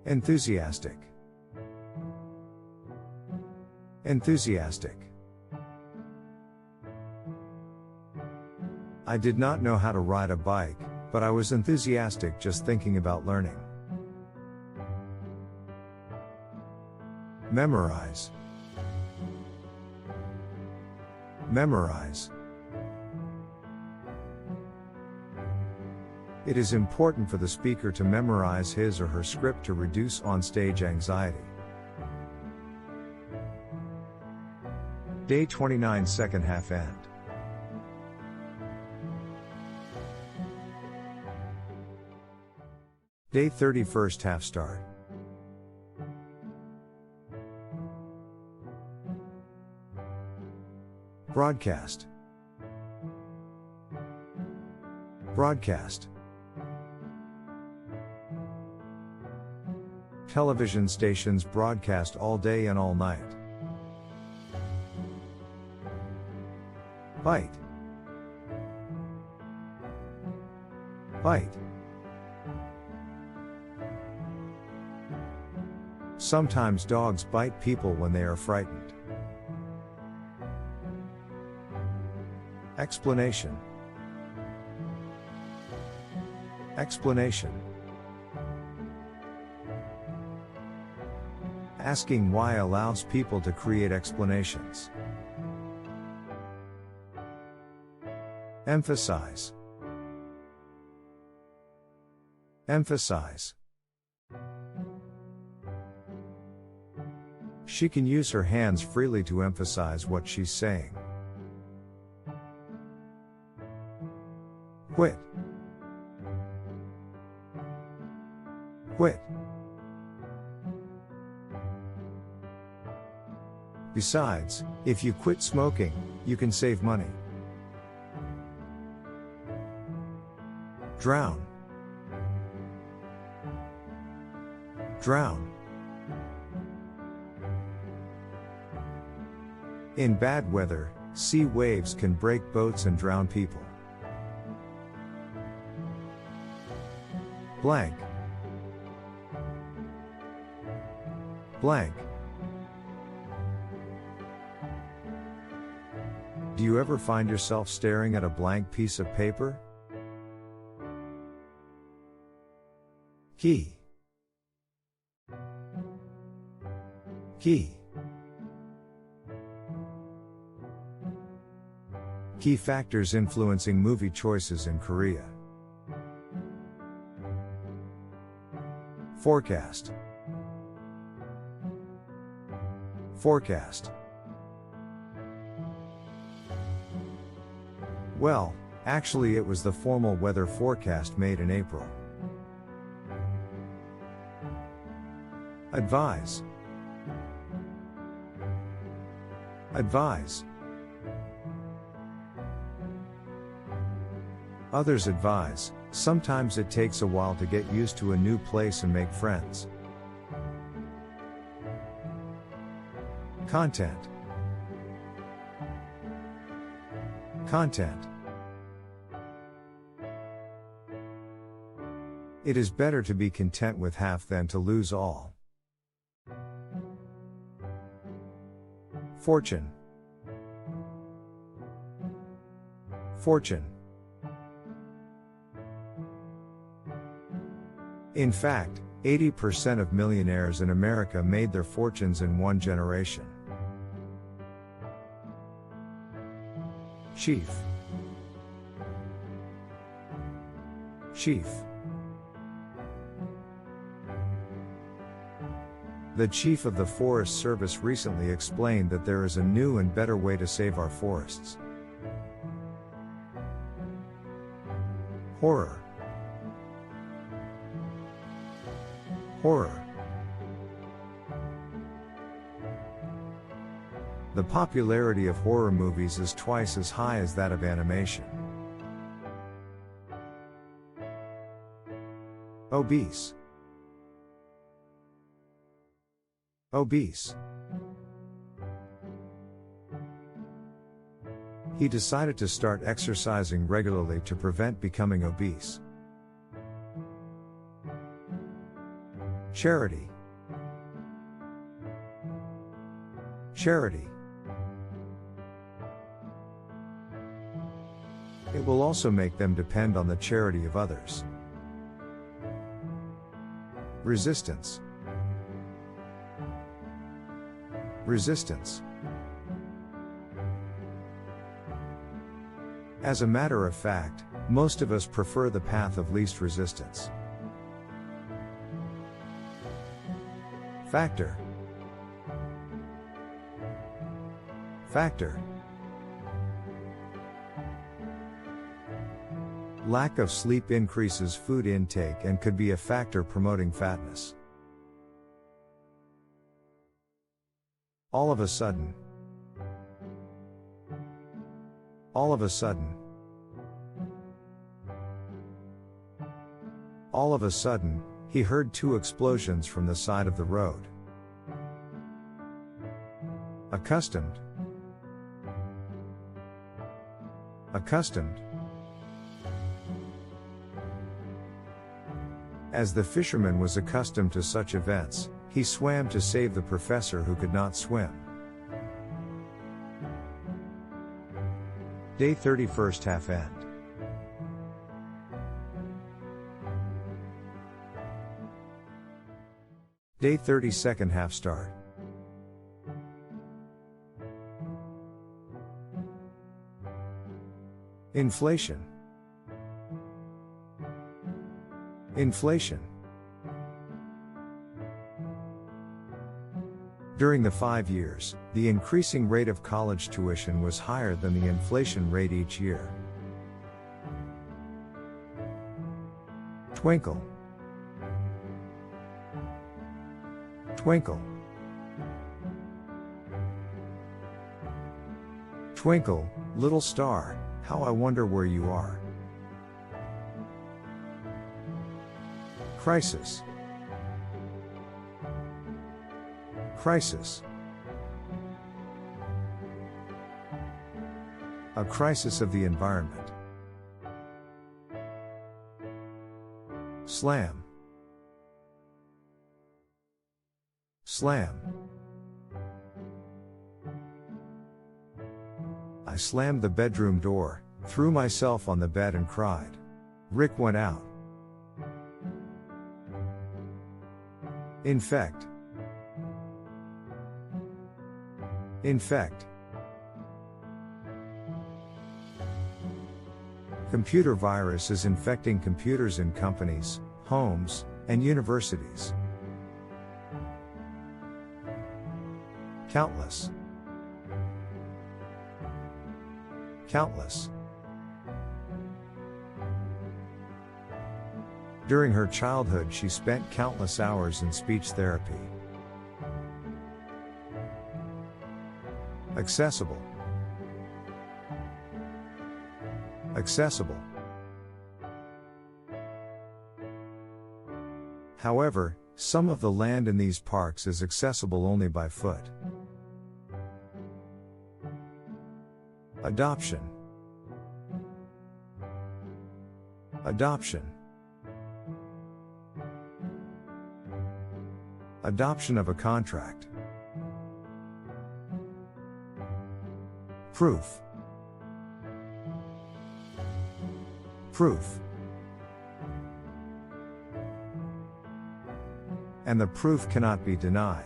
Enthusiastic. Enthusiastic. I did not know how to ride a bike, but I was enthusiastic just thinking about learning. Memorize. Memorize. It is important for the speaker to memorize his or her script to reduce on-stage anxiety. Day 29, second half end. Day 31st half start. Broadcast. Broadcast. Television stations broadcast all day and all night. Bite. Bite. Sometimes dogs bite people when they are frightened. Explanation. Explanation. Asking why allows people to create explanations. Emphasize. Emphasize. She can use her hands freely to emphasize what she's saying. Quit. Quit. Besides, if you quit smoking, you can save money. Drown. Drown. In bad weather, sea waves can break boats and drown people. Blank. Blank. Do you ever find yourself staring at a blank piece of paper? Key. Key. Key factors influencing movie choices in Korea. Forecast. Forecast. Well, actually it was the formal weather forecast made in April. Advise. Advise. Others advise, sometimes it takes a while to get used to a new place and make friends. Content. Content. It is better to be content with half than to lose all. Fortune. Fortune. In fact, 80% of millionaires in America made their fortunes in one generation. Chief. Chief. The chief of the Forest Service recently explained that there is a new and better way to save our forests. Horror. Horror. The popularity of horror movies is twice as high as that of animation. Obese. Obese. He decided to start exercising regularly to prevent becoming obese. Charity. Charity. It will also make them depend on the charity of others. Resistance. Resistance. As a matter of fact, most of us prefer the path of least resistance. Factor. Factor. Lack of sleep increases food intake and could be a factor promoting fatness. All of a sudden. All of a sudden. All of a sudden, he heard two explosions from the side of the road. Accustomed. Accustomed. As the fisherman was accustomed to such events, he swam to save the professor who could not swim. Day 31st half end. Day 32nd half start. Inflation. Inflation. During the 5 years, the increasing rate of college tuition was higher than the inflation rate each year. Twinkle. Twinkle. Twinkle, little star, how I wonder where you are. Crisis. Crisis. A crisis of the environment. Slam. Slam. I slammed the bedroom door, threw myself on the bed and cried. Rick went out. Infect. Infect. Computer virus is infecting computers in companies, homes, and universities. Countless. Countless. During her childhood, she spent countless hours in speech therapy. Accessible. Accessible. However, some of the land in these parks is accessible only by foot. Adoption. Adoption. Adoption of a contract. Proof. Proof. And the proof cannot be denied.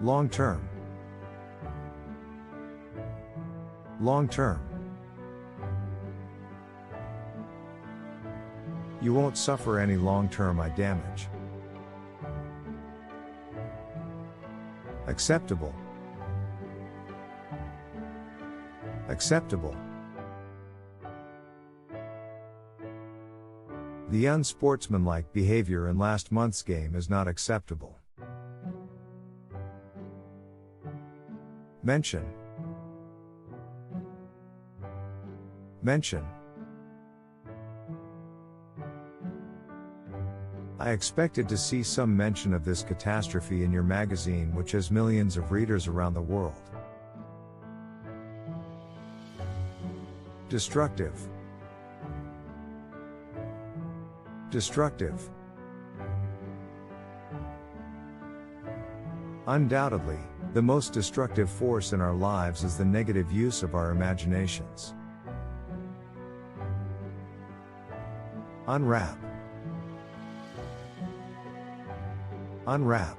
Long term. Long term. You won't suffer any long-term eye damage. Acceptable. Acceptable. The unsportsmanlike behavior in last month's game is not acceptable. Mention. Mention. I expected to see some mention of this catastrophe in your magazine, which has millions of readers around the world. Destructive. Destructive. Undoubtedly, the most destructive force in our lives is the negative use of our imaginations. Unwrap. Unwrap.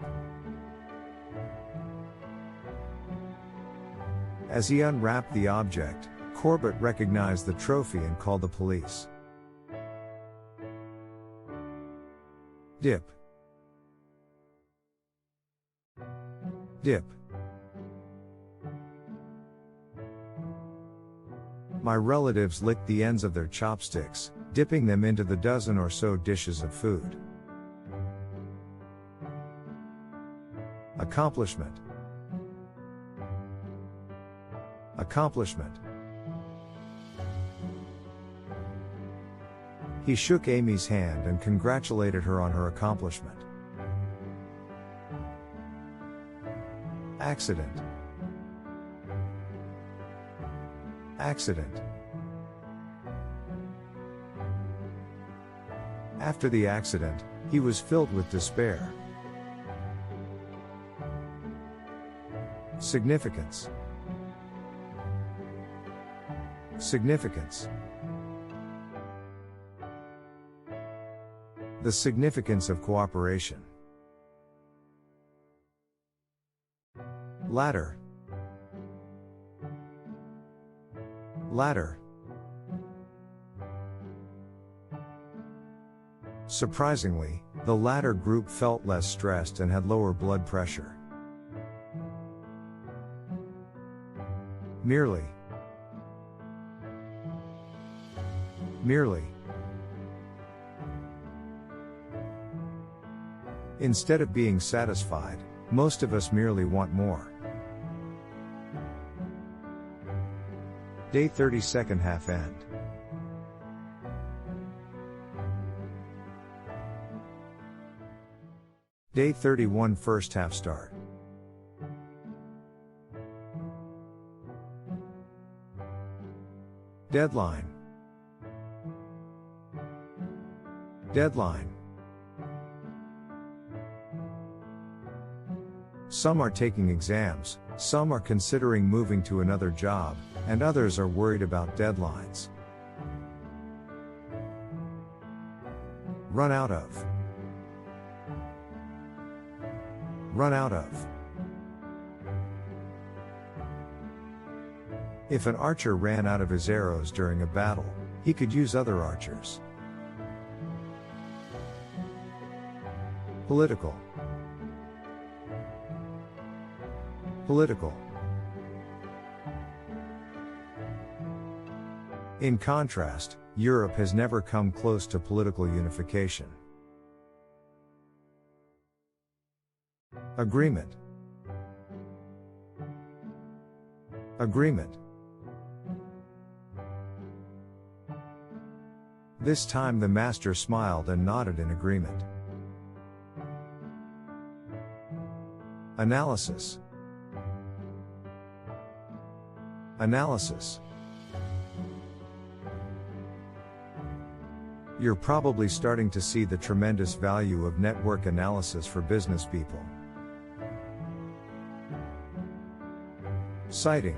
As he unwrapped the object, Corbett recognized the trophy and called the police. Dip. Dip. My relatives licked the ends of their chopsticks, dipping them into the dozen or so dishes of food. Accomplishment. Accomplishment. He shook Amy's hand and congratulated her on her accomplishment. Accident. Accident. After the accident, he was filled with despair. Significance. Significance. The significance of cooperation. Ladder. Ladder. Surprisingly, the latter group felt less stressed and had lower blood pressure. Merely. Merely. Instead of being satisfied, most of us merely want more. Day 30 second half end. Day 31 first half start. Deadline. Deadline. Some are taking exams, some are considering moving to another job, and others are worried about deadlines. Run out of. Run out of. If an archer ran out of his arrows during a battle, he could use other archers. Political. Political. In contrast, Europe has never come close to political unification. Agreement. Agreement. This time the master smiled and nodded in agreement. Analysis. Analysis. You're probably starting to see the tremendous value of network analysis for business people. Citing.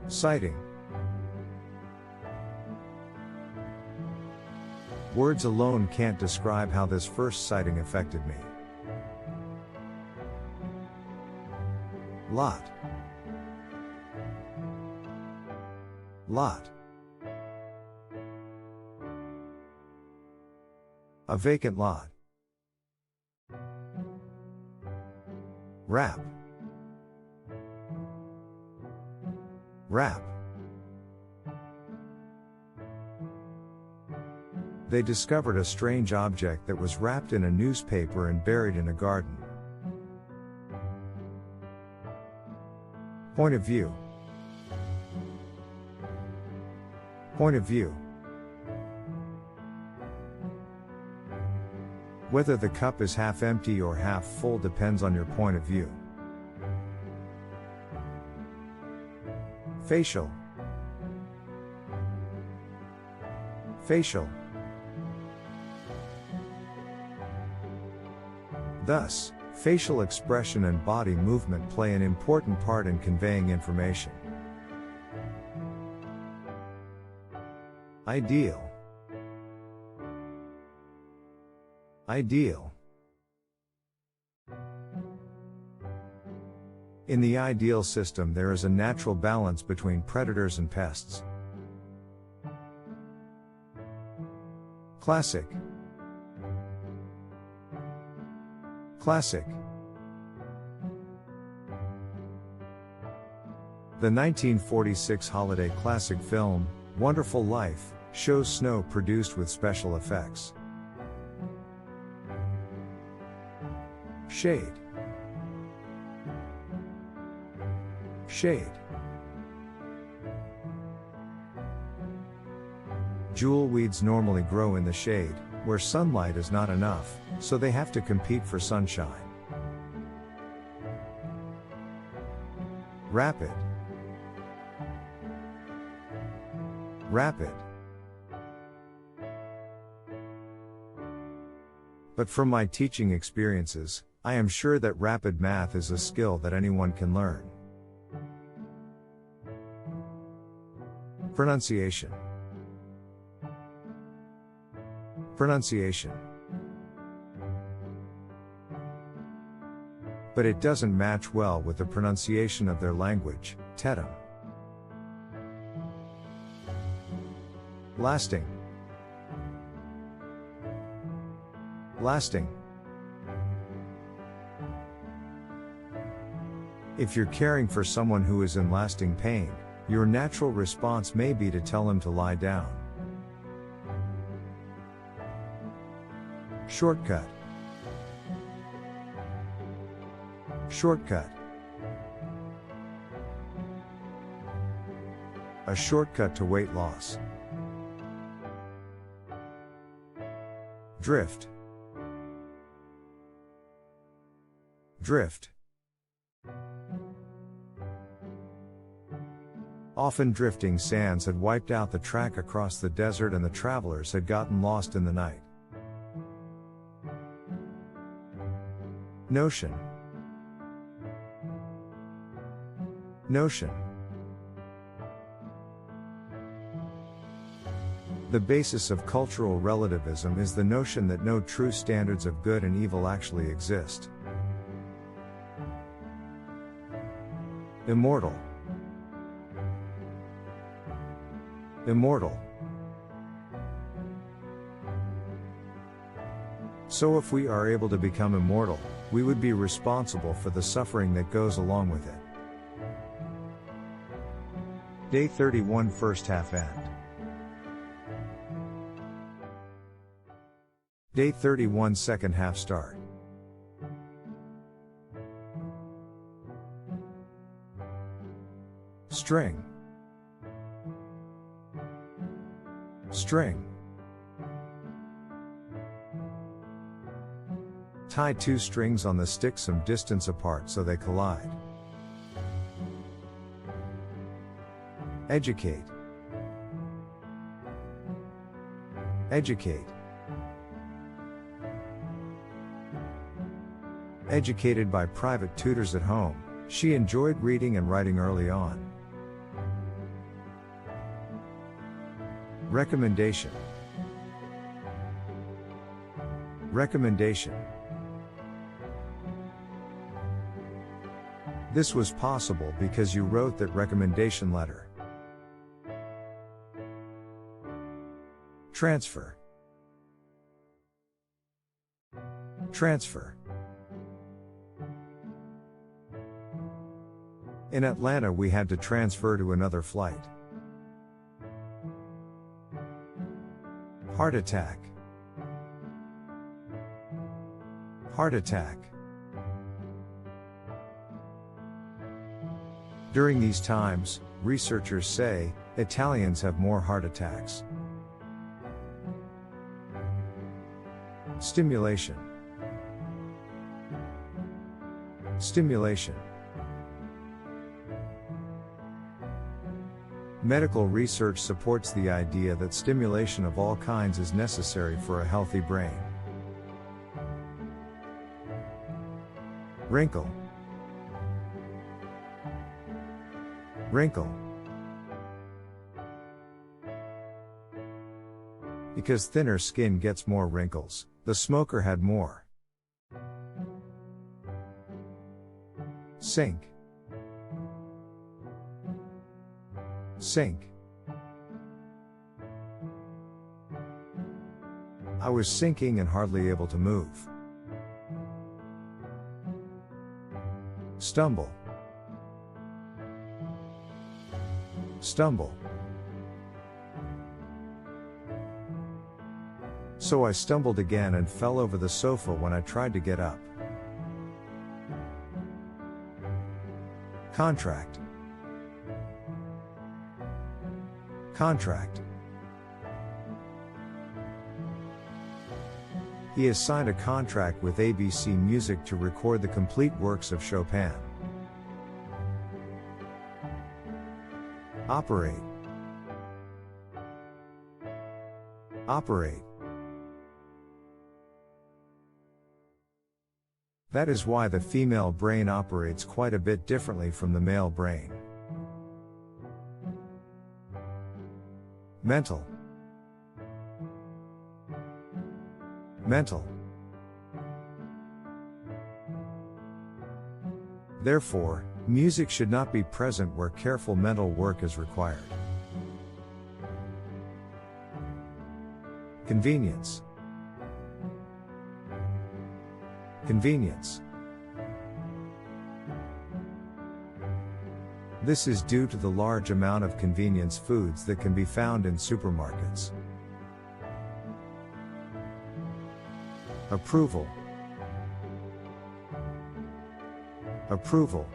Citing. Words alone can't describe how this first sighting affected me. Lot. Lot. A vacant lot. Wrap. Wrap. They discovered a strange object that was wrapped in a newspaper and buried in a garden. Point of view. Point of view. Whether the cup is half empty or half full depends on your point of view. Facial. Facial. Thus, facial expression and body movement play an important part in conveying information. Ideal. Ideal. In the ideal system there is a natural balance between predators and pests. Classic. Classic. The 1946 holiday classic film, Wonderful Life, shows snow produced with special effects. Shade. Shade. Jewel weeds normally grow in the shade, where sunlight is not enough, so they have to compete for sunshine. Rapid. Rapid. But from my teaching experiences, I am sure that rapid math is a skill that anyone can learn. Pronunciation. Pronunciation. But it doesn't match well with the pronunciation of their language, Tetum. Lasting. Lasting. If you're caring for someone who is in lasting pain, your natural response may be to tell him to lie down. Shortcut. Shortcut. A shortcut to weight loss. Drift. Drift. Often drifting sands had wiped out the track across the desert and the travelers had gotten lost in the night. Notion. Notion. The basis of cultural relativism is the notion that no true standards of good and evil actually exist. Immortal. Immortal. So if we are able to become immortal, we would be responsible for the suffering that goes along with it. Day 31 first half end. Day 31 second half start. String. String. Tie two strings on the stick some distance apart so they collide. Educate. Educate. Educated by private tutors at home, she enjoyed reading and writing early on. Recommendation. Recommendation. This was possible because you wrote that recommendation letter. Transfer. Transfer. In Atlanta we had to transfer to another flight. Heart attack. Heart attack. During these times, researchers say, Italians have more heart attacks. Stimulation. Stimulation. Medical research supports the idea that stimulation of all kinds is necessary for a healthy brain. Wrinkle. Wrinkle. Because thinner skin gets more wrinkles, the smoker had more. Sink. Sink. I was sinking and hardly able to move. Stumble. Stumble. So I stumbled again and fell over the sofa when I tried to get up. Contract. Contract. He has signed a contract with ABC Music to record the complete works of Chopin. Operate. Operate. That is why the female brain operates quite a bit differently from the male brain. Mental. Mental. Therefore, music should not be present where careful mental work is required. Convenience. Convenience. This is due to the large amount of convenience foods that can be found in supermarkets. Approval. Approval.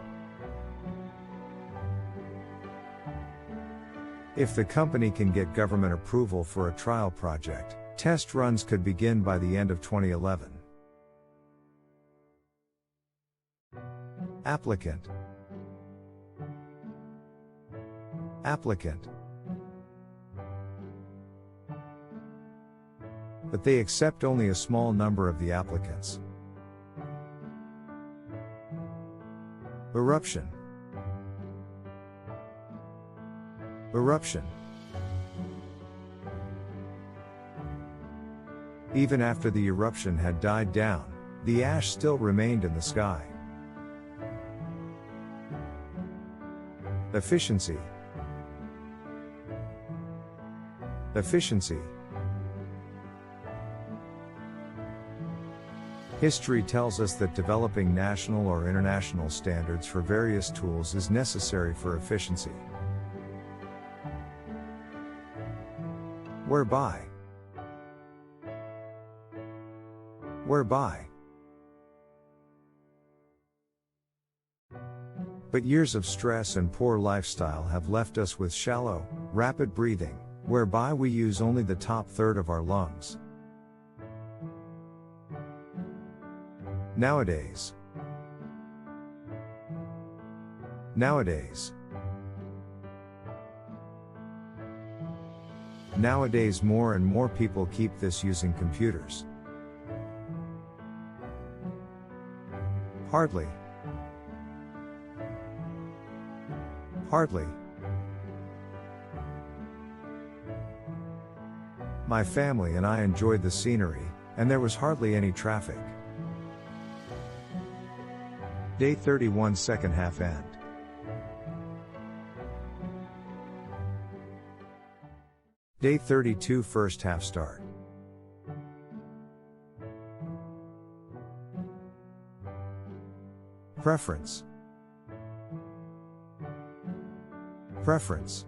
If the company can get government approval for a trial project, test runs could begin by the end of 2011. Applicant. Applicant. But they accept only a small number of the applicants. Eruption. Eruption. Even after the eruption had died down, the ash still remained in the sky. Efficiency. Efficiency. History tells us that developing national or international standards for various tools is necessary for efficiency. Whereby. Whereby. But years of stress and poor lifestyle have left us with shallow, rapid breathing, whereby we use only the top third of our lungs. Nowadays. Nowadays. Nowadays more and more people keep this using computers. Hardly. Hardly. My family and I enjoyed the scenery, and there was hardly any traffic. Day 31 second half end. Day 32 first half start. Preference. Preference.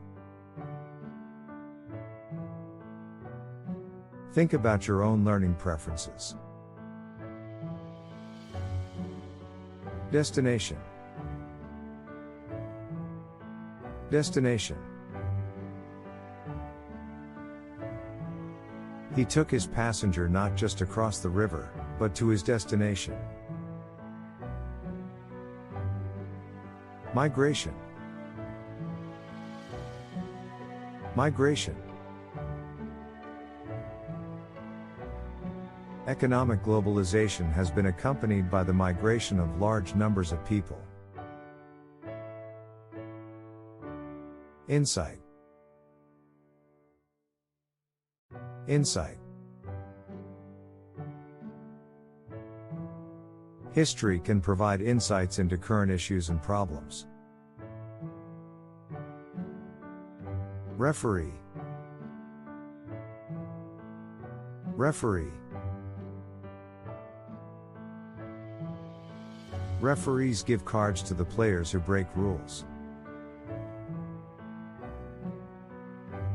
Think about your own learning preferences. Destination. Destination. He took his passenger not just across the river, but to his destination. Migration. Migration. Economic globalization has been accompanied by the migration of large numbers of people. Insight. Insight. History can provide insights into current issues and problems. Referee. Referee. Referees give cards to the players who break rules.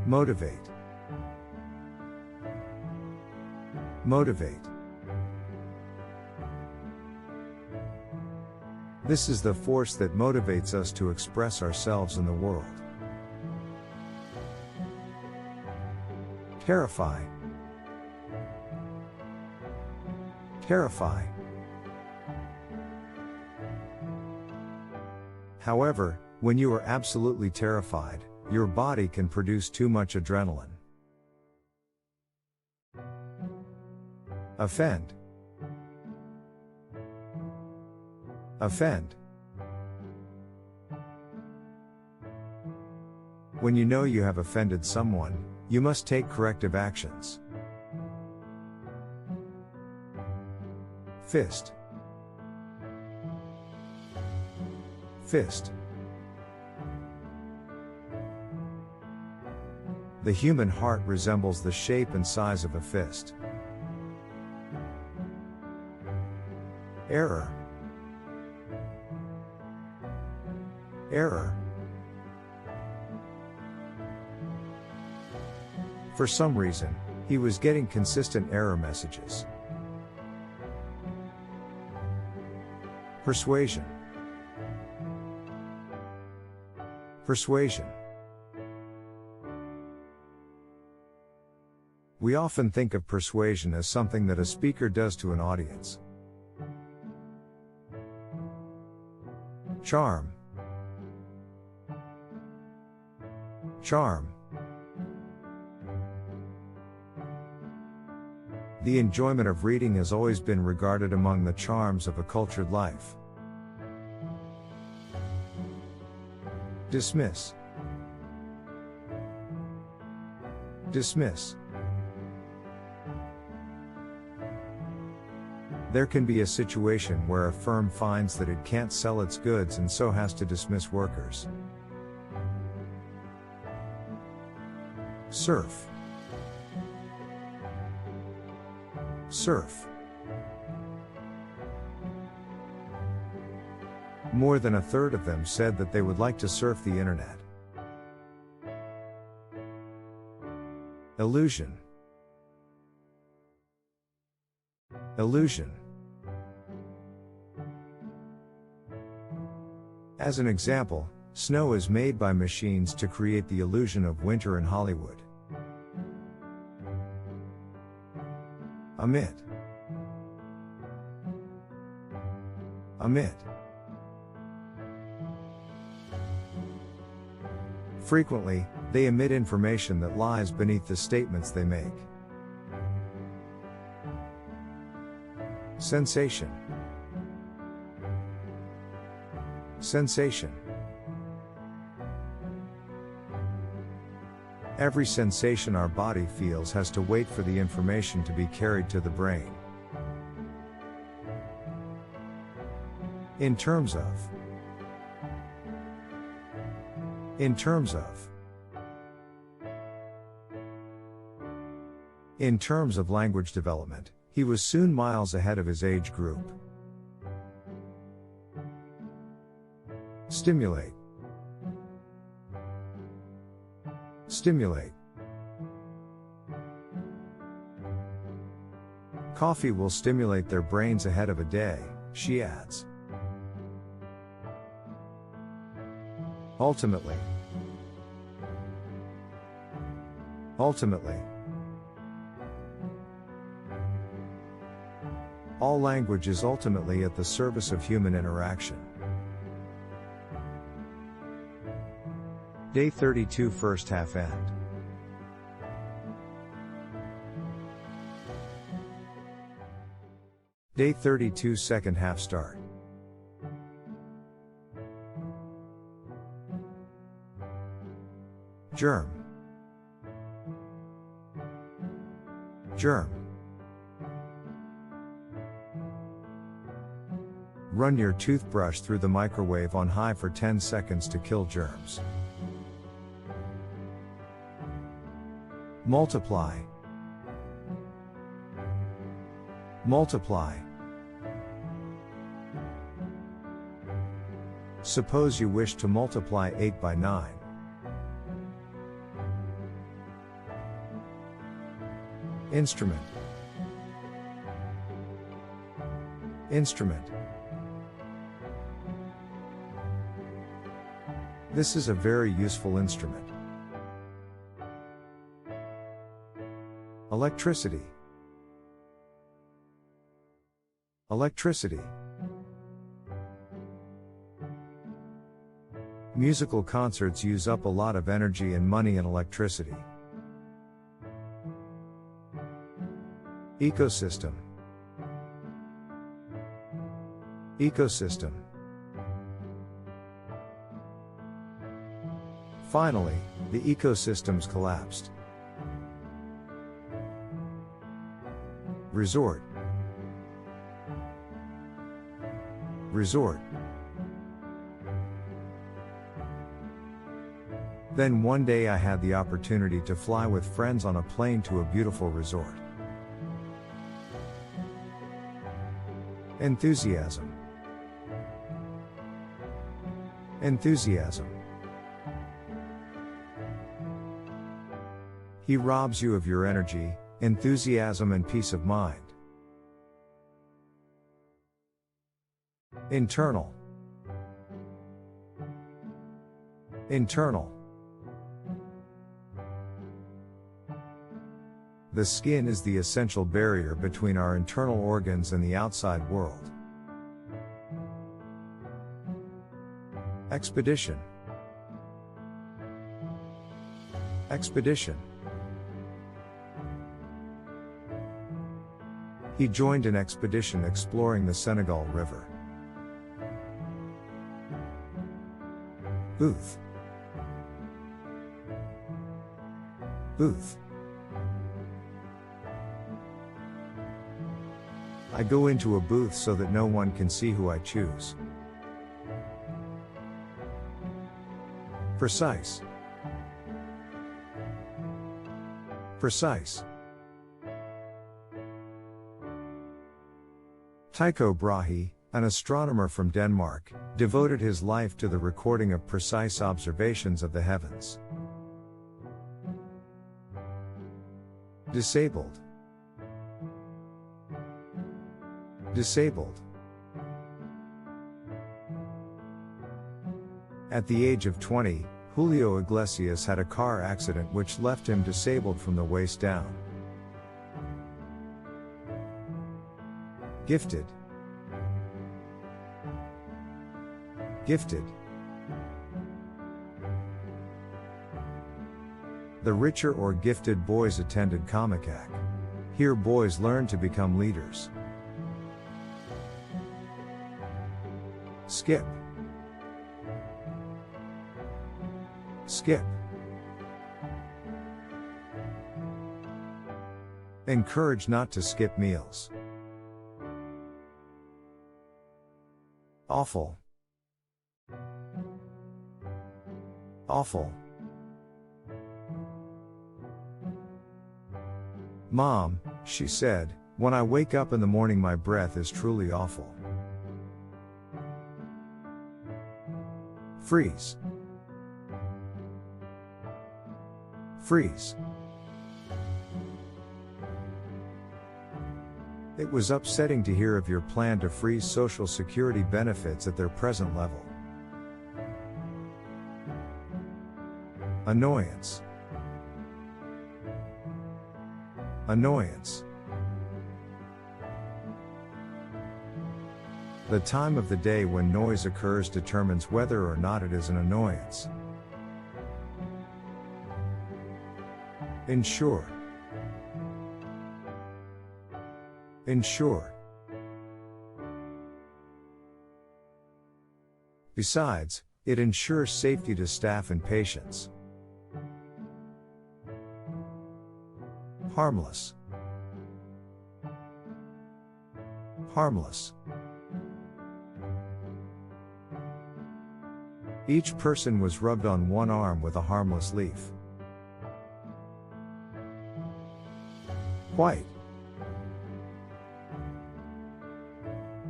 Motivate. Motivate. This is the force that motivates us to express ourselves in the world. Terrify. terrify. However, when you are absolutely terrified, your body can produce too much adrenaline. Offend. Offend. When you know you have offended someone, you must take corrective actions. Fist. Fist. The human heart resembles the shape and size of a fist. Error. Error. For some reason, he was getting consistent error messages. Persuasion. Persuasion. We often think of persuasion as something that a speaker does to an audience. Charm. Charm. The enjoyment of reading has always been regarded among the charms of a cultured life. Dismiss. Dismiss. There can be a situation where a firm finds that it can't sell its goods and so has to dismiss workers. Surf. Surf. More than a third of them said that they would like to surf the internet. Illusion. Illusion. As an example, snow is made by machines to create the illusion of winter in Hollywood. Emit. Emit. Frequently, they emit information that lies beneath the statements they make. Sensation. Sensation. Every sensation our body feels has to wait for the information to be carried to the brain. In terms of. In terms of. In terms of language development, he was soon miles ahead of his age group. Stimulate. Stimulate. Coffee will stimulate their brains ahead of a day, she adds. Ultimately. Ultimately. All language is ultimately at the service of human interaction. Day 32 first half end. Day 32 second half start. Germ. Germ. Run your toothbrush through the microwave on high for 10 seconds to kill germs. Multiply. Multiply. Suppose you wish to multiply 8 by 9. Instrument. Instrument. This is a very useful instrument. Electricity. Electricity. Musical concerts use up a lot of energy and money and electricity. Ecosystem. Ecosystem. Finally, the ecosystems collapsed. Resort. Resort. Then one day I had the opportunity to fly with friends on a plane to a beautiful resort. Enthusiasm. Enthusiasm. He robs you of your energy, enthusiasm and peace of mind. Internal. Internal. The skin is the essential barrier between our internal organs and the outside world. Expedition. Expedition. He joined an expedition exploring the Senegal River. Booth. Booth. I go into a booth so that no one can see who I choose. Precise. Precise. Tycho Brahe, an astronomer from Denmark, devoted his life to the recording of precise observations of the heavens. Disabled. Disabled. At the age of 20, Julio Iglesias had a car accident which left him disabled from the waist down. Gifted. Gifted. The richer or gifted boys attended Comicac. Here boys learn to become leaders. Skip. Skip. Encourage not to skip meals. Awful. Awful. Mom, she said, when I wake up in the morning my breath is truly awful. Freeze. Freeze. It was upsetting to hear of your plan to freeze Social Security benefits at their present level. Annoyance. Annoyance. The time of the day when noise occurs determines whether or not it is an annoyance. Ensure. Ensure. Besides, it ensures safety to staff and patients. Harmless. Harmless. Each person was rubbed on one arm with a harmless leaf. Quite.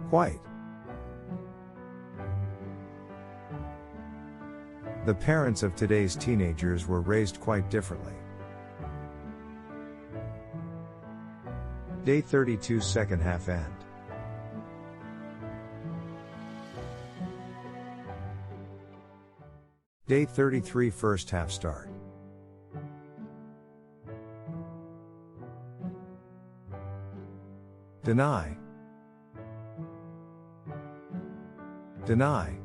Quite. The parents of today's teenagers were raised quite differently. Day 32 second half end. Day 33 first half start. Deny. Deny.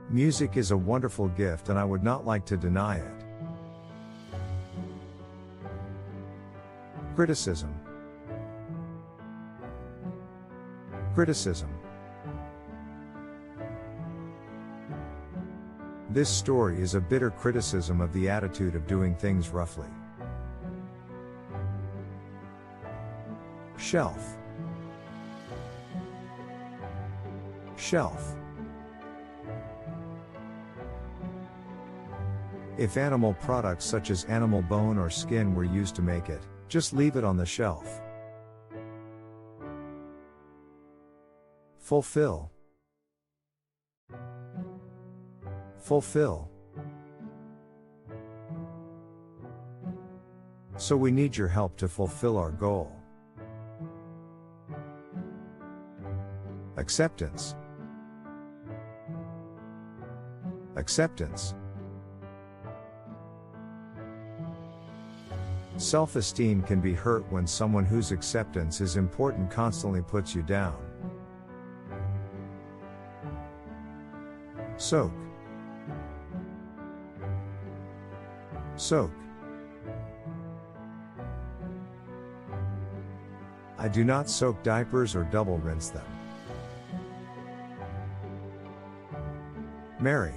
Music is a wonderful gift and I would not like to deny it. Criticism. Criticism. This story is a bitter criticism of the attitude of doing things roughly. Shelf. Shelf. If animal products such as animal bone or skin were used to make it, just leave it on the shelf. Fulfill. Fulfill. So we need your help to fulfill our goal. Acceptance. Acceptance. Self-esteem can be hurt when someone whose acceptance is important constantly puts you down. Soak. Soak. I do not soak diapers or double rinse them. Marry.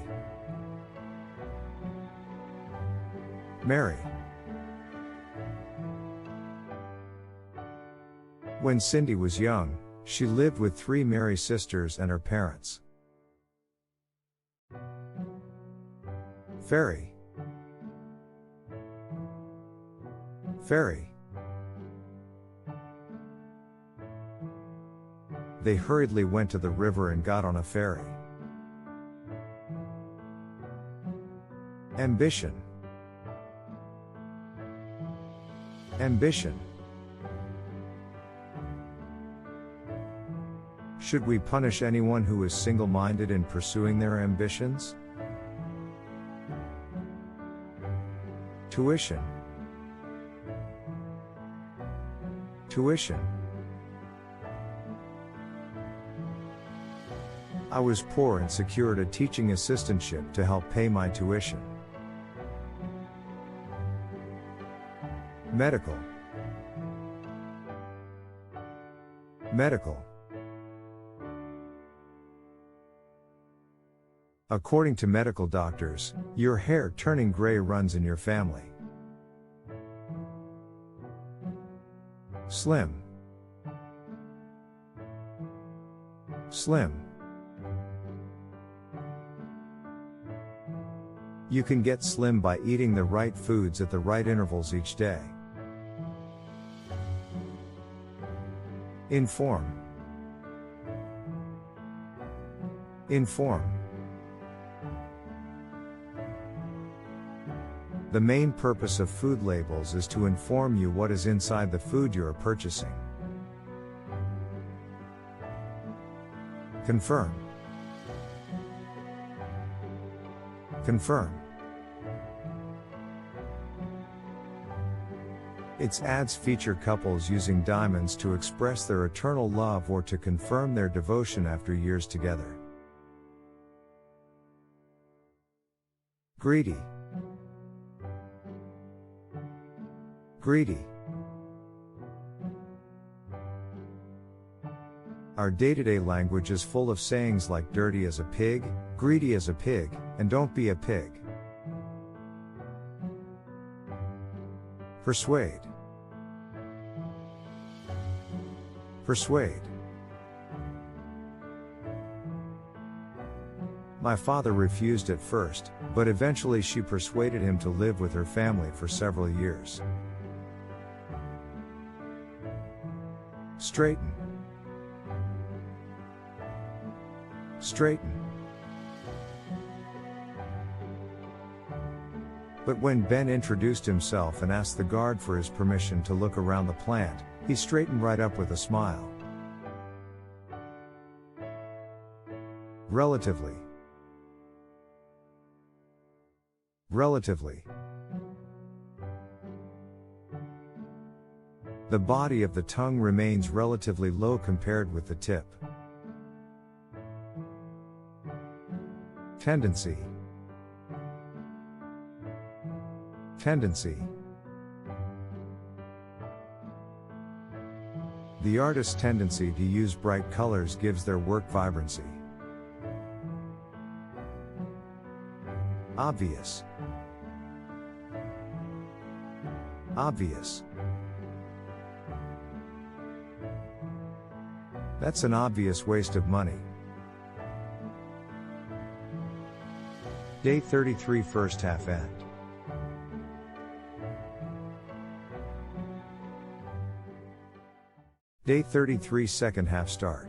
Marry. When Cindy was young, she lived with 3 Mary sisters and her parents. Ferry. Ferry. They hurriedly went to the river and got on a ferry. Ambition. Ambition. Should we punish anyone who is single-minded in pursuing their ambitions? Tuition. Tuition. I was poor and secured a teaching assistantship to help pay my tuition. Medical. Medical. According to medical doctors, your hair turning gray runs in your family. Slim. Slim. You can get slim by eating the right foods at the right intervals each day. Inform. Inform. The main purpose of food labels is to inform you what is inside the food you are purchasing. Confirm. Confirm. Its ads feature couples using diamonds to express their eternal love or to confirm their devotion after years together. Greedy. Greedy. Our day-to-day language is full of sayings like dirty as a pig, greedy as a pig, and don't be a pig. Persuade. Persuade. My father refused at first, but eventually she persuaded him to live with her family for several years. Straighten. Straighten. But when Ben introduced himself and asked the guard for his permission to look around the plant, he straightened right up with a smile. Relatively. Relatively. The body of the tongue remains relatively low compared with the tip. Tendency. Tendency. The artist's tendency to use bright colors gives their work vibrancy. Obvious. Obvious. That's an obvious waste of money. Day 33 first half end. Day 33 second half start.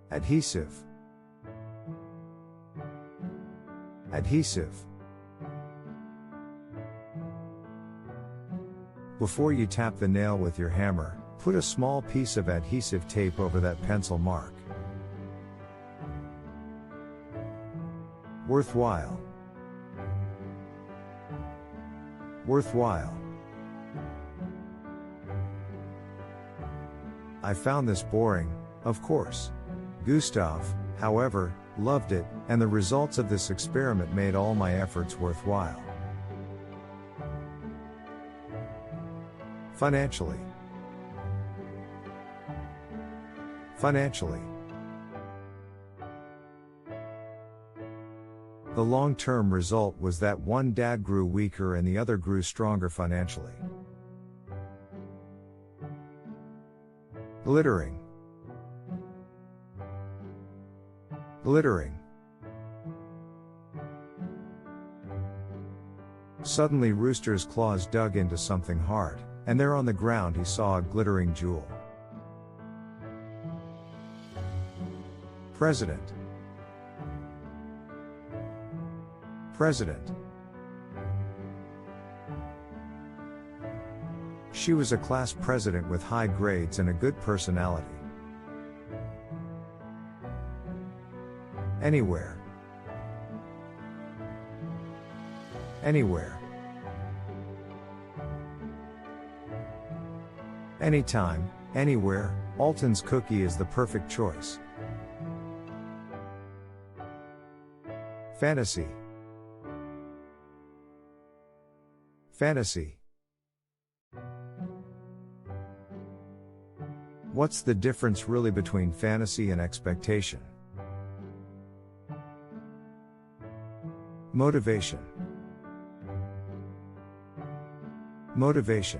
Adhesive. Adhesive. Before you tap the nail with your hammer, put a small piece of adhesive tape over that pencil mark. Worthwhile. Worthwhile. I found this boring, of course. Gustav, however, loved it, and the results of this experiment made all my efforts worthwhile. Financially. Financially. The long-term result was that one dad grew weaker and the other grew stronger financially. Glittering. Glittering. Suddenly Rooster's claws dug into something hard, and there on the ground he saw a glittering jewel. President. President. She was a class president with high grades and a good personality. Anywhere. Anywhere. Anytime, anywhere, Alton's cookie is the perfect choice. Fantasy. Fantasy. What's the difference really between fantasy and expectation? Motivation. Motivation.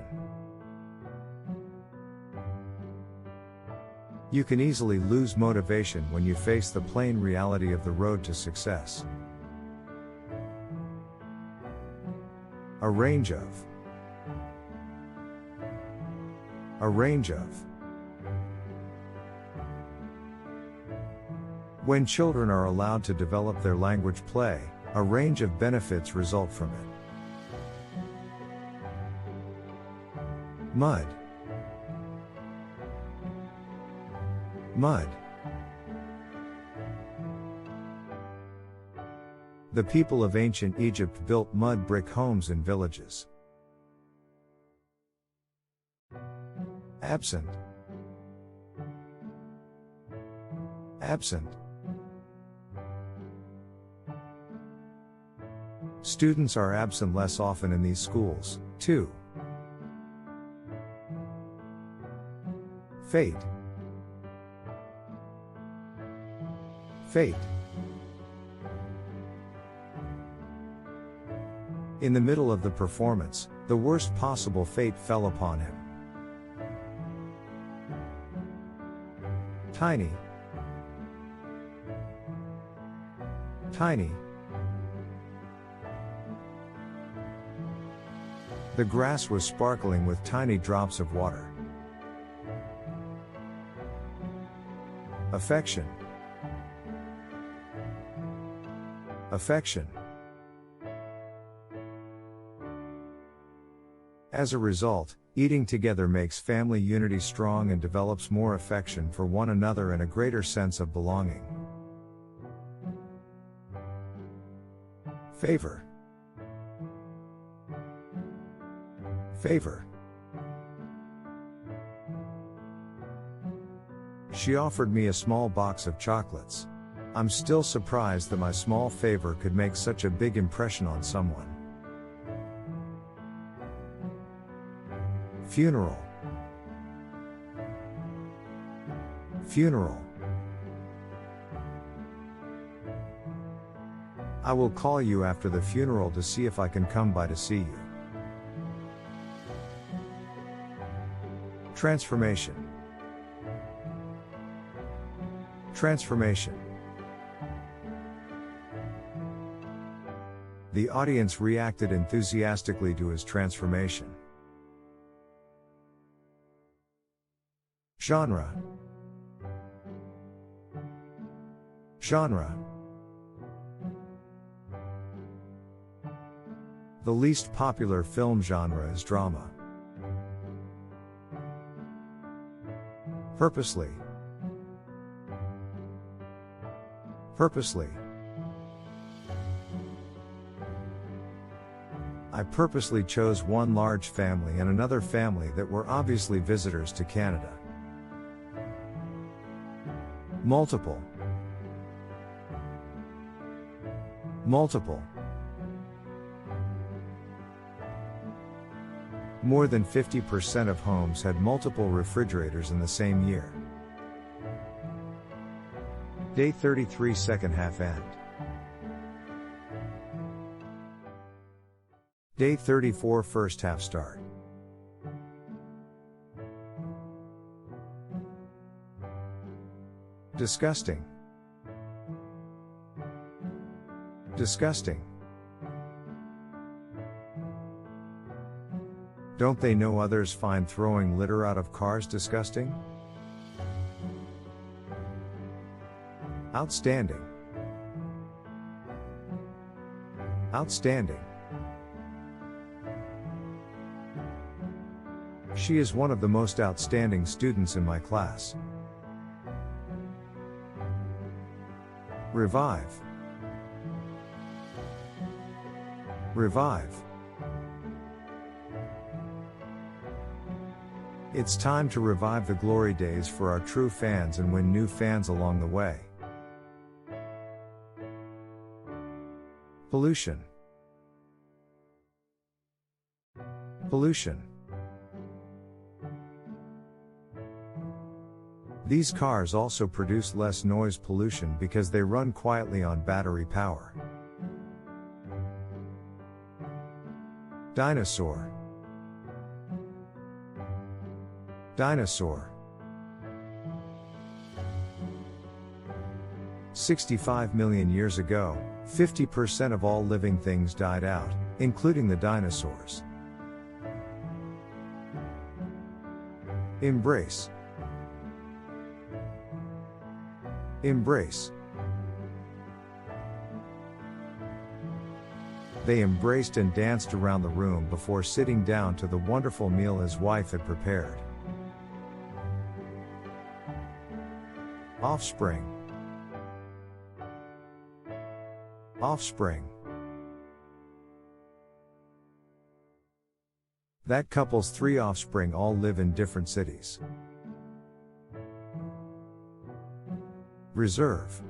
You can easily lose motivation when you face the plain reality of the road to success. A range of. A range of. When children are allowed to develop their language play, a range of benefits result from it. Mud. Mud. The people of ancient Egypt built mud brick homes in villages. Absent. Absent. Students are absent less often in these schools, too. Fate. Fate. In the middle of the performance, the worst possible fate fell upon him. Tiny. Tiny. The grass was sparkling with tiny drops of water. Affection. Affection. As a result, eating together makes family unity strong and develops more affection for one another and a greater sense of belonging. Favor. Favor. She offered me a small box of chocolates. I'm still surprised that my small favor could make such a big impression on someone. Funeral. Funeral. I will call you after the funeral to see if I can come by to see you. Transformation. Transformation. The audience reacted enthusiastically to his transformation. Genre. Genre. The least popular film genre is drama. Purposely. Purposely. I purposely chose one large family and another family that were obviously visitors to Canada. Multiple. Multiple. More than 50% of homes had multiple refrigerators in the same year. Day 33 second half end. Day 34 first half start. Disgusting. Disgusting. Don't they know others find throwing litter out of cars disgusting? Outstanding. Outstanding. She is one of the most outstanding students in my class. Revive. Revive. It's time to revive the glory days for our true fans and win new fans along the way. Pollution. Pollution. These cars also produce less noise pollution because they run quietly on battery power. Dinosaur. Dinosaur. 65 million years ago, 50% of all living things died out, including the dinosaurs. Embrace. Embrace. They embraced and danced around the room before sitting down to the wonderful meal his wife had prepared. Offspring. Offspring. That couple's 3 offspring all live in different cities. Reserve.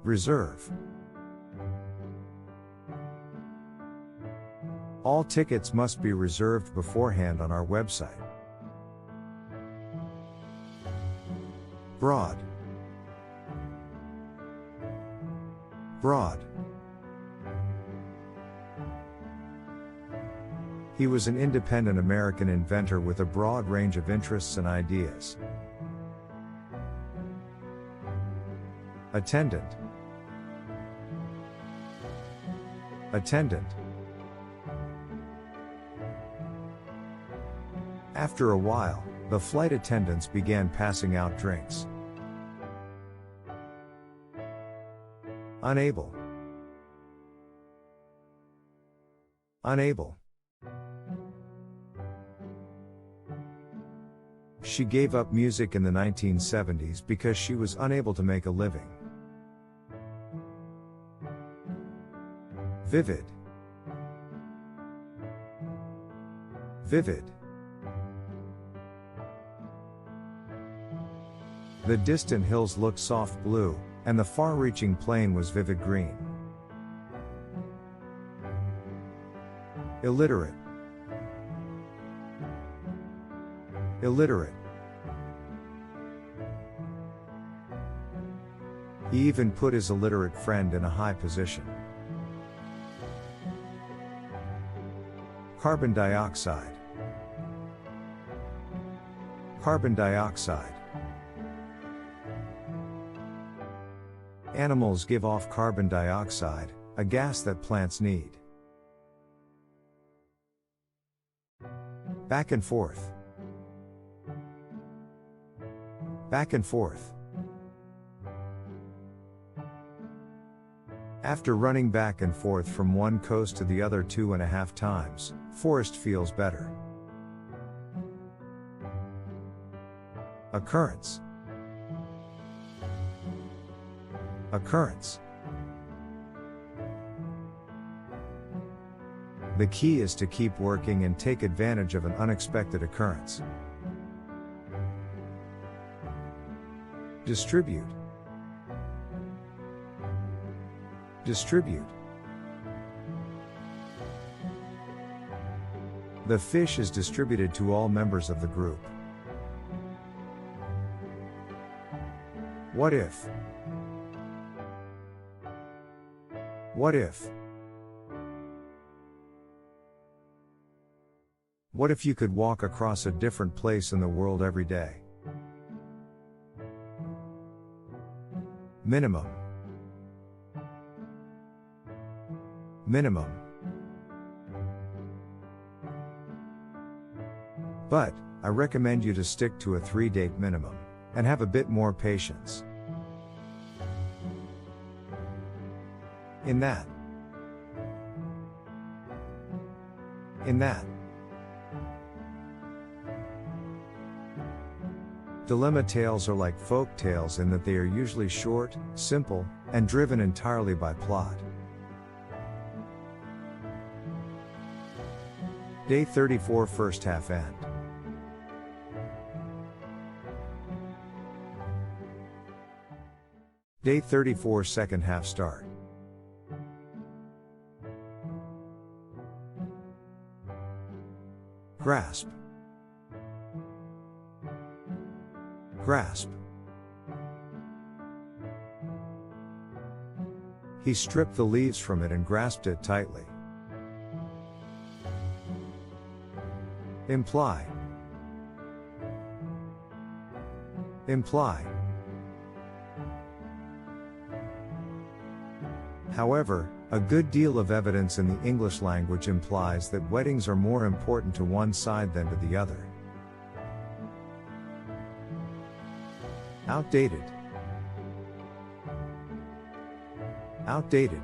Reserve. All tickets must be reserved beforehand on our website. Broad. Broad. He was an independent American inventor with a broad range of interests and ideas. Attendant. Attendant. After a while, the flight attendants began passing out drinks. Unable. Unable. She gave up music in the 1970s because she was unable to make a living. Vivid. Vivid. The distant hills looked soft blue, and the far-reaching plain was vivid green. Illiterate. Illiterate. He even put his illiterate friend in a high position. Carbon dioxide. Carbon dioxide. Animals give off carbon dioxide, a gas that plants need. Back and forth. Back and forth. After running back and forth from one coast to the other 2.5 times, Forrest feels better. Occurrence. Occurrence. The key is to keep working and take advantage of an unexpected occurrence. Distribute. Distribute. The fish is distributed to all members of the group. What if? What if? What if you could walk across a different place in the world every day? Minimum. Minimum. But, I recommend you to stick to a 3-date minimum, and have a bit more patience. In that. Dilemma tales are like folk tales in that they are usually short, simple, and driven entirely by plot. Day 34 first half end. Day 34 second half start. Grasp. Grasp. He stripped the leaves from it and grasped it tightly. Imply. Imply. However, a good deal of evidence in the English language implies that weddings are more important to one side than to the other. Outdated. Outdated.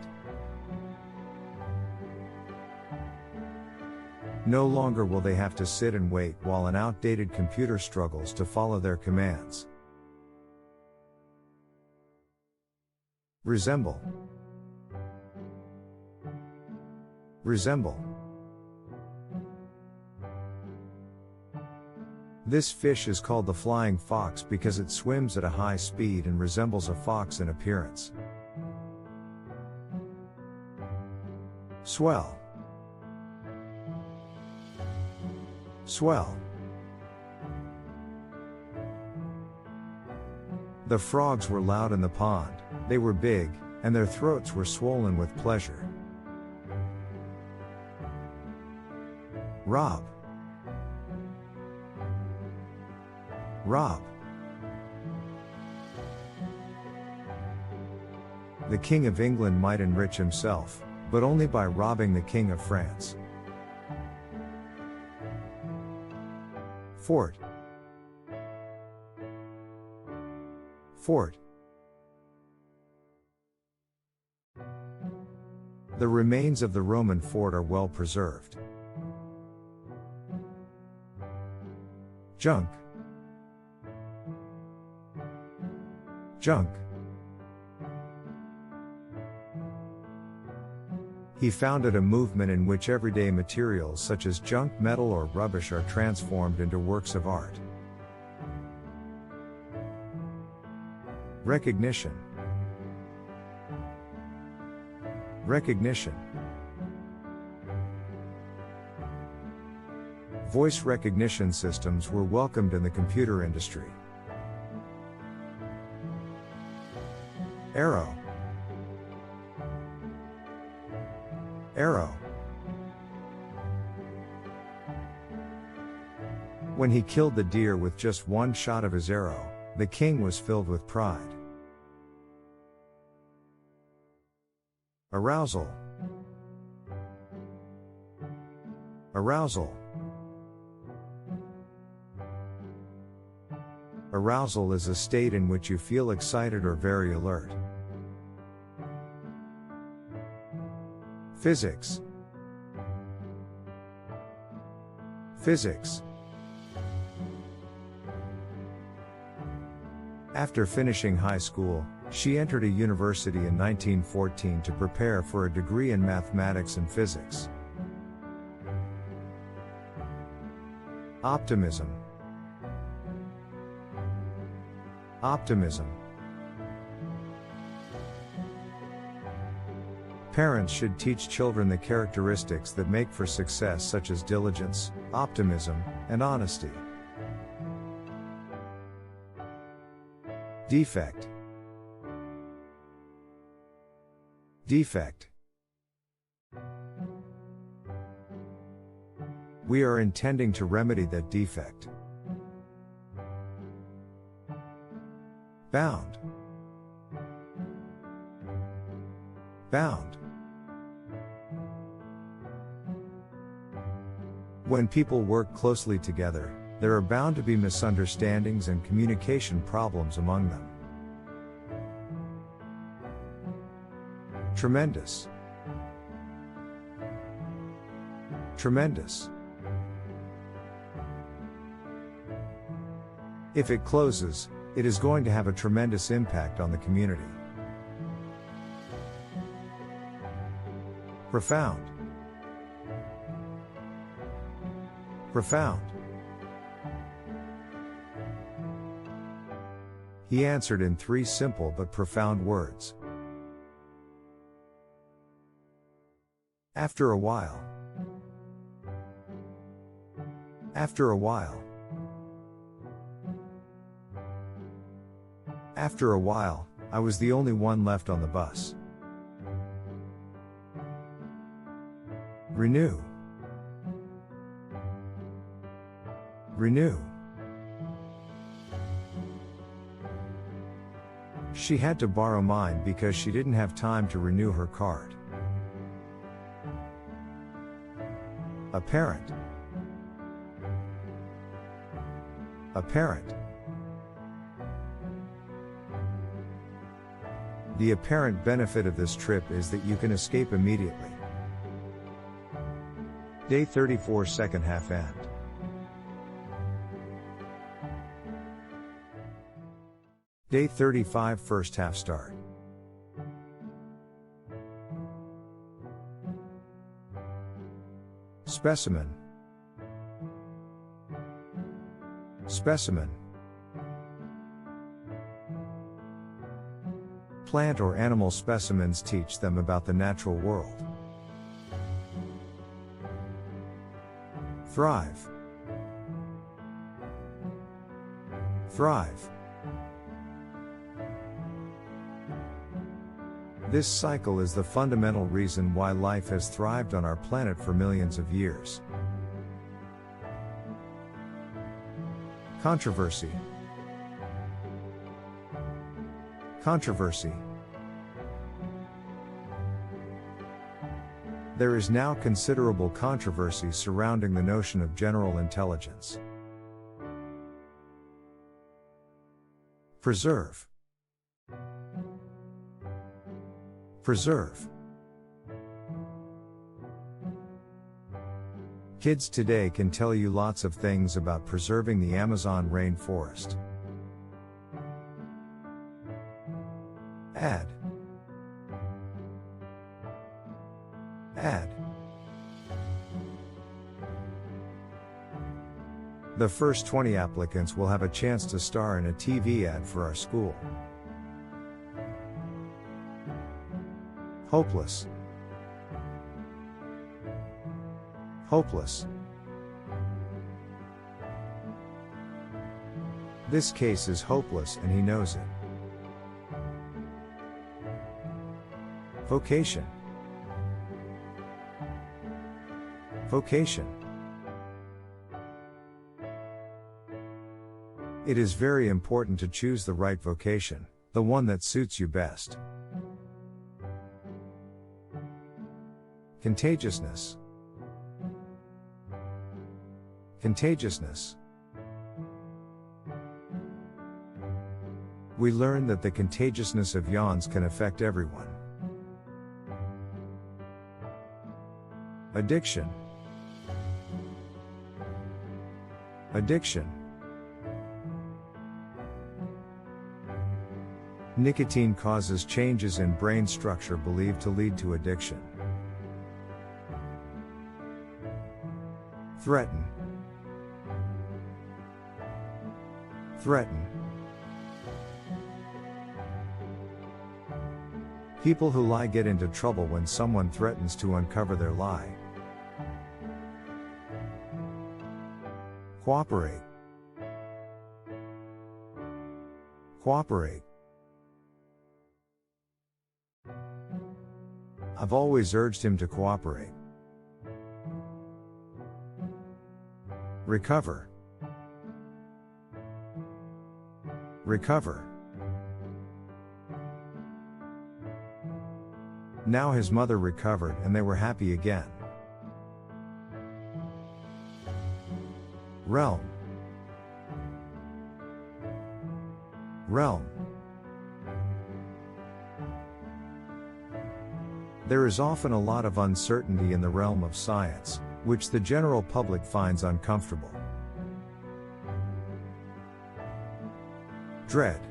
No longer will they have to sit and wait while an outdated computer struggles to follow their commands. Resemble. Resemble. This fish is called the flying fox because it swims at a high speed and resembles a fox in appearance. Swell. Swell. The frogs were loud in the pond, they were big, and their throats were swollen with pleasure. Rob. Rob. The King of England might enrich himself, but only by robbing the King of France. Fort. Fort. The remains of the Roman fort are well preserved. Junk. Junk. He founded a movement in which everyday materials such as junk metal or rubbish are transformed into works of art. Recognition. Recognition. Voice recognition systems were welcomed in the computer industry. Arrow. Arrow. When he killed the deer with just one shot of his arrow, the king was filled with pride. Arousal. Arousal. Arousal is a state in which you feel excited or very alert. Physics. Physics. After finishing high school, she entered a university in 1914 to prepare for a degree in mathematics and physics. Optimism. Optimism. Parents should teach children the characteristics that make for success, such as diligence, optimism, and honesty. Defect. Defect. We are intending to remedy that defect. Bound. Bound. When people work closely together, there are bound to be misunderstandings and communication problems among them. Tremendous. Tremendous. If it closes, it is going to have a tremendous impact on the community. Profound. Profound. He answered in 3 simple but profound words. After a while. After a while. After a while, I was the only one left on the bus. Renew. Renew. She had to borrow mine because she didn't have time to renew her card. Apparent. Apparent. The apparent benefit of this trip is that you can escape immediately. Day 34, second half end. Day 35, first half start. Specimen. Specimen. Plant or animal specimens teach them about the natural world. Thrive. Thrive. This cycle is the fundamental reason why life has thrived on our planet for millions of years. Controversy. Controversy. There is now considerable controversy surrounding the notion of general intelligence. Preserve. Preserve. Kids today can tell you lots of things about preserving the Amazon rainforest. Add. Ad. The first 20 applicants will have a chance to star in a TV ad for our school. Hopeless. Hopeless. This case is hopeless and he knows it. Vocation. Vocation. It is very important to choose the right vocation, the one that suits you best. Contagiousness. Contagiousness. We learn that the contagiousness of yawns can affect everyone. Addiction. Addiction. Nicotine causes changes in brain structure believed to lead to addiction. Threaten. Threaten. People who lie get into trouble when someone threatens to uncover their lie. Cooperate. Cooperate. I've always urged him to cooperate. Recover. Recover. Now his mother recovered and they were happy again. Realm. Realm. There is often a lot of uncertainty in the realm of science, which the general public finds uncomfortable. Dread.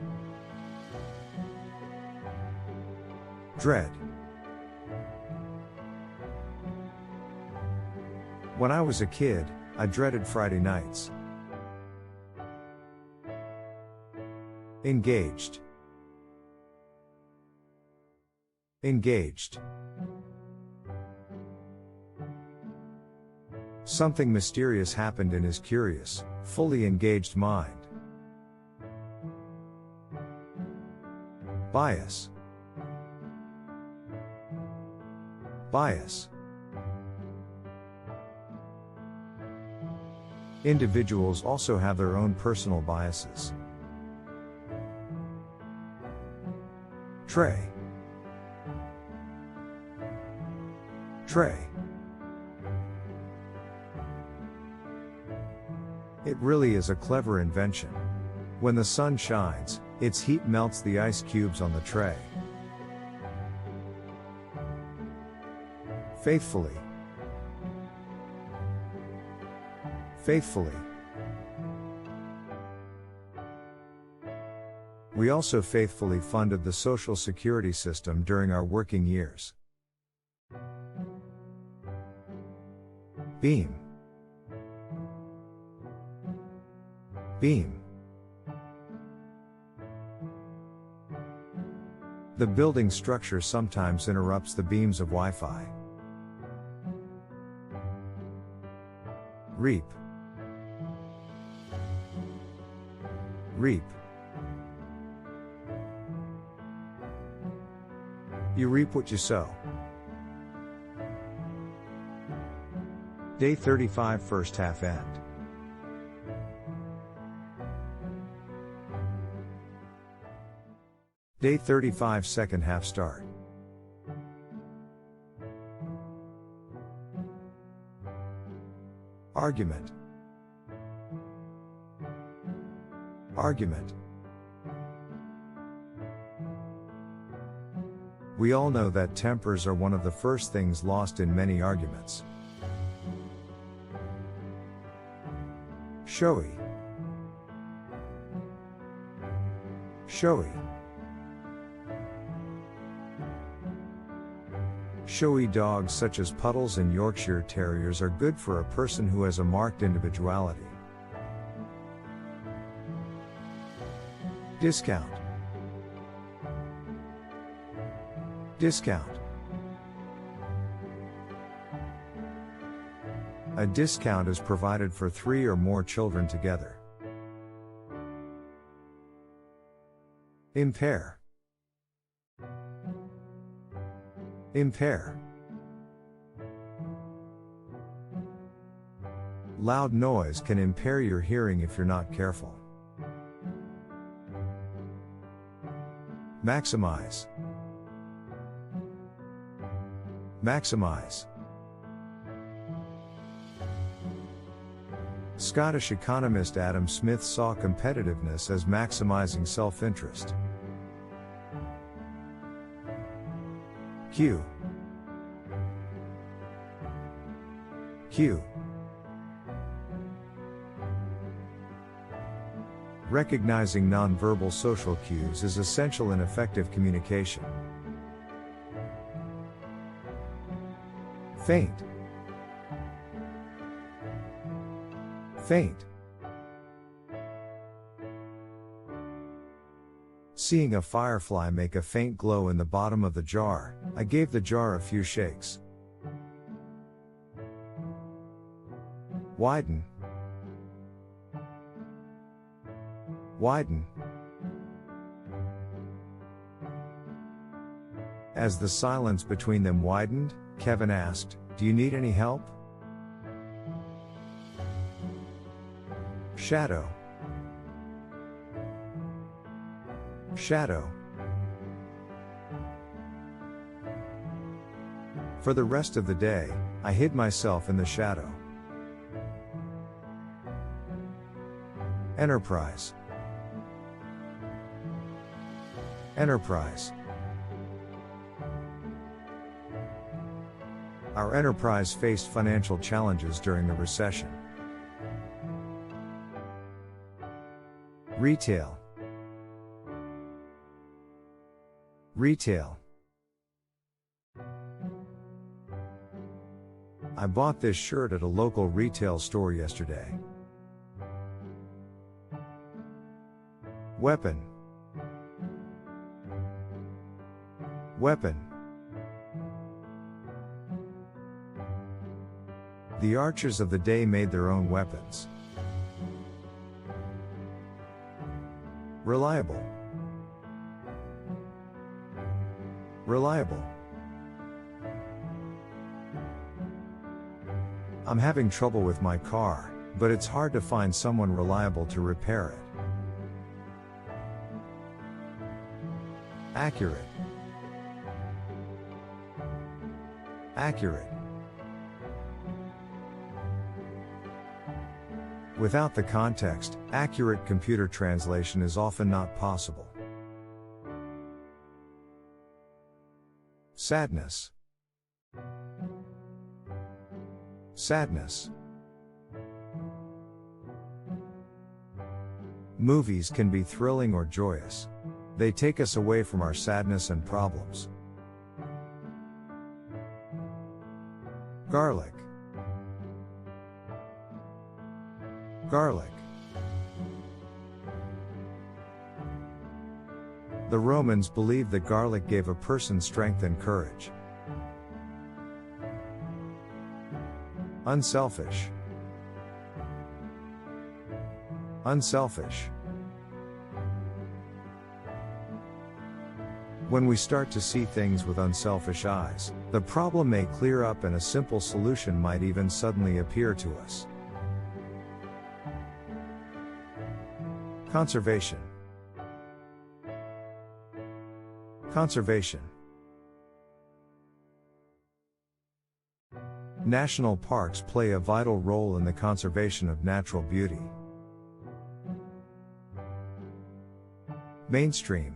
Dread. When I was a kid, I dreaded Friday nights. Engaged. Engaged. Something mysterious happened in his curious, fully engaged mind. Bias. Bias. Individuals also have their own personal biases. Tray. Tray. It really is a clever invention. When the sun shines, its heat melts the ice cubes on the tray. Faithfully. Faithfully. We also faithfully funded the Social Security system during our working years. Beam. Beam. The building structure sometimes interrupts the beams of Wi-Fi. Reap. Reap. You reap what you sow. Day 35, first half end. Day 35, second half start. Argument. Argument. We all know that tempers are one of the first things lost in many arguments. Showy. Showy. Showy dogs such as Puddles and Yorkshire Terriers are good for a person who has a marked individuality. Discount. Discount. A discount is provided for 3 or more children together. Impair. Impair. Loud noise can impair your hearing if you're not careful. Maximize. Maximize. Scottish economist Adam Smith saw competitiveness as maximizing self-interest. Cue. Cue. Recognizing nonverbal social cues is essential in effective communication. Faint. Faint. Seeing a firefly make a faint glow in the bottom of the jar, I gave the jar a few shakes. Widen. Widen. As the silence between them widened, Kevin asked, "Do you need any help?" Shadow. Shadow. For the rest of the day, I hid myself in the shadow. Enterprise. Enterprise. Our enterprise faced financial challenges during the recession. Retail. Retail. I bought this shirt at a local retail store yesterday. Weapon. Weapon. The archers of the day made their own weapons. Reliable. Reliable. I'm having trouble with my car, but it's hard to find someone reliable to repair it. Accurate. Accurate. Without the context, accurate computer translation is often not possible. Sadness. Sadness. Movies can be thrilling or joyous. They take us away from our sadness and problems. Garlic. Garlic. The Romans believed that garlic gave a person strength and courage. Unselfish. Unselfish. When we start to see things with unselfish eyes, the problem may clear up and a simple solution might even suddenly appear to us. Conservation. Conservation. National parks play a vital role in the conservation of natural beauty. Mainstream.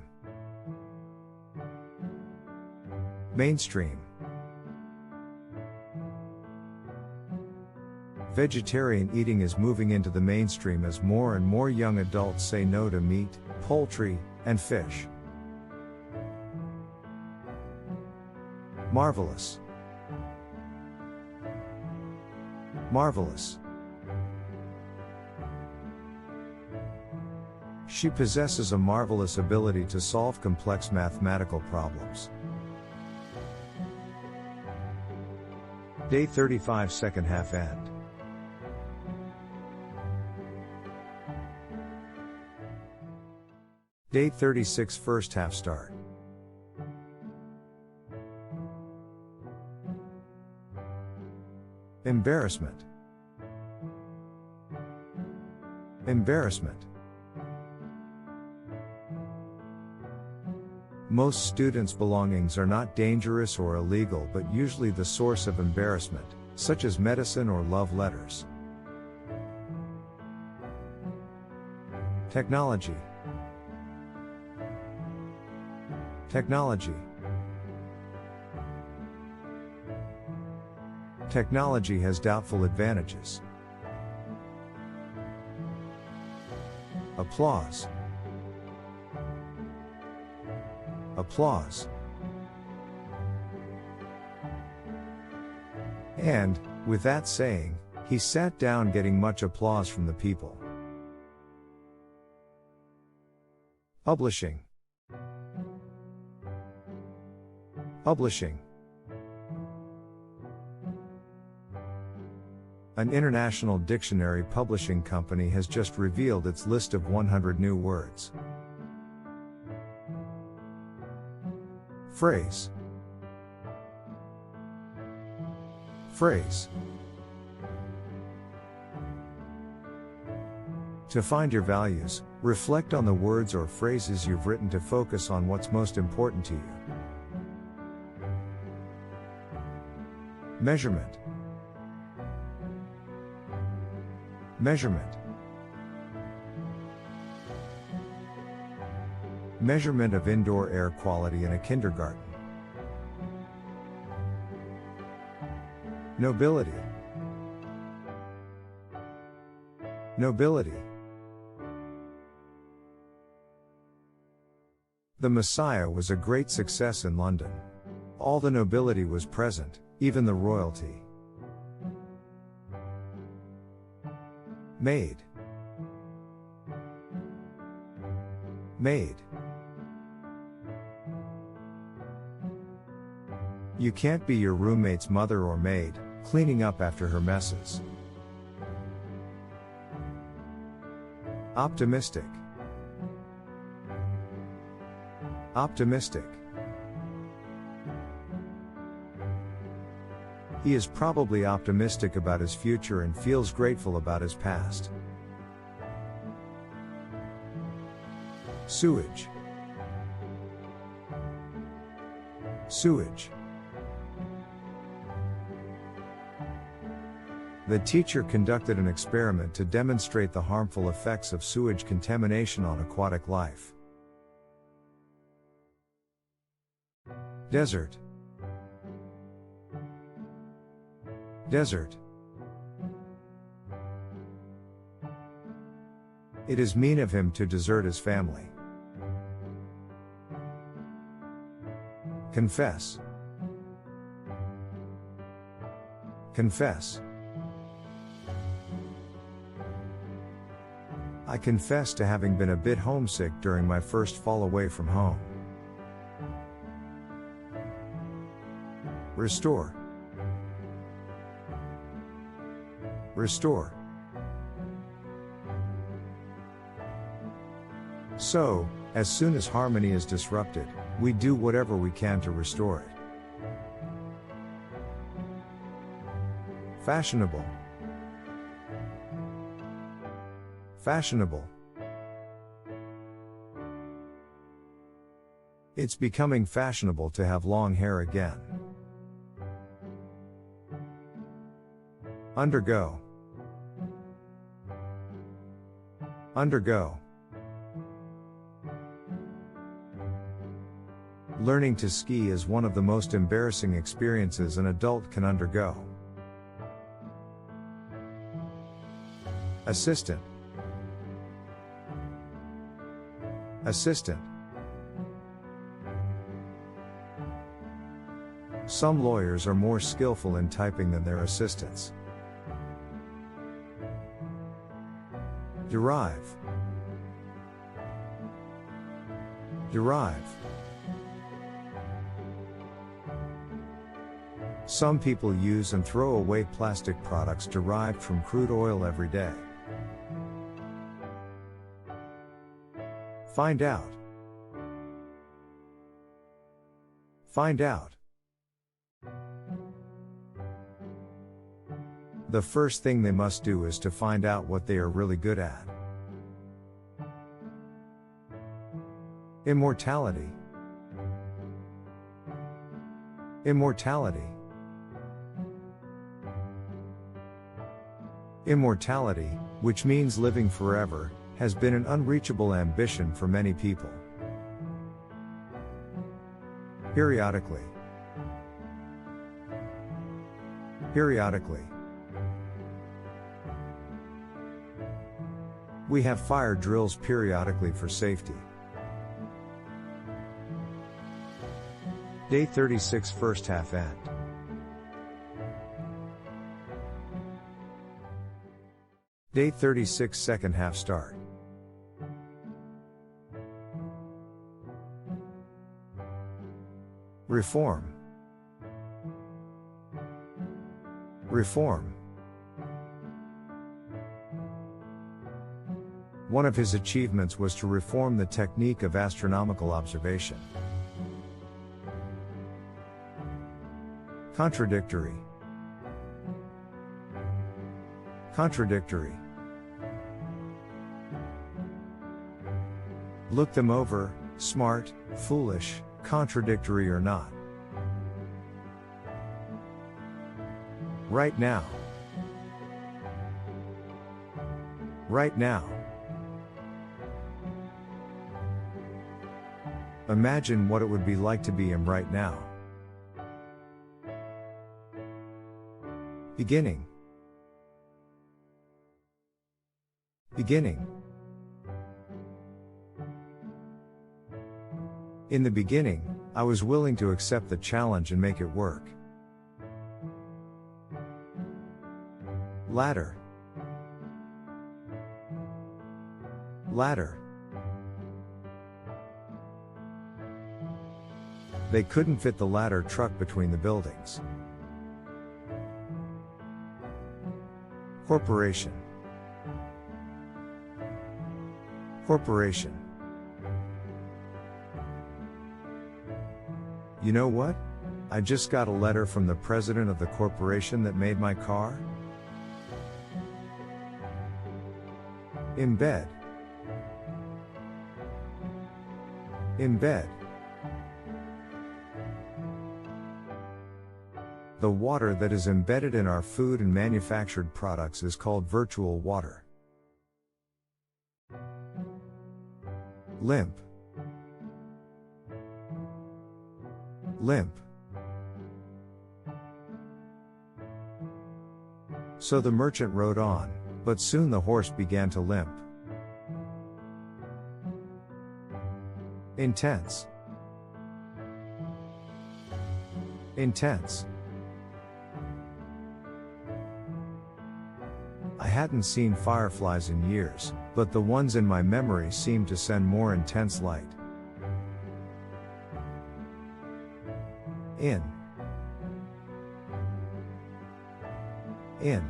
Mainstream. Vegetarian eating is moving into the mainstream as more and more young adults say no to meat, poultry, and fish. Marvelous. Marvelous. She possesses a marvelous ability to solve complex mathematical problems. Day 35 second half end. Day 36 first half start. Embarrassment. Embarrassment. Most students' belongings are not dangerous or illegal but usually the source of embarrassment, such as medicine or love letters. Technology. Technology. Technology has doubtful advantages. Applause. Applause. And, with that saying, he sat down getting much applause from the people. Publishing. Publishing. An international dictionary publishing company has just revealed its list of 100 new words. Phrase. Phrase. To find your values, reflect on the words or phrases you've written to focus on what's most important to you. Measurement. Measurement. Measurement of indoor air quality in a kindergarten. Nobility. Nobility. The Messiah was a great success in London. All the nobility was present, even the royalty. Maid. Maid. You can't be your roommate's mother or maid, cleaning up after her messes. Optimistic. Optimistic. He is probably optimistic about his future and feels grateful about his past. Sewage. Sewage. The teacher conducted an experiment to demonstrate the harmful effects of sewage contamination on aquatic life. Desert. Desert. It is mean of him to desert his family. Confess. Confess. I confess to having been a bit homesick during my first fall away from home. Restore. Restore. So, as soon as harmony is disrupted, we do whatever we can to restore it. Fashionable. Fashionable. It's becoming fashionable to have long hair again. Undergo. Undergo. Learning to ski is one of the most embarrassing experiences an adult can undergo. Assistant. Assistant. Some lawyers are more skillful in typing than their assistants. Derive. Derive. Some people use and throw away plastic products derived from crude oil every day. Find out. Find out. The first thing they must do is to find out what they are really good at. Immortality. Immortality. Immortality, which means living forever, has been an unreachable ambition for many people. Periodically. Periodically. We have fire drills periodically for safety. Day 36 first half end. Day 36 second half start. Reform. Reform. One of his achievements was to reform the technique of astronomical observation. Contradictory. Contradictory. Look them over, smart, foolish, contradictory or not. Right now. Right now. Imagine what it would be like to be him right now. Beginning. Beginning. In the beginning, I was willing to accept the challenge and make it work. Ladder. Ladder. They couldn't fit the ladder truck between the buildings. Corporation. Corporation. You know what? I just got a letter from the president of the corporation that made my car. Embed. Embed. The water that is embedded in our food and manufactured products is called virtual water. Limp. Limp. So the merchant rode on, but soon the horse began to limp. Intense. Intense. I hadn't seen fireflies in years, but the ones in my memory seemed to send more intense light. In. In.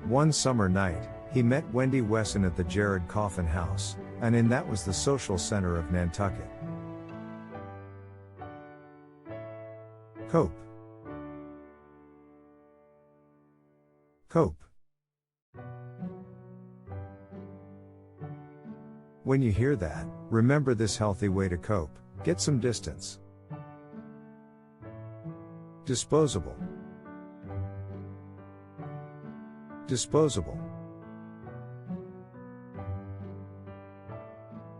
One summer night, he met Wendy Wesson at the Jared Coffin House, and in that was the social center of Nantucket. Cope. Cope. When you hear that, remember this healthy way to cope: get some distance. Disposable. Disposable.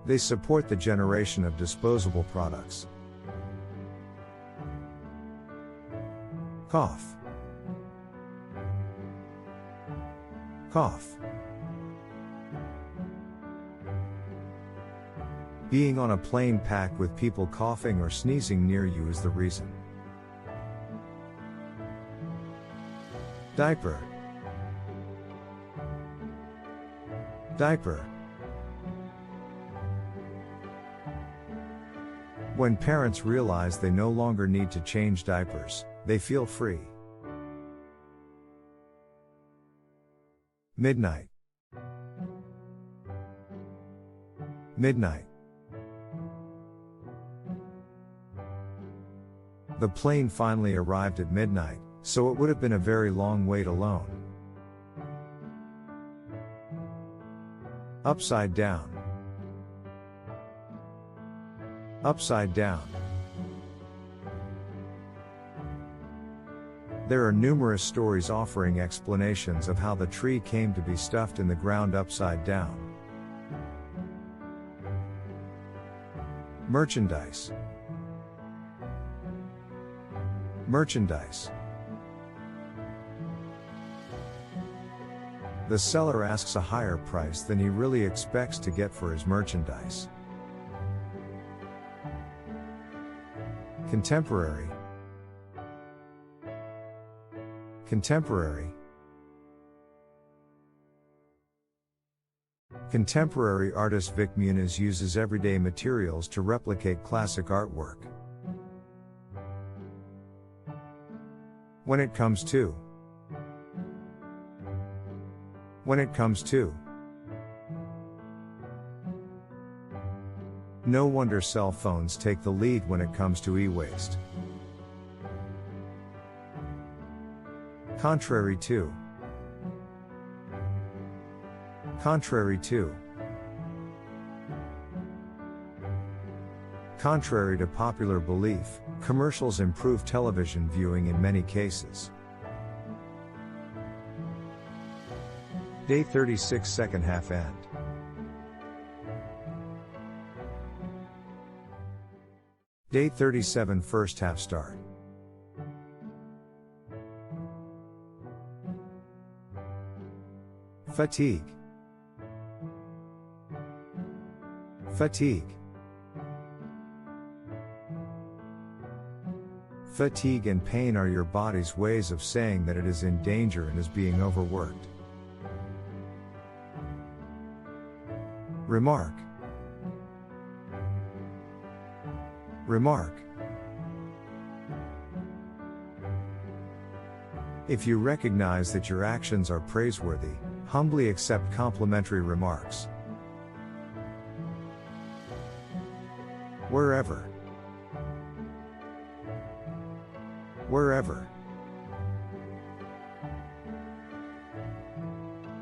They support the generation of disposable products. Cough. Cough. Being on a plane packed with people coughing or sneezing near you is the reason. Diaper. Diaper. When parents realize they no longer need to change diapers, they feel free. Midnight. Midnight. The plane finally arrived at midnight, so it would have been a very long wait alone. Upside down. Upside down. There are numerous stories offering explanations of how the tree came to be stuffed in the ground upside down. Merchandise. Merchandise. The seller asks a higher price than he really expects to get for his merchandise. Contemporary. Contemporary. Contemporary artist Vic Muniz uses everyday materials to replicate classic artwork. When it comes to. When it comes to. No wonder cell phones take the lead when it comes to e-waste. Contrary to. Contrary to. Contrary to popular belief, commercials improve television viewing in many cases. Day 36 second half end. Day 37 first half start. Fatigue. Fatigue. Fatigue and pain are your body's ways of saying that it is in danger and is being overworked. Remark. Remark. If you recognize that your actions are praiseworthy, humbly accept complimentary remarks. Wherever. Wherever.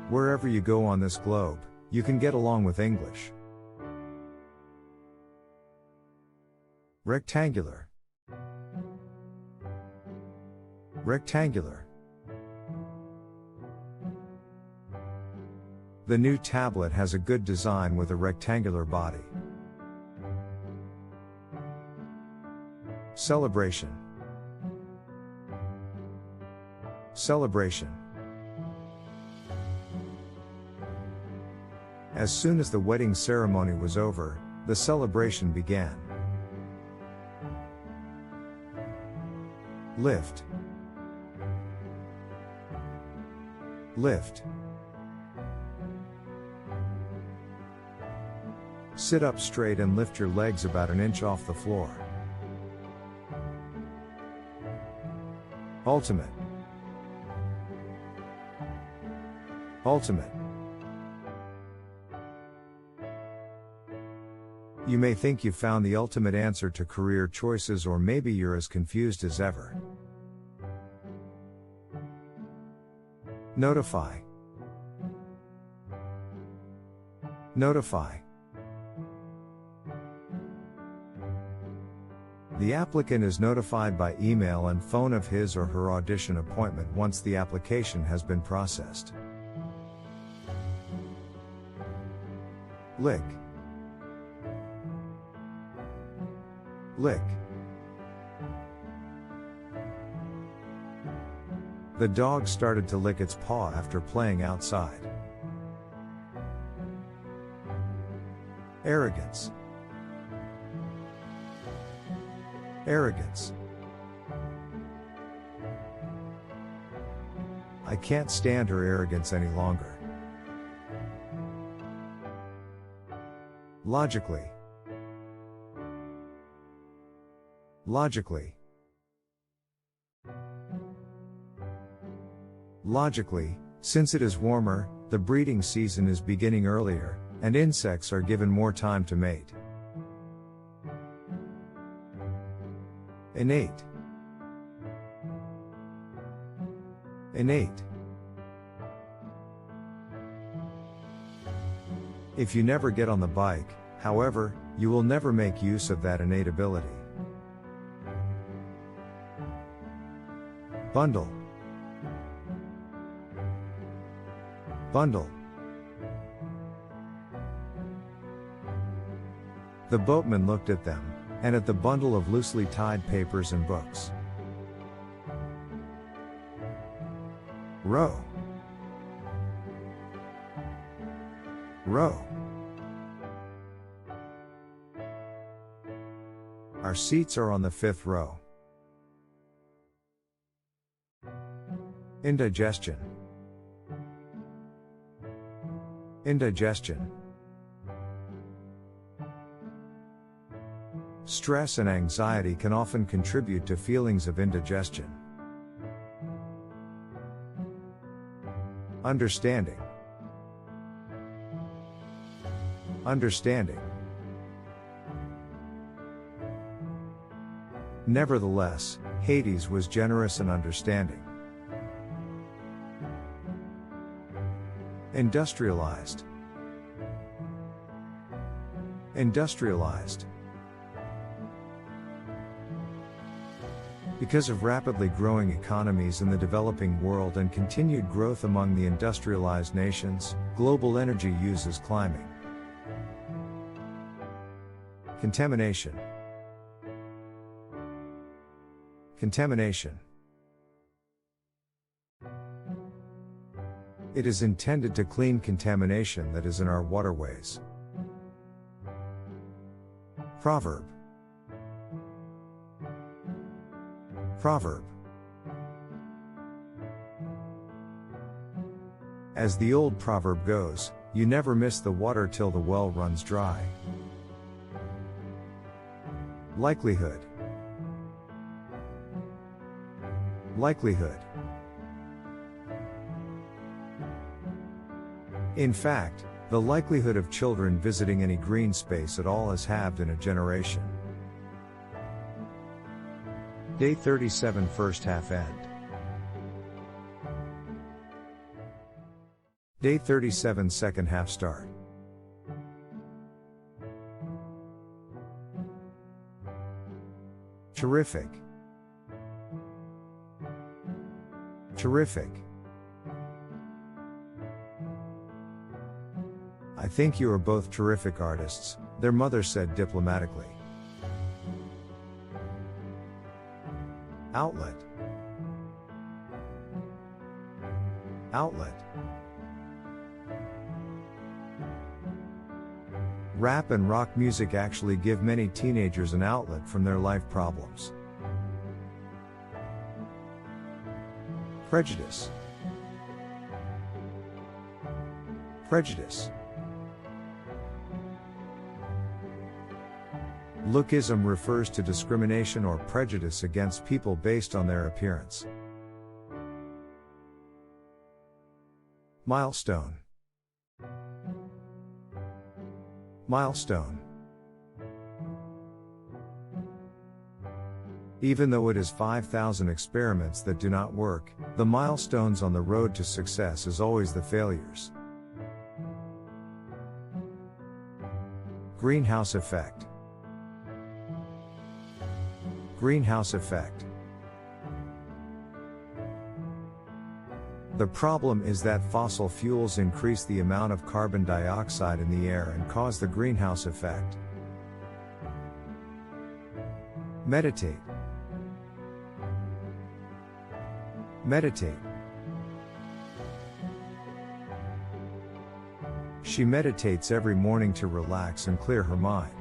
Wherever you go on this globe, you can get along with English. Rectangular. Rectangular. The new tablet has a good design with a rectangular body. Celebration. Celebration. As soon as the wedding ceremony was over, the celebration began. Lift. Lift. Sit up straight and lift your legs about an inch off the floor. Ultimate. Ultimate. You may think you found the ultimate answer to career choices, or maybe you're as confused as ever. Notify. Notify. The applicant is notified by email and phone of his or her audition appointment once the application has been processed. Lick. Lick. The dog started to lick its paw after playing outside. Arrogance. Arrogance. I can't stand her arrogance any longer. Logically. Logically. Logically, since it is warmer, the breeding season is beginning earlier, and insects are given more time to mate. Innate. Innate. If you never get on the bike, however, you will never make use of that innate ability. Bundle. Bundle. The boatman looked at them, and at the bundle of loosely tied papers and books. Row. Row. Our seats are on the 5th row. Indigestion. Indigestion. Stress and anxiety can often contribute to feelings of indigestion. Understanding. Understanding. Nevertheless, Hades was generous and understanding. Industrialized. Industrialized. Because of rapidly growing economies in the developing world and continued growth among the industrialized nations, global energy use is climbing. Contamination. Contamination. It is intended to clean contamination that is in our waterways. Proverb. Proverb. As the old proverb goes, you never miss the water till the well runs dry. Likelihood. Likelihood. In fact, the likelihood of children visiting any green space at all is halved in a generation. Day 37 first half end. Day 37 second half start. Terrific. Terrific. I think you are both terrific artists, their mother said diplomatically. Outlet. Outlet. Rap and rock music actually give many teenagers an outlet from their life problems. Prejudice. Prejudice. Lookism refers to discrimination or prejudice against people based on their appearance. Milestone. Milestone. Even though it is 5,000 experiments that do not work, the milestones on the road to success is always the failures. Greenhouse effect. Greenhouse effect. The problem is that fossil fuels increase the amount of carbon dioxide in the air and cause the greenhouse effect. Meditate. Meditate. She meditates every morning to relax and clear her mind.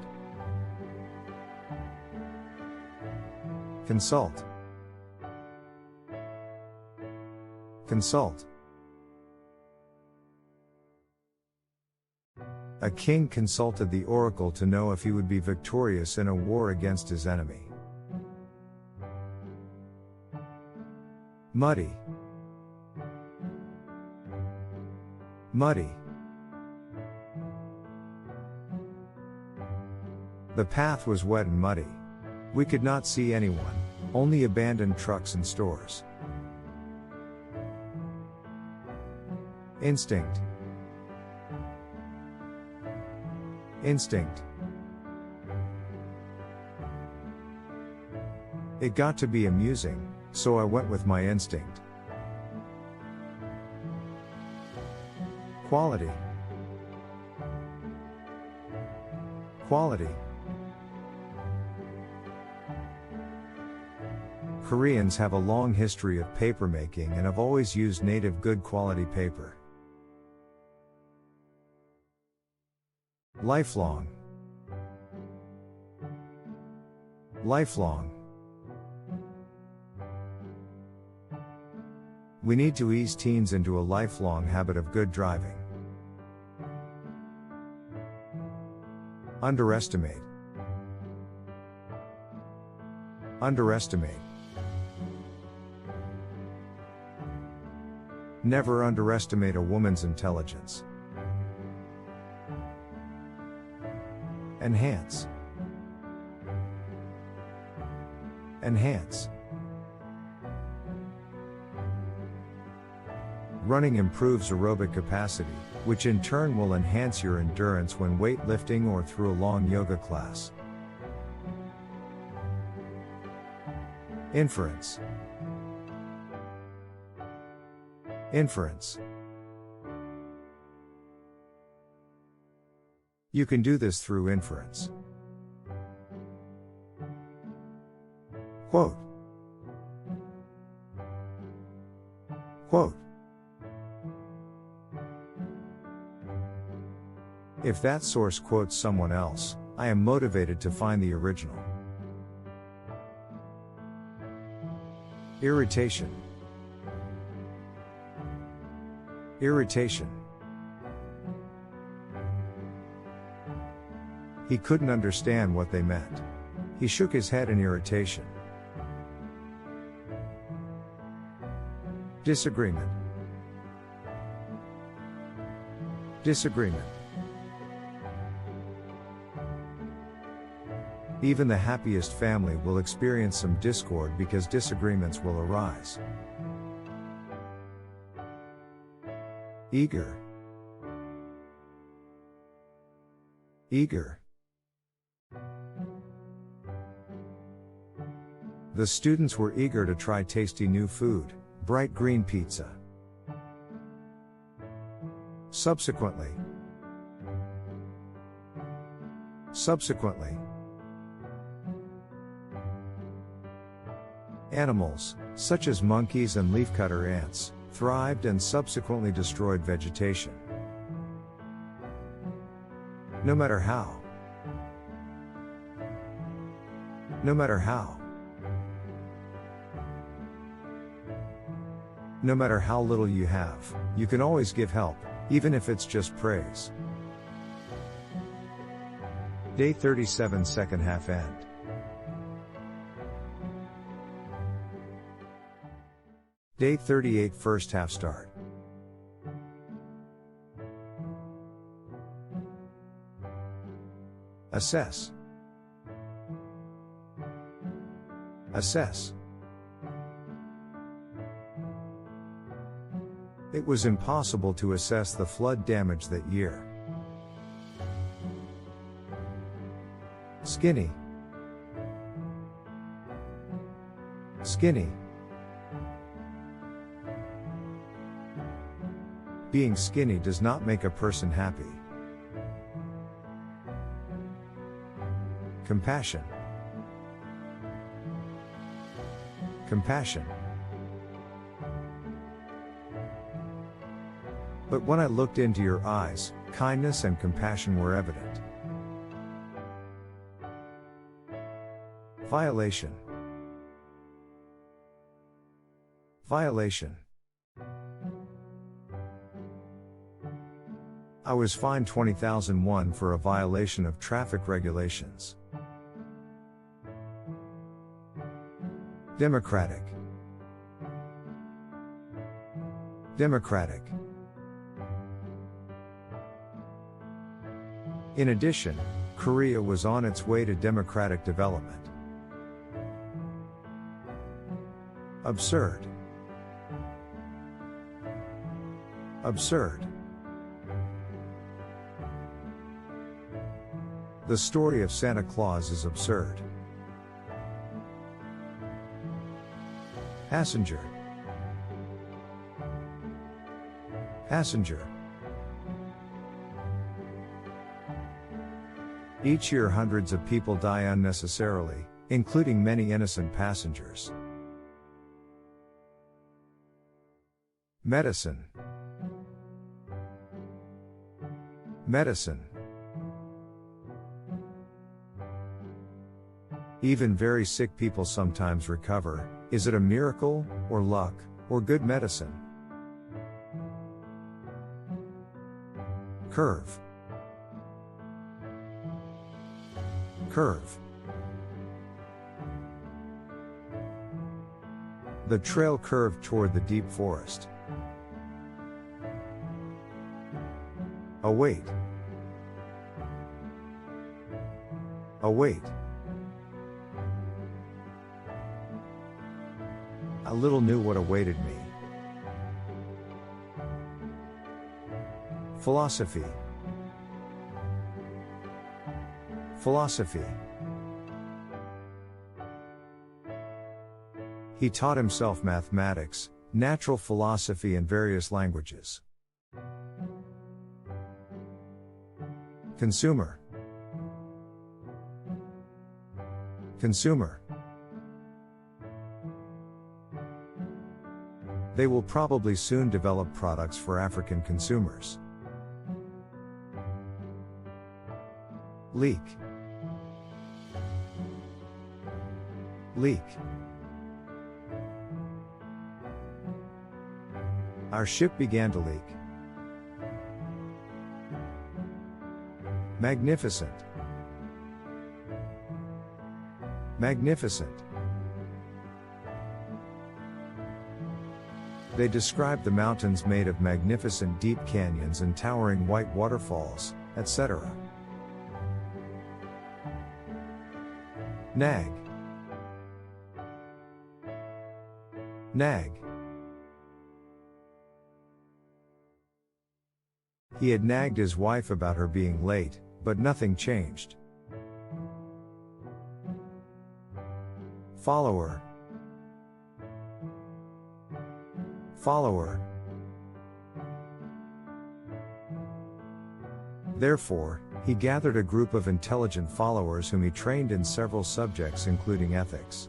Consult. Consult. A king consulted the oracle to know if he would be victorious in a war against his enemy. Muddy. Muddy. The path was wet and muddy. We could not see anyone, only abandoned trucks and stores. Instinct. Instinct. It got to be amusing, so I went with my instinct. Quality. Quality. Koreans have a long history of papermaking and have always used native good quality paper. Lifelong. Lifelong. We need to ease teens into a lifelong habit of good driving. Underestimate. Underestimate. Never underestimate a woman's intelligence. Enhance. Enhance. Running improves aerobic capacity, which in turn will enhance your endurance when weightlifting or through a long yoga class. Inference. Inference. You can do this through inference. Quote. Quote. If that source quotes someone else, I am motivated to find the original. Irritation. Irritation. He couldn't understand what they meant. He shook his head in irritation. Disagreement. Disagreement. Even the happiest family will experience some discord because disagreements will arise. Eager. Eager. The students were eager to try tasty new food, bright green pizza. Subsequently. Subsequently. Animals, such as monkeys and leafcutter ants, thrived and subsequently destroyed vegetation. No matter how. No matter how. No matter how little you have, you can always give help, even if it's just praise. Day 37, second half end. Day 38, first half start. Assess. Assess. It was impossible to assess the flood damage that year. Skinny. Skinny. Being skinny does not make a person happy. Compassion. Compassion. But when I looked into your eyes, kindness and compassion were evident. Violation. Violation. I was fined 20,001 for a violation of traffic regulations. Democratic. Democratic. In addition, Korea was on its way to democratic development. Absurd. Absurd. The story of Santa Claus is absurd. Passenger. Passenger. Each year hundreds of people die unnecessarily, including many innocent passengers. Medicine. Medicine. Even very sick people sometimes recover. Is it a miracle, or luck, or good medicine? Curve. Curve. The trail curved toward the deep forest. Await. Await. I little knew what awaited me. Philosophy. Philosophy. He taught himself mathematics, natural philosophy and various languages. Consumer. Consumer. They will probably soon develop products for African consumers. Leak. Leak. Our ship began to leak. Magnificent. Magnificent. They described the mountains made of magnificent deep canyons and towering white waterfalls, etc. Nag. Nag. He had nagged his wife about her being late, but nothing changed. Follower. Follower. Therefore, he gathered a group of intelligent followers whom he trained in several subjects including ethics.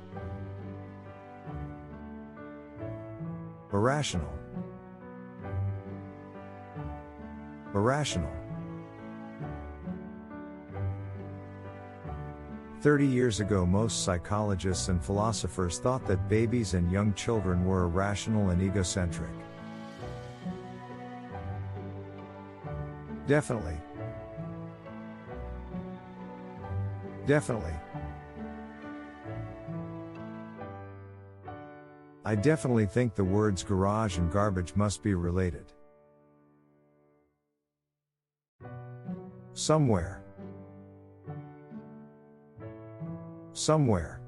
Irrational. Irrational. 30 years ago most psychologists and philosophers thought that babies and young children were irrational and egocentric. Definitely. Definitely. I definitely think the words garage and garbage must be related. Somewhere. Somewhere.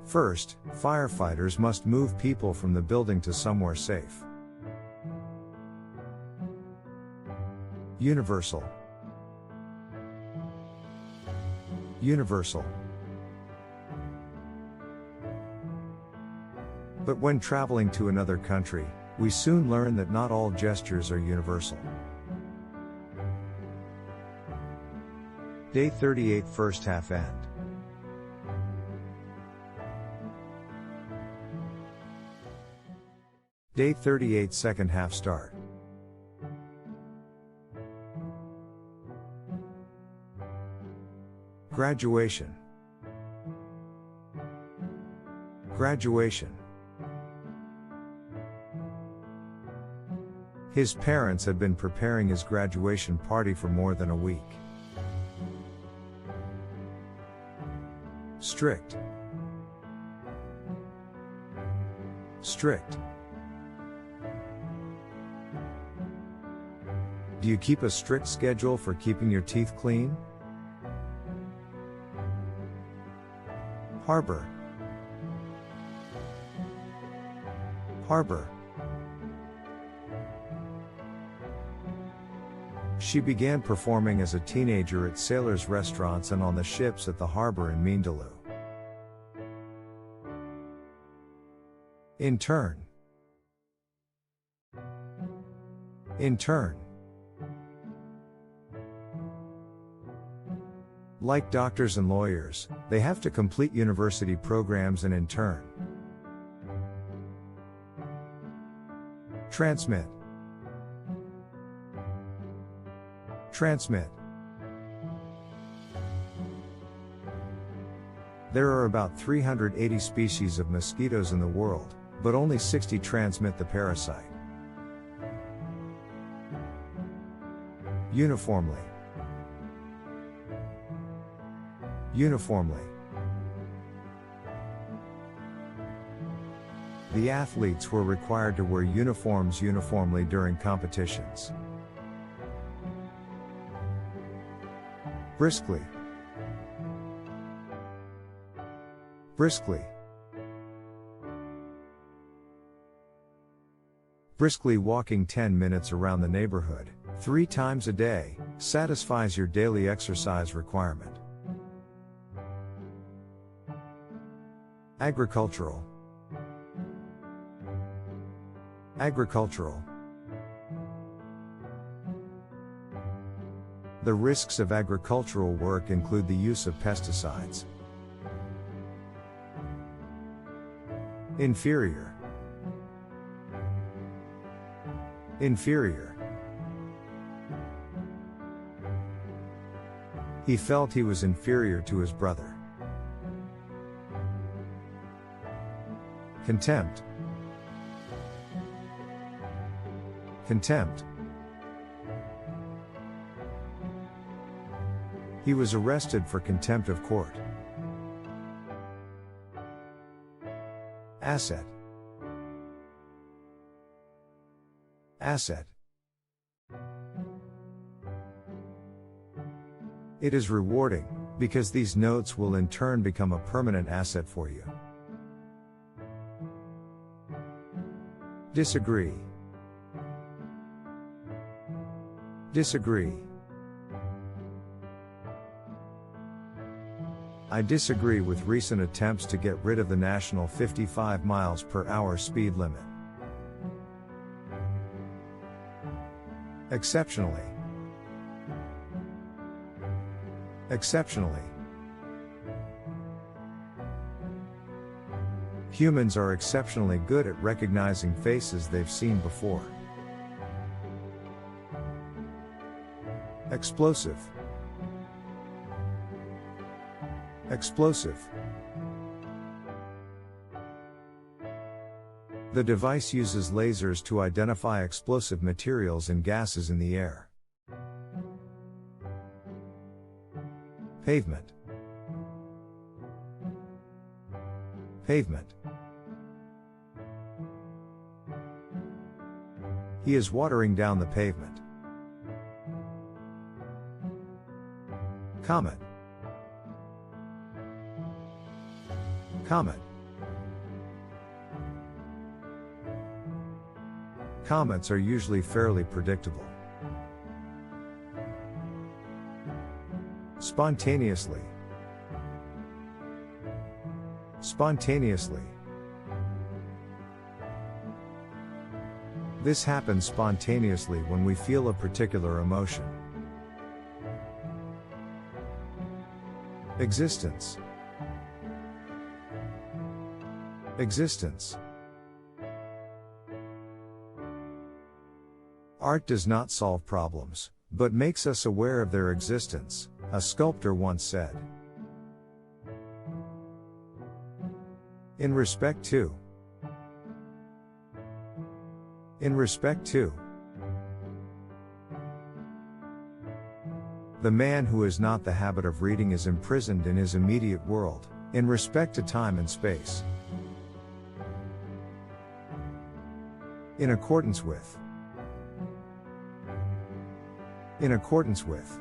First, firefighters must move people from the building to somewhere safe. Universal. Universal. But when traveling to another country, we soon learn that not all gestures are universal. Day 38 first half end. Day 38 second half start. Graduation. Graduation. His parents had been preparing his graduation party for more than a week. Strict. Strict. Do you keep a strict schedule for keeping your teeth clean? Harbor. Harbor. She began performing as a teenager at sailors' restaurants and on the ships at the harbor in Mindaloo. Intern. Intern. Like doctors and lawyers, they have to complete university programs and intern. Transmit. Transmit. There are about 380 species of mosquitoes in the world, but only 60 transmit the parasite. Uniformly. Uniformly. The athletes were required to wear uniforms uniformly during competitions. Briskly. Briskly. Briskly walking 10 minutes around the neighborhood, 3 times a day, satisfies your daily exercise requirement. Agricultural. Agricultural. The risks of agricultural work include the use of pesticides. Inferior. Inferior. He felt he was inferior to his brother. Contempt. Contempt. He was arrested for contempt of court. Asset. Asset. It is rewarding, because these notes will in turn become a permanent asset for you. Disagree. Disagree. I disagree with recent attempts to get rid of the national 55 miles per hour speed limit. Exceptionally. Exceptionally. Humans are exceptionally good at recognizing faces they've seen before. Explosive. Explosive. The device uses lasers to identify explosive materials and gases in the air. Pavement. Pavement. He is watering down the pavement. Comet. Comet. Comets are usually fairly predictable. Spontaneously. Spontaneously. This happens spontaneously when we feel a particular emotion. Existence. Existence. Art does not solve problems, but makes us aware of their existence, a sculptor once said. In respect to. In respect to. The man who has not the habit of reading is imprisoned in his immediate world, in respect to time and space. In accordance with. In accordance with.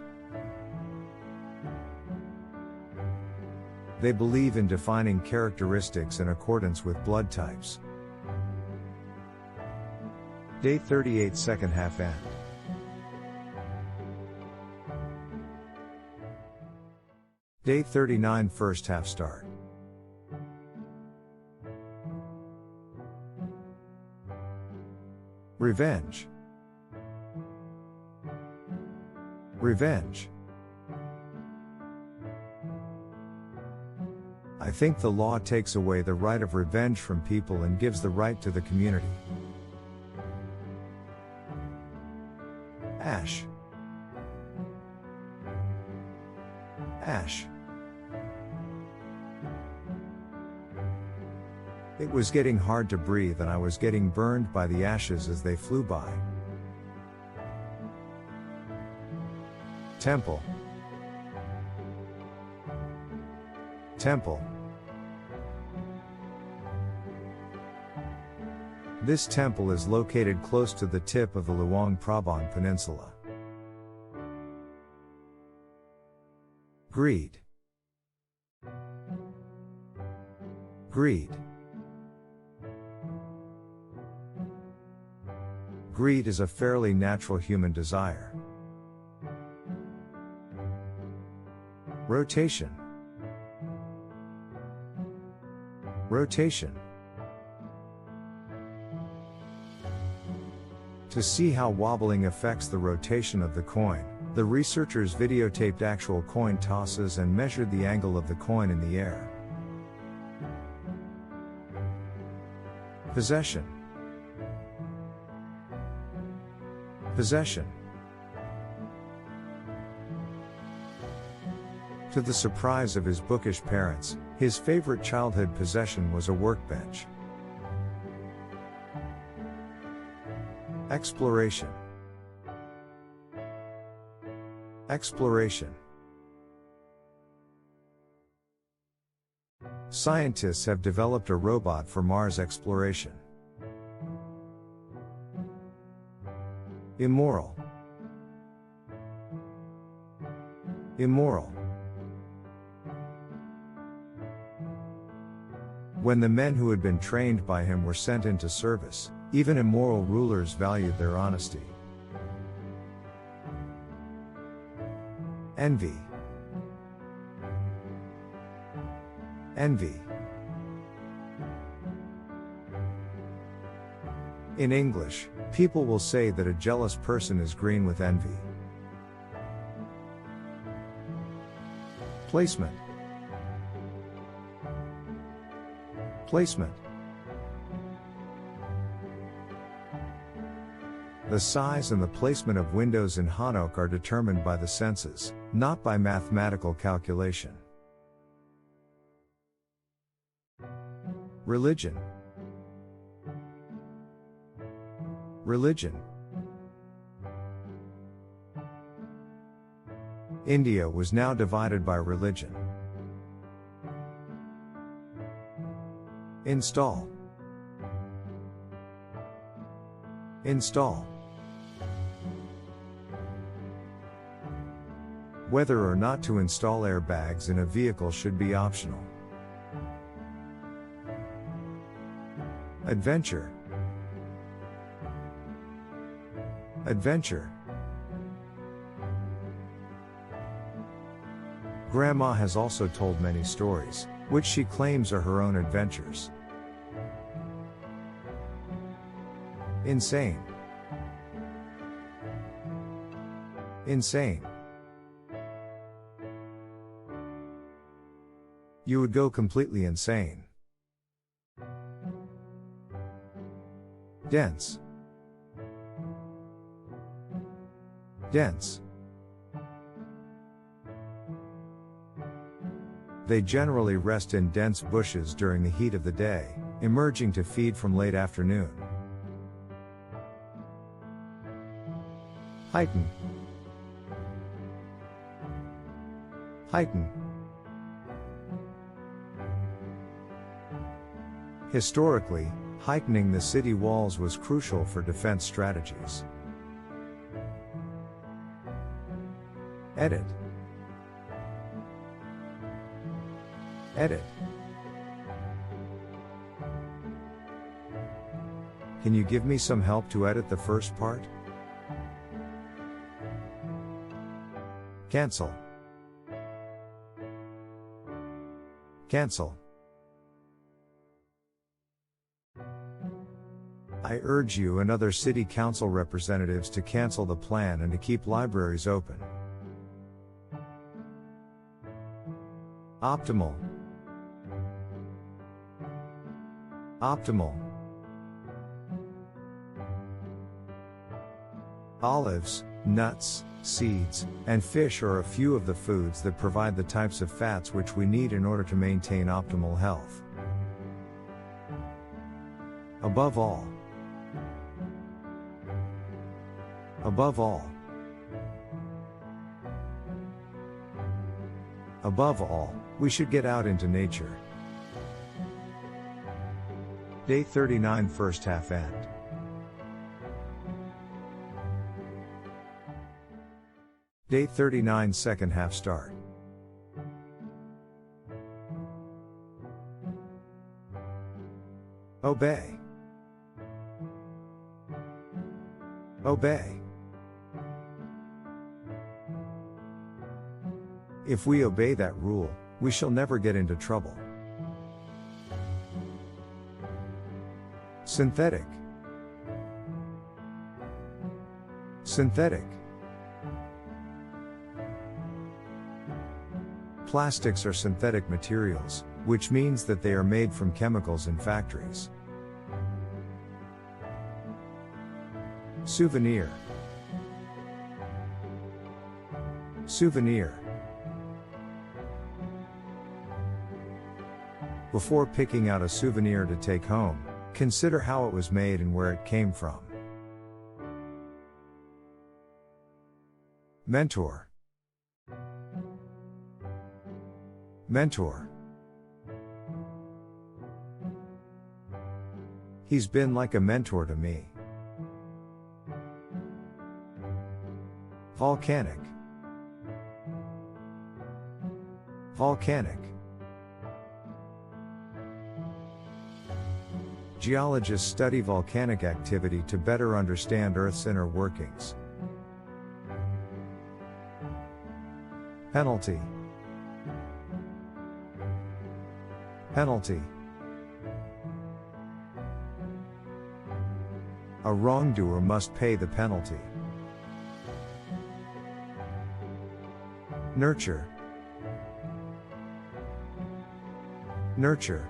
They believe in defining characteristics in accordance with blood types. Day 38 second half end. Day 39 first half start. Revenge. Revenge. I think the law takes away the right of revenge from people and gives the right to the community. Ash. Ash. It was getting hard to breathe and I was getting burned by the ashes as they flew by. Temple. Temple. This temple is located close to the tip of the Luang Prabang Peninsula. Greed. Greed. Greed is a fairly natural human desire. Rotation. Rotation. To see how wobbling affects the rotation of the coin, the researchers videotaped actual coin tosses and measured the angle of the coin in the air. Possession. Possession. To the surprise of his bookish parents, his favorite childhood possession was a workbench. Exploration. Exploration. Scientists have developed a robot for Mars exploration. Immoral. Immoral. When the men who had been trained by him were sent into service, even immoral rulers valued their honesty. Envy. Envy. In English, people will say that a jealous person is green with envy. Placement. Placement. The size and the placement of windows in Hanok are determined by the senses, not by mathematical calculation. Religion. Religion. India was now divided by religion. Install. Install. Whether or not to install airbags in a vehicle should be optional. Adventure. Adventure. Grandma has also told many stories, which she claims are her own adventures. Insane. Insane. You would go completely insane. Dense. Dense. They generally rest in dense bushes during the heat of the day, emerging to feed from late afternoon. Heighten. Heighten. Historically, heightening the city walls was crucial for defense strategies. Edit. Edit. Can you give me some help to edit the first part? Cancel. Cancel. I urge you and other city council representatives to cancel the plan and to keep libraries open. Optimal. Optimal. Olives, nuts, seeds, and fish are a few of the foods that provide the types of fats which we need in order to maintain optimal health. Above all. Above all. Above all, we should get out into nature. Day 39 first half end. Day 39 second half start. Obey. Obey. If we obey that rule, we shall never get into trouble. Synthetic. Synthetic. Plastics are synthetic materials, which means that they are made from chemicals in factories. Souvenir. Souvenir. Before picking out a souvenir to take home, consider how it was made and where it came from. Mentor. Mentor. He's been like a mentor to me. Volcanic. Volcanic. Geologists study volcanic activity to better understand Earth's inner workings. Penalty. Penalty. A wrongdoer must pay the penalty. Nurture. Nurture.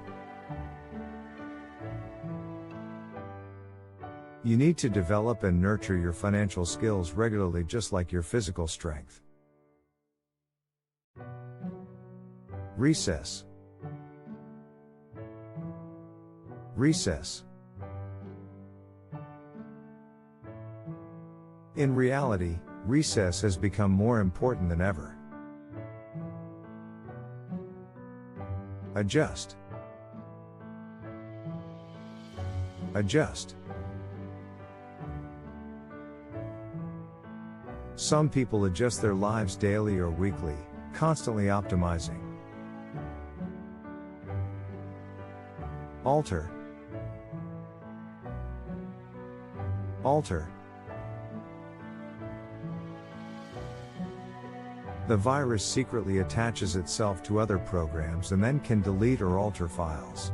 You need to develop and nurture your financial skills regularly, just like your physical strength. Recess. Recess. In reality, recess has become more important than ever. Adjust. Adjust. Some people adjust their lives daily or weekly, constantly optimizing. Alter. Alter. The virus secretly attaches itself to other programs and then can delete or alter files.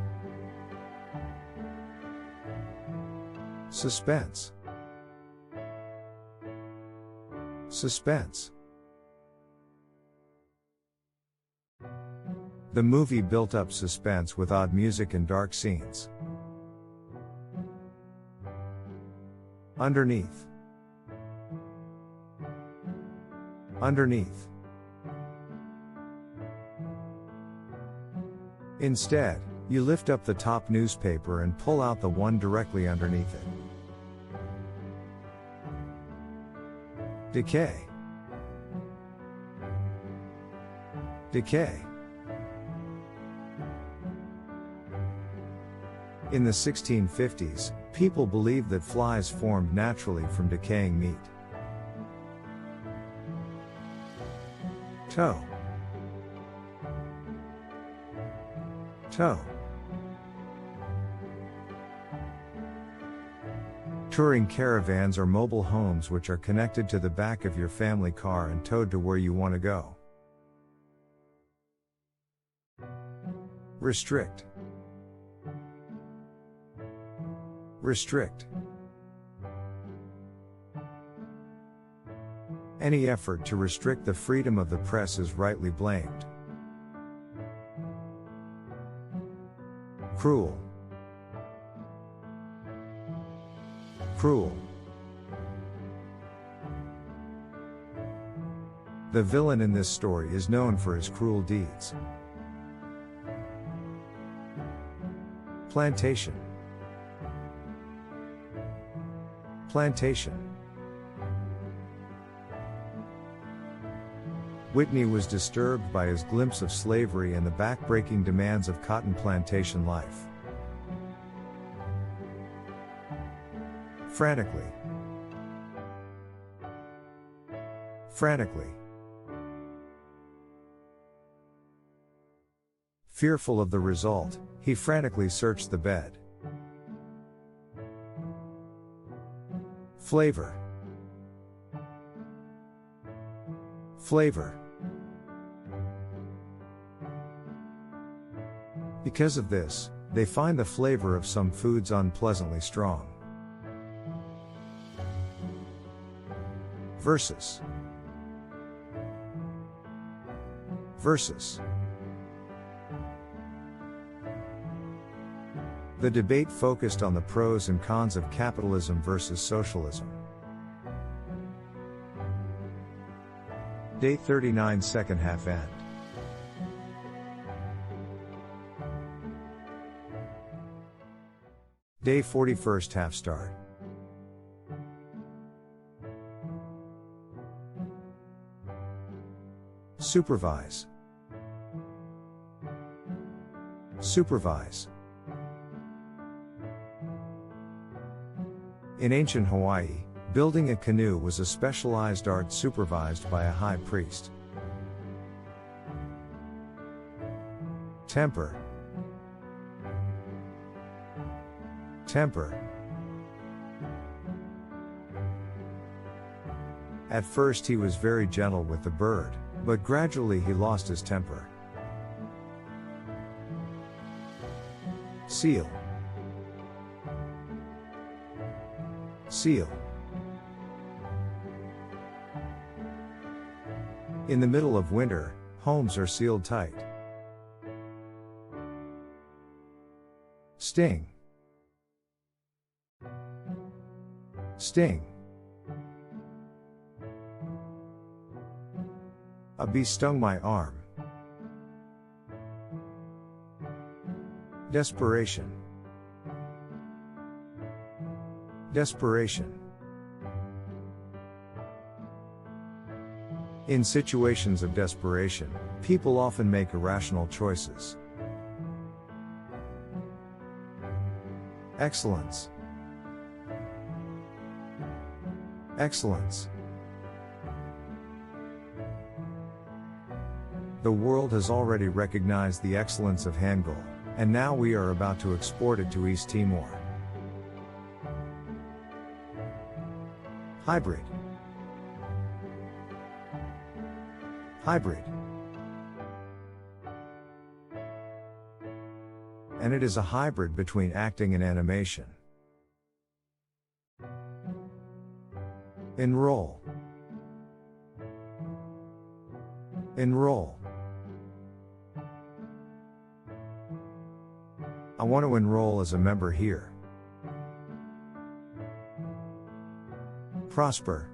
Suspense. Suspense. The movie built up suspense with odd music and dark scenes. Underneath. Underneath. Instead, you lift up the top newspaper and pull out the one directly underneath it. Decay. Decay. In the 1650s, people believed that flies formed naturally from decaying meat. Toe. Toe. Touring caravans are mobile homes which are connected to the back of your family car and towed to where you want to go. Restrict. Restrict. Any effort to restrict the freedom of the press is rightly blamed. Cruel. Cruel. The villain in this story is known for his cruel deeds. Plantation. Plantation. Whitney was disturbed by his glimpse of slavery and the backbreaking demands of cotton plantation life. Frantically. Frantically. Fearful of the result, he frantically searched the bed. Flavor. Flavor. Because of this, they find the flavor of some foods unpleasantly strong. Versus. Versus. The debate focused on the pros and cons of capitalism versus socialism. Day 39, second half end. Day 40, first half start. Supervise. Supervise. In ancient Hawaii, building a canoe was a specialized art supervised by a high priest. Temper. Temper. At first he was very gentle with the bird, but gradually he lost his temper. Seal. Seal. In the middle of winter, homes are sealed tight. Sting. Sting. A bee stung my arm. Desperation. Desperation. In situations of desperation, people often make irrational choices. Excellence. Excellence. The world has already recognized the excellence of Hangul, and now we are about to export it to East Timor. Hybrid. Hybrid. And it is a hybrid between acting and animation. Enroll. Enroll. I want to enroll as a member here. Prosper.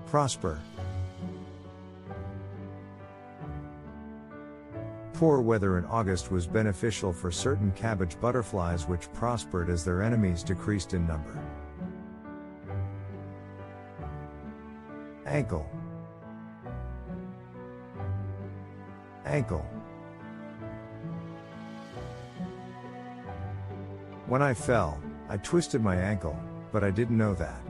Prosper. Poor weather in August was beneficial for certain cabbage butterflies which prospered as their enemies decreased in number. Ankle. Ankle. When I fell, I twisted my ankle, but I didn't know that.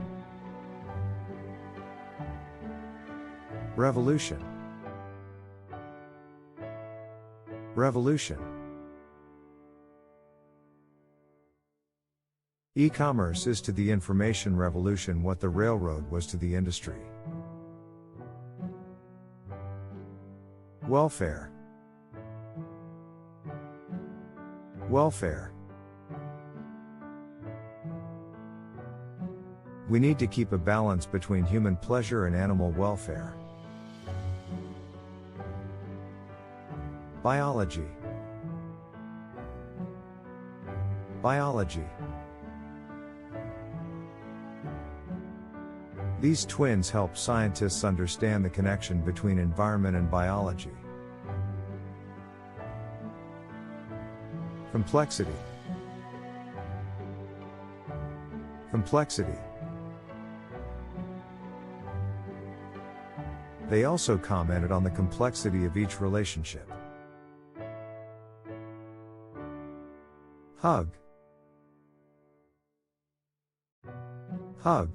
Revolution. Revolution. E-commerce is to the information revolution what the railroad was to the industry. Welfare. Welfare. We need to keep a balance between human pleasure and animal welfare. Biology. Biology. These twins help scientists understand the connection between environment and biology. Complexity. Complexity. They also commented on the complexity of each relationship. Hug. Hug.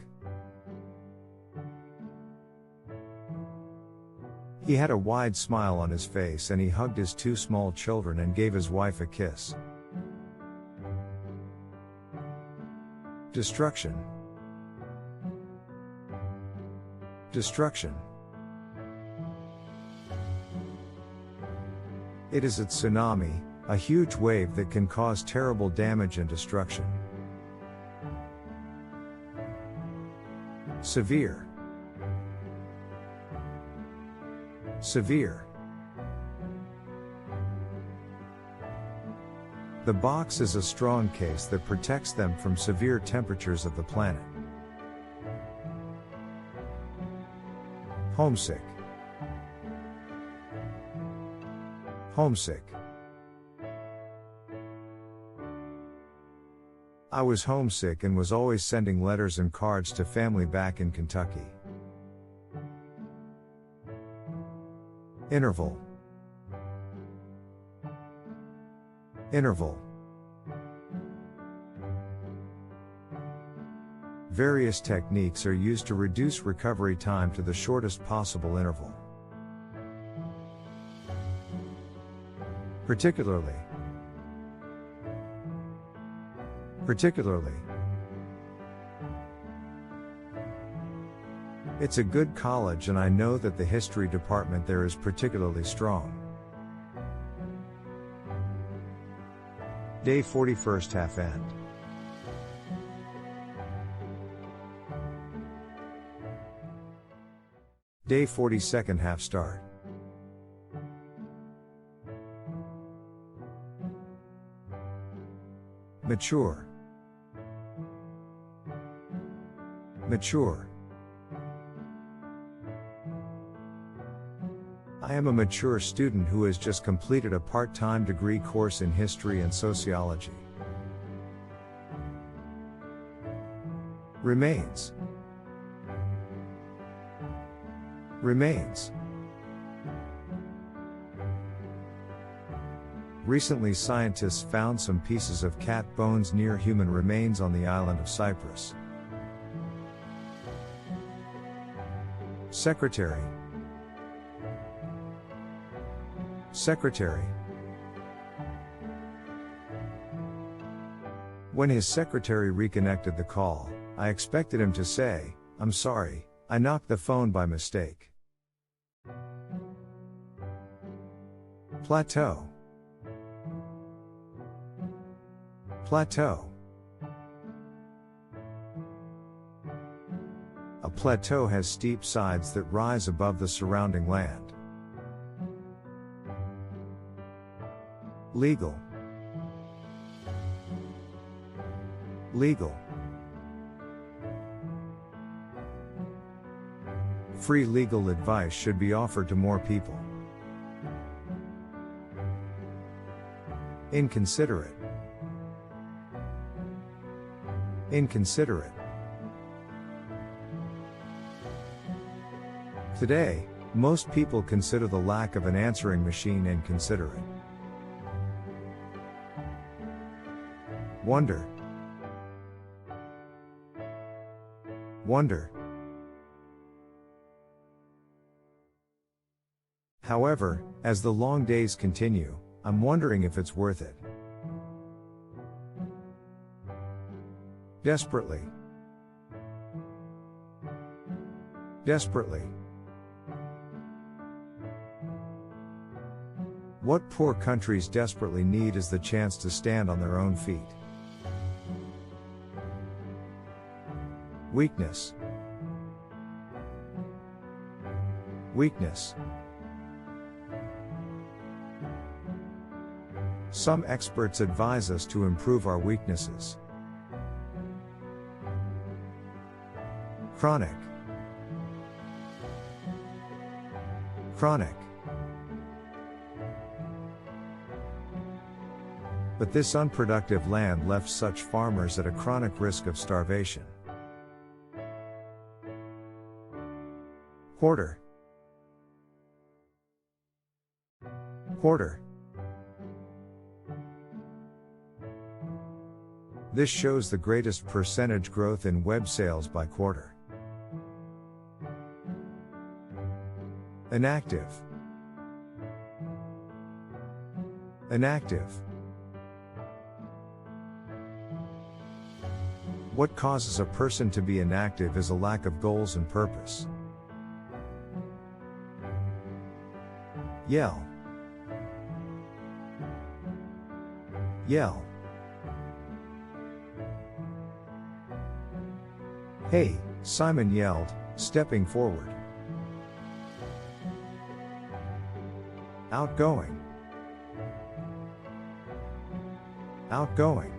He had a wide smile on his face and he hugged his two small children and gave his wife a kiss. Destruction. Destruction. It is a tsunami, a huge wave that can cause terrible damage and destruction. Severe. Severe. The box is a strong case that protects them from severe temperatures of the planet. Homesick. Homesick. I was homesick and was always sending letters and cards to family back in Kentucky. Interval. Interval. Various techniques are used to reduce recovery time to the shortest possible interval. Particularly. Particularly. It's a good college and I know that the history department there is particularly strong. Day 41st half end. Day 42nd half start. Mature. Mature. I am a mature student who has just completed a part-time degree course in history and sociology. Remains. Remains. Recently scientists found some pieces of cat bones near human remains on the island of Cyprus. Secretary. Secretary. When his secretary reconnected the call, I expected him to say, "I'm sorry, I knocked the phone by mistake." Plateau. Plateau. A plateau has steep sides that rise above the surrounding land. Legal. Legal. Free legal advice should be offered to more people. Inconsiderate. Inconsiderate. Today, most people consider the lack of an answering machine inconsiderate. Wonder. Wonder. However, as the long days continue, I'm wondering if it's worth it. Desperately. Desperately. What poor countries desperately need is the chance to stand on their own feet. Weakness. Weakness. Some experts advise us to improve our weaknesses. Chronic. Chronic. But this unproductive land left such farmers at a chronic risk of starvation. Hoarder. Hoarder. This shows the greatest percentage growth in web sales by quarter. Inactive. Inactive. What causes a person to be inactive is a lack of goals and purpose. Yell. Yell. Hey, Simon yelled, stepping forward. Outgoing. Outgoing.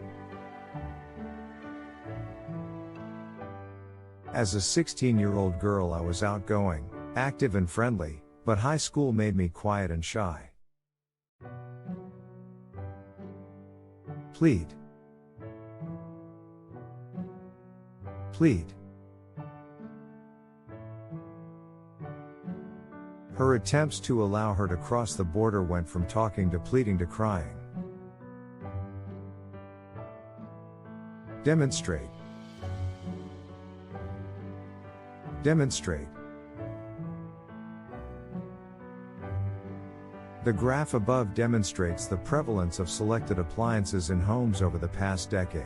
As a 16-year-old girl, I was outgoing, active and friendly, but high school made me quiet and shy. Plead. Plead. Her attempts to allow her to cross the border went from talking to pleading to crying. Demonstrate. Demonstrate. The graph above demonstrates the prevalence of selected appliances in homes over the past decade.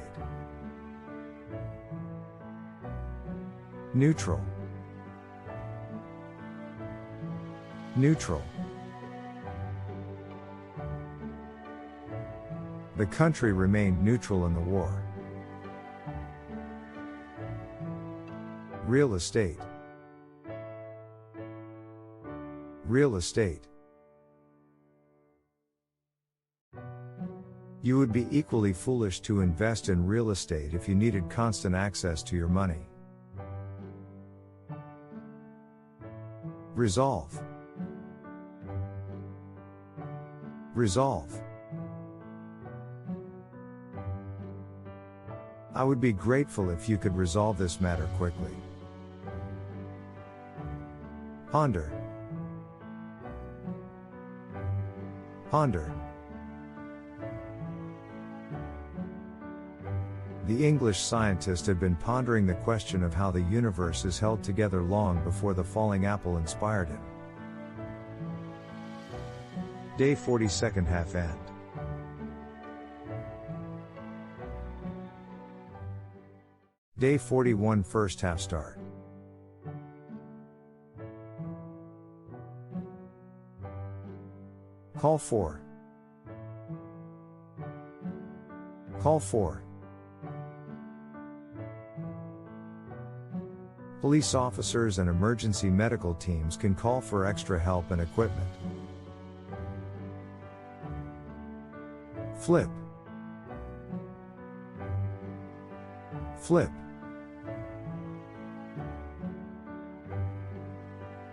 Neutral. Neutral. The country remained neutral in the war. Real estate. Real estate. You would be equally foolish to invest in real estate if you needed constant access to your money. Resolve. Resolve. I would be grateful if you could resolve this matter quickly. Ponder. Ponder. The English scientist had been pondering the question of how the universe is held together long before the falling apple inspired him. Day 40 second half end. Day 41 first half start. Call 4. Call 4. Police officers and emergency medical teams can call for extra help and equipment. Flip. Flip.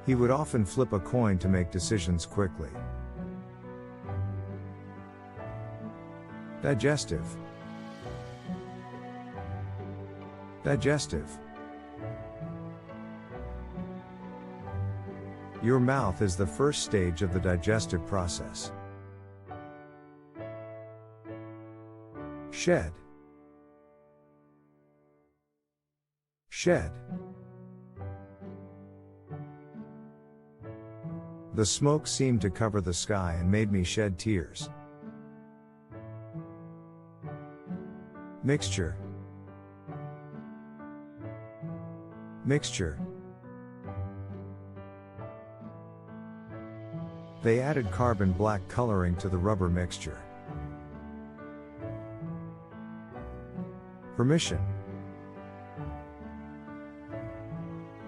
He would often flip a coin to make decisions quickly. Digestive. Digestive. Your mouth is the first stage of the digestive process. Shed. Shed. The smoke seemed to cover the sky and made me shed tears. Mixture. Mixture. They added carbon black coloring to the rubber mixture. Permission.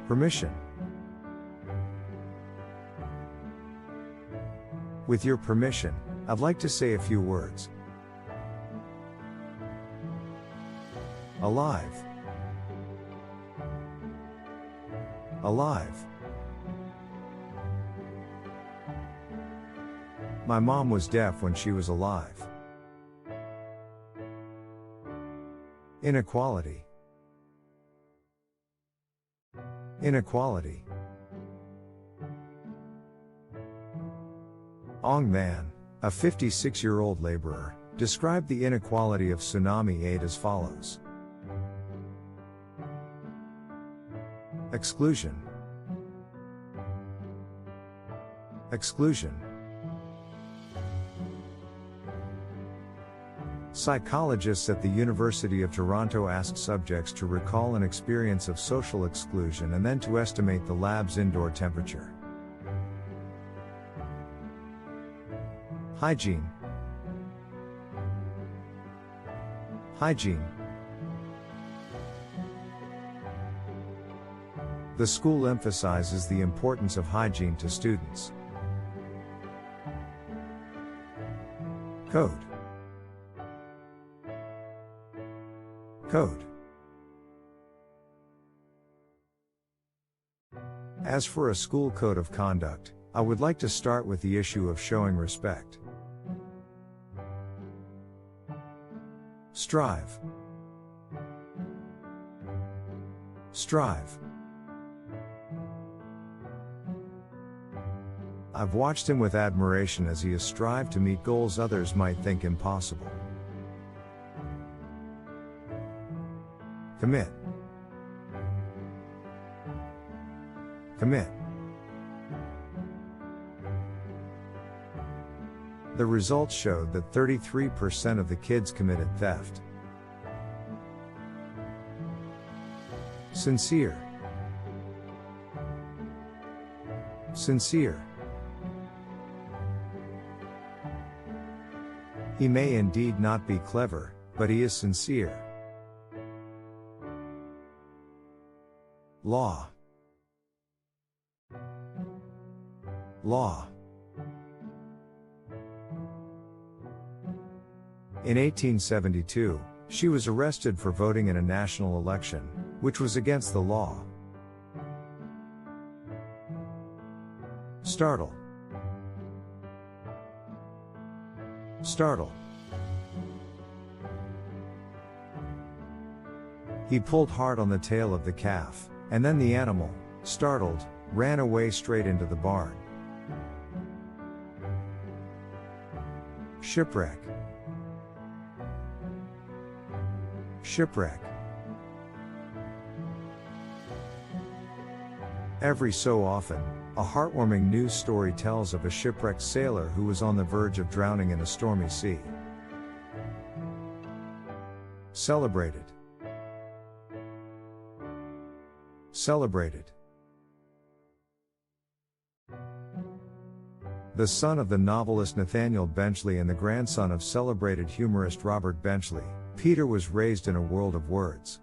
Permission. With your permission, I'd like to say a few words. Alive. Alive. My mom was deaf when she was alive. Inequality. Inequality. Ong Man, a 56-year-old laborer, described the inequality of tsunami aid as follows. Exclusion. Exclusion. Psychologists at the University of Toronto asked subjects to recall an experience of social exclusion and then to estimate the lab's indoor temperature. Hygiene. Hygiene. The school emphasizes the importance of hygiene to students. Code. Code. As for a school code of conduct, I would like to start with the issue of showing respect. Strive. Strive. I've watched him with admiration as he has strived to meet goals others might think impossible. Commit. Commit. The results showed that 33% of the kids committed theft. Sincere. Sincere. He may indeed not be clever, but he is sincere. Law. Law. In 1872, she was arrested for voting in a national election, which was against the law. Startle. Startle. He pulled hard on the tail of the calf, and then the animal, startled, ran away straight into the barn. Shipwreck. Shipwreck. Every so often, a heartwarming news story tells of a shipwrecked sailor who was on the verge of drowning in a stormy sea. Celebrated. Celebrated. The son of the novelist Nathaniel Benchley and the grandson of celebrated humorist Robert Benchley, Peter was raised in a world of words.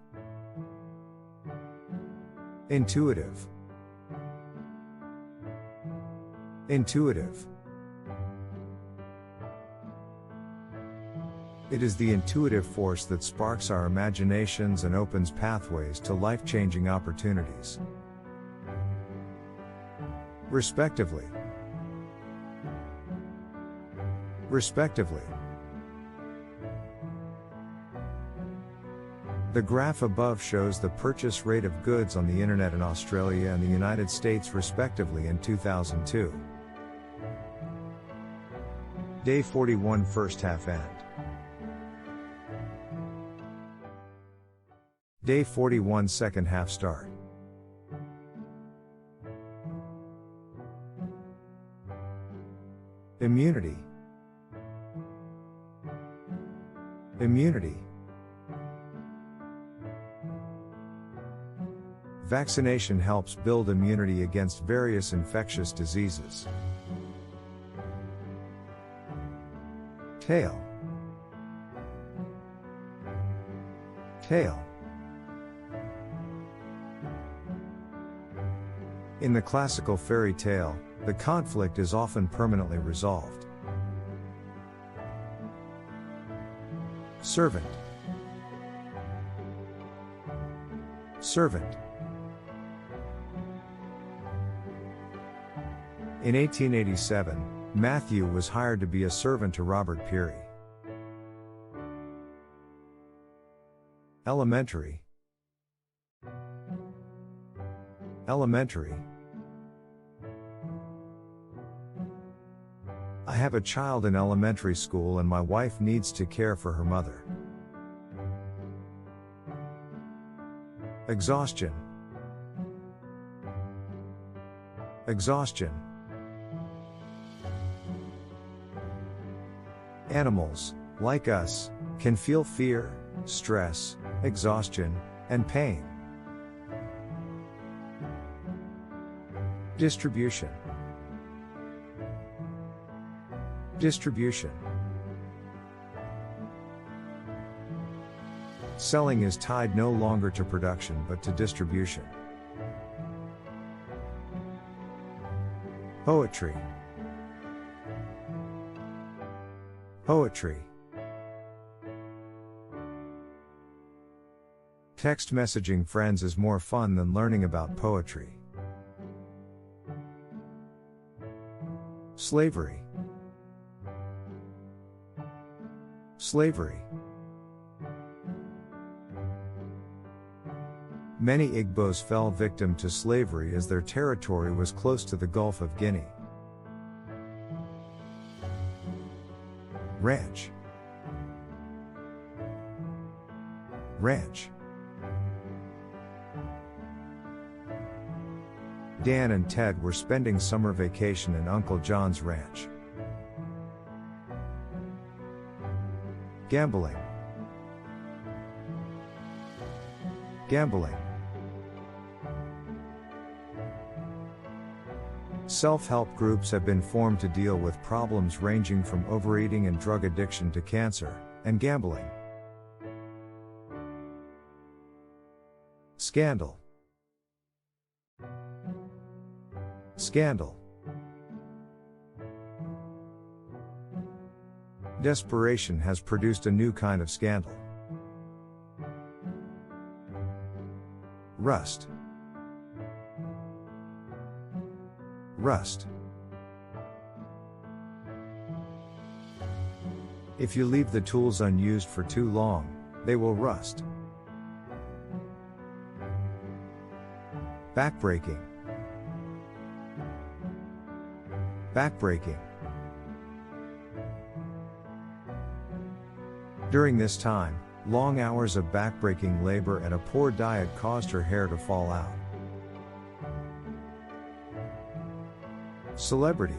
Intuitive. Intuitive. It is the intuitive force that sparks our imaginations and opens pathways to life-changing opportunities. Respectively. Respectively. The graph above shows the purchase rate of goods on the internet in Australia and the United States respectively in 2002. Day 41 first half end. Day 41 second half start. Immunity. Immunity. Vaccination helps build immunity against various infectious diseases. Tale. Tale. In the classical fairy tale, the conflict is often permanently resolved. Servant. Servant. In 1887, Matthew was hired to be a servant to Robert Peary. Elementary. Elementary. I have a child in elementary school and my wife needs to care for her mother. Exhaustion. Exhaustion. Animals, like us, can feel fear, stress, exhaustion, and pain. Distribution. Distribution. Selling is tied no longer to production but to distribution. Poetry. Poetry. Text messaging friends is more fun than learning about poetry. Slavery. Slavery. Many Igbos fell victim to slavery as their territory was close to the Gulf of Guinea. Ranch. Ranch. Dan and Ted were spending summer vacation in Uncle John's ranch. Gambling. Gambling. Self-help groups have been formed to deal with problems ranging from overeating and drug addiction to cancer, and gambling. Scandal. Scandal. Desperation has produced a new kind of scandal. Rust. Rust. If you leave the tools unused for too long, they will rust. Backbreaking. Backbreaking. During this time, long hours of backbreaking labor and a poor diet caused her hair to fall out. Celebrity.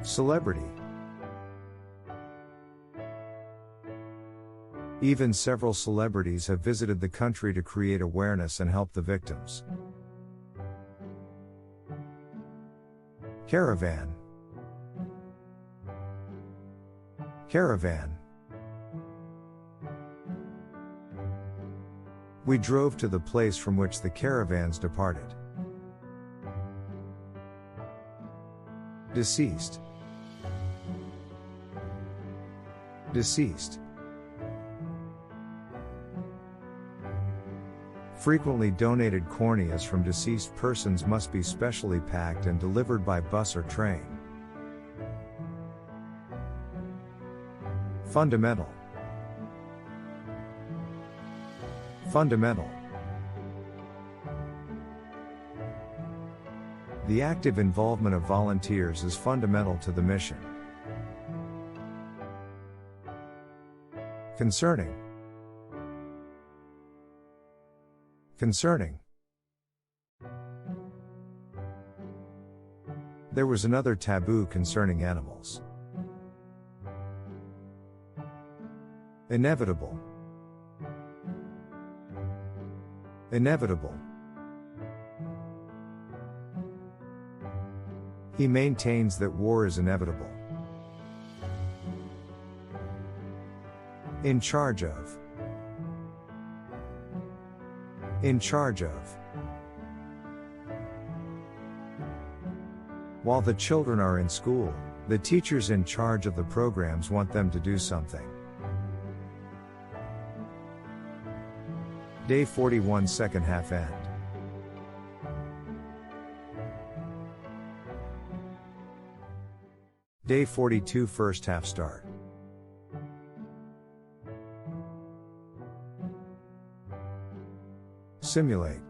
Celebrity. Even several celebrities have visited the country to create awareness and help the victims. Caravan. Caravan. We drove to the place from which the caravans departed. Deceased. Deceased. Frequently donated corneas from deceased persons must be specially packed and delivered by bus or train. Fundamental. Fundamental. The active involvement of volunteers is fundamental to the mission. Concerning. Concerning. There was another taboo concerning animals. Inevitable. Inevitable. He maintains that war is inevitable. In charge of. In charge of. While the children are in school, the teachers in charge of the programs want them to do something. Day 41 second half end. Day 42 first half start. Simulate.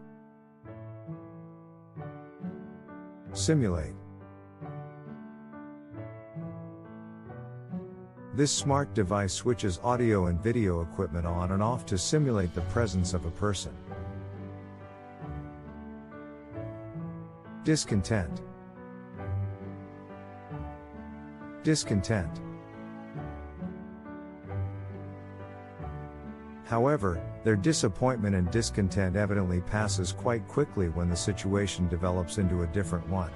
Simulate. This smart device switches audio and video equipment on and off to simulate the presence of a person. Discontent. Discontent. However, their disappointment and discontent evidently passes quite quickly when the situation develops into a different one.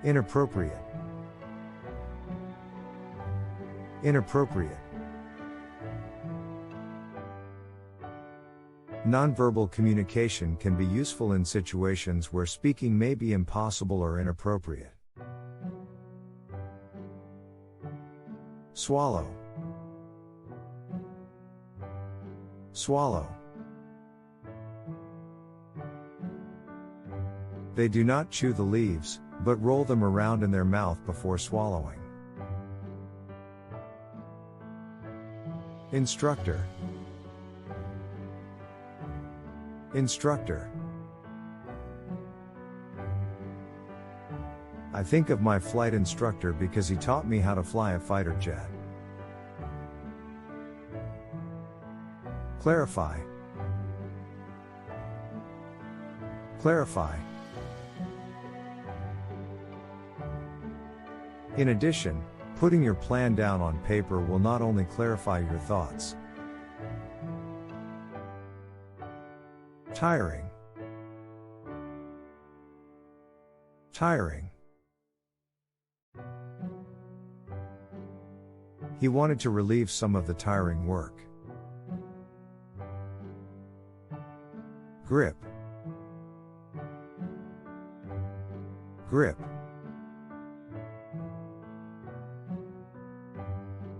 Inappropriate. Inappropriate. Nonverbal communication can be useful in situations where speaking may be impossible or inappropriate. Swallow. Swallow. They do not chew the leaves, but roll them around in their mouth before swallowing. Instructor. Instructor. I think of my flight instructor because he taught me how to fly a fighter jet. Clarify. Clarify. In addition, putting your plan down on paper will not only clarify your thoughts. Tiring. Tiring. He wanted to relieve some of the tiring work. Grip. Grip.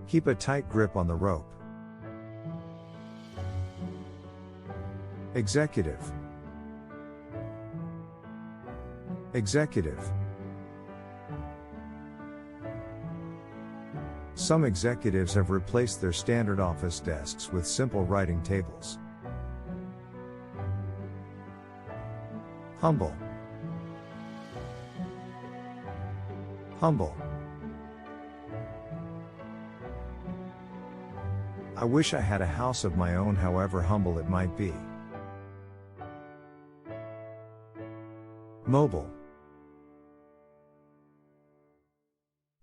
Keep a tight grip on the rope. Executive. Executive. Some executives have replaced their standard office desks with simple writing tables. Humble. Humble. I wish I had a house of my own, however humble it might be. Mobile.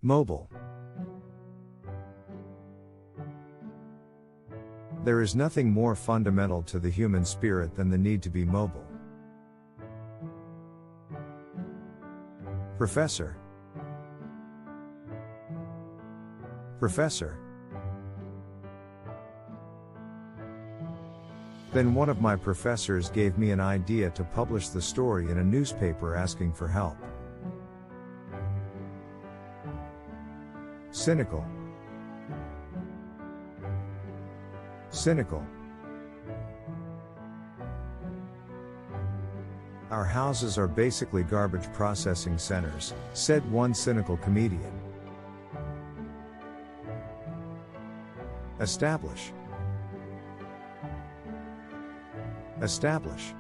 Mobile. There is nothing more fundamental to the human spirit than the need to be mobile. Professor. Professor. Then one of my professors gave me an idea to publish the story in a newspaper asking for help. Cynical. Cynical. Our houses are basically garbage processing centers, said one cynical comedian. Establish. Establish.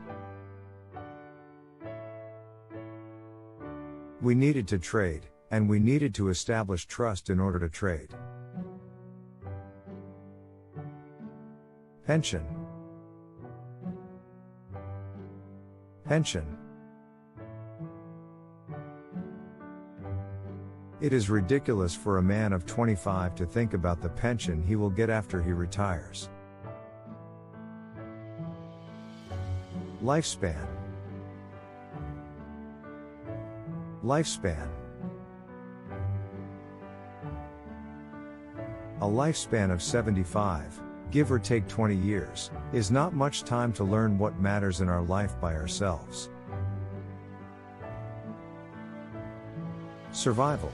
We needed to trade, and we needed to establish trust in order to trade. Pension. Pension. It is ridiculous for a man of 25 to think about the pension he will get after he retires. Lifespan. Lifespan. A lifespan of 75, give or take 20 years, is not much time to learn what matters in our life by ourselves. Survival.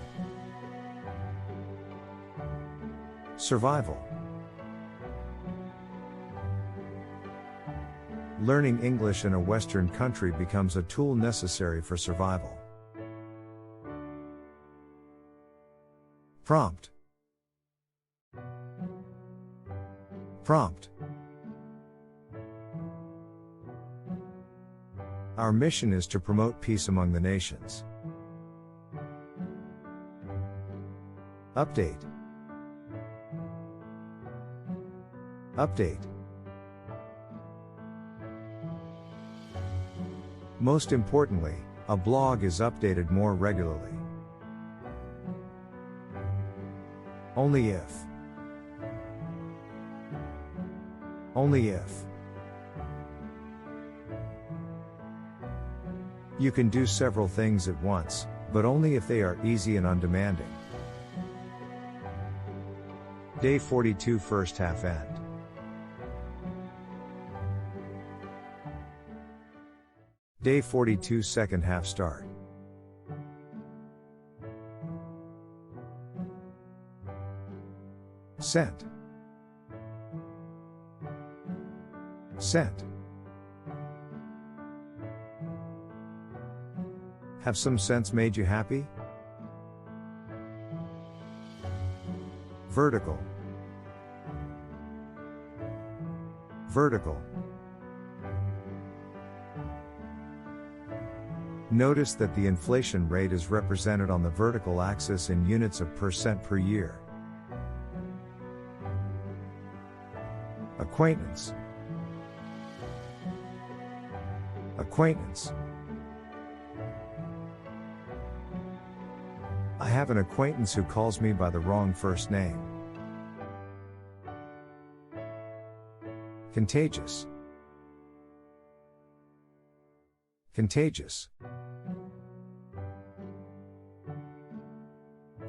Survival. Learning English in a Western country becomes a tool necessary for survival. Prompt. Prompt. Our mission is to promote peace among the nations. Update. Update. Most importantly, a blog is updated more regularly. Only if. Only if. You can do several things at once, but only if they are easy and undemanding. Day 42 first half end. Day 42 second half start. Sent. Sent. Have some sense made you happy? Vertical. Vertical. Notice that the inflation rate is represented on the vertical axis in units of percent per year. Acquaintance. Acquaintance. I have an acquaintance who calls me by the wrong first name. Contagious. Contagious.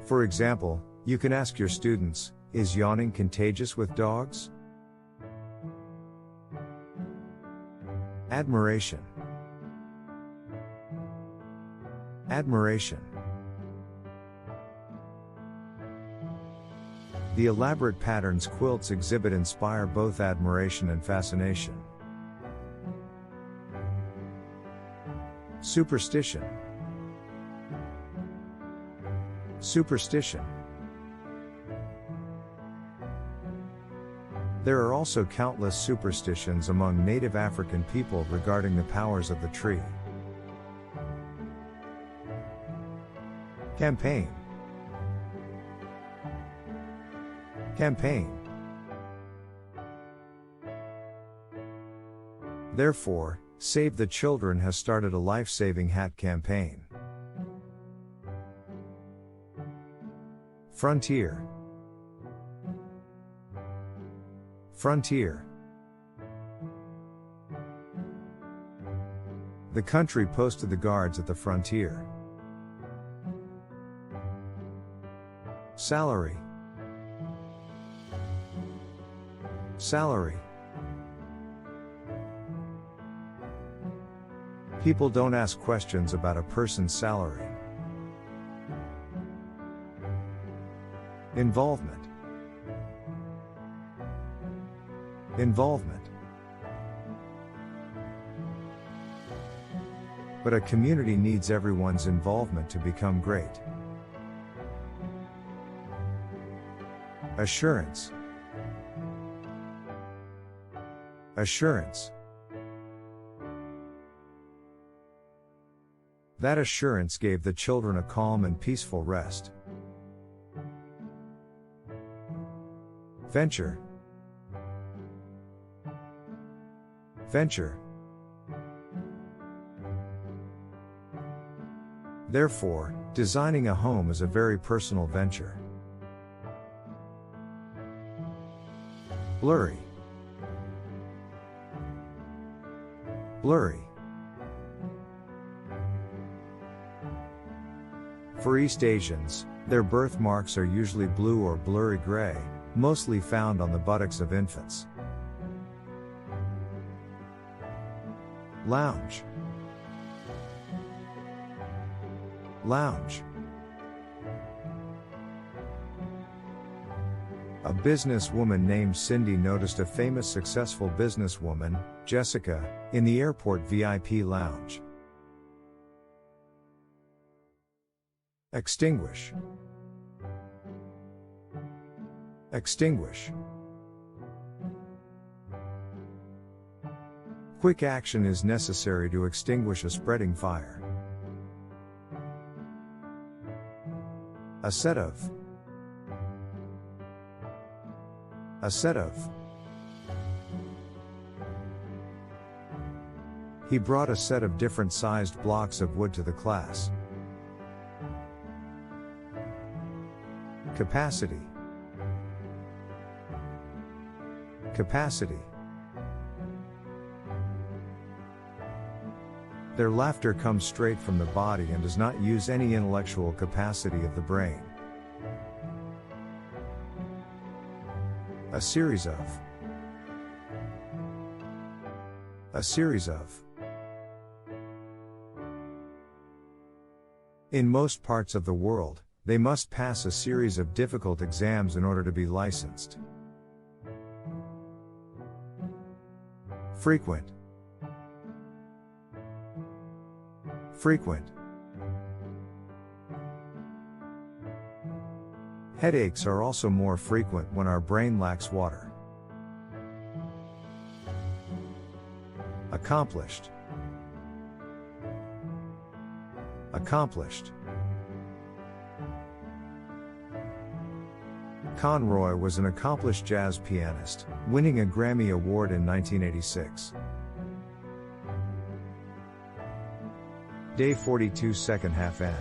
For example, you can ask your students, is yawning contagious with dogs? Admiration. Admiration. The elaborate patterns quilts exhibit inspire both admiration and fascination. Superstition. Superstition. There are also countless superstitions among native African people regarding the powers of the tree. Campaign. Campaign. Therefore, Save the Children has started a life-saving hat campaign. Frontier. Frontier. The country posted the guards at the frontier. Salary. Salary. People don't ask questions about a person's salary. Involvement. Involvement. But a community needs everyone's involvement to become great. Assurance. Assurance. That assurance gave the children a calm and peaceful rest. Venture. Venture. Therefore, designing a home is a very personal venture. Blurry. Blurry. For East Asians, their birthmarks are usually blue or blurry gray, mostly found on the buttocks of infants. Lounge. Lounge. A businesswoman named Cindy noticed a famous successful businesswoman, Jessica, in the airport VIP lounge. Extinguish. Extinguish. Quick action is necessary to extinguish a spreading fire. A set of. A set of. He brought a set of different sized blocks of wood to the class. Capacity. Capacity. Their laughter comes straight from the body and does not use any intellectual capacity of the brain. A series of. A series of. In most parts of the world, they must pass a series of difficult exams in order to be licensed. Frequent. Frequent. Headaches are also more frequent when our brain lacks water. Accomplished. Accomplished. Conroy was an accomplished jazz pianist, winning a Grammy Award in 1986. Day 42 second half end.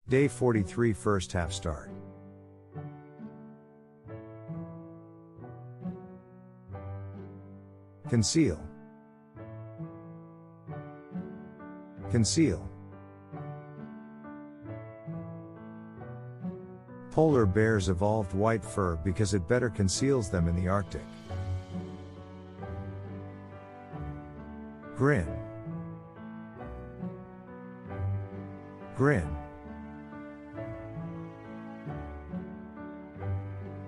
Day 43 first half start. Conceal. Conceal. Polar bears evolved white fur because it better conceals them in the Arctic. Grin. Grin.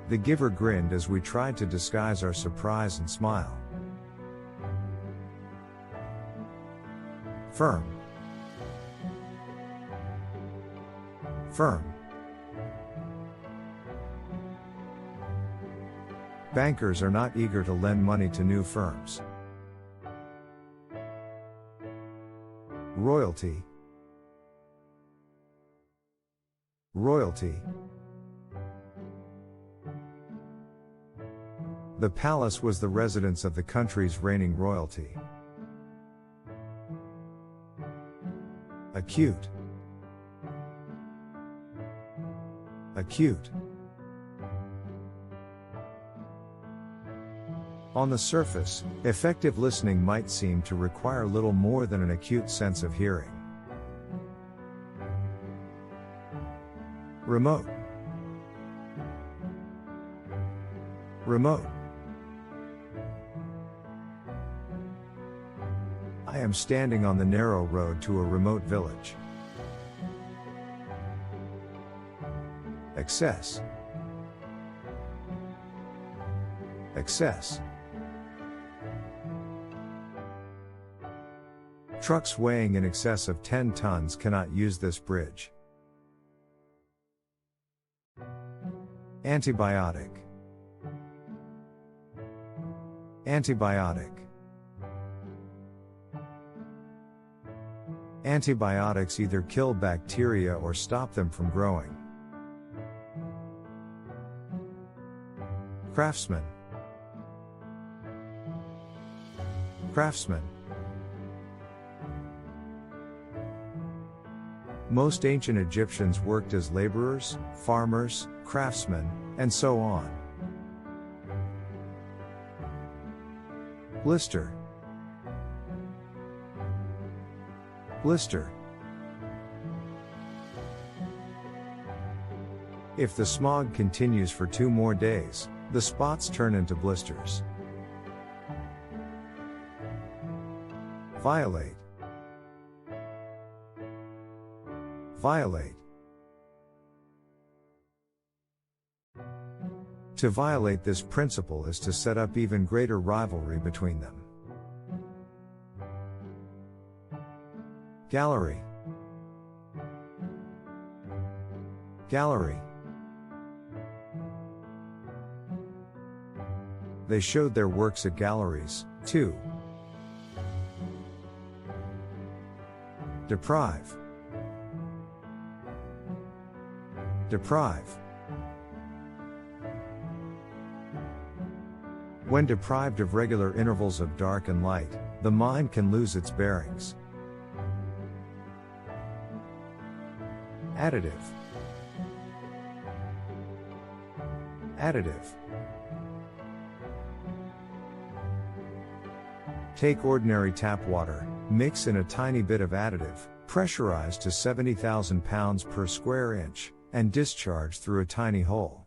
The giver grinned as we tried to disguise our surprise and smile. Firm. Firm. Bankers are not eager to lend money to new firms. Royalty. Royalty. The palace was the residence of the country's reigning royalty. Acute. Acute. On the surface, effective listening might seem to require little more than an acute sense of hearing. Remote. Remote. I am standing on the narrow road to a remote village. Excess. Excess. Trucks weighing in excess of 10 tons cannot use this bridge. Antibiotic. Antibiotic. Antibiotics either kill bacteria or stop them from growing. Craftsman. Craftsman. Most ancient Egyptians worked as laborers, farmers, craftsmen, and so on. Blister. Blister. If the smog continues for 2 more days, the spots turn into blisters. Violate. Violate. To violate this principle is to set up even greater rivalry between them. Gallery. Gallery. They showed their works at galleries, too. Deprive. Deprive. When deprived of regular intervals of dark and light, the mind can lose its bearings. Additive. Additive. Take ordinary tap water, mix in a tiny bit of additive, pressurized to 70,000 pounds per square inch, and discharge through a tiny hole.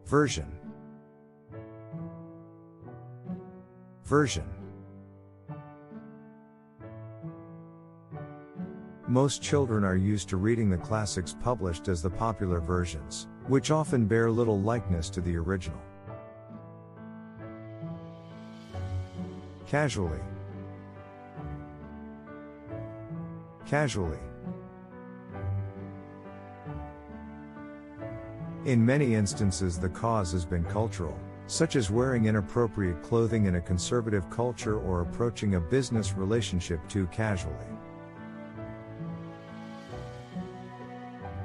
Version. Version. Most children are used to reading the classics published as the popular versions, which often bear little likeness to the original. Casually. Casually. In many instances the cause has been cultural, such as wearing inappropriate clothing in a conservative culture or approaching a business relationship too casually.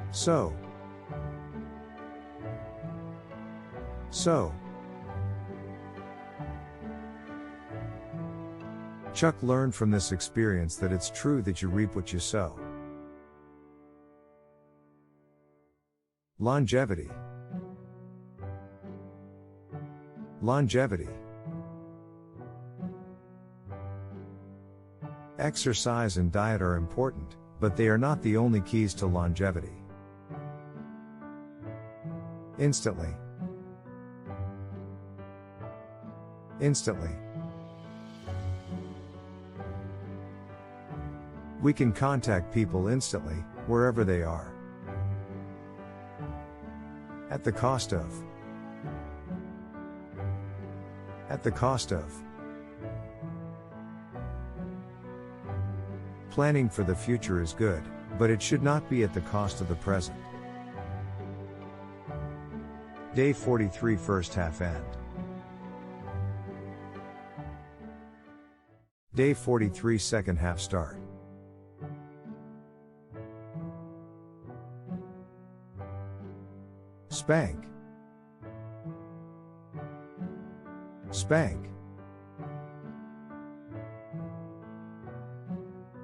So. Chuck learned from this experience that it's true that you reap what you sow. Longevity. Longevity. Exercise and diet are important, but they are not the only keys to longevity. Instantly. Instantly. We can contact people instantly, wherever they are. At the cost of. At the cost of. Planning for the future is good, but it should not be at the cost of the present. Day 43 first half end. Day 43 second half start. Spank. Spank.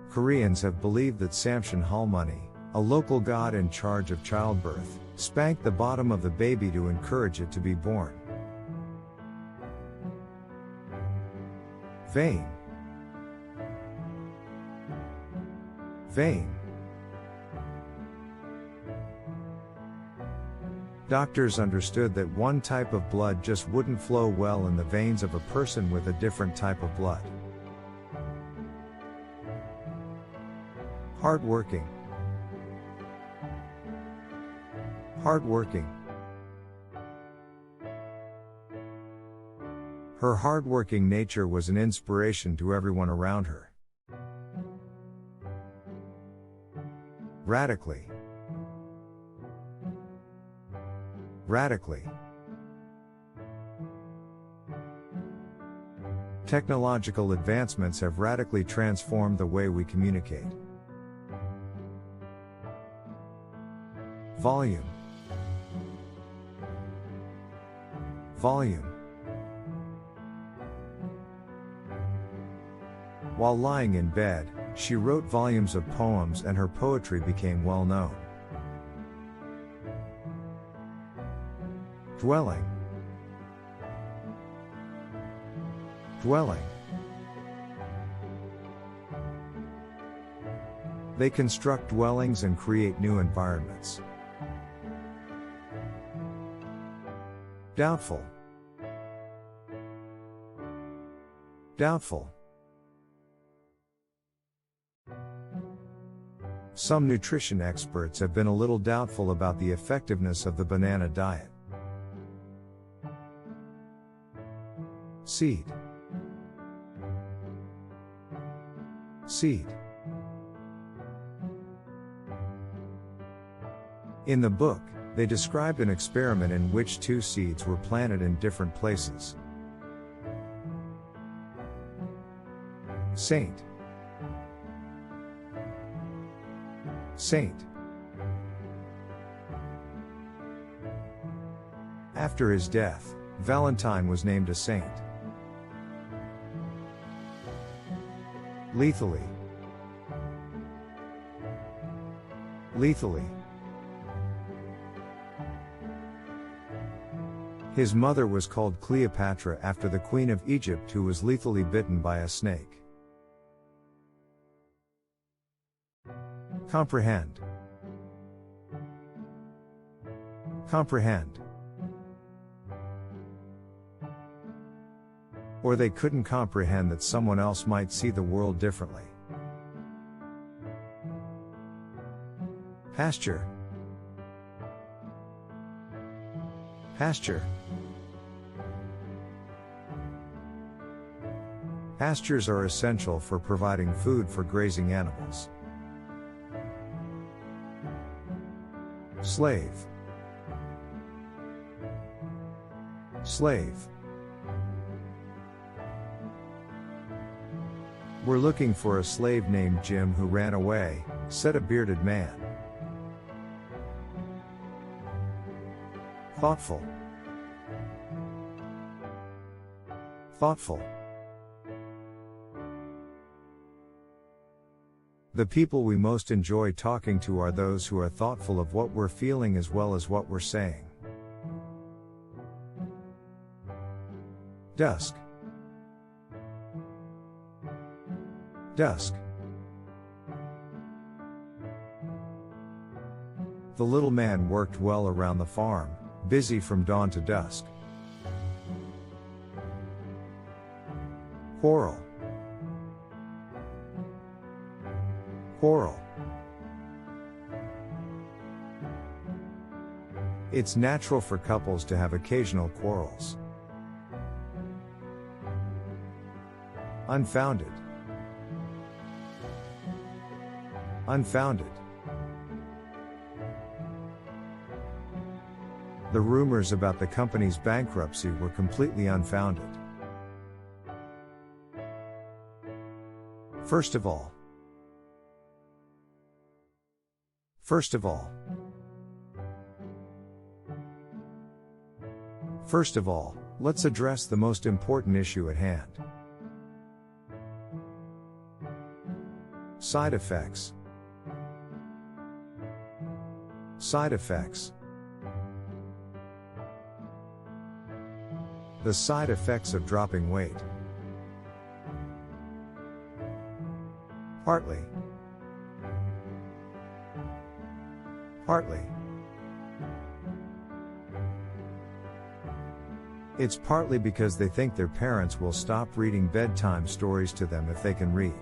Koreans have believed that Samson Halmoni, a local god in charge of childbirth, spanked the bottom of the baby to encourage it to be born. Vain. Vain. Doctors understood that one type of blood just wouldn't flow well in the veins of a person with a different type of blood. Hardworking. Hardworking. Her hardworking nature was an inspiration to everyone around her. Radically. Radically. Technological advancements have radically transformed the way we communicate. Volume. Volume. While lying in bed, she wrote volumes of poems and her poetry became well known. Dwelling. Dwelling. They construct dwellings and create new environments. Doubtful. Doubtful. Some nutrition experts have been a little doubtful about the effectiveness of the banana diet. Seed. Seed. In the book, they described an experiment in which two seeds were planted in different places. Saint. Saint. After his death, Valentine was named a saint. Lethally. Lethally. His mother was called Cleopatra after the Queen of Egypt who was lethally bitten by a snake. Comprehend. Comprehend. Or they couldn't comprehend that someone else might see the world differently. Pasture. Pasture. Pastures are essential for providing food for grazing animals. Slave. Slave. We're looking for a slave named Jim who ran away, said a bearded man. Thoughtful. Thoughtful. The people we most enjoy talking to are those who are thoughtful of what we're feeling as well as what we're saying. Dusk. Dusk. The little man worked well around the farm, busy from dawn to dusk. Quarrel. Quarrel. It's natural for couples to have occasional quarrels. Unfounded. Unfounded. The rumors about the company's bankruptcy were completely unfounded. First of all. First of all. First of all, let's address the most important issue at hand. Side effects. Side effects. The side effects of dropping weight. Partly. Partly. It's partly because they think their parents will stop reading bedtime stories to them if they can read.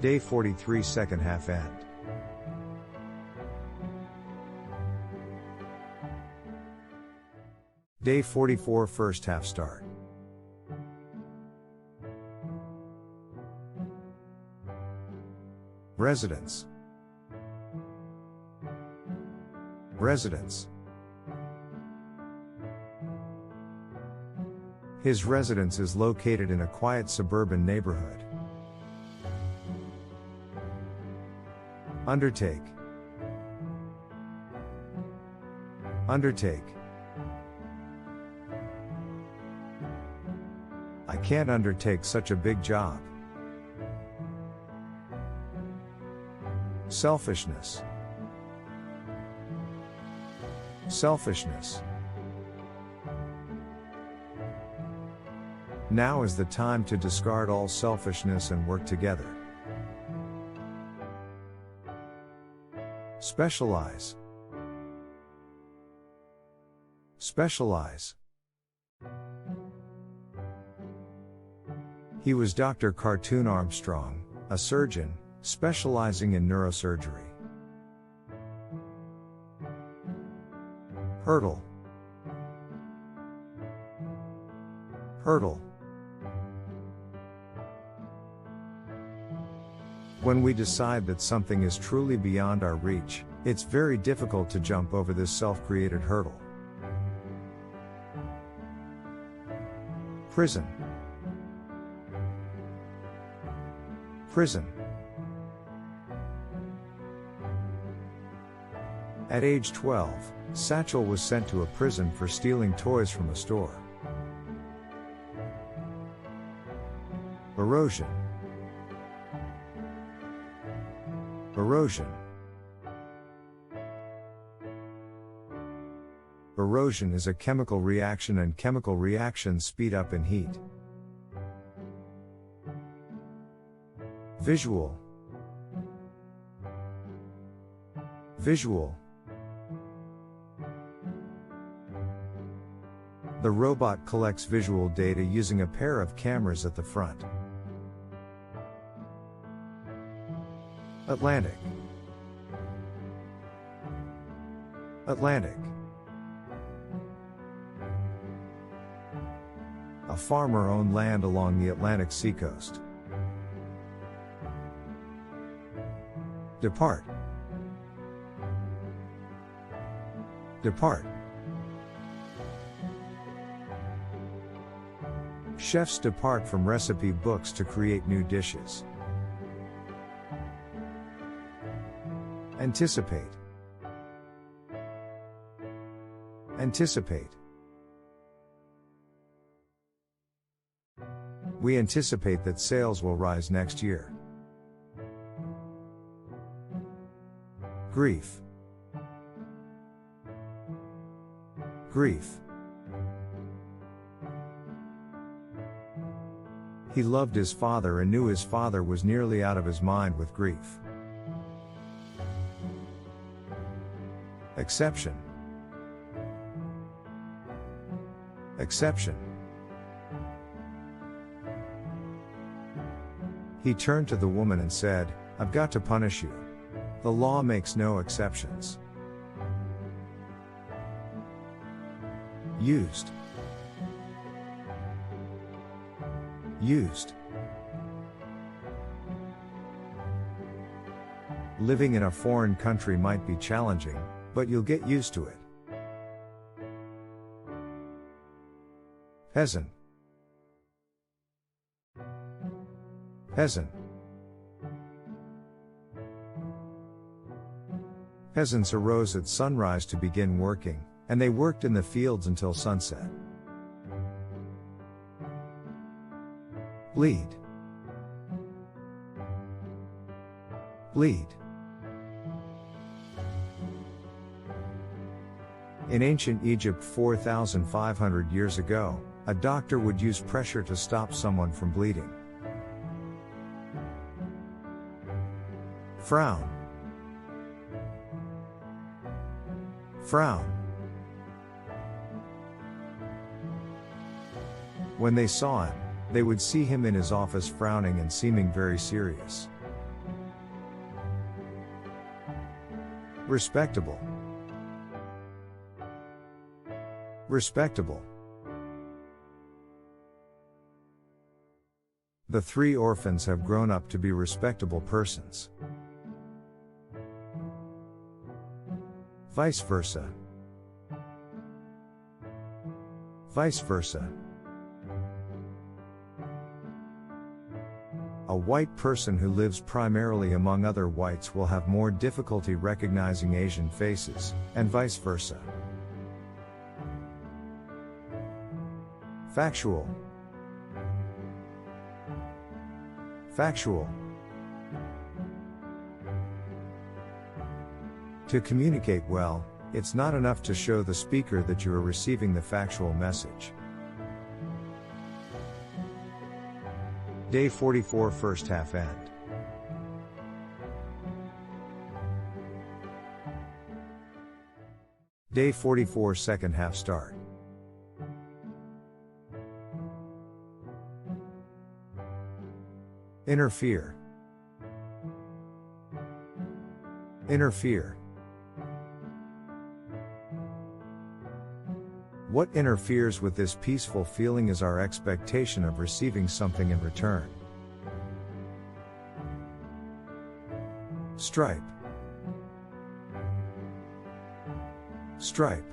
Day 43 second half end. Day 44 first half start. Residence. His residence is located in a quiet suburban neighborhood. Undertake. Undertake. I can't undertake such a big job. Selfishness. Selfishness. Now is the time to discard all selfishness and work together. Specialize. Specialize. He was Dr. Cartoon Armstrong, a surgeon, specializing in neurosurgery. Hurdle. Hurdle. When we decide that something is truly beyond our reach, it's very difficult to jump over this self-created hurdle. Prison. Prison. At age 12, Satchel was sent to a prison for stealing toys from a store. Erosion. Erosion. Erosion is a chemical reaction, and chemical reactions speed up in heat. Visual. Visual. The robot collects visual data using a pair of cameras at the front. Atlantic. Atlantic. A farmer owned land along the Atlantic seacoast. Depart. Depart. Chefs depart from recipe books to create new dishes. Anticipate. Anticipate. We anticipate that sales will rise next year. Grief. Grief. He loved his father and knew his father was nearly out of his mind with grief. Exception. Exception. He turned to the woman and said, "I've got to punish you. The law makes no exceptions." Used. Used. Living in a foreign country might be challenging, but you'll get used to it. Peasant. Peasant. Peasants arose at sunrise to begin working, and they worked in the fields until sunset. Bleed. Bleed. In ancient Egypt 4,500 years ago, a doctor would use pressure to stop someone from bleeding. Frown. Frown. When they saw him, they would see him in his office frowning and seeming very serious. Respectable. Respectable. The three orphans have grown up to be respectable persons. Vice versa. Vice versa. A white person who lives primarily among other whites will have more difficulty recognizing Asian faces, and vice versa. Factual. Factual. To communicate well, it's not enough to show the speaker that you are receiving the factual message. Day 44 first half end. Day 44 second half start. Interfere. Interfere. What interferes with this peaceful feeling is our expectation of receiving something in return. Stripe. Stripe.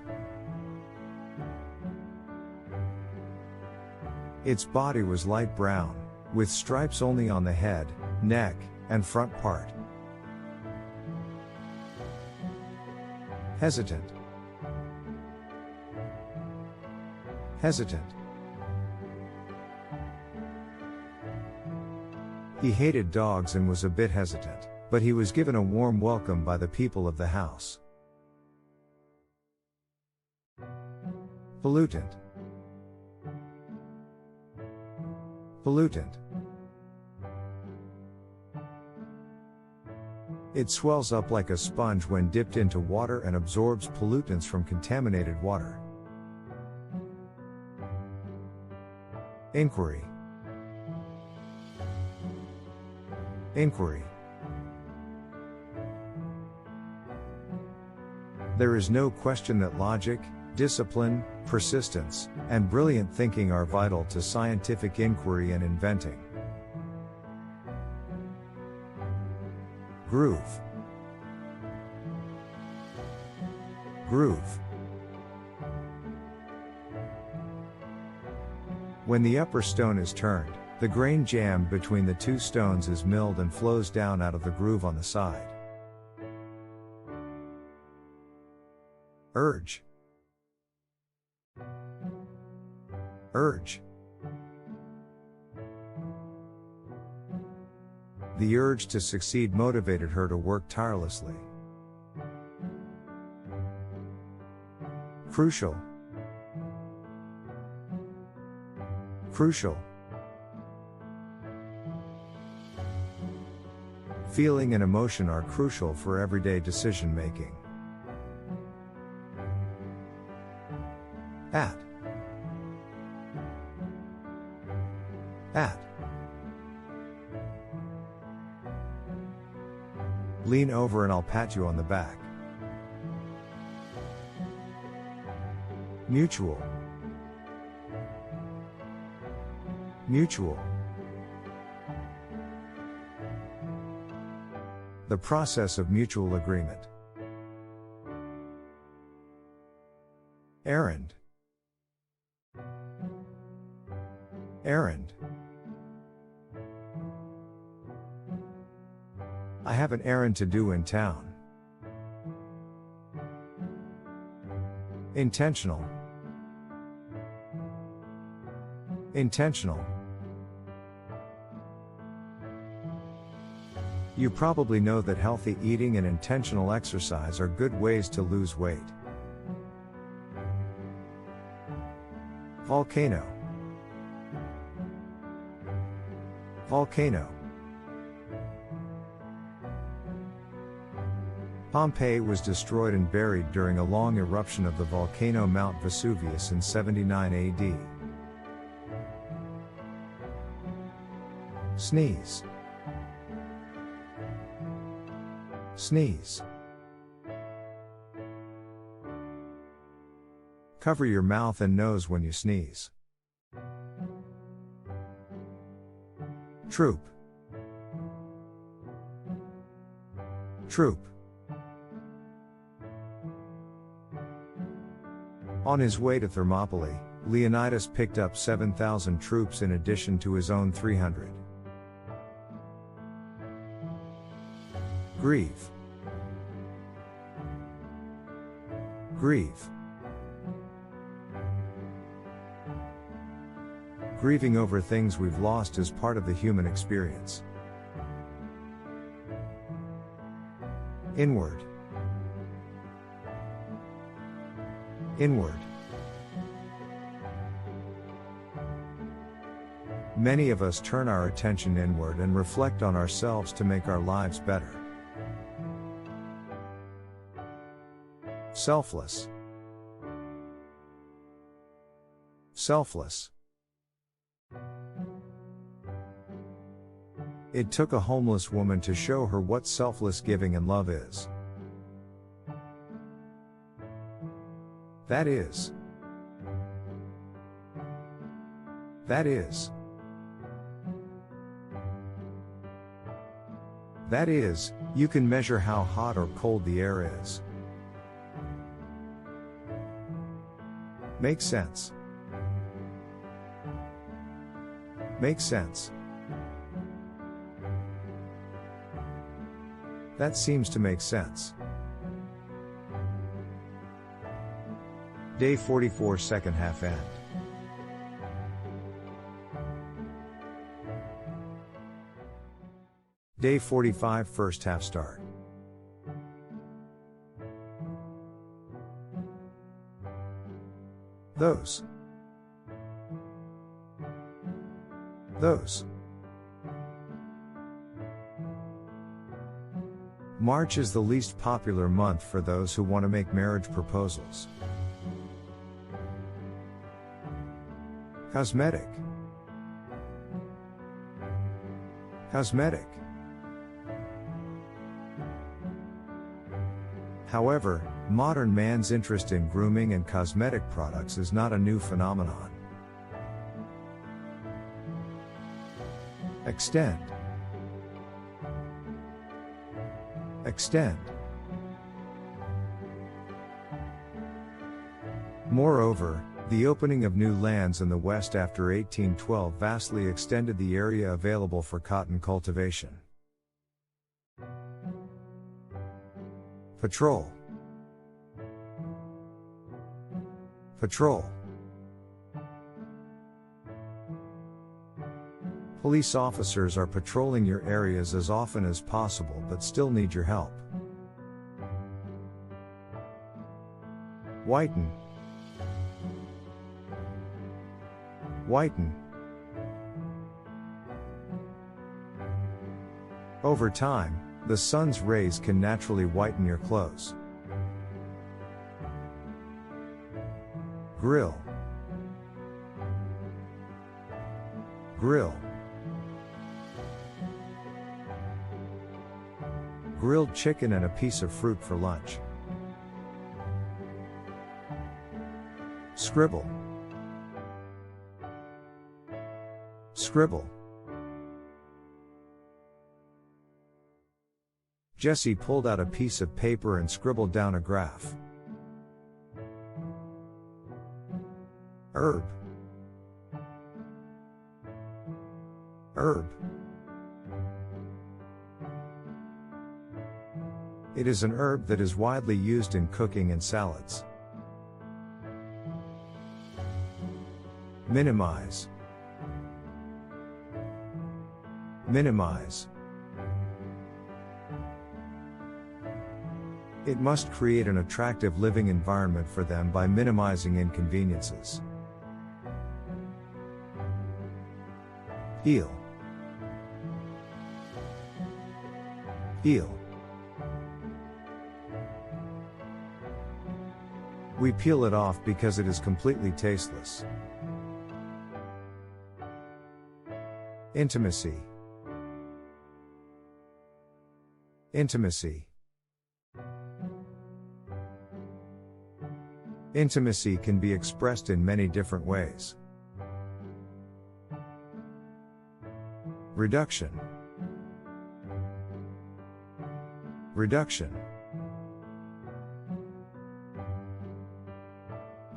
Its body was light brown, with stripes only on the head, neck, and front part. Hesitant. Hesitant. He hated dogs and was a bit hesitant, but he was given a warm welcome by the people of the house. Pollutant. Pollutant. It swells up like a sponge when dipped into water and absorbs pollutants from contaminated water. Inquiry. Inquiry. There is no question that logic, discipline, persistence, and brilliant thinking are vital to scientific inquiry and inventing. Groove. Groove. When the upper stone is turned, the grain jammed between the two stones is milled and flows down out of the groove on the side. Urge. Urge. The urge to succeed motivated her to work tirelessly. Crucial. Crucial. Feeling and emotion are crucial for everyday decision making. At. At. Lean over and I'll pat you on the back. Mutual. Mutual. The process of mutual agreement. Errand. Errand. I have an errand to do in town. Intentional. Intentional. You probably know that healthy eating and intentional exercise are good ways to lose weight. Volcano. Volcano. Pompeii was destroyed and buried during a long eruption of the volcano Mount Vesuvius in 79 AD. Sneeze. Sneeze. Cover your mouth and nose when you sneeze. Troop. Troop. On his way to Thermopylae, Leonidas picked up 7,000 troops in addition to his own 300. Grieve. Grieve. Grieving over things we've lost is part of the human experience. Inward. Inward. Many of us turn our attention inward and reflect on ourselves to make our lives better. Selfless. Selfless. It took a homeless woman to show her what selfless giving and love is. That is. That is. That is, you can measure how hot or cold the air is. Makes sense. Makes sense. That seems to make sense. Day 44, second half end. Day 45, first half start. Those. Those. March is the least popular month for those who want to make marriage proposals. Cosmetic. Cosmetic. However, modern man's interest in grooming and cosmetic products is not a new phenomenon. Extend. Extend. Moreover, the opening of new lands in the West after 1812 vastly extended the area available for cotton cultivation. Patrol. Patrol. Police officers are patrolling your areas as often as possible but still need your help. Whiten. Whiten. Over time, the sun's rays can naturally whiten your clothes. Grill. Grill. Grilled chicken and a piece of fruit for lunch. Scribble. Scribble. Jesse pulled out a piece of paper and scribbled down a graph. Herb. Herb. It is an herb that is widely used in cooking and salads. Minimize. Minimize. It must create an attractive living environment for them by minimizing inconveniences. Peel. Peel. We peel it off because it is completely tasteless. Intimacy. Intimacy. Intimacy can be expressed in many different ways. Reduction. Reduction.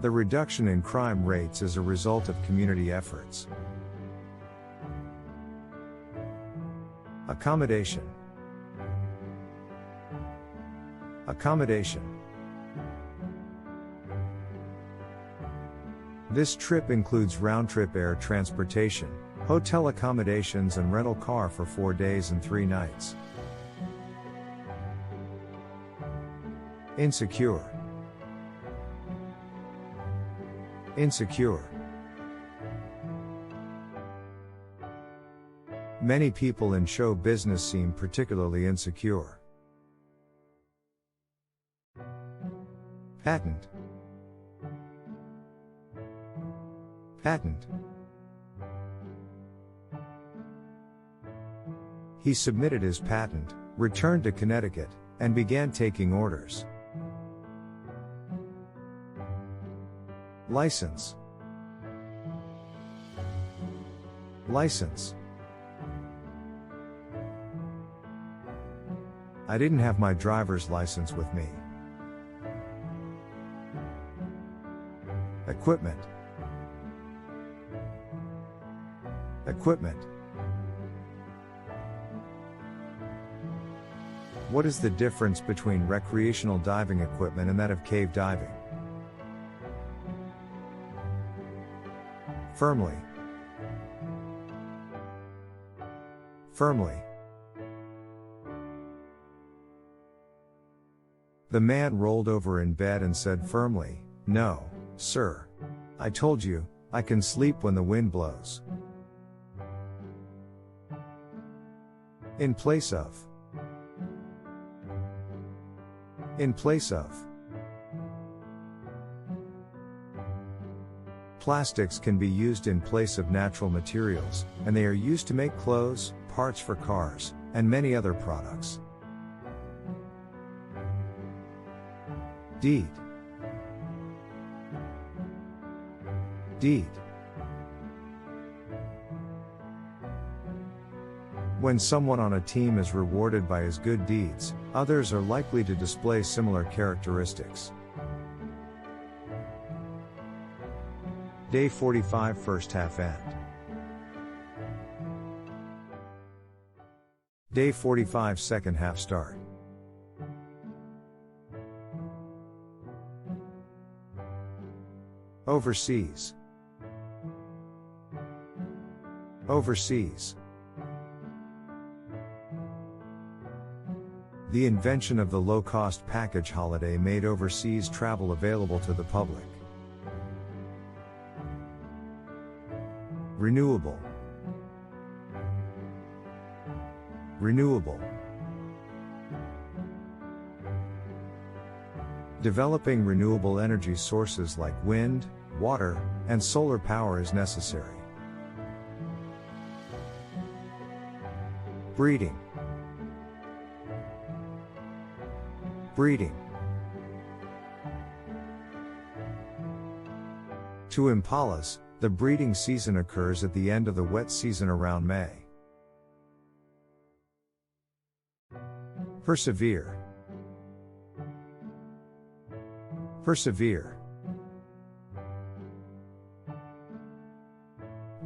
The reduction in crime rates is a result of community efforts. Accommodation. Accommodation. This trip includes round-trip air transportation, hotel accommodations and rental car for 4 days and 3 nights. Insecure. Insecure. Many people in show business seem particularly insecure. Patent. Patent. He submitted his patent, returned to Connecticut, and began taking orders. License. License. I didn't have my driver's license with me. Equipment. Equipment. What is the difference between recreational diving equipment and that of cave diving? Firmly. Firmly. The man rolled over in bed and said firmly, "No, sir. I told you, I can sleep when the wind blows." In place of. In place of. Plastics can be used in place of natural materials, and they are used to make clothes, parts for cars, and many other products. Deed. Deed. When someone on a team is rewarded by his good deeds, others are likely to display similar characteristics. Day 45 first half end. Day 45 second half start. Overseas. Overseas. The invention of the low-cost package holiday made overseas travel available to the public. Renewable. Renewable. Developing renewable energy sources like wind, water, and solar power is necessary. Breeding. Breeding. To impalas, the breeding season occurs at the end of the wet season around May. Persevere. Persevere.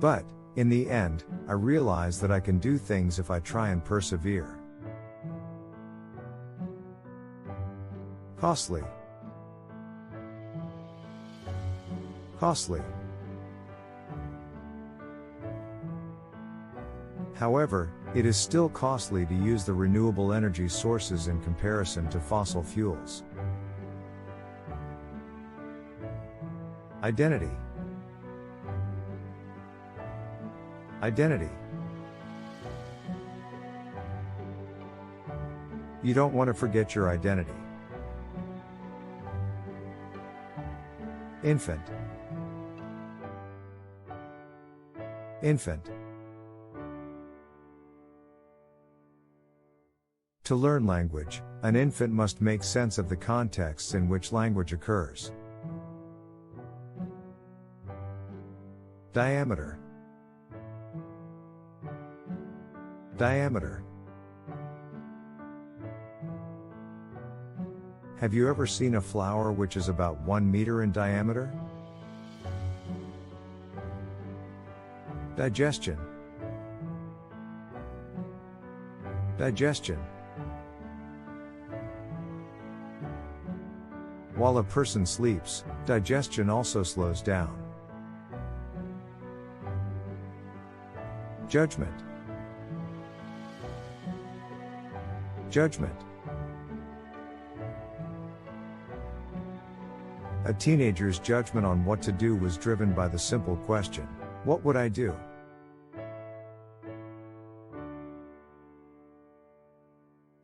But, in the end, I realize that I can do things if I try and persevere. Costly. Costly. However, it is still costly to use the renewable energy sources in comparison to fossil fuels. Identity. Identity. You don't want to forget your identity. Infant. Infant. To learn language, an infant must make sense of the contexts in which language occurs. Diameter. Diameter. Have you ever seen a flower which is about 1 meter in diameter? Digestion. Digestion. While a person sleeps, digestion also slows down. Judgment. Judgment. A teenager's judgment on what to do was driven by the simple question, "What would I do?"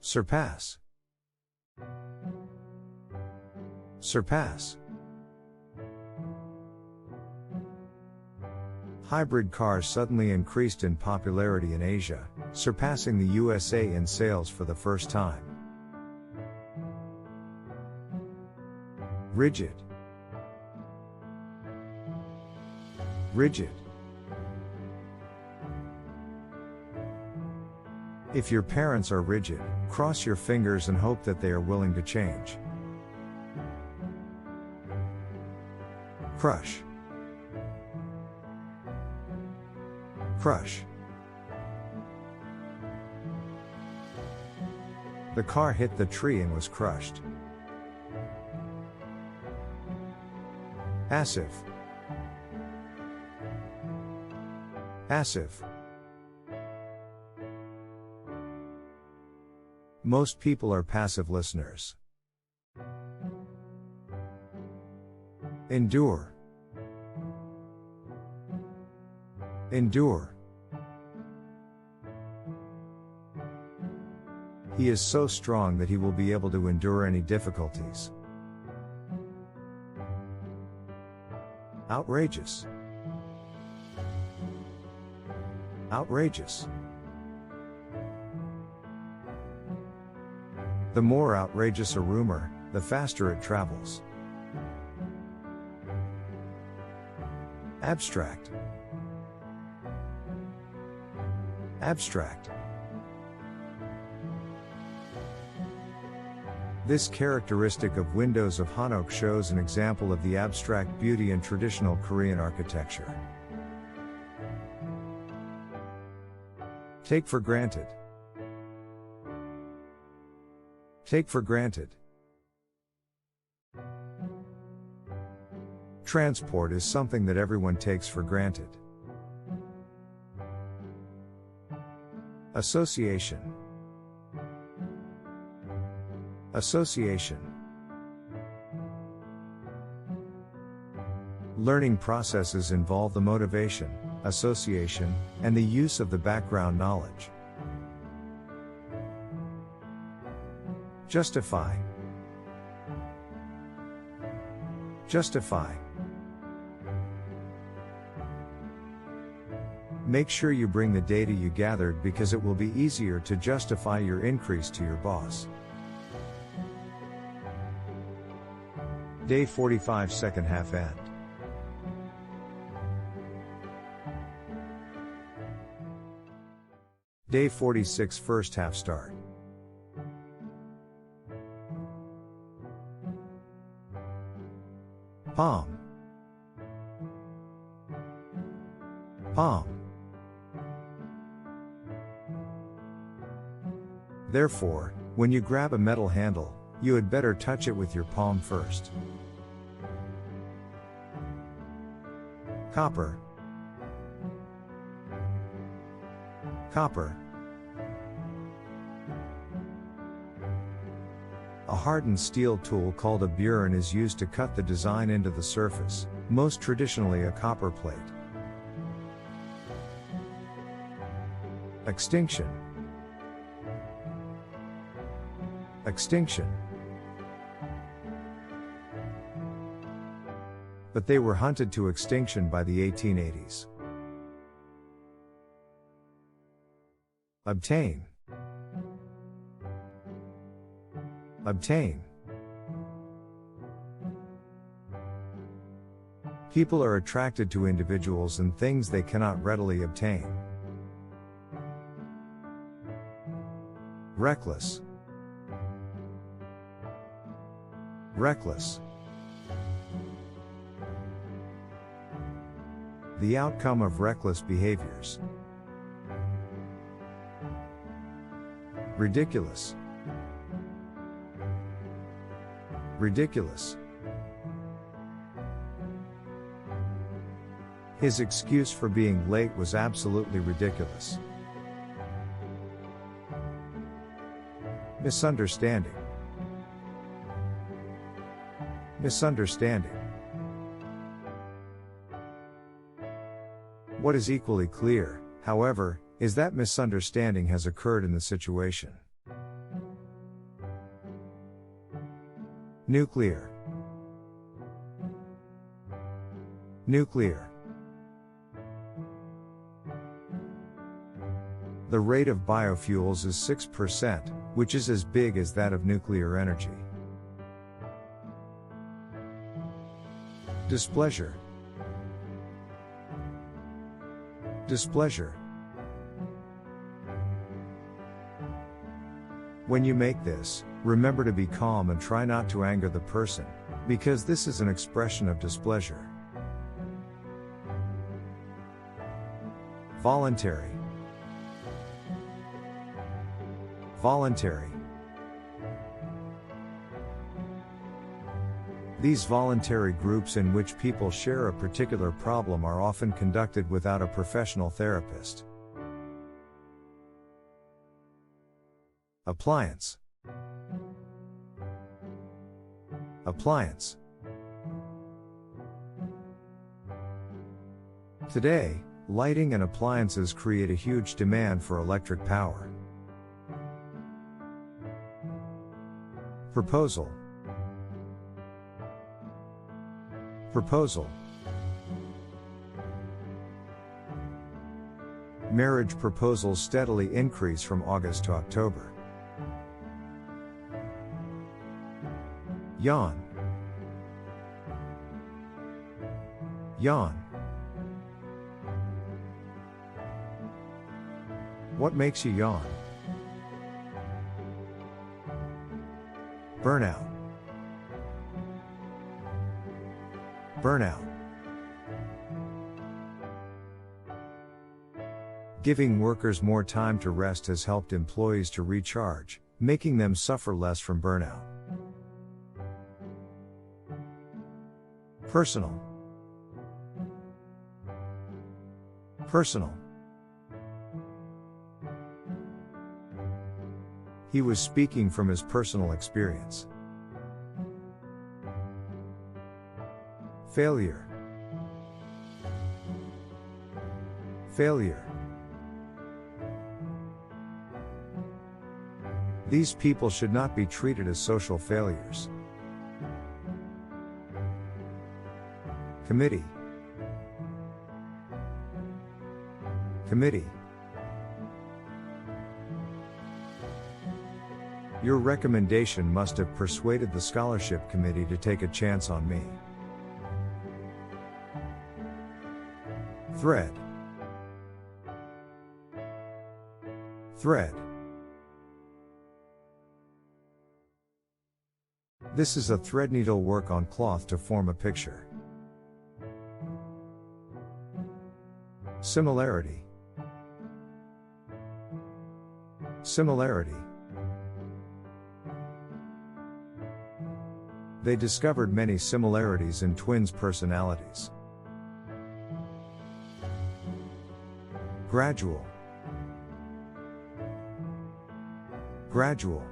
Surpass. Surpass. Hybrid cars suddenly increased in popularity in Asia, surpassing the USA in sales for the first time. Rigid. Rigid. If your parents are rigid, cross your fingers and hope that they are willing to change. Crush. Crush. The car hit the tree and was crushed. Passive. Passive. Most people are passive listeners. Endure. Endure. He is so strong that he will be able to endure any difficulties. Outrageous. Outrageous. The more outrageous a rumor, the faster it travels. Abstract. Abstract. This characteristic of windows of Hanok shows an example of the abstract beauty in traditional Korean architecture. Take for granted. Take for granted. Transport is something that everyone takes for granted. Association. Association. Learning processes involve the motivation, association, and the use of the background knowledge. Justify. Justify. Make sure you bring the data you gathered because it will be easier to justify your increase to your boss. Day 45 second half end. Day 46 first half start. Palm. Palm. Therefore, when you grab a metal handle, you had better touch it with your palm first. Copper. Copper. A hardened steel tool called a burin is used to cut the design into the surface, most traditionally a copper plate. Extinction. Extinction. But they were hunted to extinction by the 1880s. Obtain. Obtain. People are attracted to individuals and things they cannot readily obtain. Reckless. Reckless. The outcome of reckless behaviors. Ridiculous. Ridiculous. His excuse for being late was absolutely ridiculous. Misunderstanding. Misunderstanding. What is equally clear, however, is that misunderstanding has occurred in the situation. Nuclear. Nuclear. The rate of biofuels is 6%, which is as big as that of nuclear energy. Displeasure. Displeasure. When you make this, remember to be calm and try not to anger the person, because this is an expression of displeasure. Voluntary. Voluntary. These voluntary groups in which people share a particular problem are often conducted without a professional therapist. Appliance. Appliance. Today, lighting and appliances create a huge demand for electric power. Proposal. Proposal. Marriage proposals steadily increase from August to October. Yawn. Yawn. What makes you yawn? Burnout. Burnout. Giving workers more time to rest has helped employees to recharge, making them suffer less from burnout. Personal. Personal. He was speaking from his personal experience. Failure. Failure. These people should not be treated as social failures. Committee. Committee. Your recommendation must have persuaded the scholarship committee to take a chance on me. Thread. Thread. This is a thread needle work on cloth to form a picture. Similarity. Similarity. They discovered many similarities in twins' personalities. Gradual. Gradual.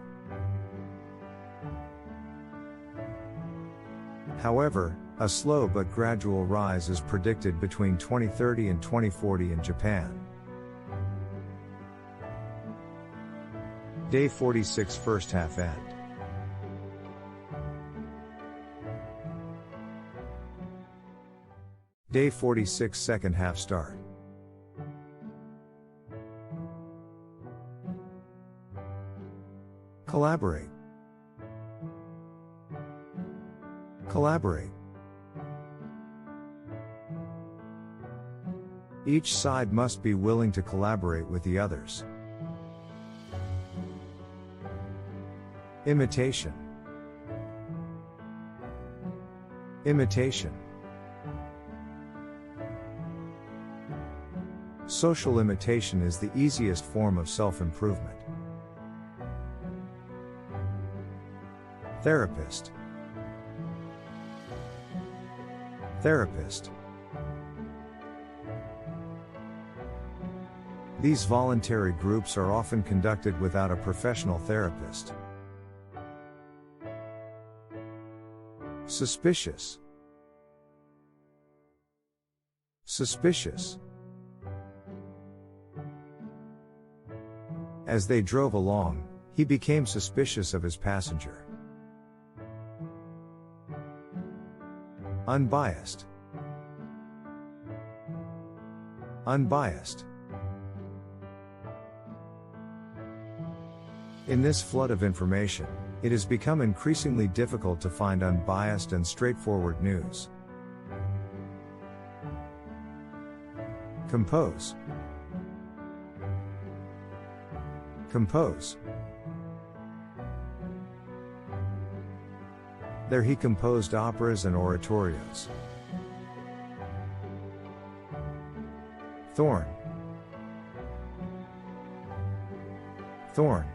However, a slow but gradual rise is predicted between 2030 and 2040 in Japan. Day 46 first half end. Day 46 second half start. Collaborate. Collaborate. Each side must be willing to collaborate with the others. Imitation. Imitation. Social imitation is the easiest form of self-improvement. Therapist. Therapist. These voluntary groups are often conducted without a professional therapist. Suspicious. Suspicious. As they drove along, he became suspicious of his passenger. Unbiased. Unbiased. In this flood of information, it has become increasingly difficult to find unbiased and straightforward news. Compose. Compose. There he composed operas and oratorios. Thorn. Thorn.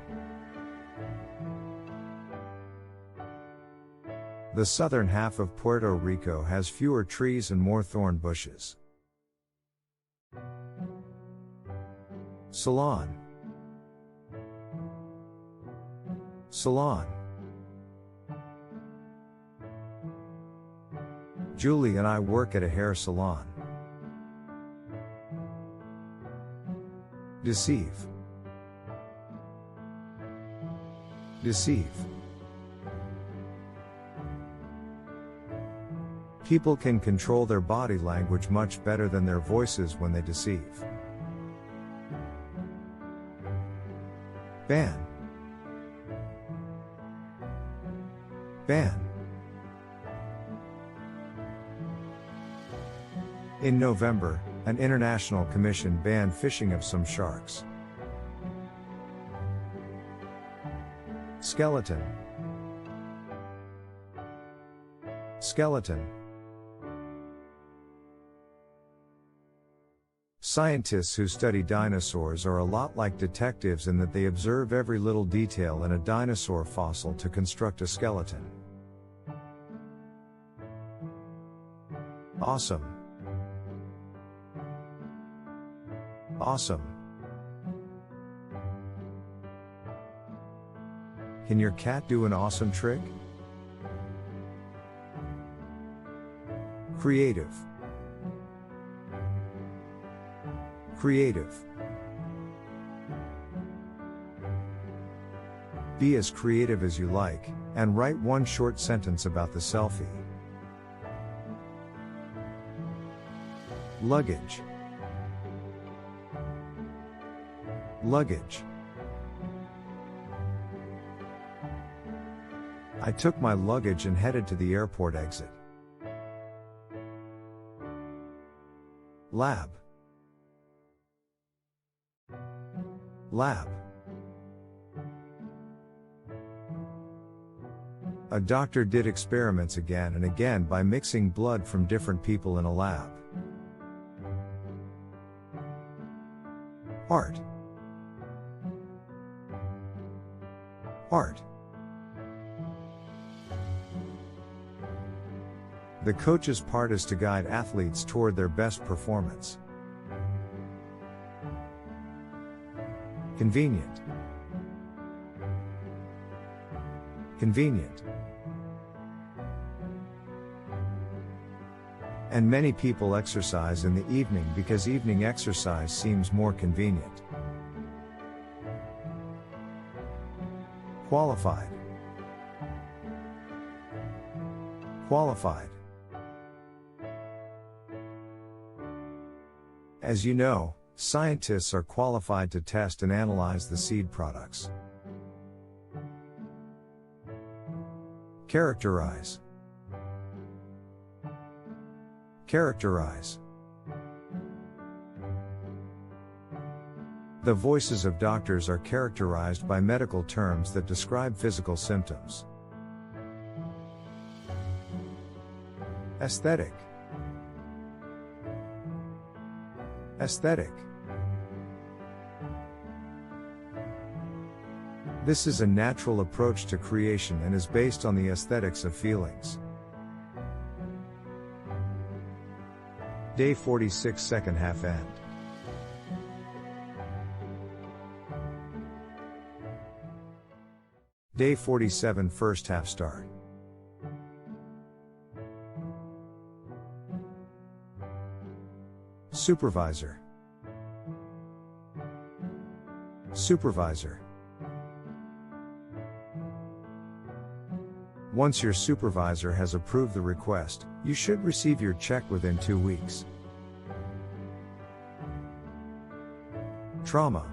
The southern half of Puerto Rico has fewer trees and more thorn bushes. Salon. Salon. Julie and I work at a hair salon. Deceive. Deceive. People can control their body language much better than their voices when they deceive. Ban. Ban. In November, an international commission banned fishing of some sharks. Skeleton. Skeleton. Scientists who study dinosaurs are a lot like detectives in that they observe every little detail in a dinosaur fossil to construct a skeleton. Awesome. Awesome. Can your cat do an awesome trick? Creative. Creative. Be as creative as you like, and write one short sentence about the selfie. Luggage. Luggage. I took my luggage and headed to the airport exit. Lab. Lab. A doctor did experiments again and again by mixing blood from different people in a lab. Art. Art. The coach's part is to guide athletes toward their best performance. Convenient. Convenient. And many people exercise in the evening because evening exercise seems more convenient. Qualified. Qualified. As you know, scientists are qualified to test and analyze the seed products. Characterize. Characterize. The voices of doctors are characterized by medical terms that describe physical symptoms. Aesthetic. Aesthetic. This is a natural approach to creation and is based on the aesthetics of feelings. Day 46 second half end. Day 47 first half start. Supervisor. Supervisor. Once your supervisor has approved the request, you should receive your check within 2 weeks. Trauma.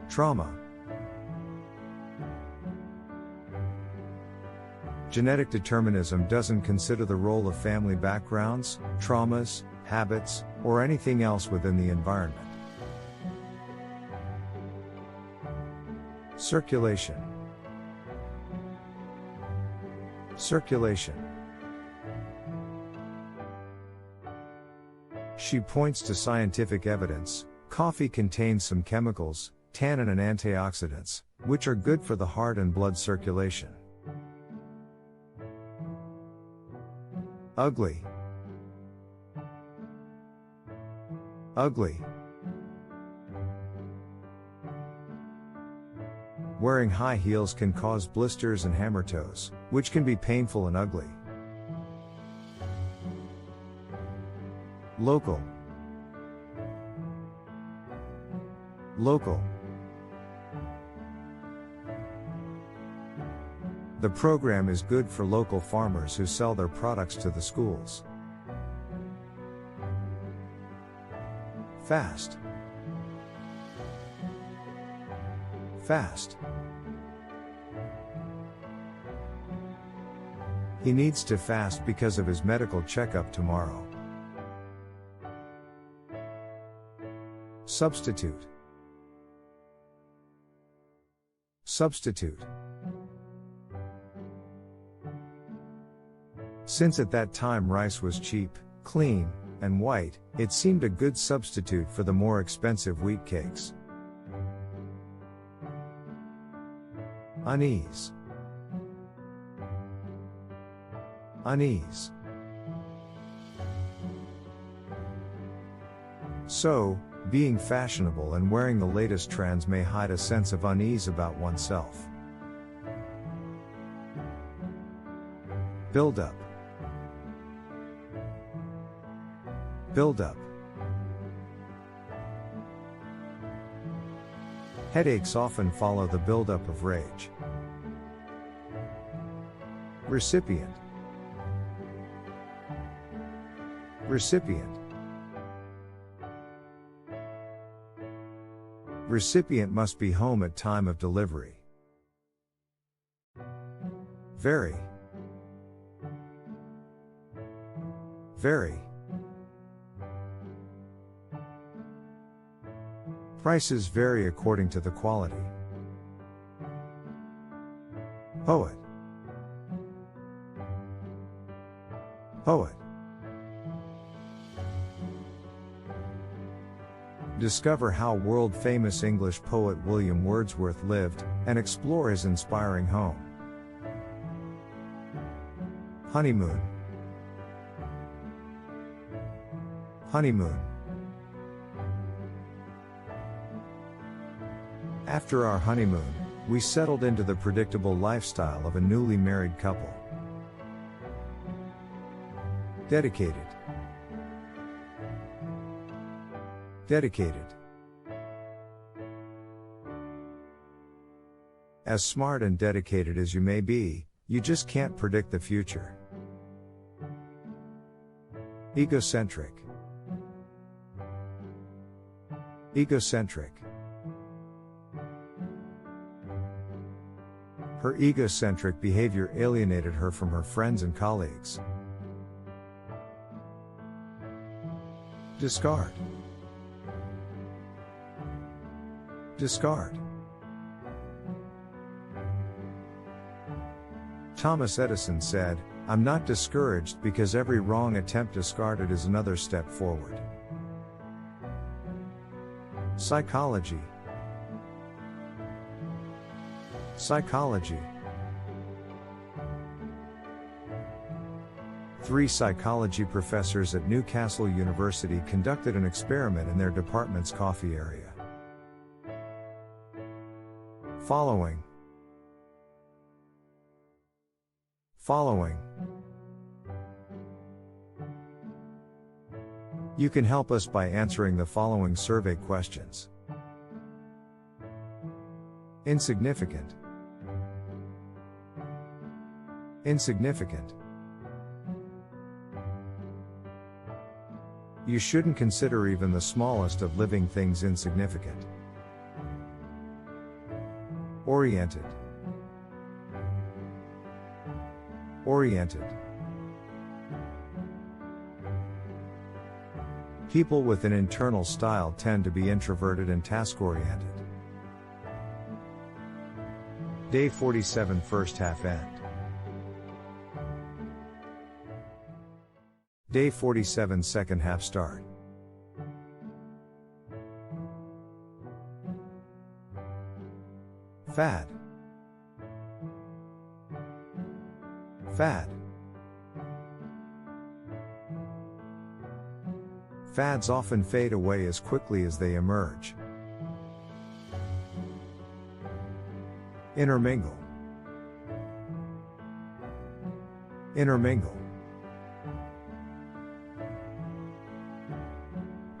Trauma. Genetic determinism doesn't consider the role of family backgrounds, traumas, habits, or anything else within the environment. Circulation. Circulation. She points to scientific evidence. Coffee contains some chemicals, tannin and antioxidants, which are good for the heart and blood circulation. Ugly. Ugly. Wearing high heels can cause blisters and hammer toes, which can be painful and ugly. Local. Local. The program is good for local farmers who sell their products to the schools. Fast. Fast. He needs to fast because of his medical checkup tomorrow. Substitute. Substitute. Since at that time rice was cheap, clean, and white, it seemed a good substitute for the more expensive wheat cakes. Unease. Unease. So, being fashionable and wearing the latest trends may hide a sense of unease about oneself. Build up. Build up. Headaches often follow the buildup of rage. Recipient. Recipient. Recipient must be home at time of delivery. Vary. Vary. Prices vary according to the quality. Poet. Poet. Discover how world-famous English poet William Wordsworth lived, and explore his inspiring home. Honeymoon. Honeymoon. After our honeymoon, we settled into the predictable lifestyle of a newly married couple. Dedicated. Dedicated. As smart and dedicated as you may be, you just can't predict the future. Egocentric. Egocentric. Her egocentric behavior alienated her from her friends and colleagues. Discard. Discard. Thomas Edison said, "I'm not discouraged because every wrong attempt discarded is another step forward." Psychology. Psychology. 3 psychology professors at Newcastle University conducted an experiment in their department's coffee area. Following. You can help us by answering the following survey questions. Insignificant. You shouldn't consider even the smallest of living things insignificant. Oriented. People with an internal style tend to be introverted and task-oriented. Day 47 first half end. Day 47 second half start. Fad. Fads often fade away as quickly as they emerge. Intermingle.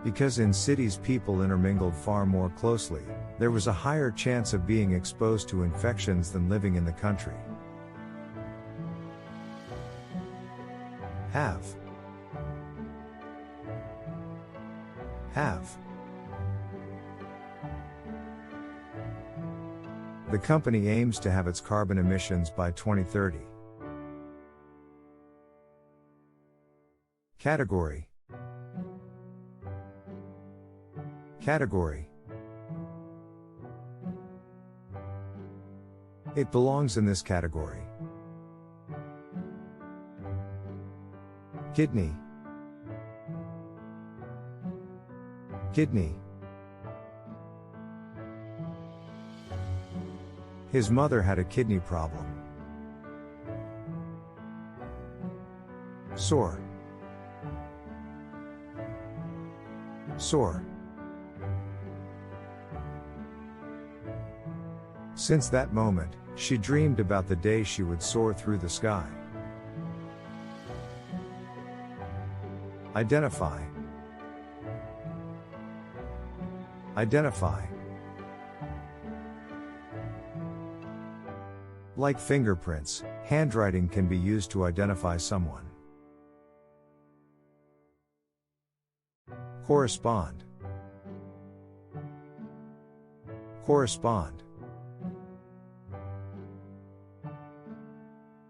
Because in cities people intermingled far more closely, there was a higher chance of being exposed to infections than living in the country. Have. The company aims to have its carbon emissions by 2030. Category. It belongs in this category. Kidney. His mother had a kidney problem. Sore. Since that moment, she dreamed about the day she would soar through the sky. Identify. Like fingerprints, handwriting can be used to identify someone. Correspond.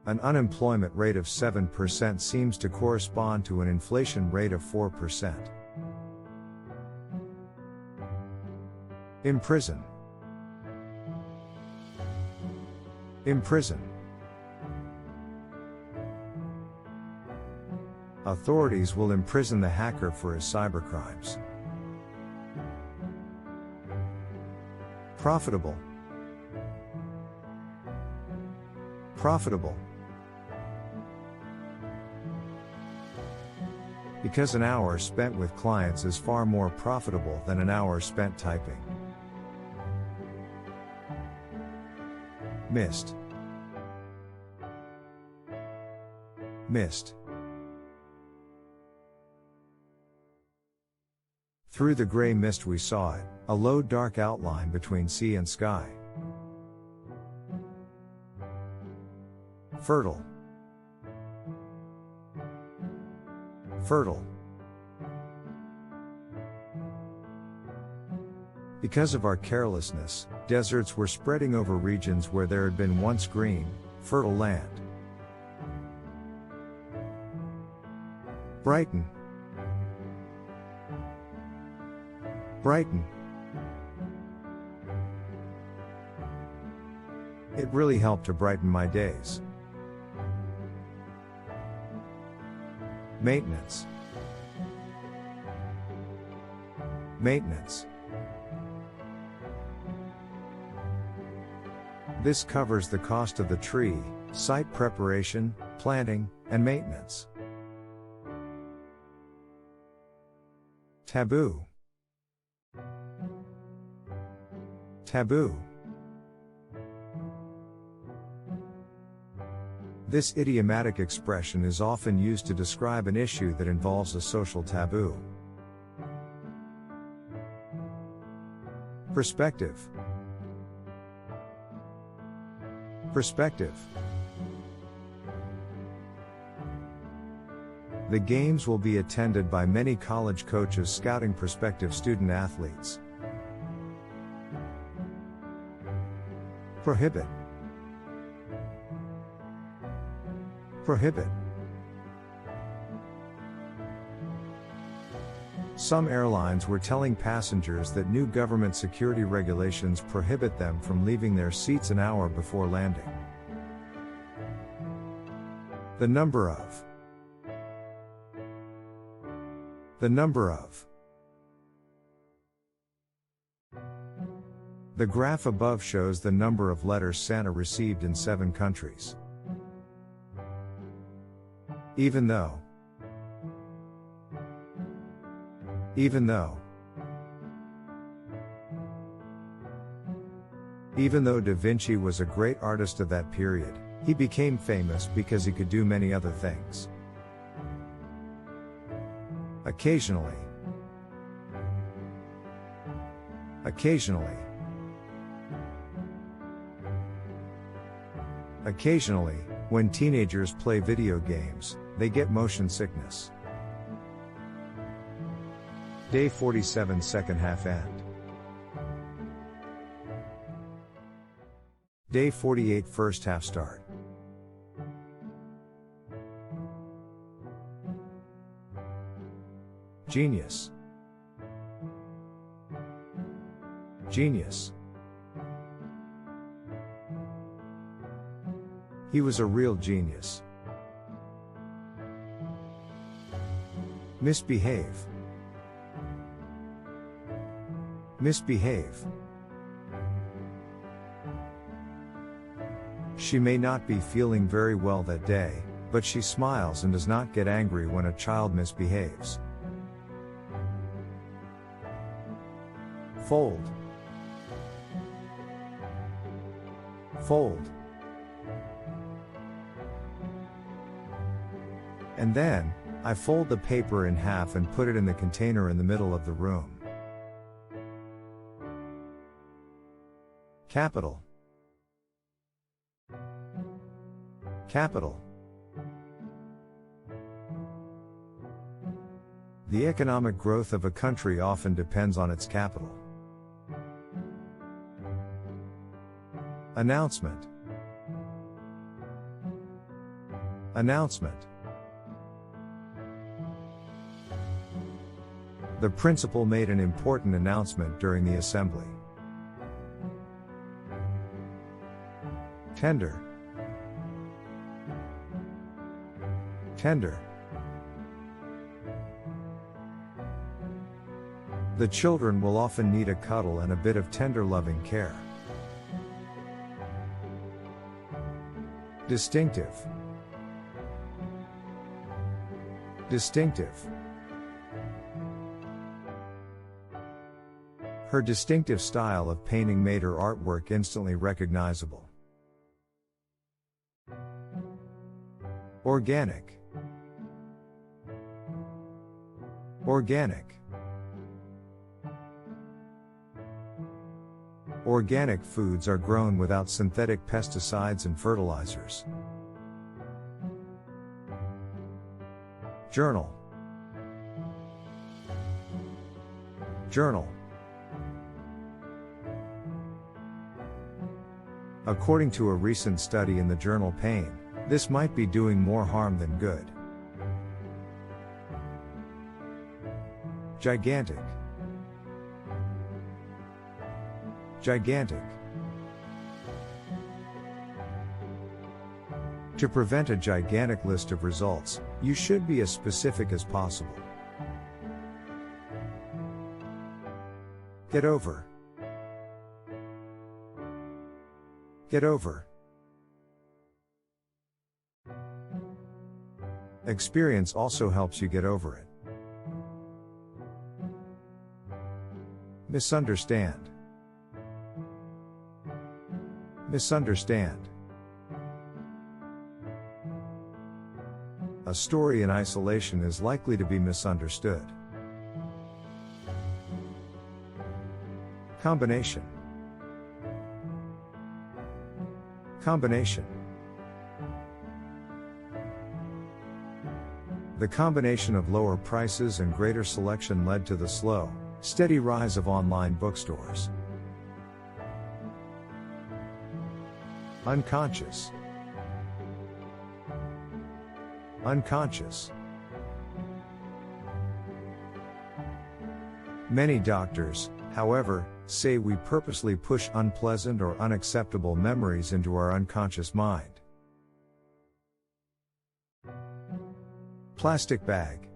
An unemployment rate of 7% seems to correspond to an inflation rate of 4%. Imprison. Authorities will imprison the hacker for his cybercrimes. Profitable. Because an hour spent with clients is far more profitable than an hour spent typing. Mist. Through the gray mist we saw it, a low dark outline between sea and sky. Fertile. Because of our carelessness, deserts were spreading over regions where there had been once green, fertile land. Brighten. It really helped to brighten my days. Maintenance. This covers the cost of the tree, site preparation, planting, and maintenance. Taboo. Taboo. This idiomatic expression is often used to describe an issue that involves a social taboo. Perspective. Perspective. The games will be attended by many college coaches scouting prospective student athletes. Prohibit. Prohibit. Some airlines were telling passengers that new government security regulations prohibit them from leaving their seats an hour before landing. The number of. The number of. The graph above shows the number of letters Santa received in 7 countries. Even though. Even though. Even though Da Vinci was a great artist of that period, he became famous because he could do many other things. Occasionally. Occasionally. Occasionally, when teenagers play video games, they get motion sickness. Day 47 second half end. Day 48 first half start. Genius. Genius. He was a real genius. Misbehave. Misbehave. She may not be feeling very well that day, but she smiles and does not get angry when a child misbehaves. Fold. Fold. And then, I fold the paper in half and put it in the container in the middle of the room. Capital. Capital. The economic growth of a country often depends on its capital. Announcement. Announcement. The principal made an important announcement during the assembly. Tender. Tender. The children will often need a cuddle and a bit of tender loving care. Distinctive. Distinctive. Her distinctive style of painting made her artwork instantly recognizable. Organic. Organic. Organic foods are grown without synthetic pesticides and fertilizers. Journal. Journal. According to a recent study in the journal Pain, this might be doing more harm than good. Gigantic. Gigantic. To prevent a gigantic list of results, you should be as specific as possible. Get over. Get over. Experience also helps you get over it. Misunderstand. Misunderstand. A story in isolation is likely to be misunderstood. Combination. Combination. The combination of lower prices and greater selection led to the slow, steady rise of online bookstores. Unconscious. Unconscious. Many doctors, however, say we purposely push unpleasant or unacceptable memories into our unconscious mind. Plastic bag.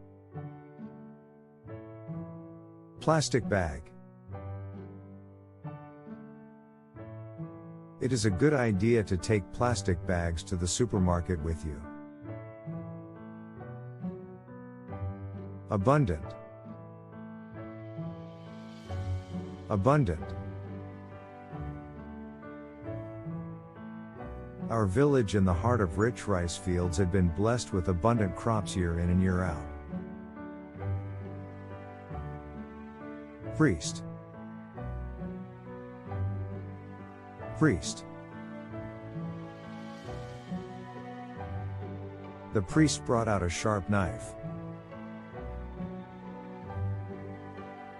Plastic bag. It is a good idea to take plastic bags to the supermarket with you. Abundant. Abundant. Our village in the heart of rich rice fields had been blessed with abundant crops year in and year out. Priest. Priest. The priest brought out a sharp knife.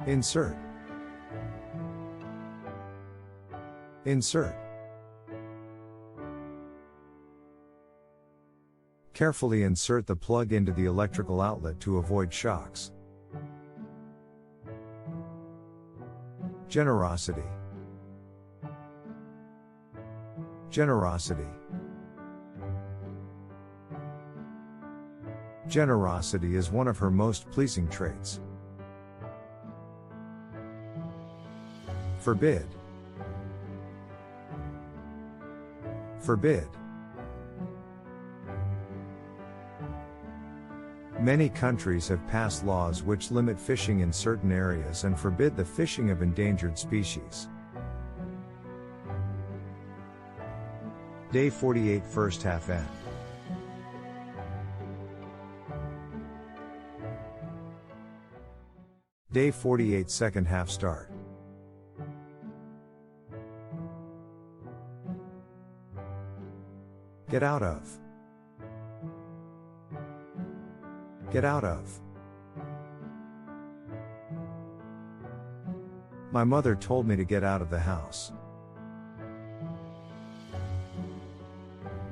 Insert. Insert. Carefully insert the plug into the electrical outlet to avoid shocks. Generosity. Generosity. Generosity is one of her most pleasing traits. Forbid. Forbid. Many countries have passed laws which limit fishing in certain areas and forbid the fishing of endangered species. Day 48 first half end. Day 48 second half start. Get out of. Get out of. My mother told me to get out of the house.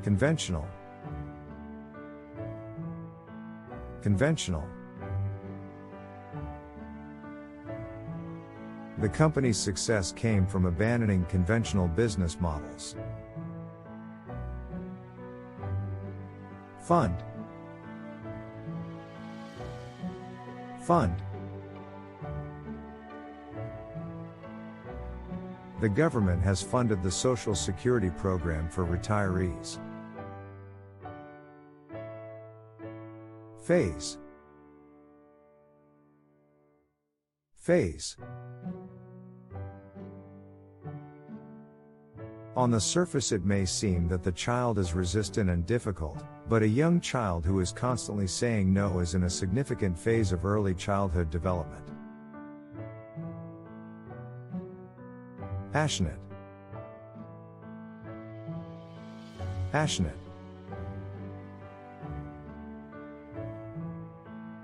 Conventional. Conventional. The company's success came from abandoning conventional business models. Fund. Fund. The government has funded the Social Security program for retirees. Phase. Phase. On the surface it may seem that the child is resistant and difficult, but a young child who is constantly saying no is in a significant phase of early childhood development. Passionate. Passionate.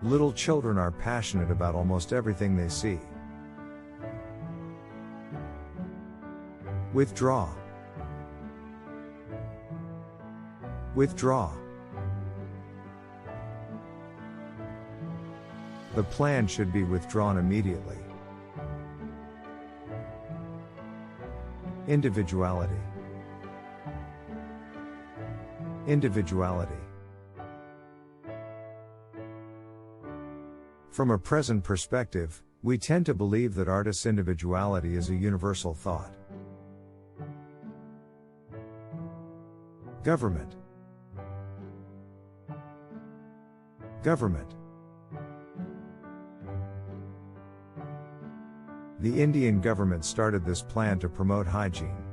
Little children are passionate about almost everything they see. Withdraw. Withdraw. The plan should be withdrawn immediately. Individuality. Individuality. From a present perspective, we tend to believe that artists' individuality is a universal thought. Government. Government. The Indian government started this plan to promote hygiene.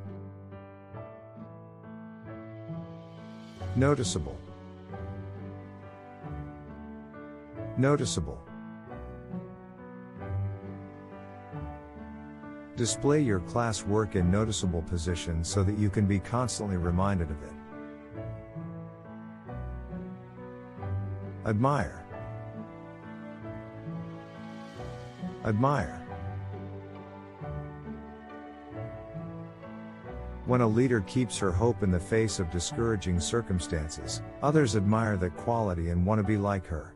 Noticeable. Noticeable. Display your class work in noticeable positions so that you can be constantly reminded of it. Admire. Admire. When a leader keeps her hope in the face of discouraging circumstances, others admire that quality and want to be like her.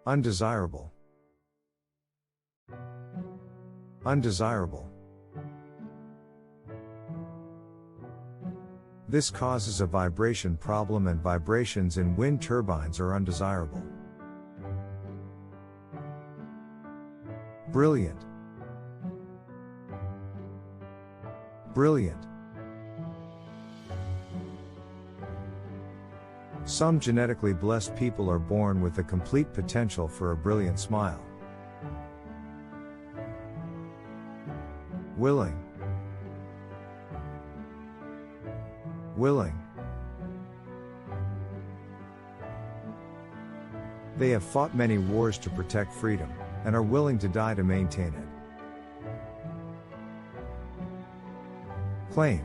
Undesirable. Undesirable. This causes a vibration problem, and vibrations in wind turbines are undesirable. Brilliant. Brilliant. Some genetically blessed people are born with the complete potential for a brilliant smile. Willing. Willing. They have fought many wars to protect freedom, and are willing to die to maintain it. Claim.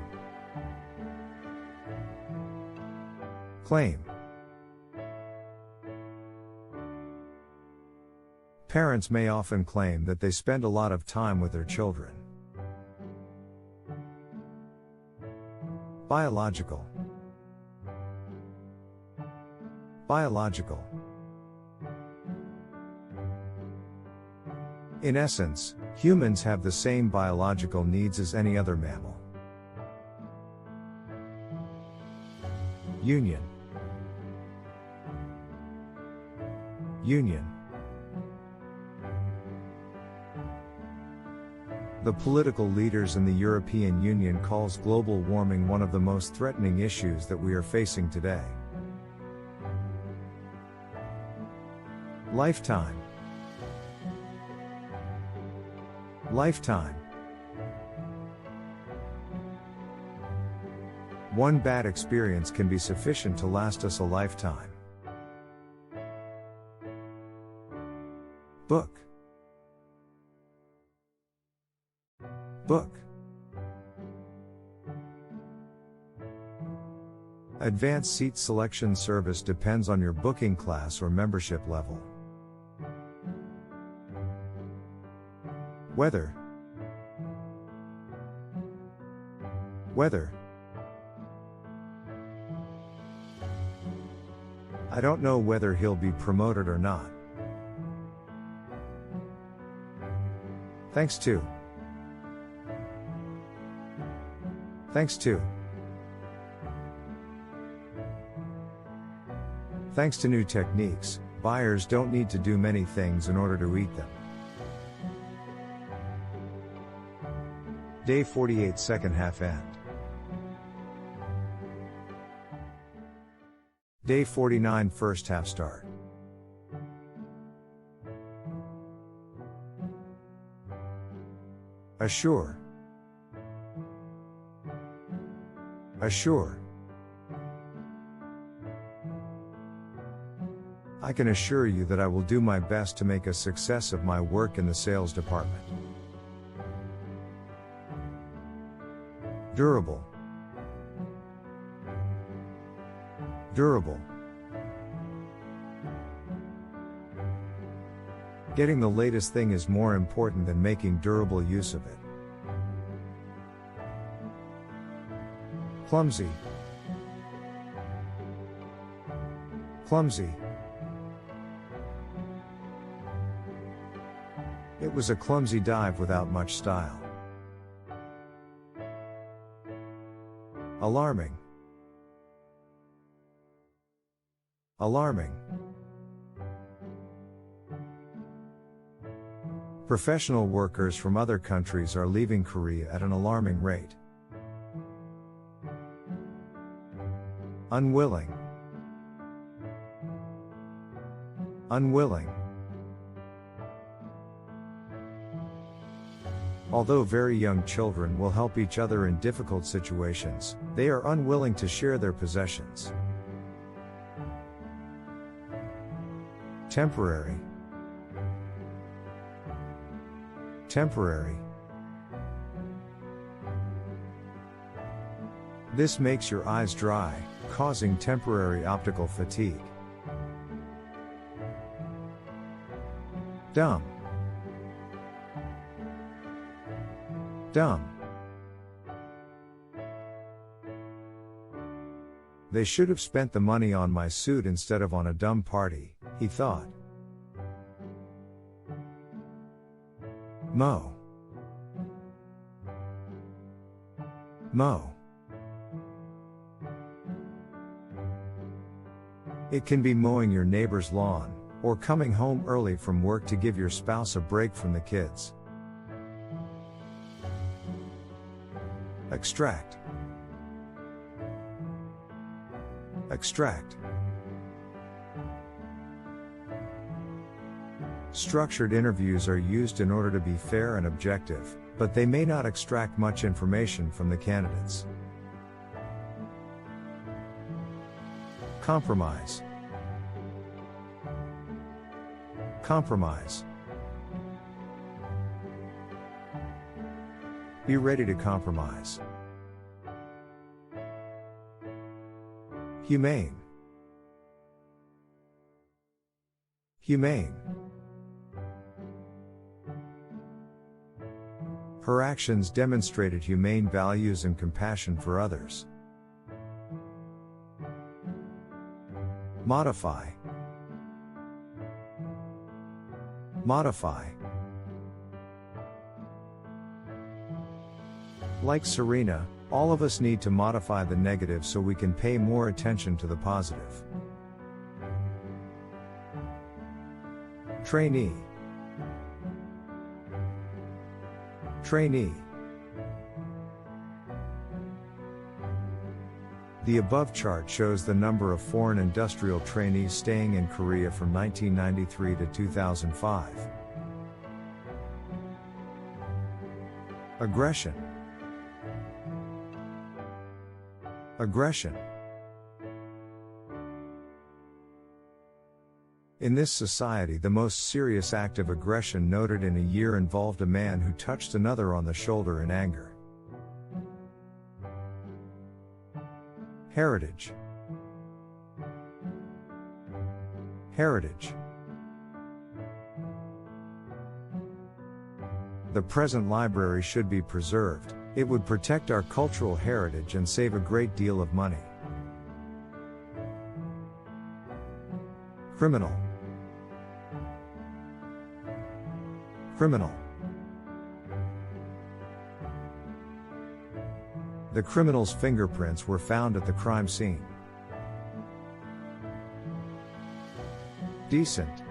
Claim. Parents may often claim that they spend a lot of time with their children. Biological. Biological. In essence, humans have the same biological needs as any other mammal. Union. Union. The political leaders in the European Union calls global warming one of the most threatening issues that we are facing today. Lifetime. Lifetime. One bad experience can be sufficient to last us a lifetime. Book. Book. Advanced seat selection service depends on your booking class or membership level. Weather. Weather. I don't know whether he'll be promoted or not. Thanks to. Thanks to. Thanks to new techniques, buyers don't need to do many things in order to eat them. Day 48, second half end. Day 49, first half start. Assure. Assure. I can assure you that I will do my best to make a success of my work in the sales department. Durable. Durable. Getting the latest thing is more important than making durable use of it. Clumsy. Clumsy. It was a clumsy dive without much style. Alarming. Alarming. Professional workers from other countries are leaving Korea at an alarming rate. unwilling, unwilling. Although very young children will help each other in difficult situations, they are unwilling to share their possessions. Temporary, temporary. This makes your eyes dry, causing temporary optical fatigue. Dumb, dumb. They should have spent the money on my suit instead of on a dumb party, he thought. Mow, mow. It can be mowing your neighbor's lawn, or coming home early from work to give your spouse a break from the kids. Extract, extract. Structured interviews are used in order to be fair and objective, but they may not extract much information from the candidates. Compromise, compromise. Be ready to compromise. Humane, humane. Her actions demonstrated humane values and compassion for others. Modify, modify. Like Serena, all of us need to modify the negative so we can pay more attention to the positive. Trainee, trainee. The above chart shows the number of foreign industrial trainees staying in Korea from 1993 to 2005. Aggression, aggression. In this society, the most serious act of aggression noted in a year involved a man who touched another on the shoulder in anger. Heritage, heritage. The present library should be preserved. It would protect our cultural heritage and save a great deal of money. Criminal, criminal. The criminal's fingerprints were found at the crime scene. Decent,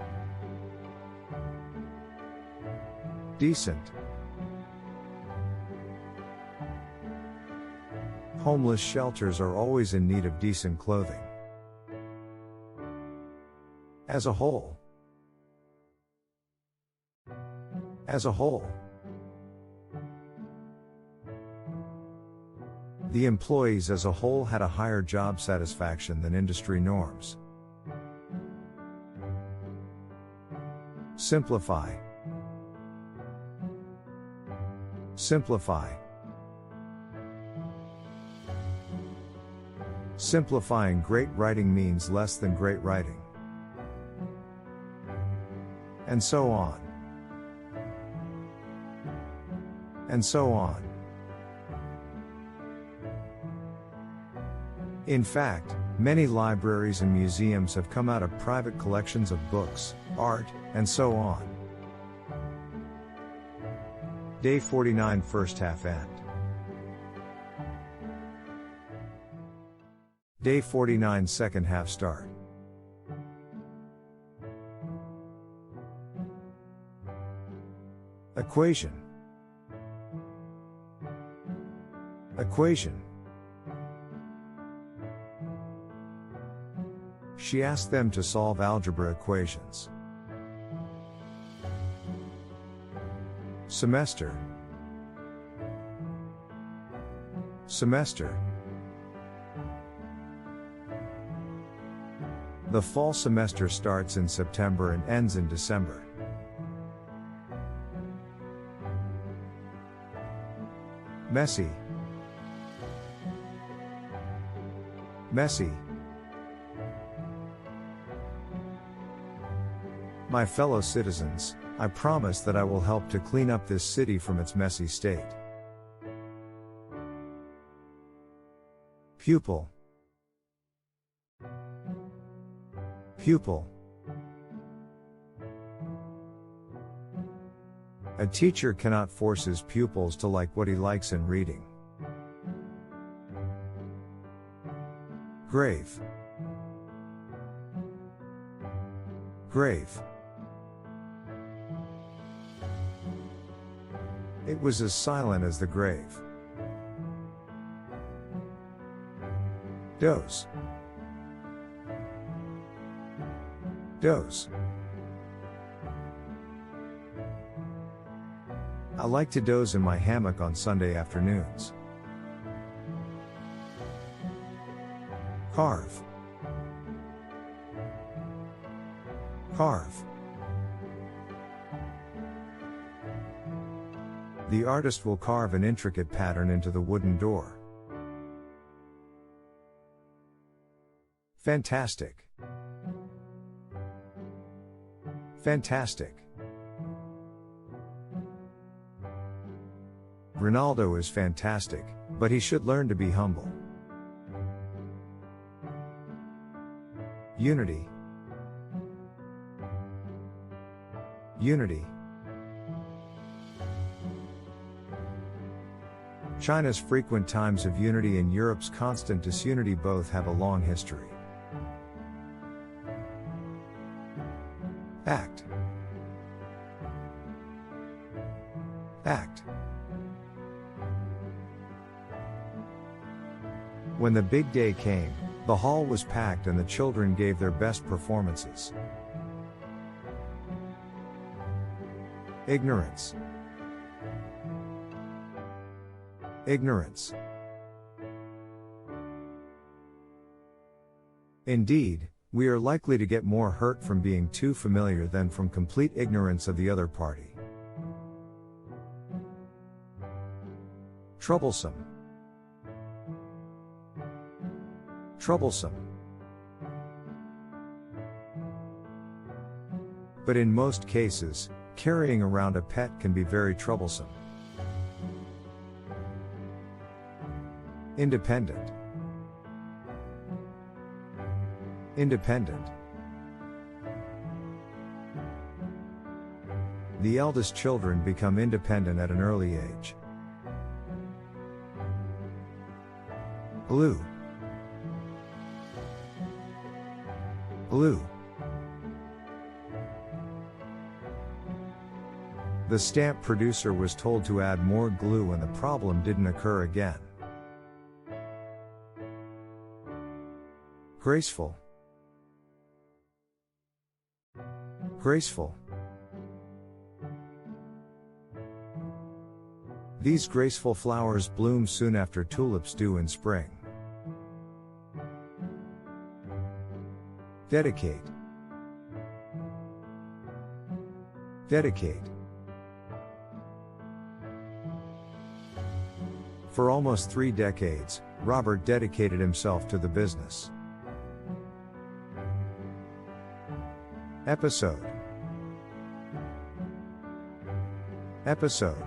decent. Homeless shelters are always in need of decent clothing. As a whole, as a whole. The employees as a whole had a higher job satisfaction than industry norms. Simplify, simplify. Simplifying great writing means less than great writing. And so on. And so on. In fact, many libraries and museums have come out of private collections of books, art, and so on. Day 49 first half end. Day 49 second half start. Equation, equation. She asked them to solve algebra equations. Semester. Semester. The fall semester starts in September and ends in December. Messy. Messy. My fellow citizens, I promise that I will help to clean up this city from its messy state. Pupil. Pupil. A teacher cannot force his pupils to like what he likes in reading. Grave. Grave. It was as silent as the grave. Doze. Doze. I like to doze in my hammock on Sunday afternoons. Carve. Carve. The artist will carve an intricate pattern into the wooden door. Fantastic. Fantastic. Ronaldo is fantastic, but he should learn to be humble. Unity. Unity. China's frequent times of unity and Europe's constant disunity both have a long history. Act. Act. When the big day came, the hall was packed and the children gave their best performances. Ignorance. Ignorance. Indeed, we are likely to get more hurt from being too familiar than from complete ignorance of the other party. Troublesome. Troublesome. But in most cases, carrying around a pet can be very troublesome. Independent. Independent. The eldest children become independent at an early age. Blue. Blue. The stamp producer was told to add more glue and the problem didn't occur again. Graceful. Graceful. These graceful flowers bloom soon after tulips do in spring. Dedicate. Dedicate. For almost 3 decades, Robert dedicated himself to the business. Episode. Episode.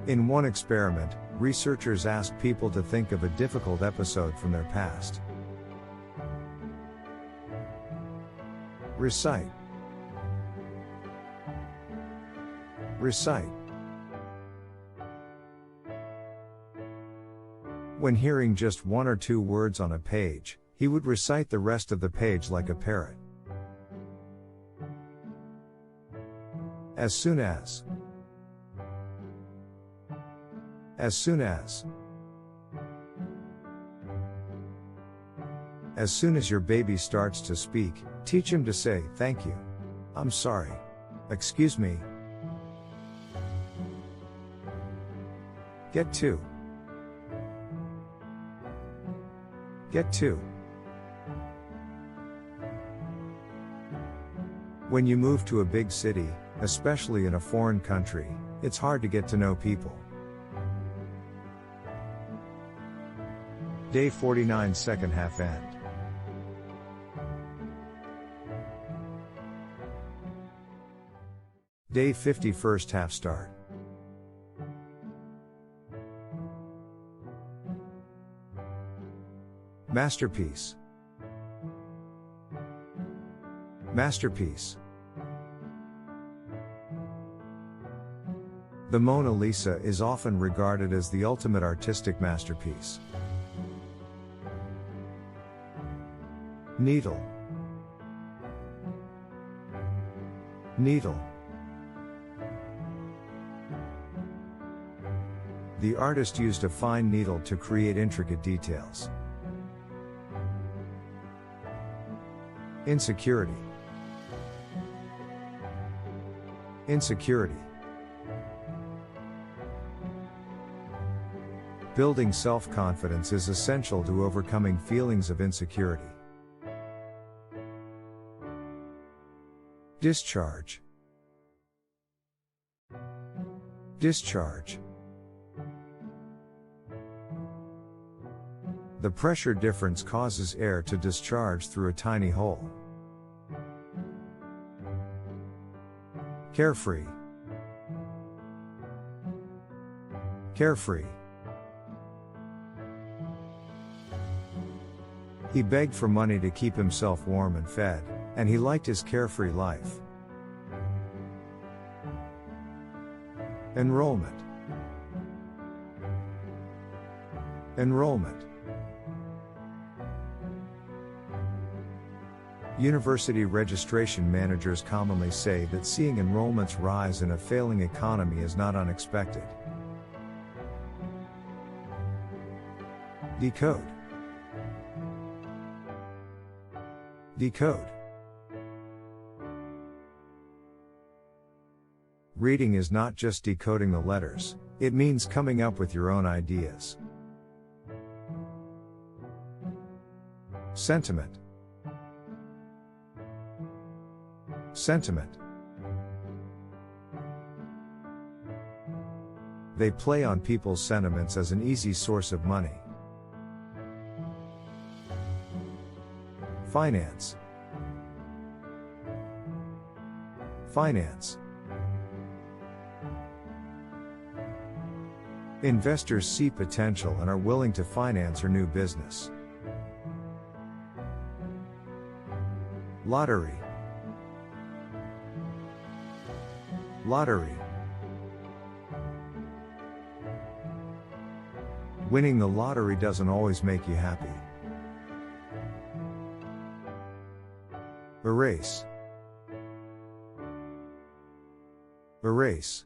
In one experiment, researchers asked people to think of a difficult episode from their past. Recite. Recite. When hearing just 1 or 2 words on a page, he would recite the rest of the page like a parrot. As soon as. As soon as. As soon as your baby starts to speak, teach him to say, "Thank you. I'm sorry. Excuse me." Get to. Get to. When you move to a big city, especially in a foreign country, it's hard to get to know people. Day 49, second half end. Day 50, first half start. Masterpiece. Masterpiece. The Mona Lisa is often regarded as the ultimate artistic masterpiece. Needle. Needle. The artist used a fine needle to create intricate details. Insecurity. Insecurity. Building self-confidence is essential to overcoming feelings of insecurity. Discharge. Discharge. The pressure difference causes air to discharge through a tiny hole. Carefree. Carefree. He begged for money to keep himself warm and fed, and he liked his carefree life. Enrollment. Enrollment. University registration managers commonly say that seeing enrollments rise in a failing economy is not unexpected. Decode. Decode. Reading is not just decoding the letters, it means coming up with your own ideas. Sentiment. Sentiment. They play on people's sentiments as an easy source of money. Finance. Finance. Investors see potential and are willing to finance her new business. Lottery. Lottery. Winning the lottery doesn't always make you happy. Erase. Erase.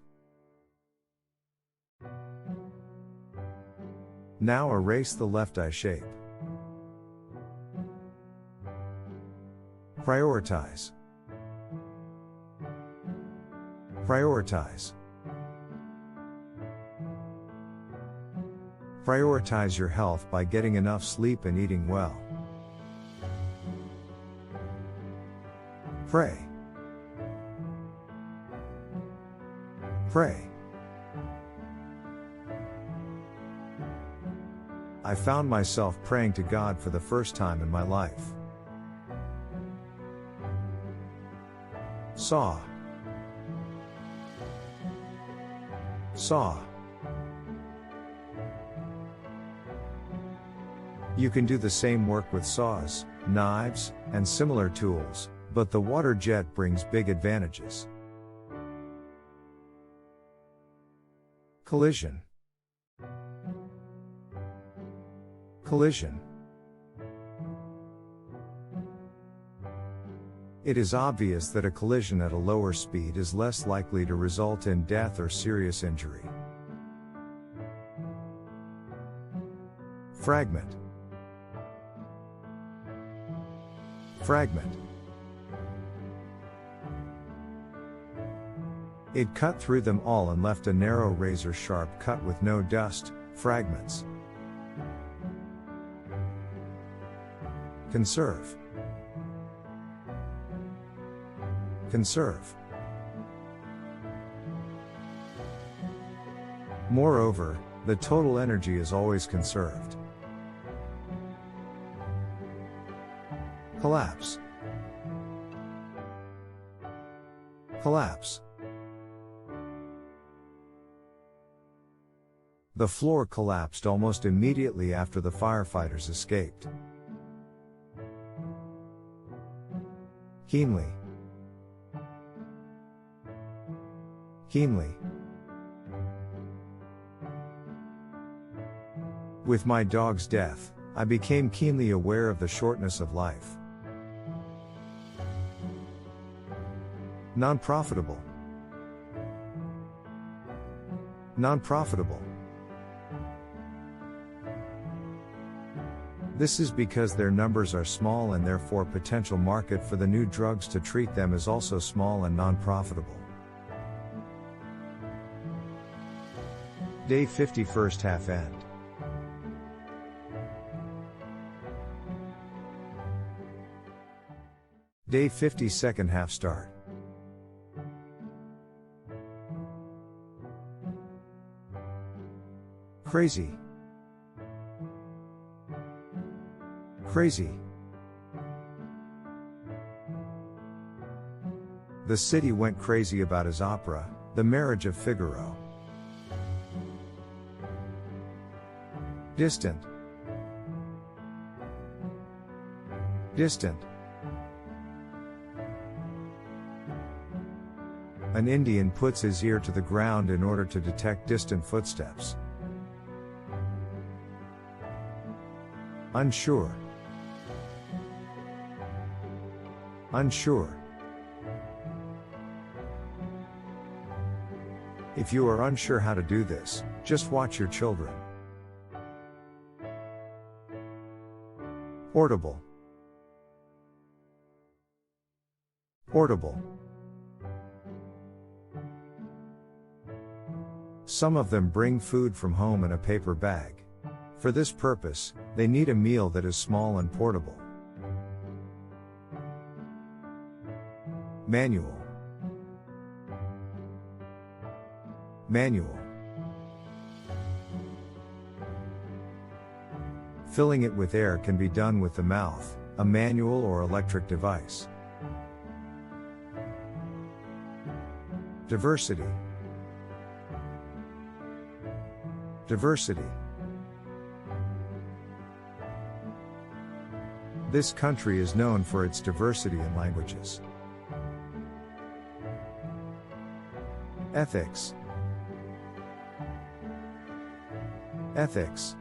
Now erase the left eye shape. Prioritize. Prioritize. Prioritize your health by getting enough sleep and eating well. Pray. Pray. I found myself praying to God for the first time in my life. Saw. Saw. You can do the same work with saws, knives, and similar tools, but the water jet brings big advantages. Collision. Collision. It is obvious that a collision at a lower speed is less likely to result in death or serious injury. Fragment. Fragment. It cut through them all and left a narrow razor-sharp cut with no dust. Fragments. Conserve. Conserve. Moreover, the total energy is always conserved. Collapse. Collapse. The floor collapsed almost immediately after the firefighters escaped. Keenly. Keenly. With my dog's death, I became keenly aware of the shortness of life. Non-profitable. Non-profitable. This is because their numbers are small and therefore potential market for the new drugs to treat them is also small and non-profitable. Day 50 first half end. Day 50 second half start. Crazy. Crazy. The city went crazy about his opera, The Marriage of Figaro. Distant. Distant. An Indian puts his ear to the ground in order to detect distant footsteps. Unsure. Unsure. If you are unsure how to do this, just watch your children. Portable. Portable. Some of them bring food from home in a paper bag. For this purpose, they need a meal that is small and portable. Manual. Manual. Filling it with air can be done with the mouth, a manual or electric device. Diversity. Diversity. This country is known for its diversity in languages. Ethics. Ethics.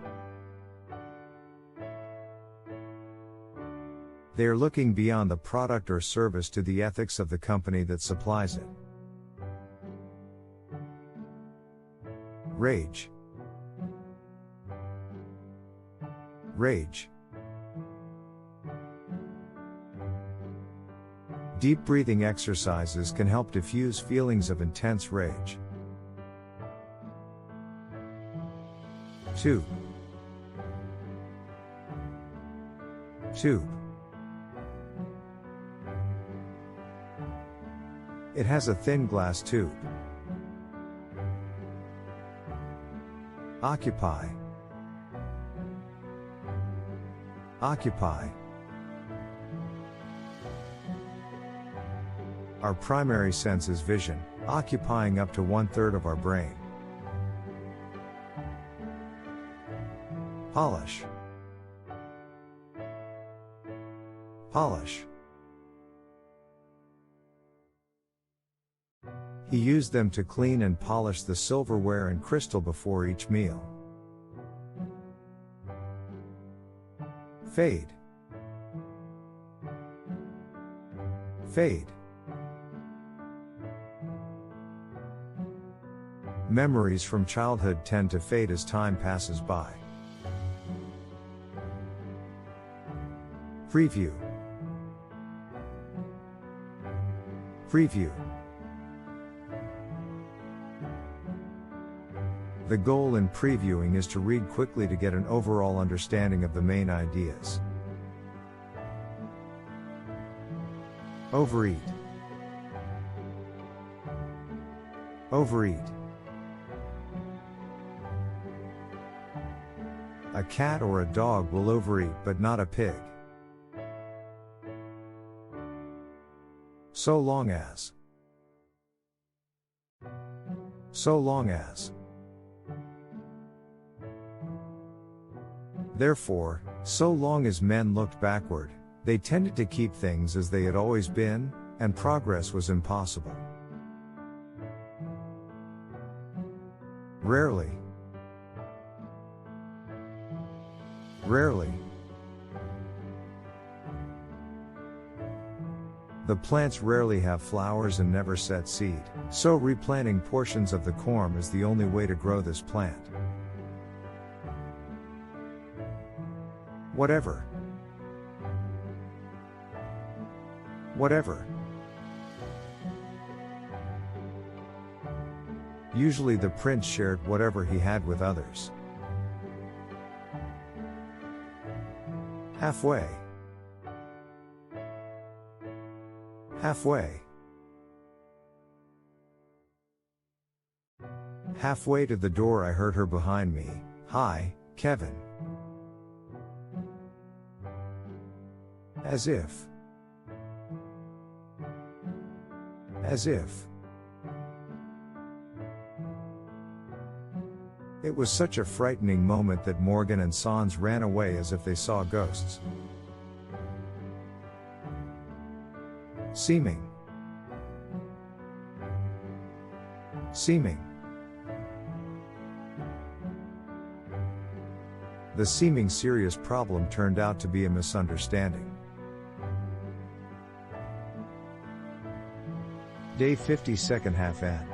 They are looking beyond the product or service to the ethics of the company that supplies it. Rage. Rage. Deep breathing exercises can help diffuse feelings of intense rage. Tube. Tube. It has a thin glass tube. Occupy. Occupy. Our primary sense is vision, occupying up to 1/3 of our brain. Polish. Polish. He used them to clean and polish the silverware and crystal before each meal. Fade. Fade. Memories from childhood tend to fade as time passes by. Preview. Preview. The goal in previewing is to read quickly to get an overall understanding of the main ideas. Overeat. Overeat. A cat or a dog will overeat but not a pig. So long as. So long as. Therefore, so long as men looked backward, they tended to keep things as they had always been, and progress was impossible. Rarely. Rarely. The plants rarely have flowers and never set seed, so replanting portions of the corm is the only way to grow this plant. Whatever. Whatever. Usually the prince shared whatever he had with others. Halfway. Halfway. Halfway to the door I heard her behind me. "Hi, Kevin." As if. As if. It was such a frightening moment that Morgan and Sans ran away as if they saw ghosts. Seeming. Seeming. The seeming serious problem turned out to be a misunderstanding. Day 50, second half end.